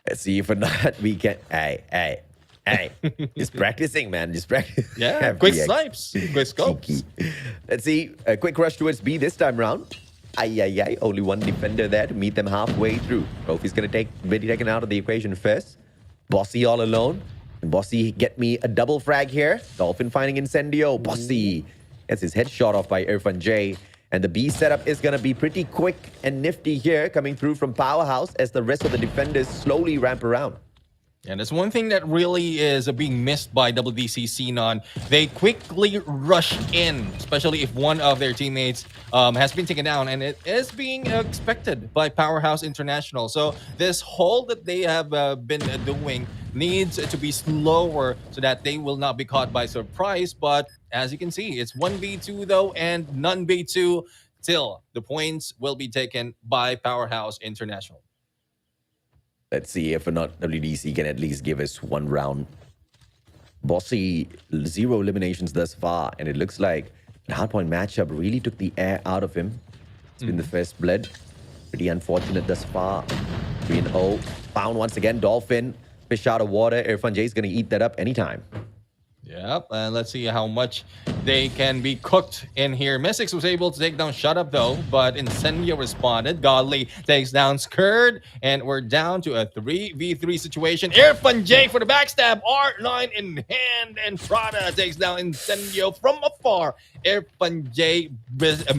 Let's see if or not we can. Hey. Just practicing, man. Just practice. Yeah, quick snipes. Quick scopes. Let's see. A quick rush towards B this time round. Only one defender there to meet them halfway through. Trophy's going to be taken out of the equation first. Bossy all alone. And Bossy get me a double frag here. Dolphin finding Incendio. Bossy gets his head shot off by Irfan J. And the B setup is going to be pretty quick and nifty here, coming through from Powerhouse as the rest of the defenders slowly ramp around. And that's one thing that really is being missed by WDC Xenon. They quickly rush in, especially if one of their teammates has been taken down, and it is being expected by Powerhouse International. So this hold that they have been doing needs to be slower so that they will not be caught by surprise. But as you can see, it's 1v2 though, and none v2 till the points will be taken by Powerhouse International. Let's see if or not WDC can at least give us one round. Bossy, 0 eliminations thus far, and it looks like the hardpoint matchup really took the air out of him. It's been the first blood. Pretty unfortunate thus far. 3-0. Found once again. Dolphin, fish out of water. Irfan J is going to eat that up anytime. Yep, and let's see how much they can be cooked in here. Mystics was able to take down Shut Up though, but Incendio responded. Godly takes down Skurd, and we're down to a 3v3 situation. Irfan J for the backstab, R9 in hand, and Prada takes down Incendio from afar. Irfan J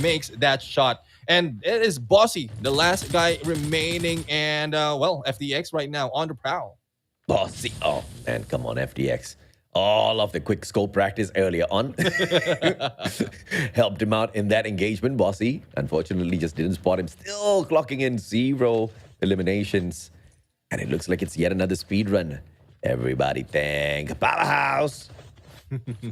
makes that shot. And it is Bossy, the last guy remaining, and well, FDX right now on the prowl. Bossy, oh man, come on, FDX. All of the quick scope practice earlier on helped him out in that engagement. Bossy, unfortunately, just didn't spot him. Still clocking in 0 eliminations. And it looks like it's yet another speed run. Everybody thank Powerhouse.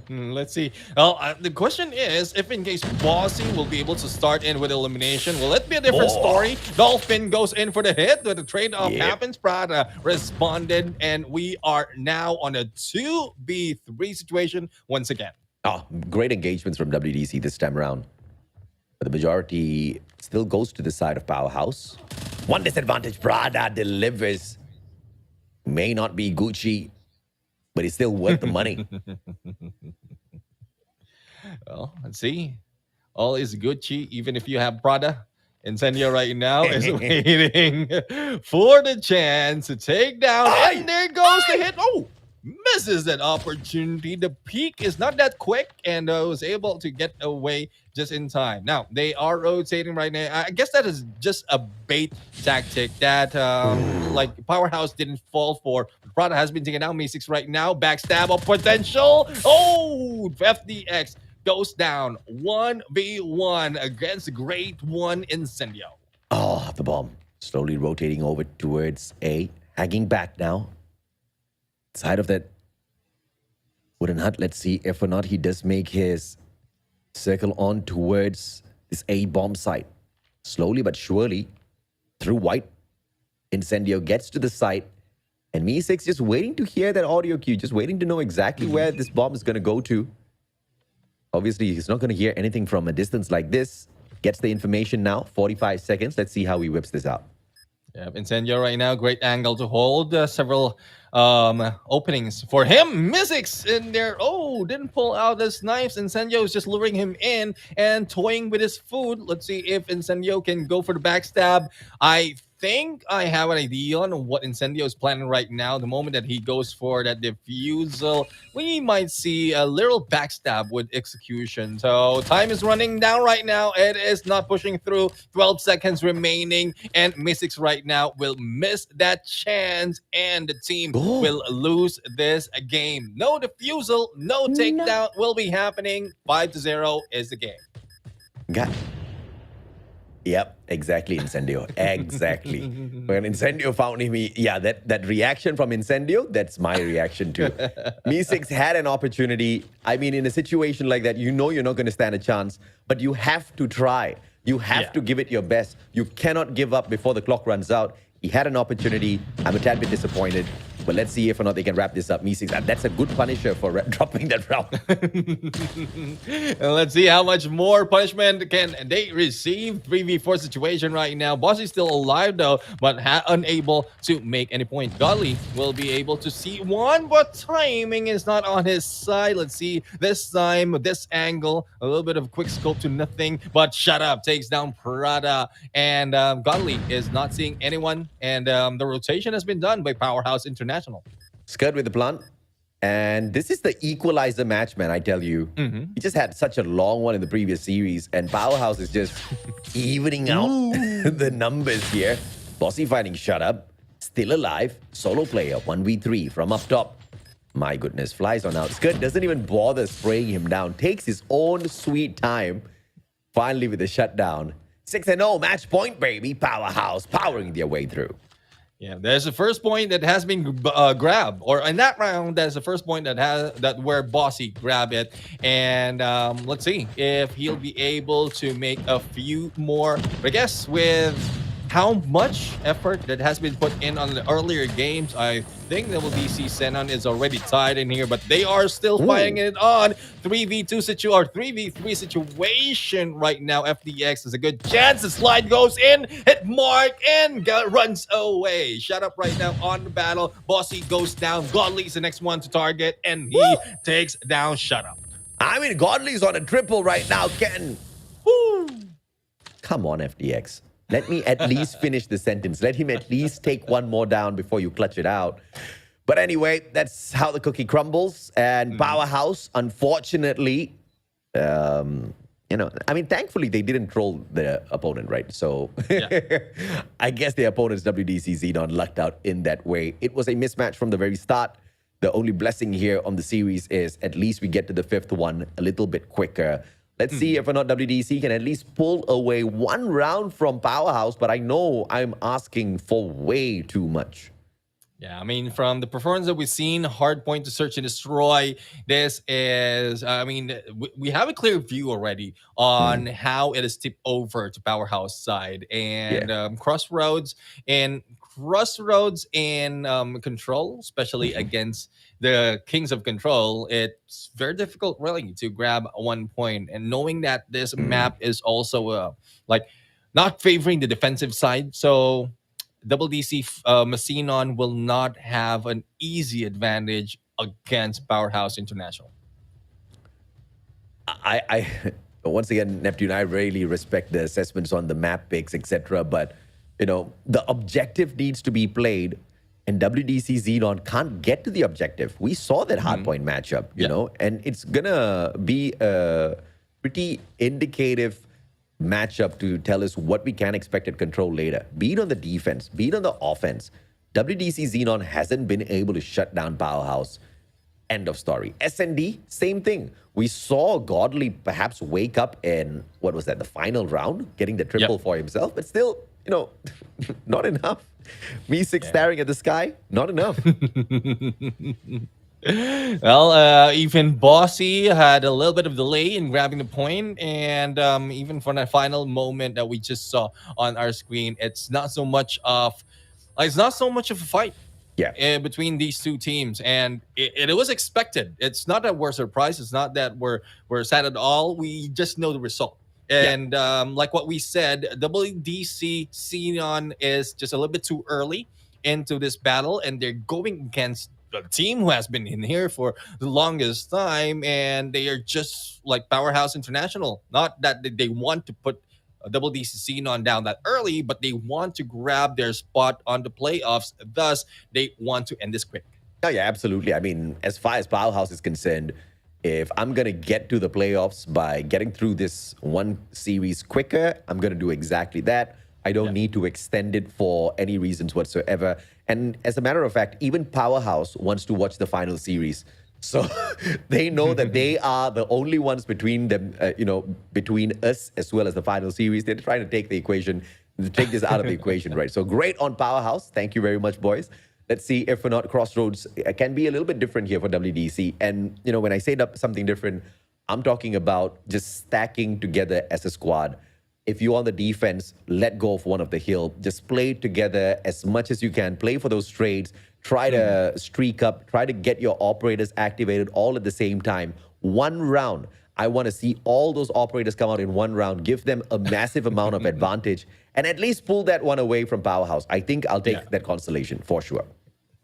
Let's see. Well, the question is, if in case Bossy will be able to start in with elimination, will it be a different story? Dolphin goes in for the hit, but the trade-off happens. Prada responded, and we are now on a 2v3 situation once again. Oh, great engagements from WDC this time around. But the majority still goes to the side of Powerhouse. One disadvantage, Prada delivers. May not be Gucci, but it's still worth the money. Well, let's see. All is Gucci, even if you have Prada. Incendio right now is waiting for the chance to take down. And there goes the hit. Oh, misses that opportunity. The peak is not that quick and was able to get away just in time. Now, they are rotating right now. I guess that is just a bait tactic that like Powerhouse didn't fall for. Prada has been taken down. Me6 right now. Backstab of potential. Oh, FDX goes down 1v1 against Great One Incendio. Oh, the bomb. Slowly rotating over towards A. Hanging back now. Side of that wooden hut. Let's see if or not he does make his circle on towards this A bomb site. Slowly but surely, through white, Incendio gets to the site. And Me6 just waiting to hear that audio cue. Just waiting to know exactly where this bomb is going to go to. Obviously, he's not going to hear anything from a distance like this. Gets the information now. 45 seconds. Let's see how he whips this out. Yeah, Incendio right now. Great angle to hold. Several openings for him. Me6 in there. Oh, didn't pull out his knives. Incendio is just luring him in and toying with his food. Let's see if Incendio can go for the backstab. I think I have an idea on what Incendio is planning right now. The moment that he goes for that defusal, we might see a little backstab with execution. So time is running down right now. It is not pushing through. 12 seconds remaining, and Me6 right now will miss that chance, and the team will lose this game. No defusal, no takedown will be happening. 5-0 is the game. Yep, exactly, Incendio. Exactly. When Incendio found him, that reaction from Incendio, that's my reaction too. Me6 had an opportunity. I mean, in a situation like that, you know you're not going to stand a chance, but you have to try. You have to give it your best. You cannot give up before the clock runs out. He had an opportunity. I'm a tad bit disappointed. But let's see if or not they can wrap this up. Me6, that's a good punisher for dropping that round. And let's see how much more punishment can they receive. 3v4 situation right now. Boss is still alive though, but unable to make any point. Godly will be able to see one, but timing is not on his side. Let's see this time, this angle, a little bit of quick scope to nothing, but shut up, takes down Prada. And Godly is not seeing anyone, and the rotation has been done by Powerhouse International. Skirt with the plant. And this is the equalizer match, man, I tell you. He just had such a long one in the previous series, and Powerhouse is just evening out the numbers here. Bossy fighting Shut Up. Still alive. Solo player, 1v3 from up top. My goodness, flies on out. Skirt doesn't even bother spraying him down. Takes his own sweet time. Finally with the shutdown. 6-0, match point, baby. Powerhouse powering their way through. Yeah, there's the first point that has been grabbed, or in that round, there's the first point that where Bossy grabbed it, and let's see if he'll be able to make a few more. But I guess with how much effort that has been put in on the earlier games, I think WDC Xenon is already tied in here, but they are still fighting it on. 3v2 or 3v3 situation right now. FDX has a good chance. The slide goes in, hit mark, and runs away. Shut Up right now on the battle. Bossy goes down. Godly's the next one to target, and he takes down Shut Up. I mean, Godly's on a triple right now, Ken. Come on, FDX. Let me at least finish the sentence. Let him at least take one more down before you clutch it out. But anyway, that's how the cookie crumbles. And Powerhouse, unfortunately, thankfully they didn't troll the opponent, right? So I guess the opponent's WDC Xenon lucked out in that way. It was a mismatch from the very start. The only blessing here on the series is at least we get to the fifth one a little bit quicker. Let's see if or not WDC can at least pull away one round from Powerhouse, but I know I'm asking for way too much. Yeah, I mean, from the performance that we've seen, hard point to search and destroy. This is, I mean, we have a clear view already on how it is tipped over to Powerhouse side Yeah. and crossroads in control, especially against the Kings of Control. It's very difficult, really, to grab 1 point, and knowing that this map is also like not favoring the defensive side, so WDC Massinon will not have an easy advantage against Powerhouse International. I once again, Neptune, I really respect the assessments on the map picks, etc. But you know, the objective needs to be played, and WDC Xenon can't get to the objective. We saw that hardpoint matchup, you know, and it's gonna be a pretty indicative matchup to tell us what we can expect at control later. Be it on the defense, be it on the offense. WDC Xenon hasn't been able to shut down Powerhouse. End of story. SND, same thing. We saw Godly perhaps wake up in, what was that, the final round, getting the triple for himself, but still, you know, not enough. Me6 staring at the sky, not enough. Well, even Bossy had a little bit of delay in grabbing the point, and even for the final moment that we just saw on our screen, it's not so much of a fight. Between these two teams, and it was expected. It's not that we're surprised. It's not that we're sad at all. We just know the result. And like what we said, WDC Xenon is just a little bit too early into this battle, and they're going against a team who has been in here for the longest time, and they are just like Powerhouse International. Not that they want to put WDC Xenon down that early, but they want to grab their spot on the playoffs. Thus, they want to end this quick. Oh, yeah, absolutely. I mean, as far as Powerhouse is concerned, if I'm going to get to the playoffs by getting through this one series quicker, I'm going to do exactly that. I don't need to extend it for any reasons whatsoever. And as a matter of fact, even Powerhouse wants to watch the final series. So they know that they are the only ones between them, you know, between us as well as the final series. They're trying to take the equation, take this out of the equation, right? So great on Powerhouse. Thank you very much, boys. Let's see if or not Crossroads can be a little bit different here for WDC. And, you know, when I say something different, I'm talking about just stacking together as a squad. If you're on the defense, let go of one of the hill. Just play together as much as you can. Play for those trades. Try to streak up. Try to get your operators activated all at the same time. One round. I want to see all those operators come out in one round. Give them a massive amount of advantage. And at least pull that one away from Powerhouse. I think I'll take that constellation for sure.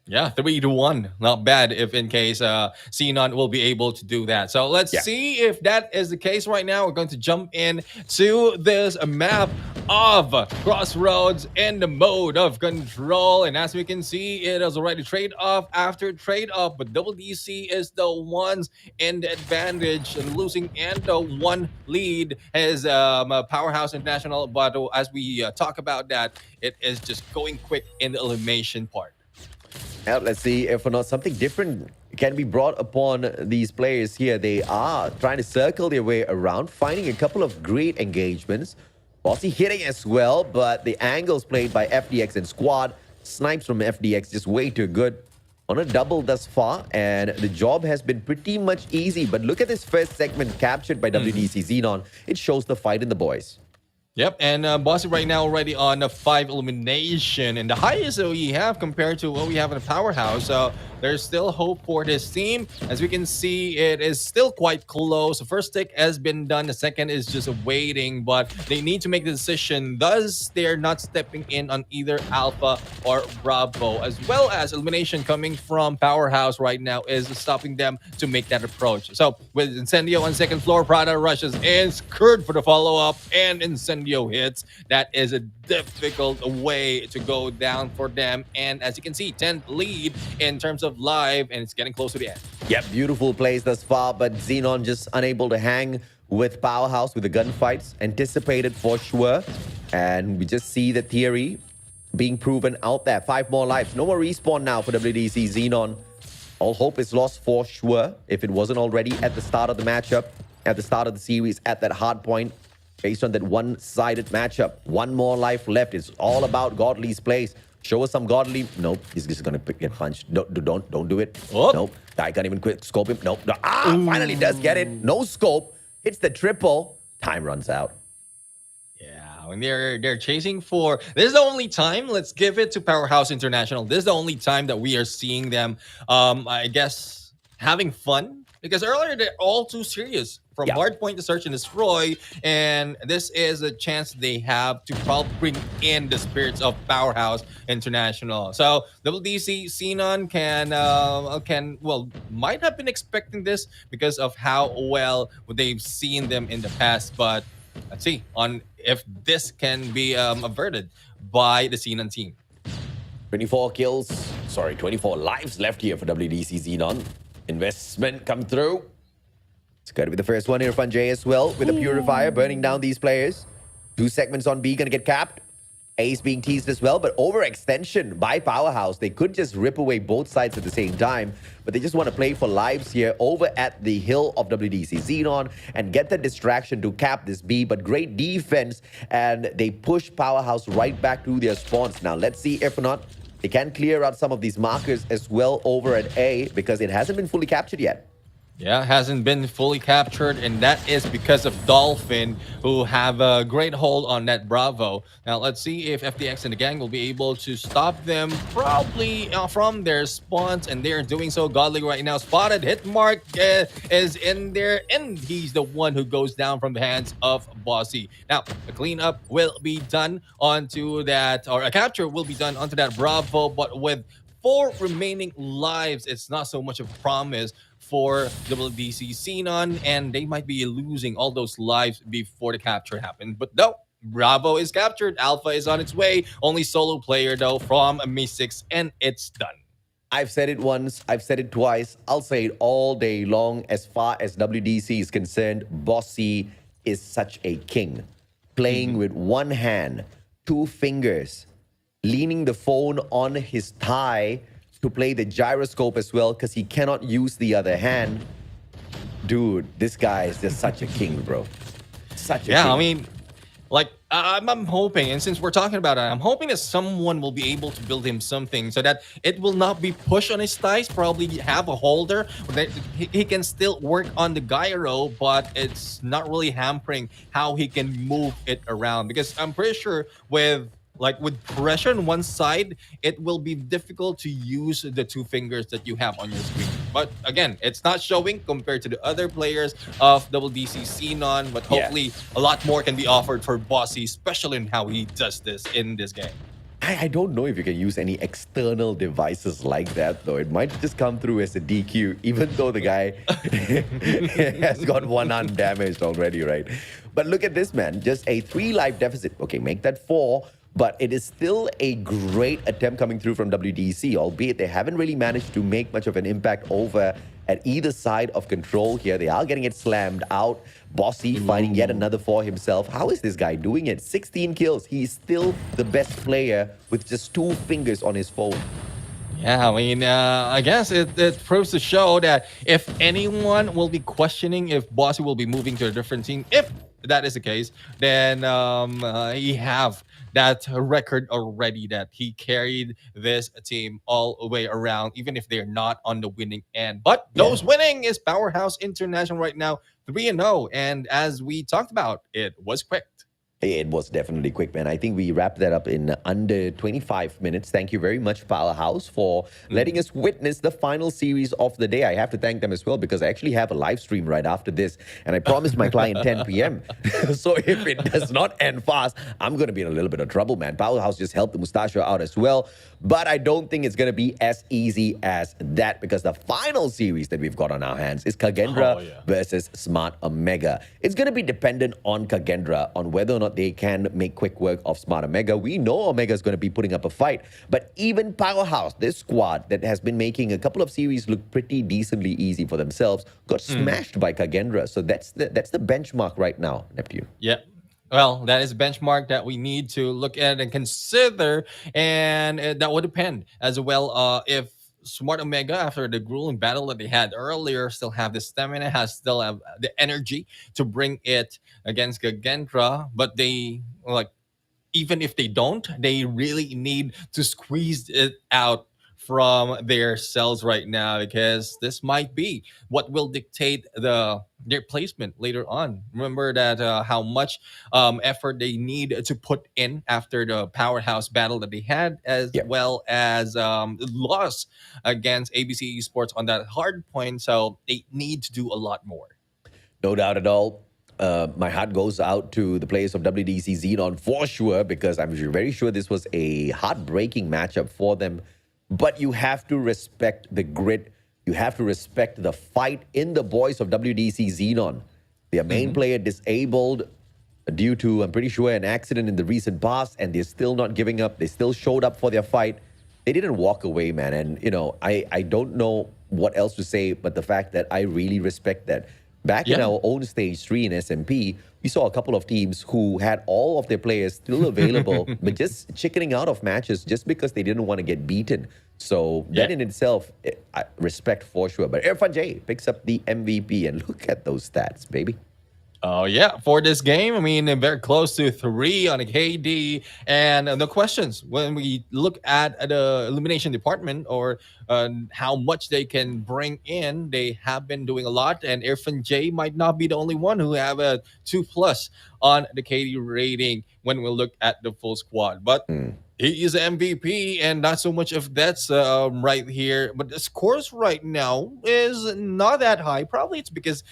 Yeah, 3-1. Not bad if in case Xenon will be able to do that. So let's see if that is the case right now. We're going to jump in to this map of Crossroads in the mode of control. And as we can see, it is already trade-off after trade-off. But WDC is the ones in the advantage and losing and the one lead is Powerhouse International. But as we talk about that, it is just going quick in the elimination part. Now, let's see if or not something different can be brought upon these players here. They are trying to circle their way around, finding a couple of great engagements. Bossy hitting as well, but the angles played by FDX and Squad. Snipes from FDX just way too good. On a double thus far, and the job has been pretty much easy. But look at this first segment captured by WDC Xenon. It shows the fight in the boys. Yep, and Bossy right now already on a 5 elimination, and the highest that we have compared to what we have in the Powerhouse. So there's still hope for this team. As we can see, it is still quite close. The first tick has been done. The second is just waiting, but they need to make the decision. Thus, they're not stepping in on either Alpha or Bravo, as well as elimination coming from Powerhouse right now is stopping them to make that approach. So with Incendio on second floor, Prada rushes in, Skurd for the follow-up, and Incendio hits. That is a difficult way to go down for them. And as you can see, 10th lead in terms of live, and it's getting close to the end. Yep, beautiful plays thus far, but Xenon just unable to hang with Powerhouse with the gunfights. Anticipated for sure. And we just see the theory being proven out there. 5 more lives. No more respawn now for WDC Xenon. All hope is lost for sure if it wasn't already at the start of the matchup, at the start of the series, at that hard point. based on that one-sided matchup. One more life left. It's all about Godly's place. Show us some Godly. Nope, he's just gonna get punched. Don't do it. Whoop. Nope, guy can't even quit scope him. Nope. Finally does get it. No scope. Hits the triple. Time runs out. Yeah, when they're chasing for, this is the only time. Let's give it to Powerhouse International. This is the only time that we are seeing them. I guess having fun, because earlier they're all too serious. From hardpoint to search and destroy, and this is a chance they have to probably bring in the spirits of Powerhouse International. So WDC Xenon might have been expecting this because of how well they've seen them in the past, but let's see on if this can be averted by the Xenon team. 24 lives left here for WDC Xenon. Investment come through. It's got to be the first one here, Irfan J as well, with a purifier burning down these players. 2 segments on B gonna get capped. Ace being teased as well, but overextension by Powerhouse. They could just rip away both sides at the same time, but they just want to play for lives here over at the hill of WDC Xenon and get the distraction to cap this B, but great defense, and they push Powerhouse right back to their spawns. Now, let's see if or not they can clear out some of these markers as well over at A, because it hasn't been fully captured yet. Yeah, hasn't been fully captured, and that is because of Dolphin, who have a great hold on that Bravo. Now, let's see if FDX and the gang will be able to stop them, probably from their spawns, and they're doing so. Godly right now spotted. Hit mark is in there, and he's the one who goes down from the hands of Bossy. Now, a cleanup will be done onto that, or a capture will be done onto that Bravo, but with 4 remaining lives, it's not so much of a promise for WDC Xenon, and they might be losing all those lives before the capture happened. But no, Bravo is captured. Alpha is on its way. Only solo player, though, from Mi6, and it's done. I've said it once, I've said it twice, I'll say it all day long. As far as WDC is concerned, Bossy is such a king. Playing with one hand, 2 fingers, leaning the phone on his thigh to play the gyroscope as well, because he cannot use the other hand. Dude, this guy is just such a king, bro. Such a king. Yeah, I mean, like, I'm hoping, and since we're talking about it, I'm hoping that someone will be able to build him something so that it will not be pushed on his thighs, probably have a holder that he can still work on the gyro, but it's not really hampering how he can move it around. Because I'm pretty sure with pressure on one side, it will be difficult to use the 2 fingers that you have on your screen. But again, it's not showing compared to the other players of WDC Xenon, but hopefully a lot more can be offered for Bossy, especially in how he does this in this game. I don't know if you can use any external devices like that, though. It might just come through as a DQ, even though the guy has got 1 undamaged already, right? But look at this, man. Just a 3 life deficit. Okay, make that 4. But it is still a great attempt coming through from WDC, albeit they haven't really managed to make much of an impact over at either side of control here. They are getting it slammed out. Bossy finding yet another for himself. How is this guy doing it? 16 kills. He's still the best player with just 2 fingers on his phone. Yeah, I mean, I guess it proves to show that if anyone will be questioning if Bossy will be moving to a different team, if that is the case, then he have that record already that he carried this team all the way around, even if they're not on the winning end. But those winning is Powerhouse International right now, 3-0. And as we talked about, it was quick. It was definitely quick, man. I think we wrapped that up in under 25 minutes. Thank you very much, Powerhouse, for letting us witness the final series of the day. I have to thank them as well, because I actually have a live stream right after this, and I promised my client 10 p.m. So if it does not end fast, I'm going to be in a little bit of trouble, man. Powerhouse just helped the Mustachio out as well, but I don't think it's going to be as easy as that, because the final series that we've got on our hands is Kagendra versus Smart Omega. It's going to be dependent on Kagendra, on whether or not they can make quick work of Smart Omega. We know Omega is going to be putting up a fight, but even Powerhouse, this squad that has been making a couple of series look pretty decently easy for themselves, got smashed by Kagendra. So that's the benchmark right now, Neptune. Yeah. Well, that is a benchmark that we need to look at and consider, and that would depend as well if Smart Omega, after the grueling battle that they had earlier, still have the stamina, still have the energy to bring it against Gagendra, but they like even if they don't, they really need to squeeze it out from their cells right now, because this might be what will dictate their placement later on. Remember that how much effort they need to put in after the powerhouse battle that they had, as Yep. well as loss against ABC Esports on that hard point. So they need to do a lot more. No doubt at all. My heart goes out to the players of WDC Xenon for sure, because I'm very sure this was a heartbreaking matchup for them. But you have to respect the grit. You have to respect the fight in the boys of WDC Xenon. Their main player disabled due to, I'm pretty sure, an accident in the recent past, and they're still not giving up. They still showed up for their fight. They didn't walk away, man. And, you know, I don't know what else to say, but the fact that I really respect that. Back in our own stage 3 in SMP, we saw a couple of teams who had all of their players still available, but just chickening out of matches just because they didn't want to get beaten. So that in itself, I respect for sure. But Irfan J picks up the MVP, and look at those stats, baby. Oh, yeah. For this game, I mean, they're very close to 3 on a KD. And the questions, when we look at the elimination department, or how much they can bring in, they have been doing a lot. And Irfan J might not be the only one who have a 2+ on the KD rating when we look at the full squad. But he is MVP, and not so much of that's right here. But the scores right now is not that high. Probably it's because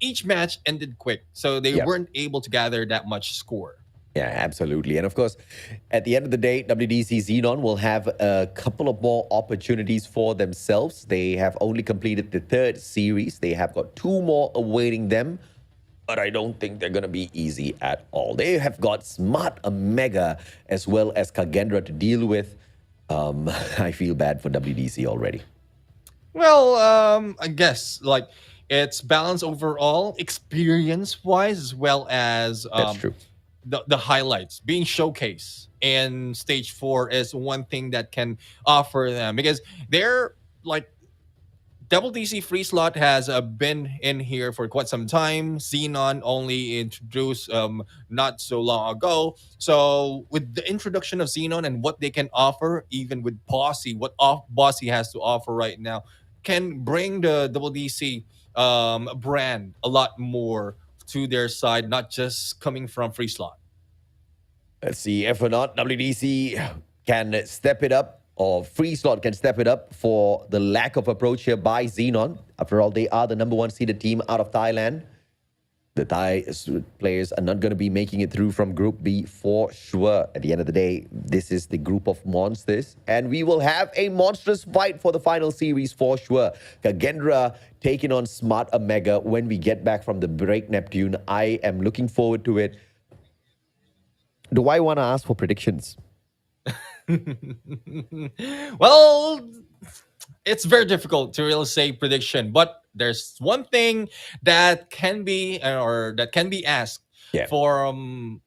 each match ended quick, so they weren't able to gather that much score. Yeah, absolutely. And of course, at the end of the day, WDC Xenon will have a couple of more opportunities for themselves. They have only completed the 3rd series. They have got 2 more awaiting them, but I don't think they're going to be easy at all. They have got Smart Omega as well as Kagendra to deal with. I feel bad for WDC already. Well, I guess, like, it's balanced overall, experience-wise, as well as That's true. The highlights being showcased in stage 4 is one thing that can offer them, because they're like, Double DC Free Slot has been in here for quite some time. Xenon only introduced not so long ago. So with the introduction of Xenon and what they can offer, even with Bossy, what Bossy has to offer right now, can bring the Double DC brand a lot more to their side, not just coming from Free Slot. Let's see if or not WDC can step it up, or Free Slot can step it up for the lack of approach here by Xenon. After all, they are the #1 seeded team out of Thailand. The Thai players are not going to be making it through from Group B for sure. At the end of the day, this is the group of monsters, and we will have a monstrous fight for the final series for sure. Kagendra taking on Smart Omega when we get back from the break, Neptune. I am looking forward to it. Do I want to ask for predictions? Well, it's very difficult to really say prediction, but there's one thing that can be asked for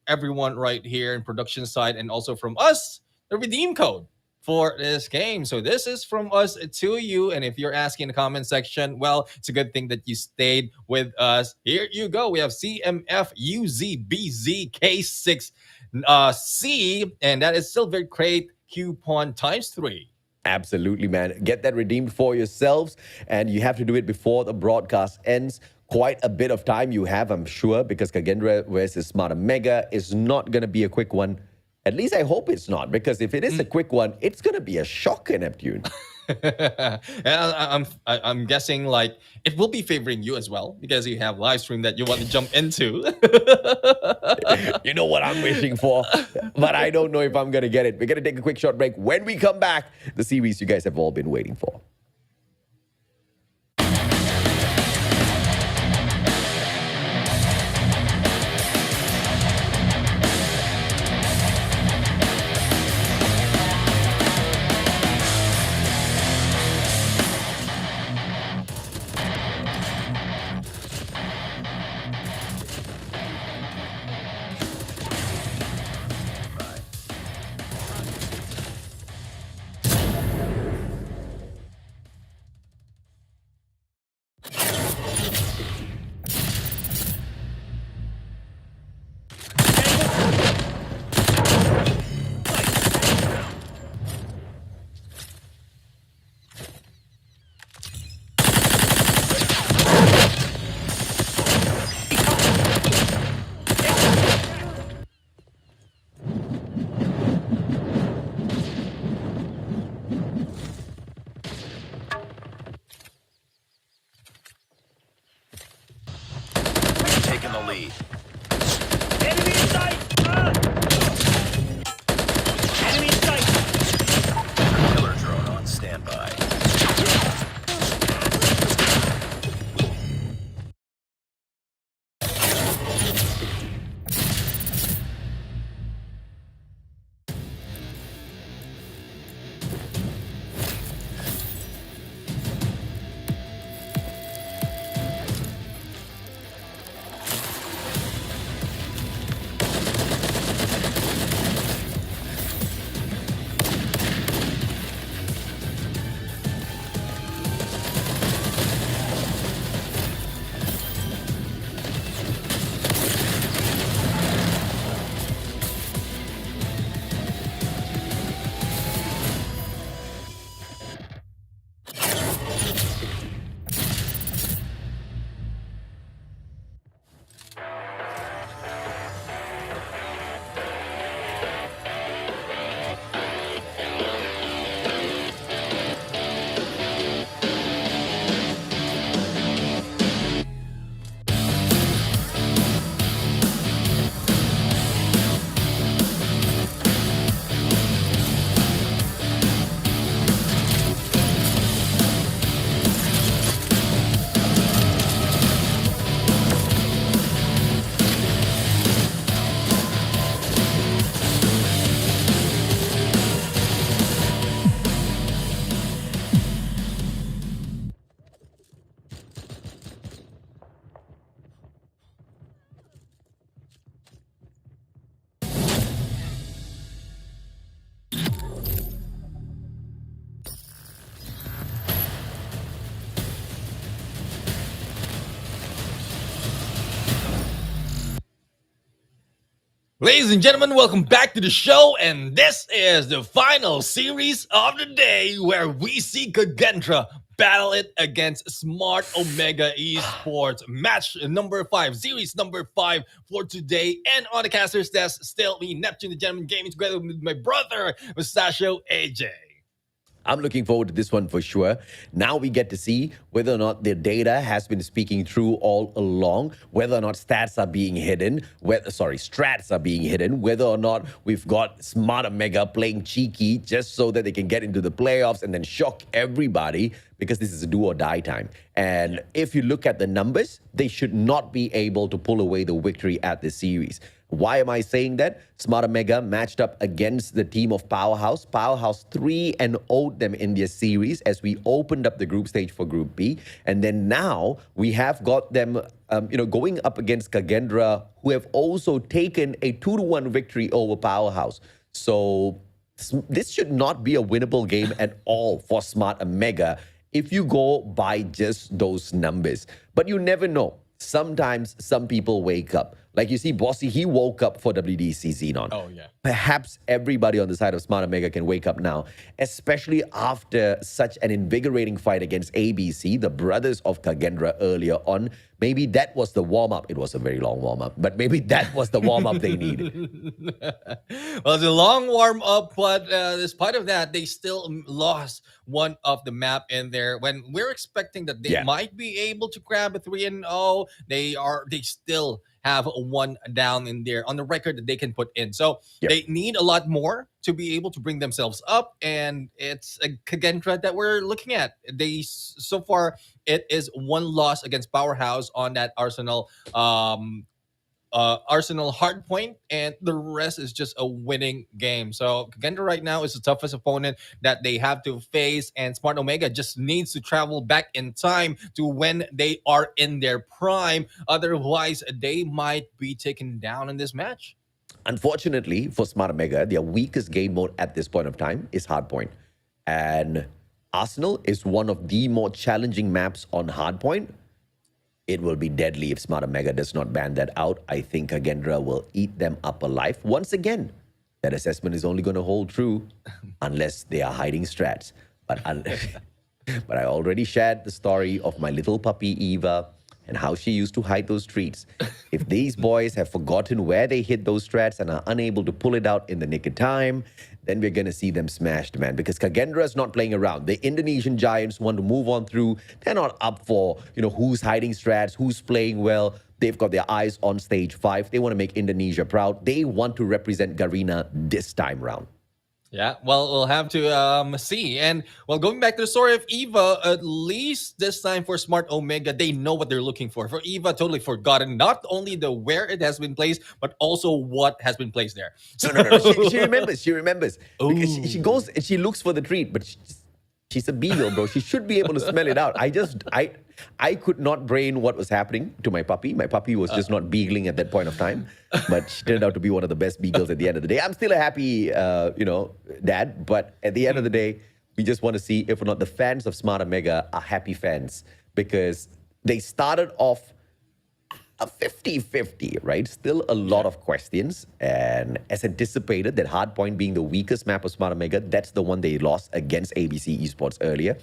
everyone right here in production side, and also from us, the redeem code for this game. So this is from us to you, and if you're asking in the comment section, well, it's a good thing that you stayed with us. Here you go. We have CMFUZBZK6C, and that is Silver Crate coupon ×3. Absolutely, man. Get that redeemed for yourselves, and you have to do it before the broadcast ends. Quite a bit of time you have, I'm sure, because Kagendra versus Smart Omega is not going to be a quick one. At least I hope it's not, because if it is a quick one, it's going to be a shocker, Neptune. I'm guessing like it will be favoring you as well, because you have live stream that you want to jump into. You know what I'm wishing for, but I don't know if I'm going to get it. We're going to take a quick short break. When we come back, the series you guys have all been waiting for. Ladies and gentlemen, welcome back to the show, and this is the final series of the day where we see Kagendra battle it against Smart Omega Esports. Match number 5, series number 5 for today. And on the caster's desk, still me, Neptune, the Gentleman Gaming, together with my brother, Mustachio AJ. I'm looking forward to this one for sure. Now we get to see whether or not the data has been speaking true all along, whether or not stats are being hidden, strats are being hidden, whether or not we've got Smart Omega playing cheeky just so that they can get into the playoffs and then shock everybody, because this is a do or die time. And if you look at the numbers, they should not be able to pull away the victory at this series. Why am I saying that? Smart Omega matched up against the team of Powerhouse. Powerhouse 3-0'd them in their series as we opened up the group stage for Group B. And then now we have got them going up against Kagendra, who have also taken a 2-1 victory over Powerhouse. So this should not be a winnable game at all for Smart Omega if you go by just those numbers. But you never know. Sometimes some people wake up. Like you see, Bossy, he woke up for WDC Xenon. Oh, yeah. Perhaps everybody on the side of Smart Omega can wake up now, especially after such an invigorating fight against ABC, the brothers of Kagendra earlier on. Maybe that was the warm-up. It was a very long warm-up, but maybe that was the warm-up they needed. Well, it's a long warm-up, but despite of that, they still lost one of the map in there. When we're expecting that they might be able to grab a 3-0, they still have one down in there on the record that they can put in. So they need a lot more to be able to bring themselves up, and it's a Kagendra that we're looking at. So far it is one loss against Powerhouse on that Arsenal hardpoint, and the rest is just a winning game. So Kagendra right now is the toughest opponent that they have to face, and Smart Omega just needs to travel back in time to when they are in their prime. Otherwise, they might be taken down in this match. Unfortunately for Smart Omega, their weakest game mode at this point of time is hardpoint. And Arsenal is one of the more challenging maps on hardpoint. It will be deadly if Smart Omega does not ban that out. I think Kagendra will eat them up alive. Once again, that assessment is only going to hold true unless they are hiding strats. But I already shared the story of my little puppy Eva and how she used to hide those treats. If these boys have forgotten where they hid those strats and are unable to pull it out in the nick of time, then we're going to see them smashed, man. Because Kagendra is not playing around. The Indonesian Giants want to move on through. They're not up for, who's hiding strats, who's playing well. They've got their eyes on stage 5. They want to make Indonesia proud. They want to represent Garena this time round. Yeah, well, we'll have to see. And, well, going back to the story of Eva, at least this time for Smart Omega, they know what they're looking for. For Eva, totally forgotten not only the where it has been placed, but also what has been placed there. So, no. She remembers. She remembers. Because she goes and she looks for the treat, but she's a beagle, bro. She should be able to smell it out. I could not brain what was happening to my puppy. My puppy was just not beagling at that point of time. But she turned out to be one of the best beagles at the end of the day. I'm still a happy, dad. But at the end of the day, we just want to see if or not the fans of Smart Omega are happy fans. Because they started off a 50-50, right? Still a lot of questions. And as anticipated, that hardpoint being the weakest map of Smart Omega, that's the one they lost against ABC Esports earlier.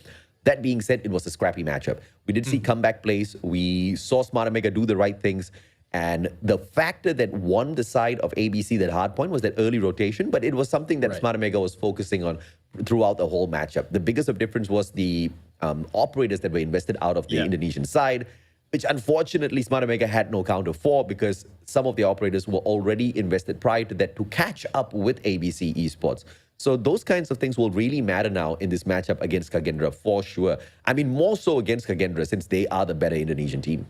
That being said, it was a scrappy matchup. We did see comeback plays. We saw Smart Omega do the right things. And the factor that won the side of ABC, that hardpoint, was that early rotation. But it was something that Smart Omega was focusing on throughout the whole matchup. The biggest of difference was the operators that were invested out of the Indonesian side, which unfortunately Smart Omega had no counter for, because some of the operators were already invested prior to that to catch up with ABC Esports. So those kinds of things will really matter now in this matchup against Kagendra for sure. I mean, more so against Kagendra since they are the better Indonesian team.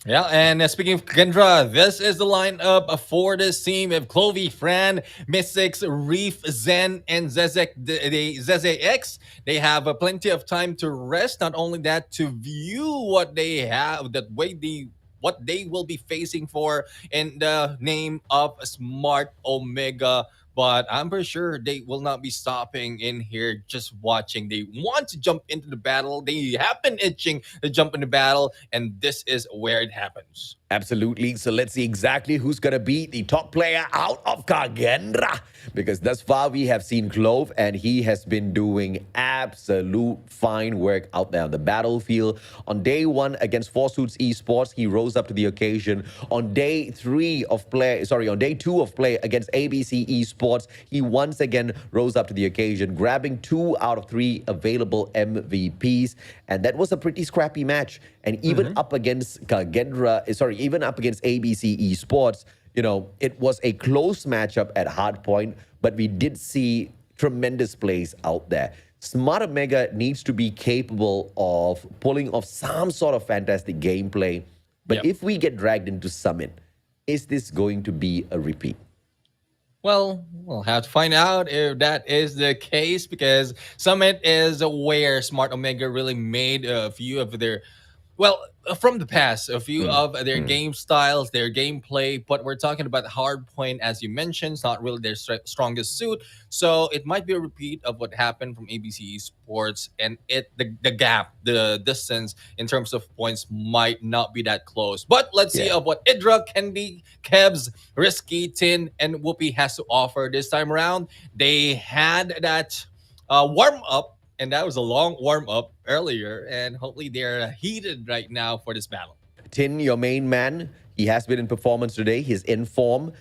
Yeah, and speaking of Kagendra, this is the lineup for this team of Clovey, Fran, Mystics, Reef, Zen, and ZZX. They have plenty of time to rest. Not only that, to view what they have, what they will be facing for in the name of Smart Omega. but I'm pretty sure they will not be stopping in here just watching. They want to jump into the battle. They have been itching to jump in the battle, and this is where it happens. Absolutely. So let's see exactly who's going to be the top player out of Kagendra. Because thus far we have seen Clove, and he has been doing absolute fine work out there on the battlefield. On day 1 against Four Suits eSports, he rose up to the occasion. On day 2 of play against ABC eSports, he once again rose up to the occasion, grabbing 2 out of 3 available MVPs. And that was a pretty scrappy match. And even up against even up against ABC eSports, it was a close matchup at hardpoint, but we did see tremendous plays out there. Smart Omega needs to be capable of pulling off some sort of fantastic gameplay. But if we get dragged into Summit, is this going to be a repeat? Well, we'll have to find out if that is the case, because Summit is where Smart Omega really made a few of their, from the past, a few of their game styles, their gameplay. But we're talking about hardpoint, as you mentioned. It's not really their strongest suit. So it might be a repeat of what happened from ABC Esports, and the gap, the distance in terms of points might not be that close. But let's see of what Idra, Kendi, Kebs, Risky, Tin, and Whoopi has to offer this time around. They had that warm up, and that was a long warm up earlier, and hopefully they're heated right now for this battle. Tin, your main man, he has been in performance today. He's in form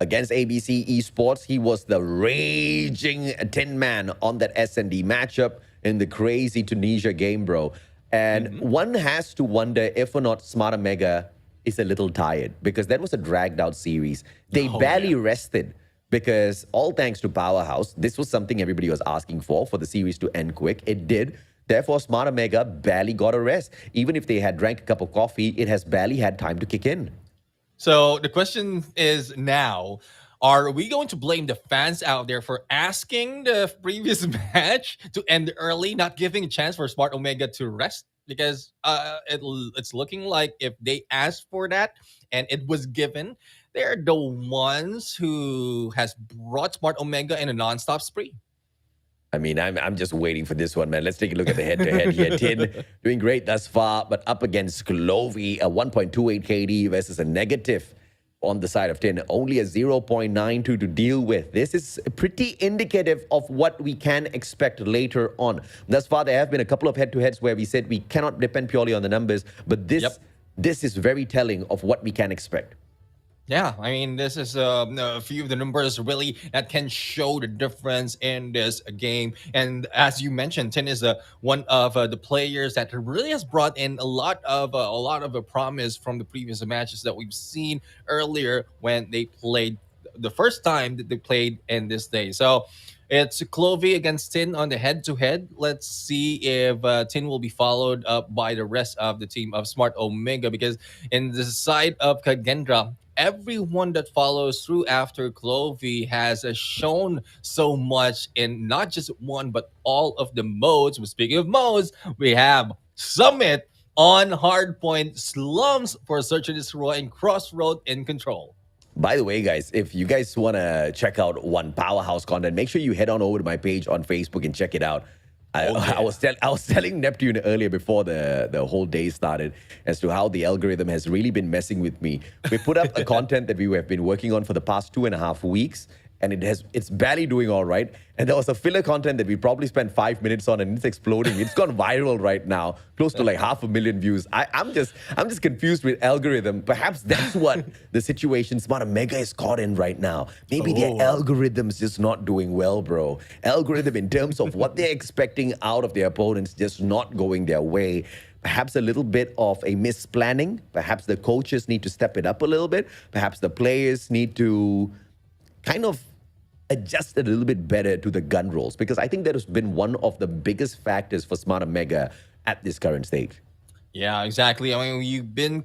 against ABC Esports. He was the raging Tin man on that S&D matchup in the crazy Tunisia game, bro. And one has to wonder if or not Smart Omega is a little tired, because that was a dragged out series. They barely rested. Because all thanks to Powerhouse, this was something everybody was asking for the series to end quick. It did. Therefore, Smart Omega barely got a rest. Even if they had drank a cup of coffee, it has barely had time to kick in. So the question is now, are we going to blame the fans out there for asking the previous match to end early, not giving a chance for Smart Omega to rest? Because it's looking like if they asked for that and it was given, they're the ones who has brought Smart Omega in a non-stop spree. I mean, I'm just waiting for this one, man. Let's take a look at the head-to-head here. Tin doing great thus far, but up against Clovey, a 1.28 KD versus a negative on the side of Tin. Only a 0.92 to deal with. This is pretty indicative of what we can expect later on. Thus far, there have been a couple of head-to-heads where we said we cannot depend purely on the numbers, but this is very telling of what we can expect. Yeah, I mean, this is a few of the numbers really that can show the difference in this game. And as you mentioned, Tin is one of the players that really has brought in a lot of a promise from the previous matches that we've seen earlier when they played the first time that they played in this day. So it's Clovey against Tin on the head-to-head. Let's see if Tin will be followed up by the rest of the team of Smart Omega, because in the side of Kagendra, everyone that follows through after Clovey has shown so much in not just one, but all of the modes. But speaking of modes, we have Summit on Hardpoint, Slums for Search and Destroy, and Crossroad in Control. By the way, guys, if you guys want to check out one Powerhouse content, make sure you head on over to my page on Facebook and check it out. I was telling Neptune earlier before the whole day started as to how the algorithm has really been messing with me. We put up a content that we have been working on for the past 2.5 weeks, and it's barely doing all right. And there was a filler content that we probably spent 5 minutes on, and it's exploding. It's gone viral right now, close to like 500,000 views. I'm just confused with algorithm. Perhaps that's what the situation Smart Omega is caught in right now. Maybe their algorithm's just not doing well, bro. Algorithm in terms of what they're expecting out of their opponents just not going their way. Perhaps a little bit of a misplanning. Perhaps the coaches need to step it up a little bit. Perhaps the players need to kind of adjust a little bit better to the gun rolls, because I think that has been one of the biggest factors for Smart Omega at this current stage. Yeah, exactly. I mean, you've been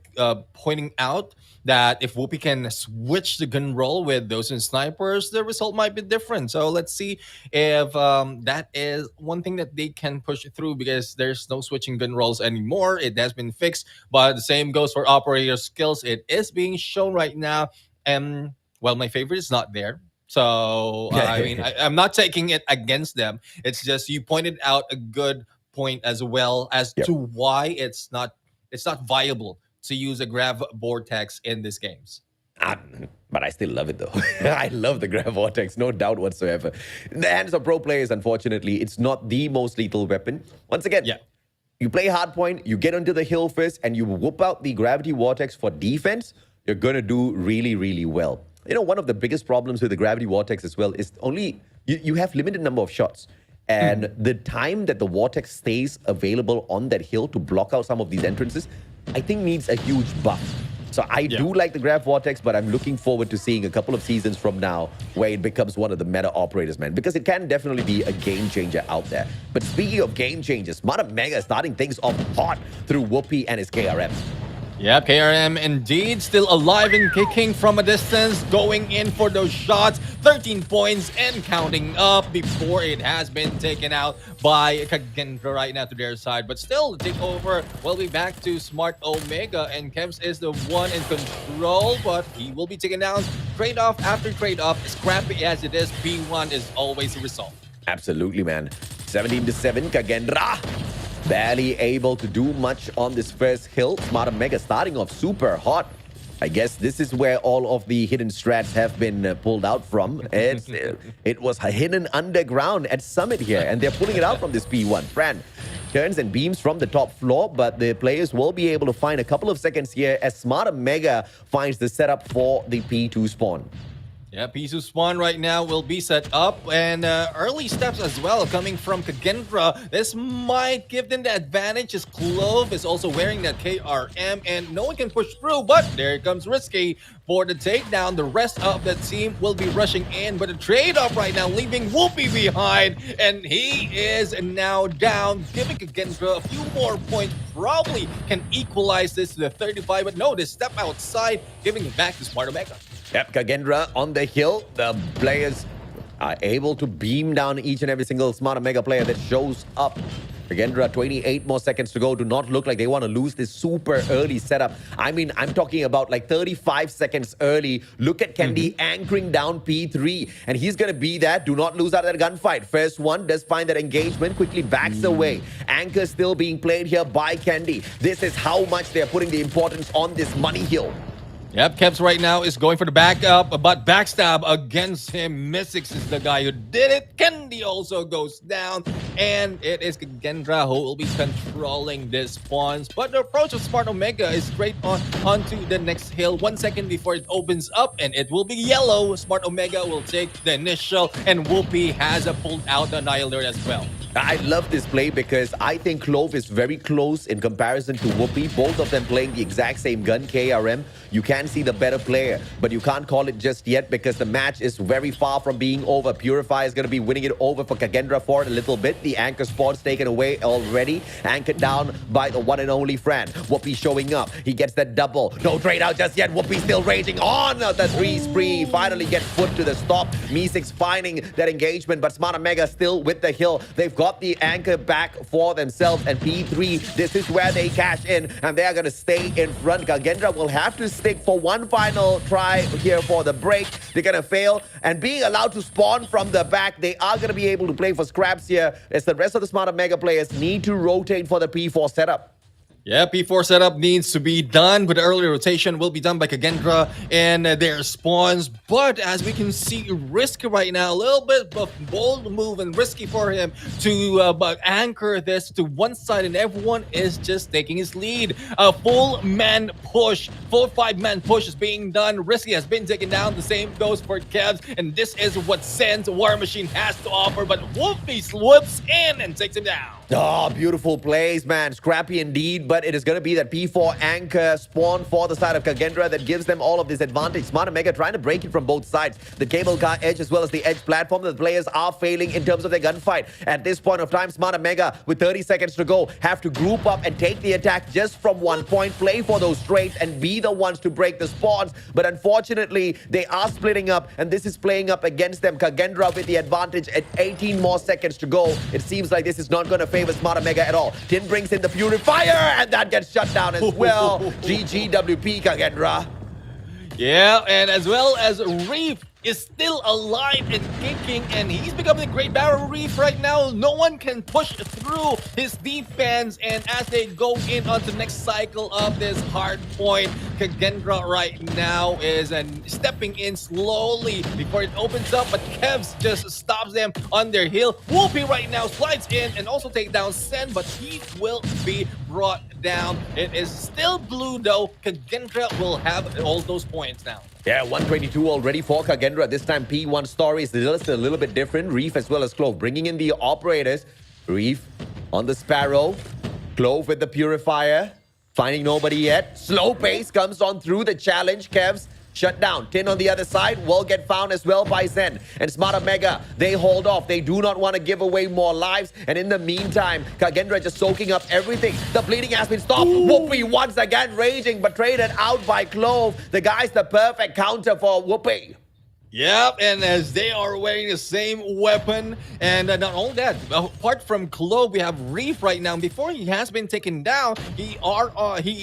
pointing out that if Whoopi can switch the gun roll with those in snipers, the result might be different. So let's see if that is one thing that they can push through, because there's no switching gun rolls anymore. It has been fixed, but the same goes for operator skills. It is being shown right now. And, well, my favorite is not there. So I mean, I'm not taking it against them. It's just you pointed out a good point as well as to why it's not viable to use a grav vortex in these games. But I still love it though. I love the Grav Vortex, no doubt whatsoever. In the hands of pro players, unfortunately, it's not the most lethal weapon. Once again, you play hardpoint, you get onto the hill first, and you whoop out the Gravity Vortex for defense, you're going to do really, really well. You know, one of the biggest problems with the Gravity Vortex as well is only you have limited number of shots. And the time that the Vortex stays available on that hill to block out some of these entrances, I think needs a huge buff. So I do like the Grav Vortex, but I'm looking forward to seeing a couple of seasons from now where it becomes one of the meta operators, man, because it can definitely be a game changer out there. But speaking of game changers, Smart Mega starting things off hot through Whoopi and his KRM. Yeah, KRM indeed still alive and kicking from a distance, going in for those shots. 13 points and counting up before it has been taken out by Kagendra right now to their side. But still, the takeover will be back to Smart Omega, and Kemps is the one in control, but he will be taken down trade-off after trade-off. Scrappy as it is, P1 is always the result. Absolutely, man. 17-7, Kagendra. Barely able to do much on this first hill. Smart Mega starting off super hot. I guess this is where all of the hidden strats have been pulled out from. It was hidden underground at Summit here, and they're pulling it out from this P1. Fran turns and beams from the top floor, but the players will be able to find a couple of seconds here as Smart Mega finds the setup for the P2 spawn. Yeah, P2 spawn right now will be set up, and early steps as well coming from Kagendra. This might give them the advantage as Clove is also wearing that KRM, and no one can push through, but there comes Risky for the takedown. The rest of the team will be rushing in, but a trade-off right now, leaving Whoopi behind, and he is now down, giving Kagendra a few more points. Probably can equalize this to the 35, but no, they step outside, giving it back to Smart Omega. Yep, Kagendra on the hill. The players are able to beam down each and every single Smart Mega player that shows up. Kagendra, 28 more seconds to go. Do not look like they want to lose this super early setup. I mean, I'm talking about like 35 seconds early. Look at Candy anchoring down P3, and he's going to be that. Do not lose out of that gunfight. First one does find that engagement, quickly backs away. Anchor still being played here by Candy. This is how much they're putting the importance on this money hill. Yep, Kemps right now is going for the backup, but backstab against him. Mystics is the guy who did it. Kendi also goes down, and it is Kagendra who will be controlling this spawns. But the approach of Smart Omega is straight onto the next hill. 1 second before it opens up, and it will be yellow. Smart Omega will take the initial, and Whoopi has pulled out the Annihilator as well. I love this play because I think Clove is very close in comparison to Whoopi. Both of them playing the exact same gun, KRM. You can see the better player, but you can't call it just yet because the match is very far from being over. Purify is going to be winning it over for Kagendra for a little bit. The anchor spot's taken away already. Anchored down by the one and only Fran. Whoopi showing up. He gets that double. No trade out just yet. Whoopi still raging on. The 3 spree finally gets put to the stop. Meeseeks finding that engagement, but Smart Mega still with the hill. They've got the anchor back for themselves, and P3, this is where they cash in, and they are going to stay in front. Kagendra will have to stick for one final try here for the break. They're going to fail, and being allowed to spawn from the back, they are going to be able to play for scraps here as the rest of the Smart Mega players need to rotate for the P4 setup. Yeah, P4 setup needs to be done, but the early rotation will be done by Kagendra and their spawns. But as we can see, Risky right now, a little bit of bold move and risky for him to anchor this to one side, and everyone is just taking his lead. A full 5-man push is being done. Risky has been taken down. The same goes for Kevs, and this is what Sense War Machine has to offer. But Whoopi swoops in and takes him down. Oh, beautiful plays, man. Scrappy indeed, but it is going to be that P4 anchor spawn for the side of Kagendra that gives them all of this advantage. Smart Mega trying to break it from both sides. The cable car edge as well as the edge platform, the players are failing in terms of their gunfight. At this point of time, Smart Mega, with 30 seconds to go, have to group up and take the attack just from one point, play for those straights, and be the ones to break the spawns. But unfortunately, they are splitting up, and this is playing up against them. Kagendra with the advantage at 18 more seconds to go. It seems like this is not going to favor Smart Mega at all. Tin brings in the Purifier, and that gets shut down as well. GGWP, Kagendra. Yeah, and as well as Reef is still alive and kicking, and he's becoming a great barrel reef right now. No one can push through his defense, and as they go in onto the next cycle of this hard point, Kagendra right now is stepping in slowly before it opens up, but Kevs just stops them on their hill. Whoopi right now slides in and also take down Sen, but he will be brought down. It is still blue though. Kagendra will have all those points now. Yeah, 122 already for Kagendra. This time P1 story is just a little bit different. Reef as well as Clove bringing in the operators. Reef on the Sparrow. Clove with the Purifier. Finding nobody yet. Slow pace comes on through the challenge. Kevs shut down. Tin on the other side will get found as well by Zen. And Smarter Mega, they hold off. They do not want to give away more lives. And in the meantime, Kagendra just soaking up everything. The bleeding has been stopped. Whoopi once again raging, but traded out by Clove. The guy's the perfect counter for Whoopi. Yep, and as they are wearing the same weapon, and not only that, apart from Clove, we have Reef right now. Before he has been taken down, he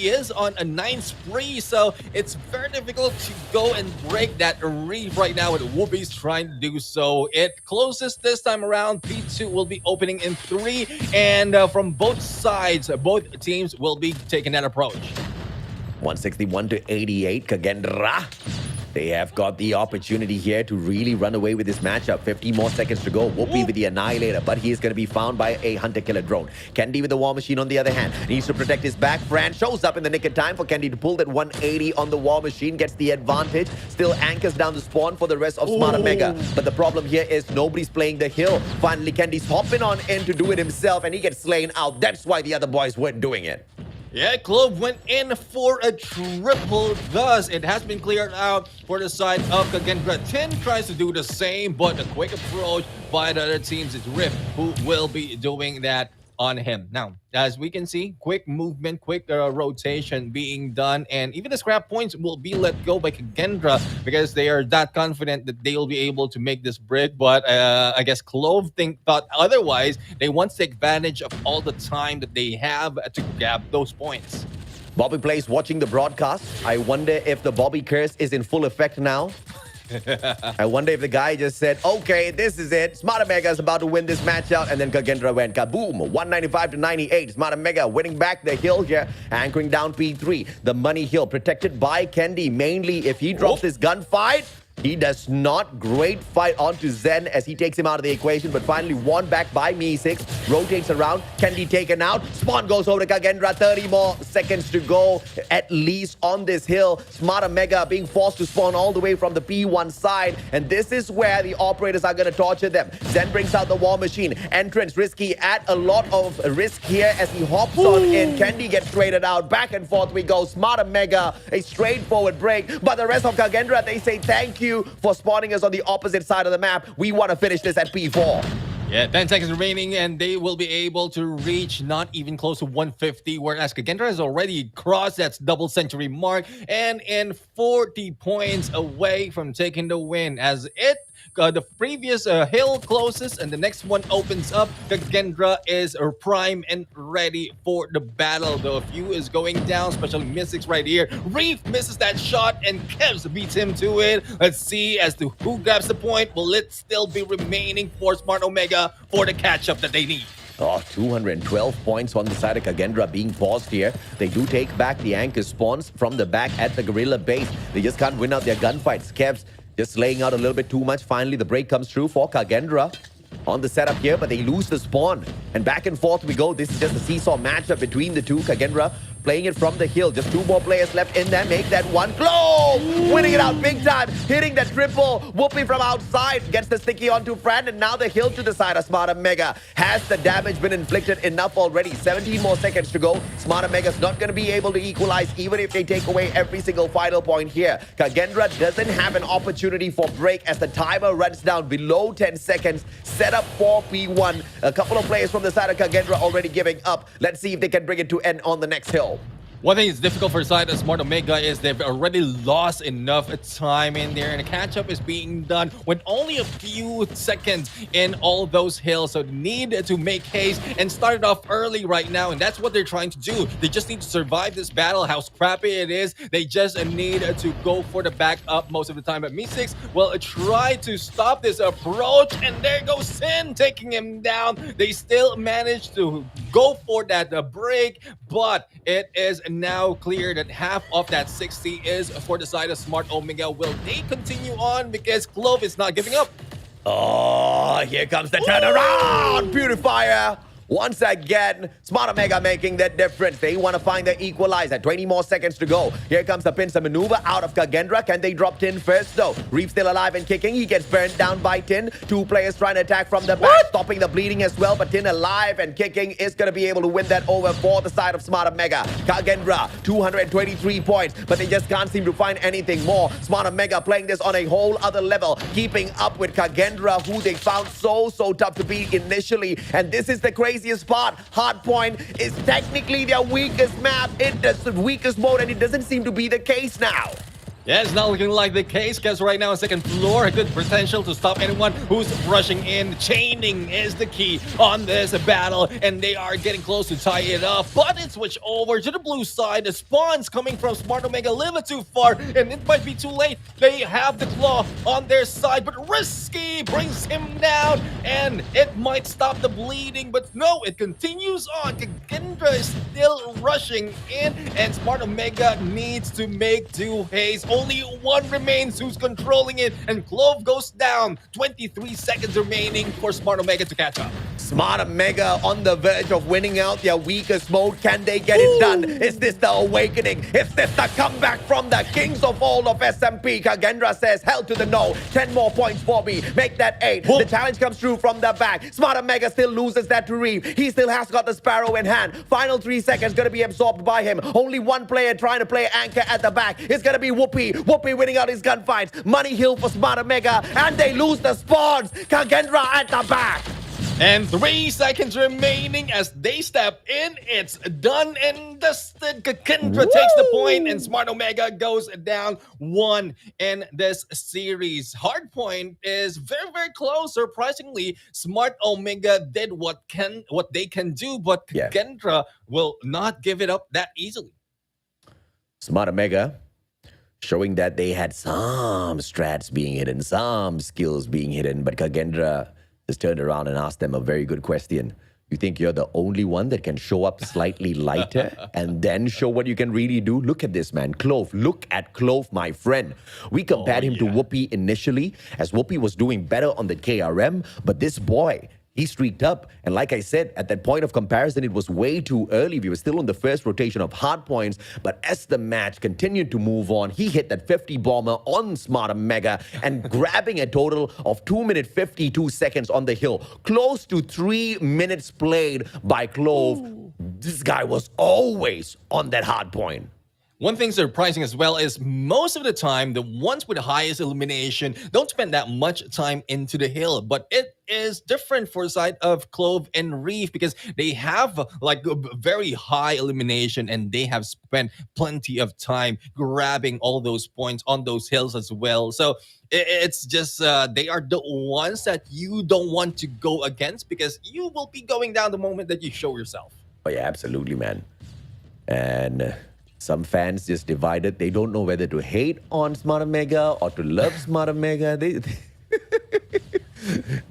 is on a 9 spree, so it's very difficult to go and break that Reef right now. With Whoopi's trying to do so. It closes this time around. P2 will be opening in 3, and from both sides, both teams will be taking that approach. 161 to 88, Kagendra. They have got the opportunity here to really run away with this matchup. 50 more seconds to go. Whoopi with the Annihilator, but he is going to be found by a Hunter-Killer drone. Kendi with the War Machine on the other hand. Needs to protect his back. Fran shows up in the nick of time for Kendi to pull that 180 on the War Machine. Gets the advantage. Still anchors down the spawn for the rest of Smarter Mega. But the problem here is nobody's playing the hill. Finally, Kendi's hopping on in to do it himself, and he gets slain out. That's why the other boys weren't doing it. Yeah, Clove went in for a triple. Thus, it has been cleared out for the side of Kagendra. Tin tries to do the same, but a quick approach by the other teams is Rift, who will be doing that on him. Now, as we can see, quick movement, quick rotation being done, and even the scrap points will be let go by Kagendra because they are that confident that they will be able to make this break. But I guess Clove thought otherwise. They want to take advantage of all the time that they have to grab those points. Bobby Plays watching the broadcast. I wonder if the Bobby curse is in full effect now. I wonder if the guy just said, okay, this is it. Smarter Mega is about to win this matchup. And then Kagendra went kaboom. 195 to 98. Smarter Mega winning back the hill here. Anchoring down P3. The money hill protected by Kendi. Mainly if he drops this gunfight, he does not. Great fight onto Zen as he takes him out of the equation, but finally won back by Me6. Rotates around. Kendi taken out. Spawn goes over to Kagendra. 30 more seconds to go, at least on this hill. Smarter Mega being forced to spawn all the way from the P1 side, and this is where the operators are going to torture them. Zen brings out the War Machine. Entrance risky, at a lot of risk here as he hops on in. Kendi gets traded out. Back and forth we go. Smarter Mega, a straightforward break, but the rest of Kagendra, they say thank you for spawning us on the opposite side of the map. We want to finish this at P4. Yeah, 10 seconds remaining, and they will be able to reach not even close to 150, whereas Kagendra has already crossed that double century mark and in 40 points away from taking the win. As the previous hill closes and the next one opens up, Kagendra is prime and ready for the battle. Though a few is going down, especially Mystics right here. Reef misses that shot and Kevs beats him to it. Let's see as to who grabs the point. Will it still be remaining for Smart Omega for the catch-up that they need? Oh, 212 points on the side of Kagendra being paused here. They do take back the anchor spawns from the back at the Guerrilla base. They just can't win out their gunfights. Kevs just laying out a little bit too much. Finally, the break comes through for Kagendra on the setup here, but they lose the spawn. And back and forth we go. This is just a seesaw matchup between the two. Kagendra playing it from the hill. Just 2 more players left in there. Make that one. Close! Winning it out big time. Hitting the triple. Whoopi from outside. Gets the sticky onto Fran. And now the hill to the side of Smarter Mega. Has the damage been inflicted enough already? 17 more seconds to go. Smarter Mega's not going to be able to equalize even if they take away every single final point here. Kagendra doesn't have an opportunity for break as the timer runs down below 10 seconds. Set up for P1. A couple of players from the side of Kagendra already giving up. Let's see if they can bring it to end on the next hill. One thing that's difficult for side of Smart Omega is they've already lost enough time in there, and the catch-up is being done with only a few seconds in all those hills. So they need to make haste and start it off early right now, and that's what they're trying to do. They just need to survive this battle, how scrappy it is. They just need to go for the back up most of the time. But Mi6 will try to stop this approach, and there goes Sin taking him down. They still manage to go for that break, but it is now clear that half of that 60 is for the side of Smart Omega. Will they continue on? Because Clove is not giving up. Oh, here comes the turnaround! Purifier! Once again, Smart Omega making that difference. They want to find the equalizer. 20 more seconds to go. Here comes the pincer maneuver out of KAGE. Can they drop Tin first, though? Reef still alive and kicking. He gets burned down by Tin. Two players trying to attack from the back, stopping the bleeding as well. But Tin alive and kicking is going to be able to win that over for the side of Smart Omega. KAGE, 223 points, but they just can't seem to find anything more. Smart Omega playing this on a whole other level, keeping up with KAGE, who they found so tough to beat initially. And this is the craziest part. Hardpoint is technically their weakest map. It's the weakest mode, and it doesn't seem to be the case now. Yeah, it's not looking like the case, because right now, second floor, a good potential to stop anyone who's rushing in. Chaining is the key on this battle, and they are getting close to tie it up. But it switched over to the blue side. The spawns coming from Smart Omega a little bit too far, and it might be too late. They have the claw on their side, but Risky brings him down, and it might stop the bleeding, but no, it continues on. KAGE is still rushing in, and Smart Omega needs to make do haste. Only one remains who's controlling it, and Clove goes down. 23 seconds remaining for Smart Omega to catch up. Smart Omega on the verge of winning out their weakest mode. Can they get it done? Is this the awakening? Is this the comeback from the kings of all of SMP? KAGE says, hell to the no. 10 more points for me. Make that 8. The challenge comes through from the back. Smart Omega still loses that to Reeve. He still has got the Sparrow in hand. Final 3 seconds going to be absorbed by him. Only one player trying to play anchor at the back. It's going to be Whoopi. Whoopi winning out his gunfights. Money hill for Smart Omega, and they lose the spawns. KAGE at the back. And 3 seconds remaining as they step in. It's done and dusted. KAGE takes the point, and Smart Omega goes down 1 in this series. Hardpoint is very close. Surprisingly, Smart Omega did what they can do, but KAGE will not give it up that easily. Smart Omega showing that they had some strats being hidden, some skills being hidden, but KAGE just turned around and asked them a very good question. You think you're the only one that can show up slightly lighter and then show what you can really do? Look at this, man. Clove. Look at Clove, my friend. We compared him to Whoopi initially, as Whoopi was doing better on the KRM, but this boy, he streaked up. And like I said, at that point of comparison, it was way too early. We were still on the first rotation of hard points. But as the match continued to move on, he hit that 50 bomber on Smart Omega and grabbing a total of 2 minutes 52 seconds on the hill. Close to 3 minutes played by Clove. Ooh. This guy was always on that hard point. One thing surprising as well is most of the time, the ones with the highest elimination don't spend that much time into the hill. But it is different for the side of Clove and Reef, because they have like a very high elimination, and they have spent plenty of time grabbing all those points on those hills as well. So it's just they are the ones that you don't want to go against, because you will be going down the moment that you show yourself. Oh yeah, absolutely, man. And some fans just divided. They don't know whether to hate on Smart Omega or to love Smart Omega.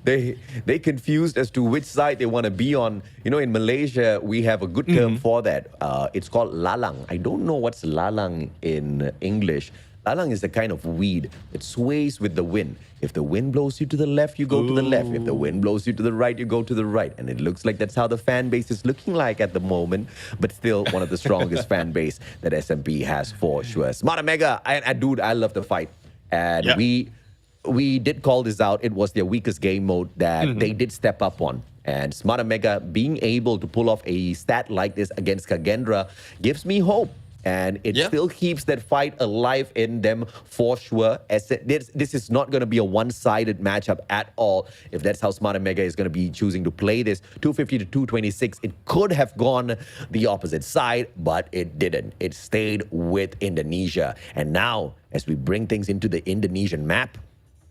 They confused as to which side they want to be on. You know, in Malaysia, we have a good term for that. It's called lalang. I don't know what's lalang in English. Lalang is a kind of weed that sways with the wind. If the wind blows you to the left, you go to the left. If the wind blows you to the right, you go to the right. And it looks like that's how the fan base is looking like at the moment. But still one of the strongest fan base that SMP has for sure. Smart Omega, dude, I love the fight. And we did call this out. It was their weakest game mode that they did step up on. And Smart Omega being able to pull off a stat like this against KAGE gives me hope And it still keeps that fight alive in them for sure. This is not going to be a one-sided matchup at all. If that's how Smart and Mega is going to be choosing to play this, 250 to 226, it could have gone the opposite side, but it didn't. It stayed with Indonesia. And now, as we bring things into the Indonesian map,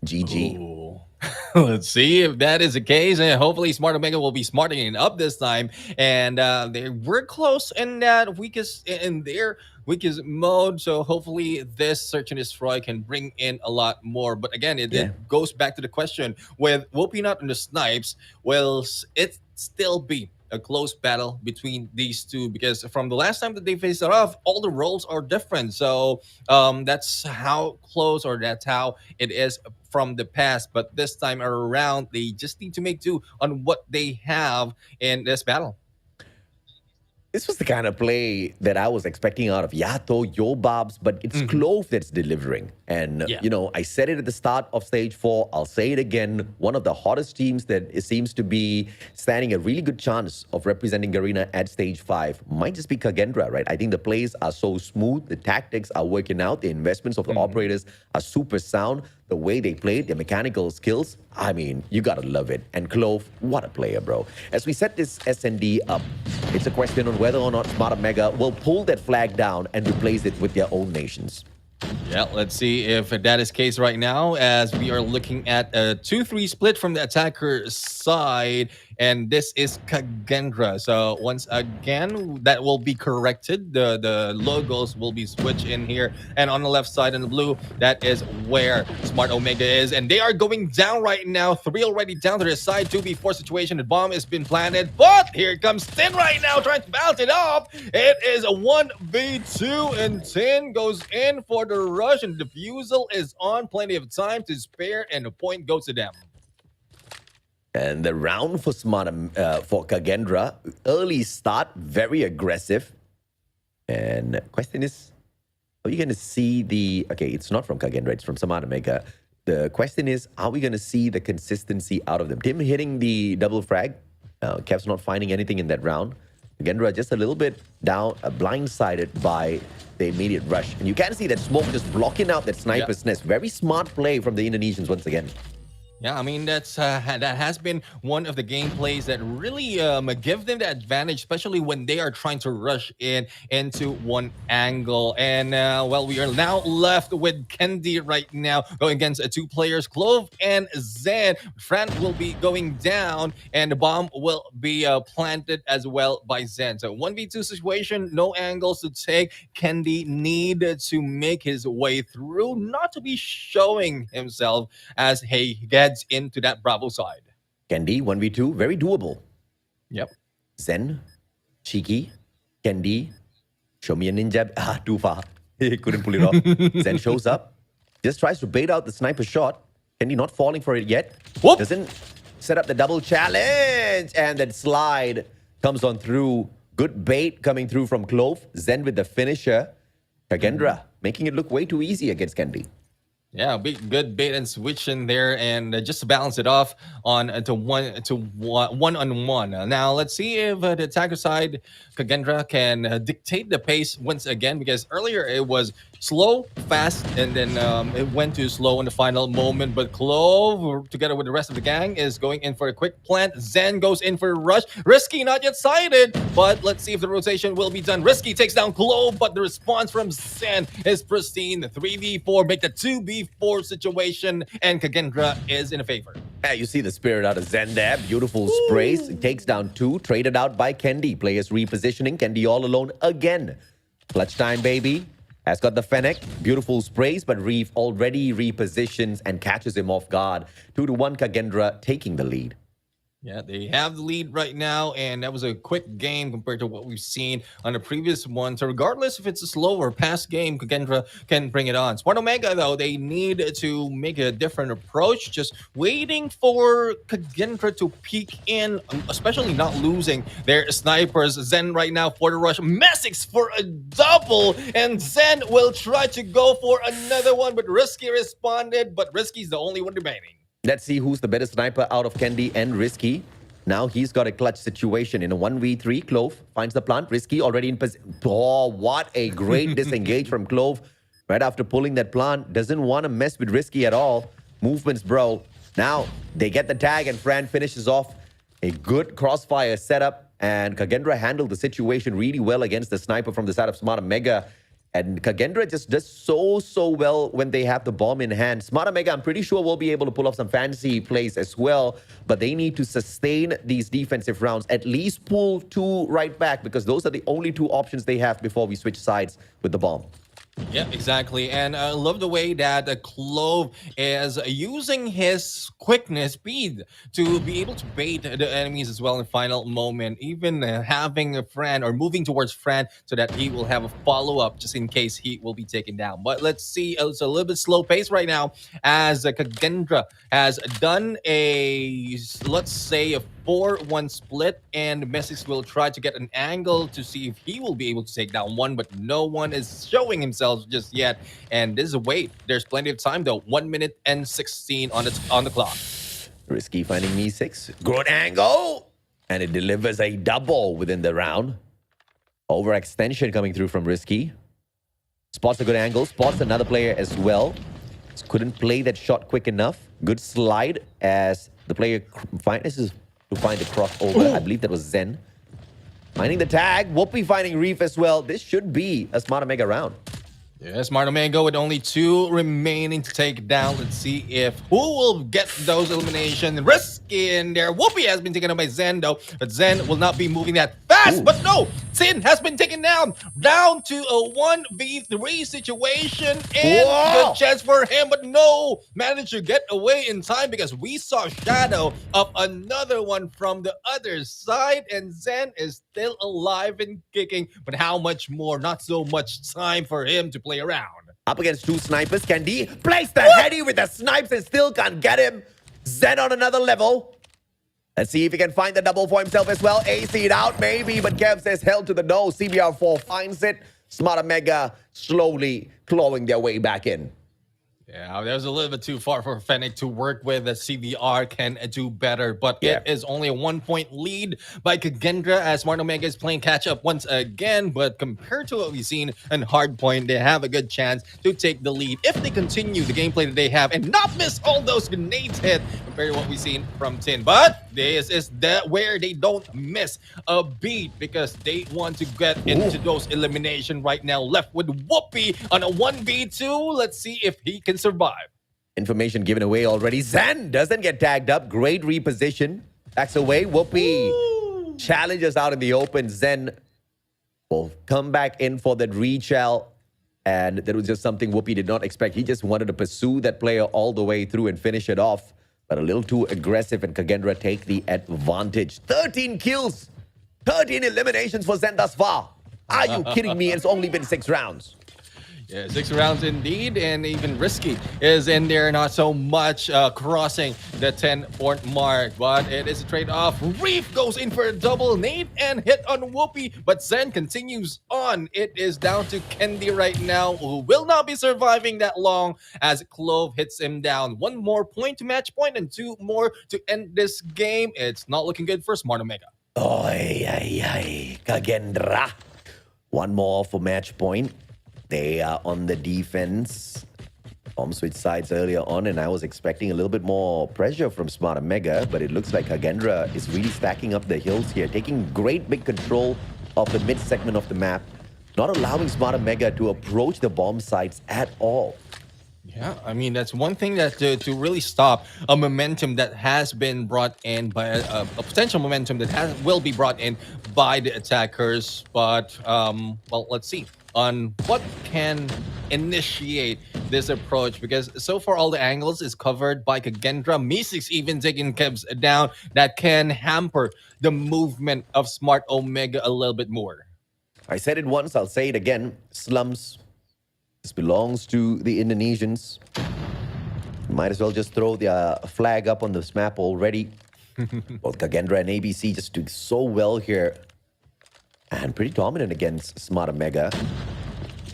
GG. Ooh. Let's see if that is the case, and hopefully Smart Omega will be smartening up this time. And they were close in that weakest in their weakest mode, so hopefully this search and destroy can bring in a lot more. But again, it goes back to the question with Whoopinut and the Snipes. Will it still be a close battle between these two? Because from the last time that they faced it off, all the roles are different. So that's how close, or that's how it is from the past. But this time around, they just need to make do on what they have in this battle. This was the kind of play that I was expecting out of Yato, Yobabs, but it's Clove that's delivering. And, you know, I said it at the start of Stage 4. I'll say it again. One of the hottest teams that it seems to be standing a really good chance of representing Garena at Stage 5 might just be Kagendra, right? I think the plays are so smooth. The tactics are working out. The investments of the operators are super sound. The way they played, their mechanical skills, I mean, you gotta love it. And Clove, what a player, bro. As we set this SND up, it's a question on whether or not Smart Mega will pull that flag down and replace it with their own nations. Yeah, let's see if that is the case right now, as we are looking at a 2-3 split from the attacker side, and this is Kagendra. So once again, that will be corrected. The logos will be switched in here, and on the left side in the blue, that is where Smart Omega is, and they are going down right now. 3 already down to their side. 2v4 situation. The bomb has been planted, but here comes Tin right now trying to bounce it off. It is a 1v2, and Tin goes in for the rush, and the defusal is on. Plenty of time to spare, and the point goes to them. And the round for for Kagendra, early start, very aggressive. And question is, are you going to see the... Okay, it's not from Kagendra, it's from Smart Mega. The question is, are we going to see the consistency out of them? Tim hitting the double frag. Kev's not finding anything in that round. Kagendra just a little bit down, blindsided by the immediate rush. And you can see that smoke just blocking out that sniper's nest. Very smart play from the Indonesians once again. Yeah, I mean, that has been one of the gameplays that really give them the advantage, especially when they are trying to rush into one angle. And, well, we are now left with Kendi right now going against 2 players, Clove and Zen. Fran will be going down, and the bomb will be planted as well by Zen. So 1v2 situation, no angles to take. Kendi need to make his way through, not to be showing himself as, hey, get into that Bravo side. Kendi, 1v2, very doable. Yep. Zen, Cheeky, Kendi, show me a ninja. Too far. He couldn't pull it off. Zen shows up, just tries to bait out the sniper shot. Kendi not falling for it yet. Whoop. Doesn't set up the double challenge. And that slide comes on through. Good bait coming through from Clove. Zen with the finisher. Kagendra making it look way too easy against Kendi. Yeah, good bait and switch in there, and just to balance it off on to one on one. Now let's see if the attacker side Kagendra can dictate the pace once again, because earlier it was slow, fast, and then it went too slow in the final moment. But Clove, together with the rest of the gang, is going in for a quick plant. Zen goes in for a rush. Risky not yet sighted, but let's see if the rotation will be done. Risky takes down Clove, but the response from Zen is pristine. The 3v4 make the 2v4 situation, and Kagendra is in a favor. Yeah, you see the spirit out of Zen there. Beautiful sprays. It takes down 2, traded out by Kendi. Players repositioning. Kendi all alone again. Clutch time, baby. Has got the Fennec. Beautiful sprays, but Reef already repositions and catches him off guard. 2-1 Kagendra taking the lead. Yeah, they have the lead right now, and that was a quick game compared to what we've seen on the previous one. So regardless if it's a slow or fast game, Kagendra can bring it on. Smart Omega, though, they need to make a different approach, just waiting for Kagendra to peek in, especially not losing their snipers. Zen right now for the rush. Messiks for a double, and Zen will try to go for another one, but Risky responded, but Risky's the only one remaining. Let's see who's the better sniper out of Kendi and Risky. Now he's got a clutch situation in a 1v3. Clove finds the plant. Risky already in position. Oh, what a great disengage from Clove. Right after pulling that plant. Doesn't want to mess with Risky at all. Movements, bro. Now they get the tag and Fran finishes off a good crossfire setup. And Kagendra handled the situation really well against the sniper from the side of Smart Mega. And Kagendra just does so well when they have the bomb in hand. Smart Mega, I'm pretty sure, will be able to pull off some fancy plays as well. But they need to sustain these defensive rounds. At least pull 2 right back, because those are the only 2 options they have before we switch sides with the bomb. Yeah, exactly. And I love the way that Clove is using his quickness, speed, to be able to bait the enemies as well in the final moment. Even having a Fran or moving towards Fran so that he will have a follow-up just in case he will be taken down. But let's see, it's a little bit slow pace right now as Kagendra has done a, let's say, a 4-1 split, and Messi will try to get an angle to see if he will be able to take down one, but no one is showing himself just yet. And this is a wait. There's plenty of time though. 1 minute and 16 on the clock. Risky finding me 6. Good angle, and it delivers a double within the round. Overextension coming through from Risky. Spots a good angle. Spots another player as well. Just couldn't play that shot quick enough. Good slide as the player finds to find the crossover. I believe that was Zen. Finding the tag. Whoopi finding Reef as well. This should be a Smart Omega round. Yeah, Smart Omega with only 2 remaining to take down. Let's see if who will get those elimination. Risky in there. Whoopi has been taken out by Zen though, but Zen will not be moving that fast. Ooh. But no, Sin has been taken down to a 1v3 situation, and Whoa. good chance for him, but no, managed to get away in time because we saw shadow of another one from the other side, and Zen is still alive and kicking. But how much more? Not so much time for him to play around. Up against 2 snipers. Can D place the heady with the snipes and still can't get him? Zen on another level. Let's see if he can find the double for himself as well. AC'd out maybe, but Kev says hell to the no. CBR4 finds it. Smart Omega slowly clawing their way back in. Yeah, that was a little bit too far for Fennec to work with. The CBR can do better, but it is only a 1-point lead by Kagendra as Smart Omega is playing catch up once again. But compared to what we've seen in Hardpoint, they have a good chance to take the lead if they continue the gameplay that they have and not miss all those grenades hit compared to what we've seen from Tin. But this is where they don't miss a beat because they want to get into those elimination right now. Left with Whoopi on a 1v2. Let's see if he can survive. Information given away already. Zen doesn't get tagged up. Great reposition. Backs away. Whoopi challenges out in the open. Zen will come back in for that rechal. And that was just something Whoopi did not expect. He just wanted to pursue that player all the way through and finish it off. But a little too aggressive, and Kagendra take the advantage. 13 kills. 13 eliminations for Zen thus far. Are you kidding me? It's only been 6 rounds. Yeah, 6 rounds indeed, and even Risky is in there, not so much crossing the 10-point mark, but it is a trade-off. Reef goes in for a double nade and hit on Whoopi, but Zen continues on. It is down to Kendi right now, who will not be surviving that long as Clove hits him down. 1 more point to match point and 2 more to end this game. It's not looking good for Smart Omega. Kagendra. 1 more for match point. They are on the defense. Bomb switch sides earlier on, and I was expecting a little bit more pressure from Smart Omega, but it looks like Kagendra is really stacking up the hills here, taking great big control of the mid segment of the map, not allowing Smart Omega to approach the bomb sites at all. Yeah, I mean, that's one thing that to really stop a momentum that has been brought in by a potential momentum that will be brought in by the attackers. But, well, let's see on what can initiate this approach, because so far all the angles is covered by Kagendra. Meeseeks even taking Kebs down. That can hamper the movement of Smart Omega a little bit more. I said it once, I'll say it again. Slums. This belongs to the Indonesians. Might as well just throw the flag up on this map already. Both Kagendra and ABC just doing so well here. And pretty dominant against Smart Omega.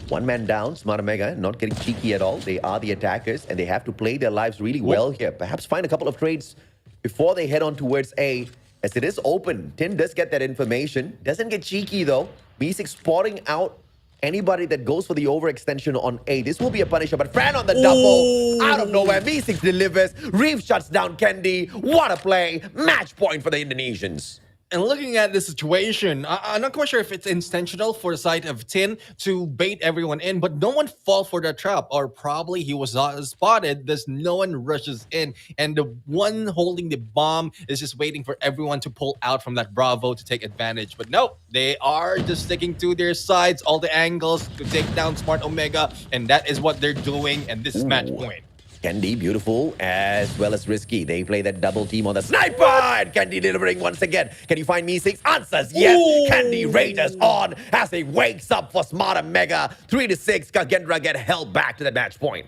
1 man down, Smart Omega not getting cheeky at all. They are the attackers, and they have to play their lives really well here. Perhaps find a couple of trades before they head on towards A as it is open. Tin does get that information. Doesn't get cheeky though. Meeseek spotting out anybody that goes for the overextension on A. This will be a punisher, but Fran on the double. Out of nowhere, Meeseek delivers. Reef shuts down Kendi. What a play. Match point for the Indonesians. And looking at the situation, I'm not quite sure if it's intentional for the side of Tin to bait everyone in, but no one fall for the trap, or probably he was not spotted. Thus, no one rushes in, and the one holding the bomb is just waiting for everyone to pull out from that Bravo to take advantage. But no, they are just sticking to their sides, all the angles to take down Smart Omega, and that is what they're doing. And this is match point. Kendi, beautiful, as well as risky. They play that double team on the sniper, and Kendi delivering once again. Can you find Meeseek? Answers yes. Kendi rages on as he wakes up for Smart Omega. 3-6, Kagendra get held back to the match point.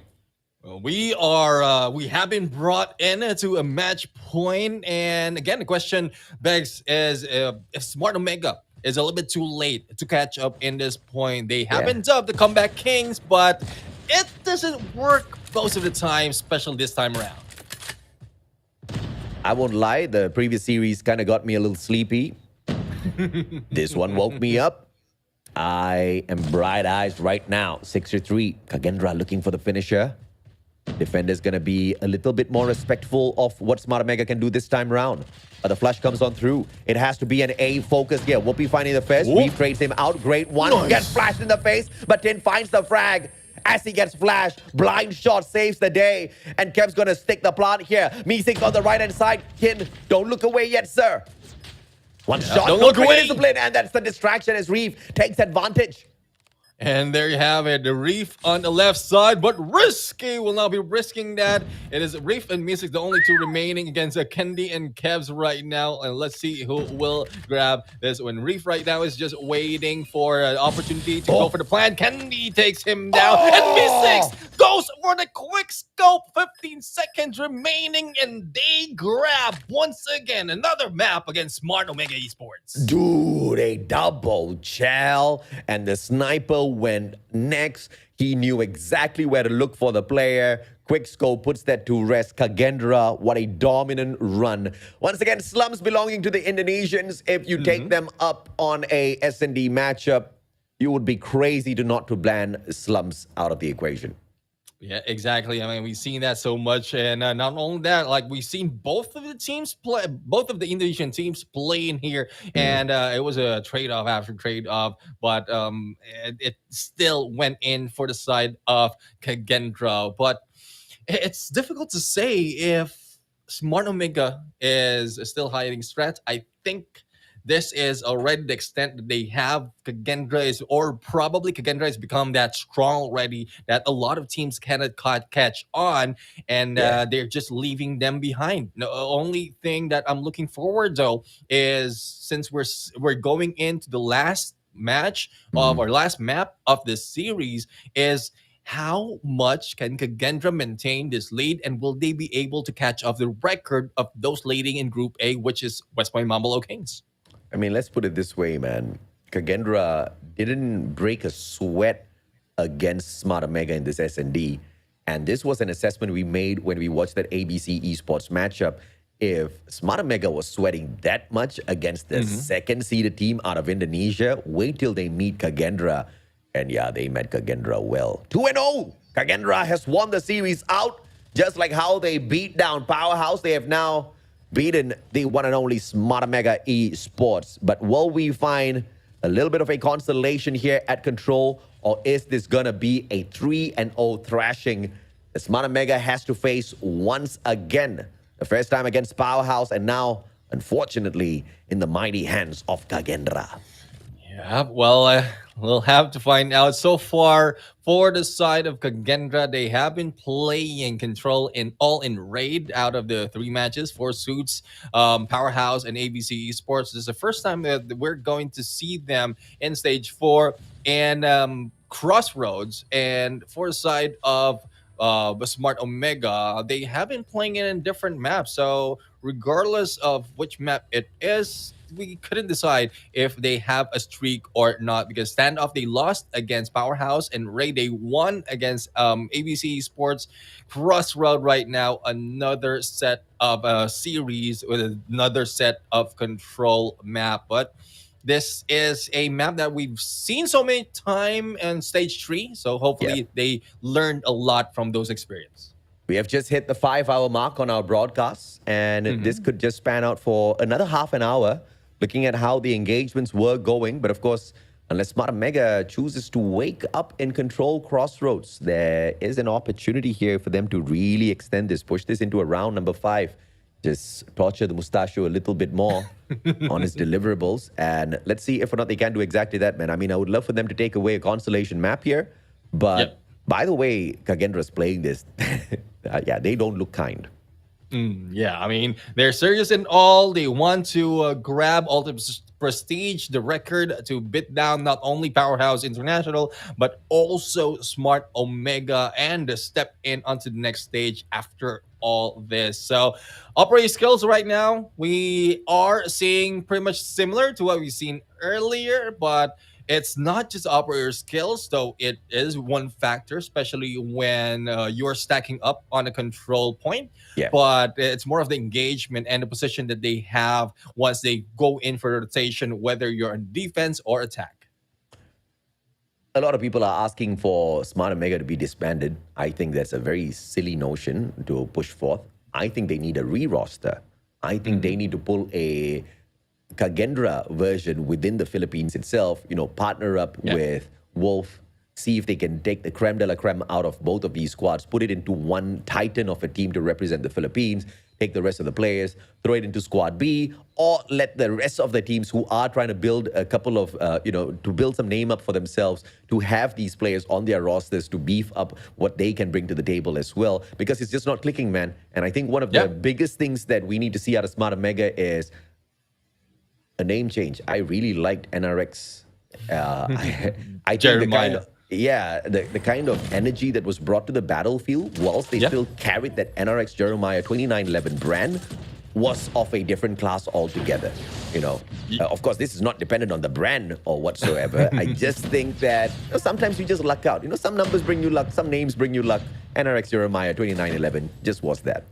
We have been brought in to a match point, and again, the question begs is if Smart Omega is a little bit too late to catch up in this point. They have been dubbed the comeback kings, but it doesn't work most of the time, especially this time around. I won't lie, the previous series kind of got me a little sleepy. This one woke me up. I am bright-eyed right now. 6-3, Kagendra looking for the finisher. Defender's going to be a little bit more respectful of what Smart Omega can do this time around. But the flush comes on through. It has to be an A focus here. Whoopi finding the first. Reef trades him out. Great one. Nice. Gets flashed in the face, but Tin finds the frag. As he gets flashed, blind shot saves the day. And Kev's going to stick the plant here. Meeseek on the right-hand side. Tin, don't look away yet, sir. One shot, don't look away. Discipline, and that's the distraction as Reef takes advantage. And there you have it, the Reef on the left side, but Risky will not be risking that. It is Reef and Meeseek, the only two remaining against Kendi and Kevs right now. And let's see who will grab this one. Reef right now is just waiting for an opportunity to go for the plan. Kendi takes him down, and Meeseek goes for the quick scope. 15 seconds remaining, and they grab once again another map against Smart Omega eSports. Dude, a double gel, and the sniper went next. He knew exactly where to look for the player. Quickscope puts that to rest. Kagendra, what a dominant run. Once again, slums belonging to the Indonesians. If you take them up on a S&D matchup, you would be crazy to not to ban slums out of the equation. Yeah, exactly. I mean, we've seen that so much, and not only that, like we've seen both of the teams play, both of the Indonesian teams play in here, and it was a trade-off after trade-off, but it still went in for the side of Kagendra. But it's difficult to say if Smart Omega is still hiding threats. I think this is already the extent that they have. Kagendra is, or probably Kagendra has become that strong already that a lot of teams cannot catch on, and they're just leaving them behind. The only thing that I'm looking forward though is, since we're going into the last match of our last map of this series, is how much can Kagendra maintain this lead, and will they be able to catch up the record of those leading in Group A, which is West Point Mamalo Kings? I mean, let's put it this way, man. Kagendra didn't break a sweat against Smart Omega in this S&D. And this was an assessment we made when we watched that ABC eSports matchup. If Smart Omega was sweating that much against the second-seeded team out of Indonesia, wait till they meet Kagendra. And yeah, they met Kagendra well. 2-0! Kagendra has won the series out, just like how they beat down Powerhouse. They have now beaten the one and only Smart Omega eSports. But will we find a little bit of a consolation here at Control, or is this gonna be a 3-0 thrashing that Smart Omega has to face once again? The first time against Powerhouse, and now, unfortunately, in the mighty hands of Kagendra. Yeah, well, we'll have to find out. So far, for the side of Kagendra, they have been playing Control in Raid out of the 3 matches for Suits, Powerhouse, and ABC Esports. This is the first time that we're going to see them in Stage 4 and Crossroads. And for the side of Smart Omega, they have been playing it in different maps. So regardless of which map it is, we couldn't decide if they have a streak or not, because standoff they lost against Powerhouse, and Ray they won against ABC Esports. Crossroad right now, another set of series with another set of control map, but this is a map that we've seen so many time in stage 3, so hopefully they learned a lot from those experiences. We have just hit the 5-hour mark on our broadcast, and this could just span out for another half an hour, looking at how the engagements were going. But of course, unless Smart Omega chooses to wake up and control Crossroads, there is an opportunity here for them to really extend this, push this into a round number 5. Just torture the Mustachio a little bit more on his deliverables. And let's see if or not they can do exactly that, man. I mean, I would love for them to take away a constellation map here. But by the way, Kagendra's playing this. Yeah, they don't look kind. Yeah, I mean, they're serious in all. They want to grab ultimate prestige, the record, to beat down not only Powerhouse International, but also Smart Omega, and step in onto the next stage after all this. So operating skills right now, we are seeing pretty much similar to what we've seen earlier, but it's not just operator skills, though it is one factor, especially when you're stacking up on a control point. But it's more of the engagement and the position that they have once they go in for rotation, whether you're in defense or attack. A lot of people are asking for Smart Omega to be disbanded. I think that's a very silly notion to push forth. I think they need a re-roster. I think they need to pull a Kagendra version within the Philippines itself, you know, partner up with Wolf, see if they can take the creme de la creme out of both of these squads, put it into one titan of a team to represent the Philippines, take the rest of the players, throw it into Squad B, or let the rest of the teams who are trying to build a couple of, to build some name up for themselves, to have these players on their rosters to beef up what they can bring to the table as well, because it's just not clicking, man. And I think one of the biggest things that we need to see out of Smart Omega is a name change. I really liked NRX. I think the kind of the kind of energy that was brought to the battlefield, whilst they still carried that NRX Jeremiah 2911 brand, was of a different class altogether. You know, of course, this is not dependent on the brand or whatsoever. I just think that sometimes you just luck out. You know, some numbers bring you luck, some names bring you luck. NRX Jeremiah 2911 just was that.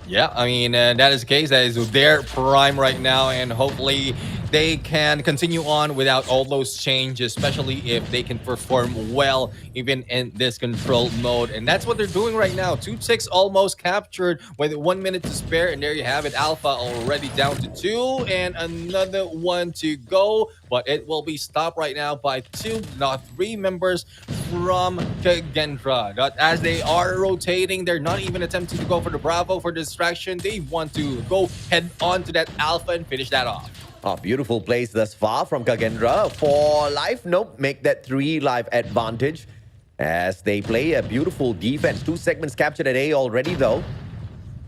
Yeah, I mean, that is the case. That is their prime right now, and hopefully they can continue on without all those changes, especially if they can perform well even in this control mode. And that's what they're doing right now. 2-6 almost captured with 1 minute to spare, and there you have it. Alpha already down to 2 and another 1 to go, but it will be stopped right now by 2, not 3 members from Kagendra. But as they are rotating, they're not even attempting to go for the Bravo for distraction. They want to go head on to that Alpha and finish that off. Oh, beautiful plays thus far from Kagendra. 4 life, nope, make that 3 life advantage as they play a beautiful defense. 2 segments captured at A already, though.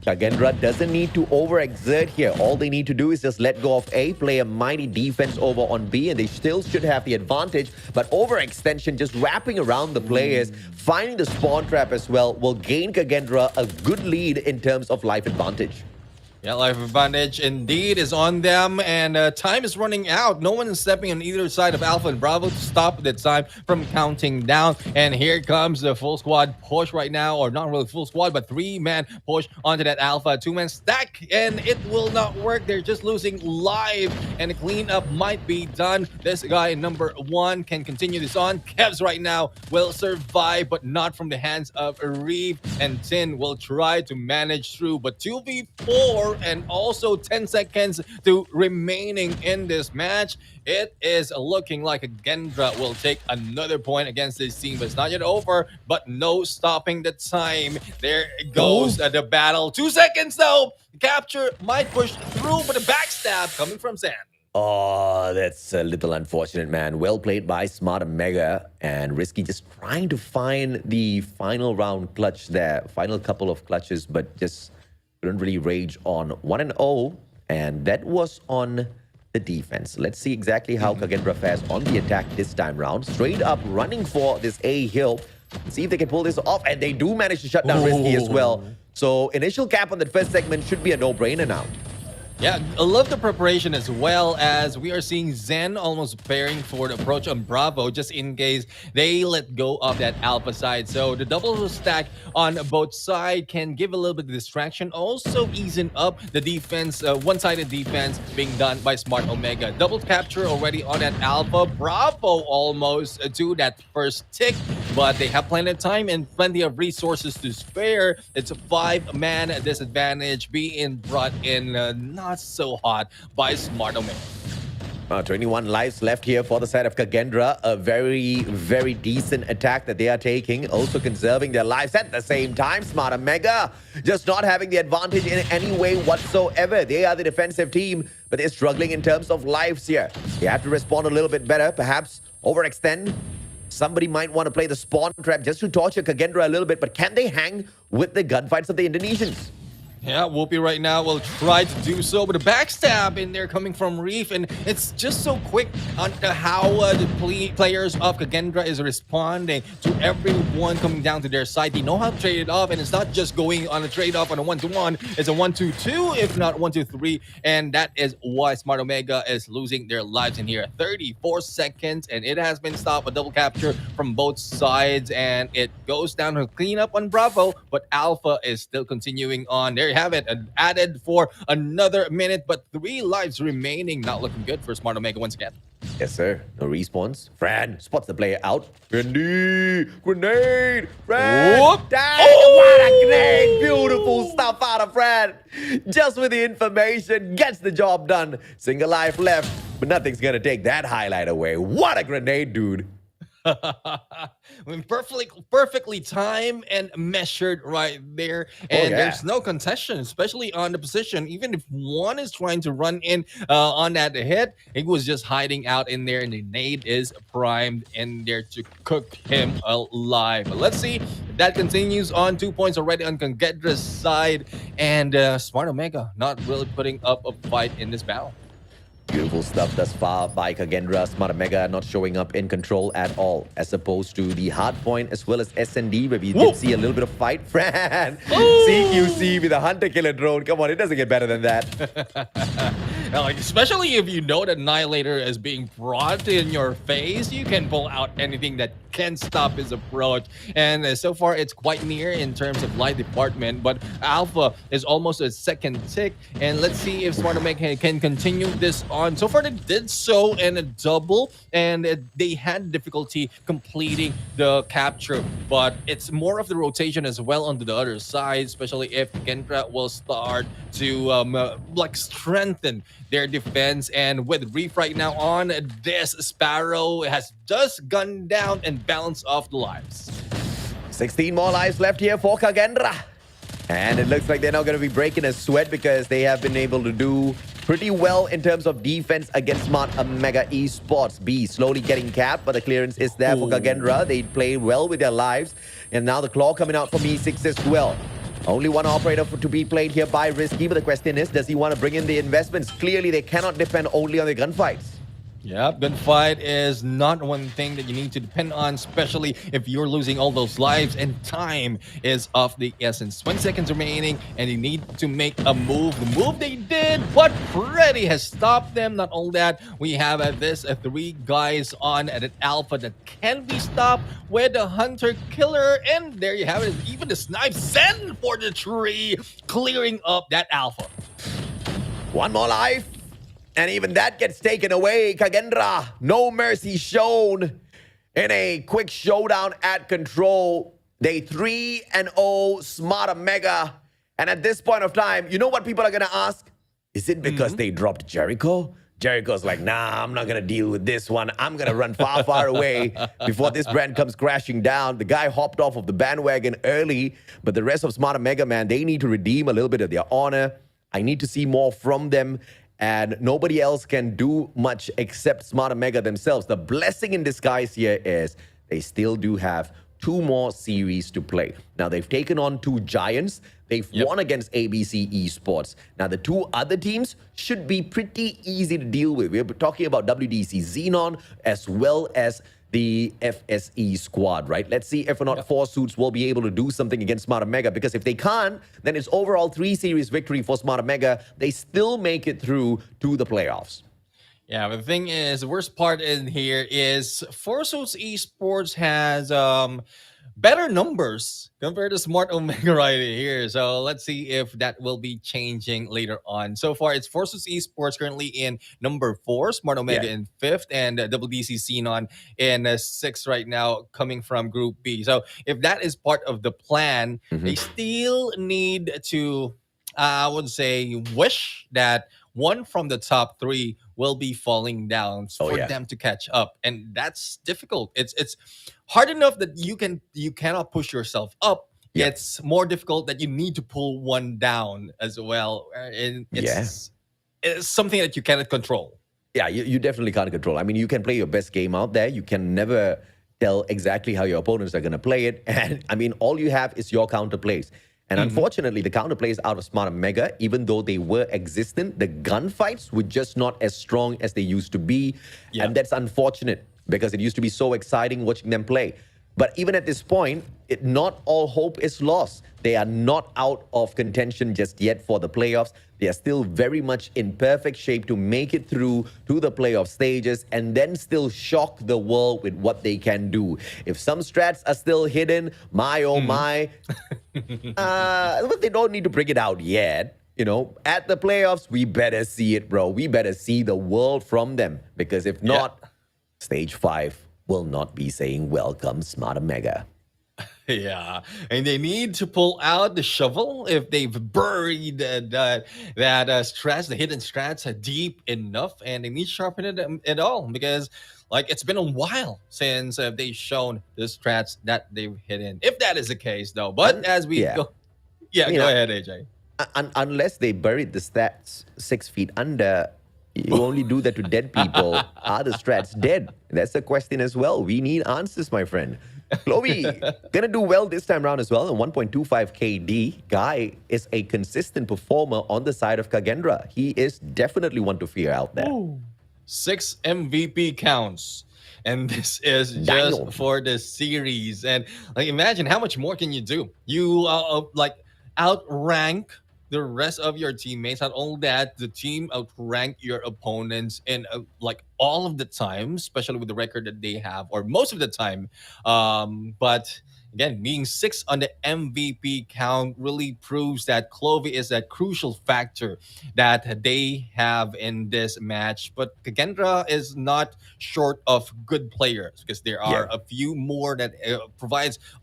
Kagendra doesn't need to overexert here. All they need to do is just let go of A, play a mighty defense over on B, and they still should have the advantage. But overextension, just wrapping around the players, finding the spawn trap as well, will gain Kagendra a good lead in terms of life advantage. Yeah, life advantage indeed is on them, and time is running out. No one is stepping on either side of Alpha and Bravo to stop the time from counting down. And here comes the full squad push right now, or not really full squad, but 3-man push onto that Alpha 2-man stack, and it will not work. They're just losing live, and the cleanup might be done. This guy, number 1, can continue this on. Kevs right now will survive, but not from the hands of Reeve, and Tin will try to manage through, but 2v4 and also 10 seconds to remaining in this match. It is looking like Kagendra will take another point against this team, but it's not yet over, but no stopping the time. There goes the battle. 2 seconds though. Capture might push through, but a backstab coming from San. Oh, that's a little unfortunate, man. Well played by Smart Omega, and Risky just trying to find the final round clutch there. Final couple of clutches, but just couldn't really rage on 1-0, and that was on the defense. Let's see exactly how Kagendra fares on the attack this time round. Straight up running for this A hill. See if they can pull this off. And they do manage to shut down Risky as well. So initial cap on the first segment should be a no-brainer now. Yeah, I love the preparation as well, as we are seeing Zen almost preparing for the approach on Bravo just in case they let go of that alpha side. So the double stack on both sides can give a little bit of distraction, also easing up the defense, one-sided defense being done by Smart Omega. Double capture already on that alpha. Bravo almost to that first tick, but they have plenty of time and plenty of resources to spare. It's a 5-man disadvantage being brought in not so hot by Smart Omega. 21 lives left here for the side of Kagendra. A very, very decent attack that they are taking. Also conserving their lives at the same time. Smart Omega just not having the advantage in any way whatsoever. They are the defensive team, but they're struggling in terms of lives here. They have to respond a little bit better. Perhaps overextend. Somebody might want to play the spawn trap just to torture Kagendra a little bit, but can they hang with the gunfights of the Indonesians? Yeah, Whoopi right now will try to do so, but a backstab in there coming from Reef, and it's just so quick on how the players of Kagendra is responding to everyone coming down to their side. They know how to trade it off, and it's not just going on a trade-off on a 1-to-1. It's a 1-2-2, if not 1-2-3, and that is why Smart Omega is losing their lives in here. 34 seconds, and it has been stopped. A double capture from both sides, and it goes down to clean up on Bravo, but Alpha is still continuing on. There you have it, added for another minute, but 3 lives remaining. Not looking good for Smart Omega once again. Yes, sir. No respawns. Fran spots the player out. Grenade! Fran! Whoop. Dang, what a grenade! Beautiful stuff out of Fran. Just with the information, gets the job done. Single life left, but nothing's gonna take that highlight away. What a grenade, dude. I mean, perfectly timed and measured right there, and there's no contestation, especially on the position. Even if one is trying to run in on that hit, it was just hiding out in there, and the nade is primed in there to cook him alive. But let's see if that continues on. 2 points already on Kagendra's side, and Smart Omega not really putting up a fight in this battle. Beautiful stuff thus far by Kagendra. Smart Omega not showing up in control at all, as opposed to the hard point as well as S&D, where we did see a little bit of fight. Fran! CQC with a hunter-killer drone. Come on, it doesn't get better than that. Now, like, especially if you know that Annihilator is being brought in your face, you can pull out anything that can stop his approach. And so far, it's quite near in terms of light department, but Alpha is almost a second tick. And let's see if Smart Omega can continue this on. So far, they did so in a double, and they had difficulty completing the capture, but it's more of the rotation as well on the other side, especially if Kendra will start to like strengthen their defense. And with Reef right now on, this Sparrow has just gunned down and balanced off the lives. 16 more lives left here for Kagendra. And it looks like they're not going to be breaking a sweat, because they have been able to do pretty well in terms of defense against Smart Omega eSports. B slowly getting capped, but the clearance is there for Kagendra. They played well with their lives. And now the claw coming out from E6 as well. Only one operator to be played here by Risky, but the question is, does he want to bring in the investments? Clearly, they cannot depend only on the gunfights. Yep, gunfight is not one thing that you need to depend on, especially if you're losing all those lives, and time is of the essence. 20 seconds remaining, and you need to make a move. The move they did, but Freddy has stopped them. Not only that, we have this 3 guys on at an Alpha that can be stopped with a Hunter Killer, and there you have it. Even the snipe send for the tree, clearing up that Alpha. One more life. And even that gets taken away. Kagendra, no mercy shown in a quick showdown at control. They 3-0 Smart Omega. And at this point of time, you know what people are going to ask? Is it because they dropped Jericho? Jericho's like, nah, I'm not going to deal with this one. I'm going to run far, far away before this brand comes crashing down. The guy hopped off of the bandwagon early, but the rest of Smart Omega, man, they need to redeem a little bit of their honor. I need to see more from them. And nobody else can do much except Smart Omega themselves. The blessing in disguise here is they still do have 2 more series to play. Now, they've taken on 2 giants. They've won against ABC eSports. Now, the 2 other teams should be pretty easy to deal with. We're talking about WDC Xenon as well as the FSE squad, right? Let's see if or not Four Suits will be able to do something against Smart Omega, because if they can't, then it's overall 3 series victory for Smart Omega. They still make it through to the playoffs. Yeah, but the thing is, the worst part in here is Forsos Esports has better numbers compared to Smart Omega right here. So let's see if that will be changing later on. So far, it's Forsos Esports currently in number 4, Smart Omega in 5th, and WDC Xenon in 6th right now, coming from Group B. So if that is part of the plan, they still need to, I would say, wish that one from the top 3 will be falling down for them to catch up, and that's difficult. It's hard enough that you cannot push yourself up. It's more difficult that you need to pull one down as well, and it's something that you cannot control. Yeah, you definitely can't control. I mean, you can play your best game out there. You can never tell exactly how your opponents are going to play it, and I mean, all you have is your counter plays. And unfortunately, the counterplays out of Smart Omega, even though they were existent, the gunfights were just not as strong as they used to be. And that's unfortunate, because it used to be so exciting watching them play. But even at this point, not all hope is lost. They are not out of contention just yet for the playoffs. They are still very much in perfect shape to make it through to the playoff stages and then still shock the world with what they can do. If some strats are still hidden, my oh my, but they don't need to bring it out yet. You know, at the playoffs, we better see it, bro. We better see the world from them, because if not, stage 5 will not be saying welcome, Smart Omega. Yeah, and they need to pull out the shovel if they've buried that strats, the hidden strats, deep enough, and they need to sharpen it at all, because like it's been a while since they've shown the strats that they've hidden. If that is the case, though, but as we go, go ahead, AJ. Unless they buried the stats 6 feet under. You only do that to dead people. Are the strats dead? That's a question as well. We need answers, my friend. Chloe, gonna do well this time around as well. And 1.25 KD. Guy is a consistent performer on the side of Kagendra. He is definitely one to fear out there. 6 MVP counts. And this is just for the series. And like, imagine how much more can you do? You like outrank the rest of your teammates. Not only that, the team outrank your opponents in like all of the time, especially with the record that they have, or most of the time. But again, being 6 on the MVP count really proves that Clovey is that crucial factor that they have in this match. But Kagendra is not short of good players, because there are a few more that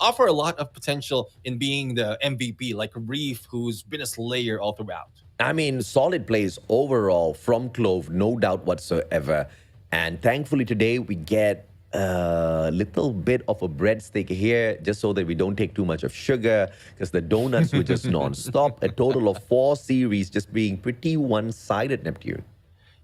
offer a lot of potential in being the MVP, like Reef, who's been a slayer all throughout. I mean, solid plays overall from Clove, no doubt whatsoever. And thankfully today we get a little bit of a breadstick here, just so that we don't take too much of sugar, because the donuts were just non-stop. A total of 4 series just being pretty one-sided, Neptune.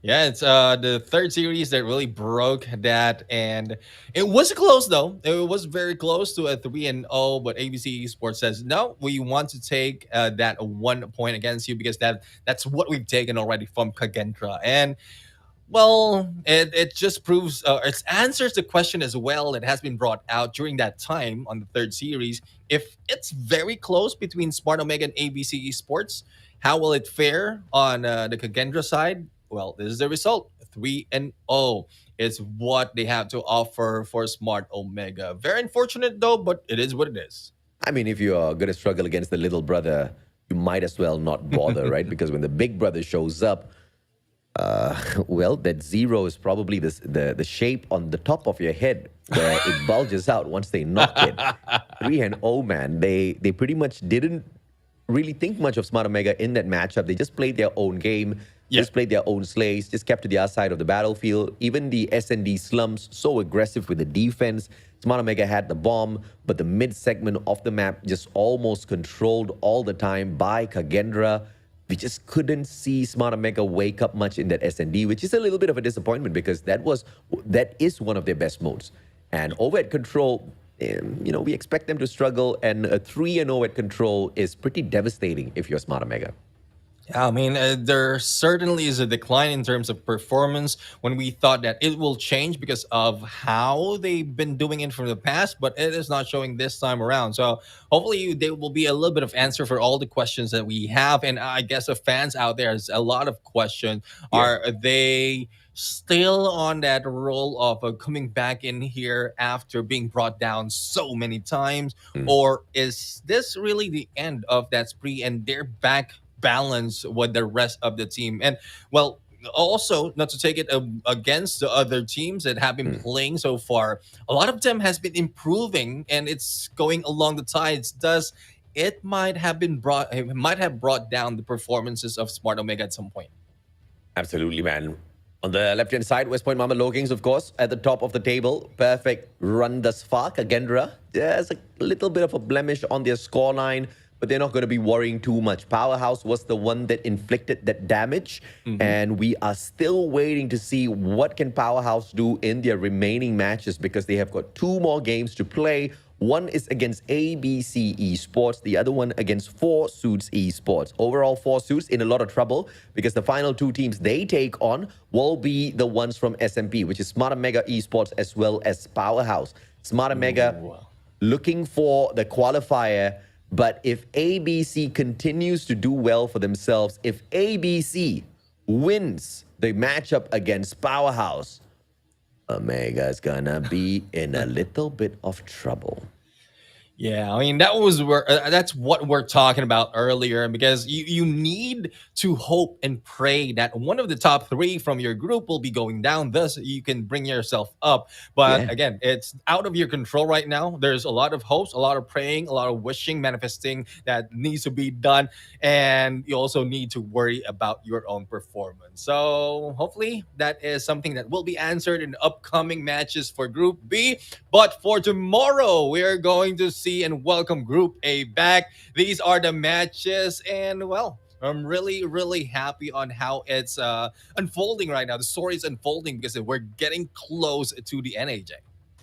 Yeah, it's the 3rd series that really broke that, and it was close though. It was very close to a 3-0, but ABC Esports says no. We want to take that 1 point against you, because that's what we've taken already from Kagendra. And well, it just proves, it answers the question as well that has been brought out during that time on the 3rd series. If it's very close between Smart Omega and ABC Esports, how will it fare on the Kagendra side? Well, this is the result. 3-0 is what they have to offer for Smart Omega. Very unfortunate though, but it is what it is. I mean, if you are going to struggle against the little brother, you might as well not bother, right? Because when the big brother shows up, well, that 0 is probably the shape on the top of your head where it bulges out once they knock it. 3-0, man. They pretty much didn't really think much of Smart Omega in that matchup. They just played their own game, just played their own slays, just kept to the other side of the battlefield. Even the S&D slumps, so aggressive with the defense. Smart Omega had the bomb, but the mid segment of the map just almost controlled all the time by Kagendra. We just couldn't see Smart Omega wake up much in that S&D, which is a little bit of a disappointment, because that is one of their best modes. And over at Control, you know, we expect them to struggle, and a 3-0 at Control is pretty devastating if you're Smart Omega. Yeah, I mean, there certainly is a decline in terms of performance when we thought that it will change because of how they've been doing it from the past, but it is not showing this time around. So hopefully there will be a little bit of answer for all the questions that we have. And I guess the fans out there has a lot of questions. Yeah. Are they still on that role of coming back in here after being brought down so many times? Mm. Or is this really the end of that spree and they're back balance with the rest of the team? And well, also not to take it against the other teams that have been Mm. playing so far, a lot of them has been improving and it's going along the tides. Thus it might have brought down the performances of Smart Omega at some point. Absolutely, man. On the left-hand side, West Point Mama Low Kings, of course, at the top of the table. Perfect run thus far. Kagendra, there's a little bit of a blemish on their scoreline, but they're not going to be worrying too much. Powerhouse was the one that inflicted that damage, and we are still waiting to see what can Powerhouse do in their remaining matches because they have got 2 more games to play. One is against ABC eSports, the other one against 4 Suits eSports. Overall, 4 Suits in a lot of trouble because the final 2 teams they take on will be the ones from SMP, which is Smart Mega eSports as well as Powerhouse. Smart Mega looking for the qualifier, but if ABC continues to do well for themselves, if ABC wins the matchup against Powerhouse, Omega's gonna be in a little bit of trouble. Yeah, I mean that's what we're talking about earlier, because you need to hope and pray that one of the top 3 from your group will be going down, thus you can bring yourself up. But Yeah. again, it's out of your control right now. There's a lot of hopes, a lot of praying, a lot of wishing, manifesting that needs to be done, and you also need to worry about your own performance. So hopefully that is something that will be answered in upcoming matches for Group B. But for tomorrow, we are going to see and welcome Group A back. These are the matches, and well, I'm really, really happy on how it's unfolding right now. The story is unfolding because we're getting close to the NAJ.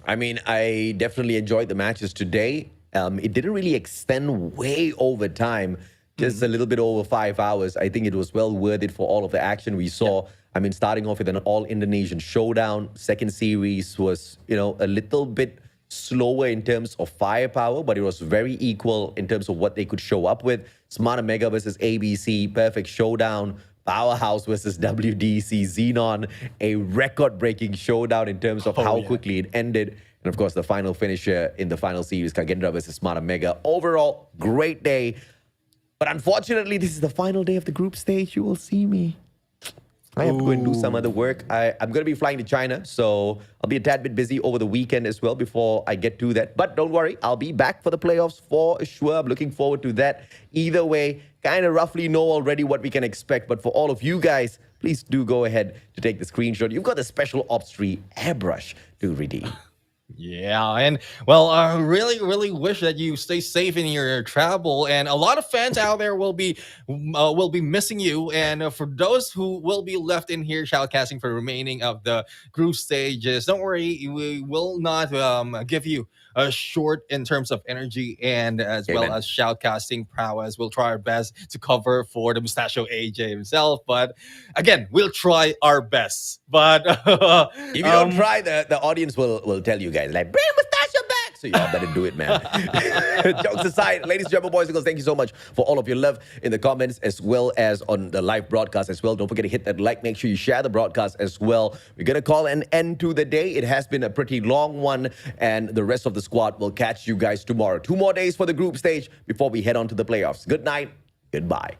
I mean, I definitely enjoyed the matches today. It didn't really extend way over time, just a little bit over 5 hours. I think it was well worth it for all of the action we saw. I mean, starting off with an all-Indonesian showdown. Second series was, a little bit slower in terms of firepower, but it was very equal in terms of what they could show up with. Smart Mega versus ABC, perfect showdown. Powerhouse versus WDC Xenon, a record-breaking showdown in terms of how quickly it ended. And of course, the final finisher in the final series, Kagendra versus Smart Mega. Overall, great day. But unfortunately, this is the final day of the group stage. You will see me. I have to go and do some other work. I'm going to be flying to China, so I'll be a tad bit busy over the weekend as well before I get to that. But don't worry, I'll be back for the playoffs for sure. I'm looking forward to that. Either way, kind of roughly know already what we can expect. But for all of you guys, please do go ahead to take the screenshot. You've got the special Ops 3 airbrush to redeem. Yeah, and well, I really, really wish that you stay safe in your travel. And a lot of fans out there will be missing you. And for those who will be left in here shoutcasting for the remaining of the group stages, don't worry, we will not give you a short in terms of energy and as well as shoutcasting prowess. We'll try our best to cover for the Mustachio AJ himself. But again, we'll try our best. But if you don't try, the audience will tell you guys, like, bring Mustachio back. So y'all better do it, man. Jokes aside, ladies and gentlemen, boys and girls, thank you so much for all of your love in the comments as well as on the live broadcast as well. Don't forget to hit that like. Make sure you share the broadcast as well. We're going to call an end to the day. It has been a pretty long one, and the rest of the squad will catch you guys tomorrow. 2 more days for the group stage before we head on to the playoffs. Good night. Goodbye.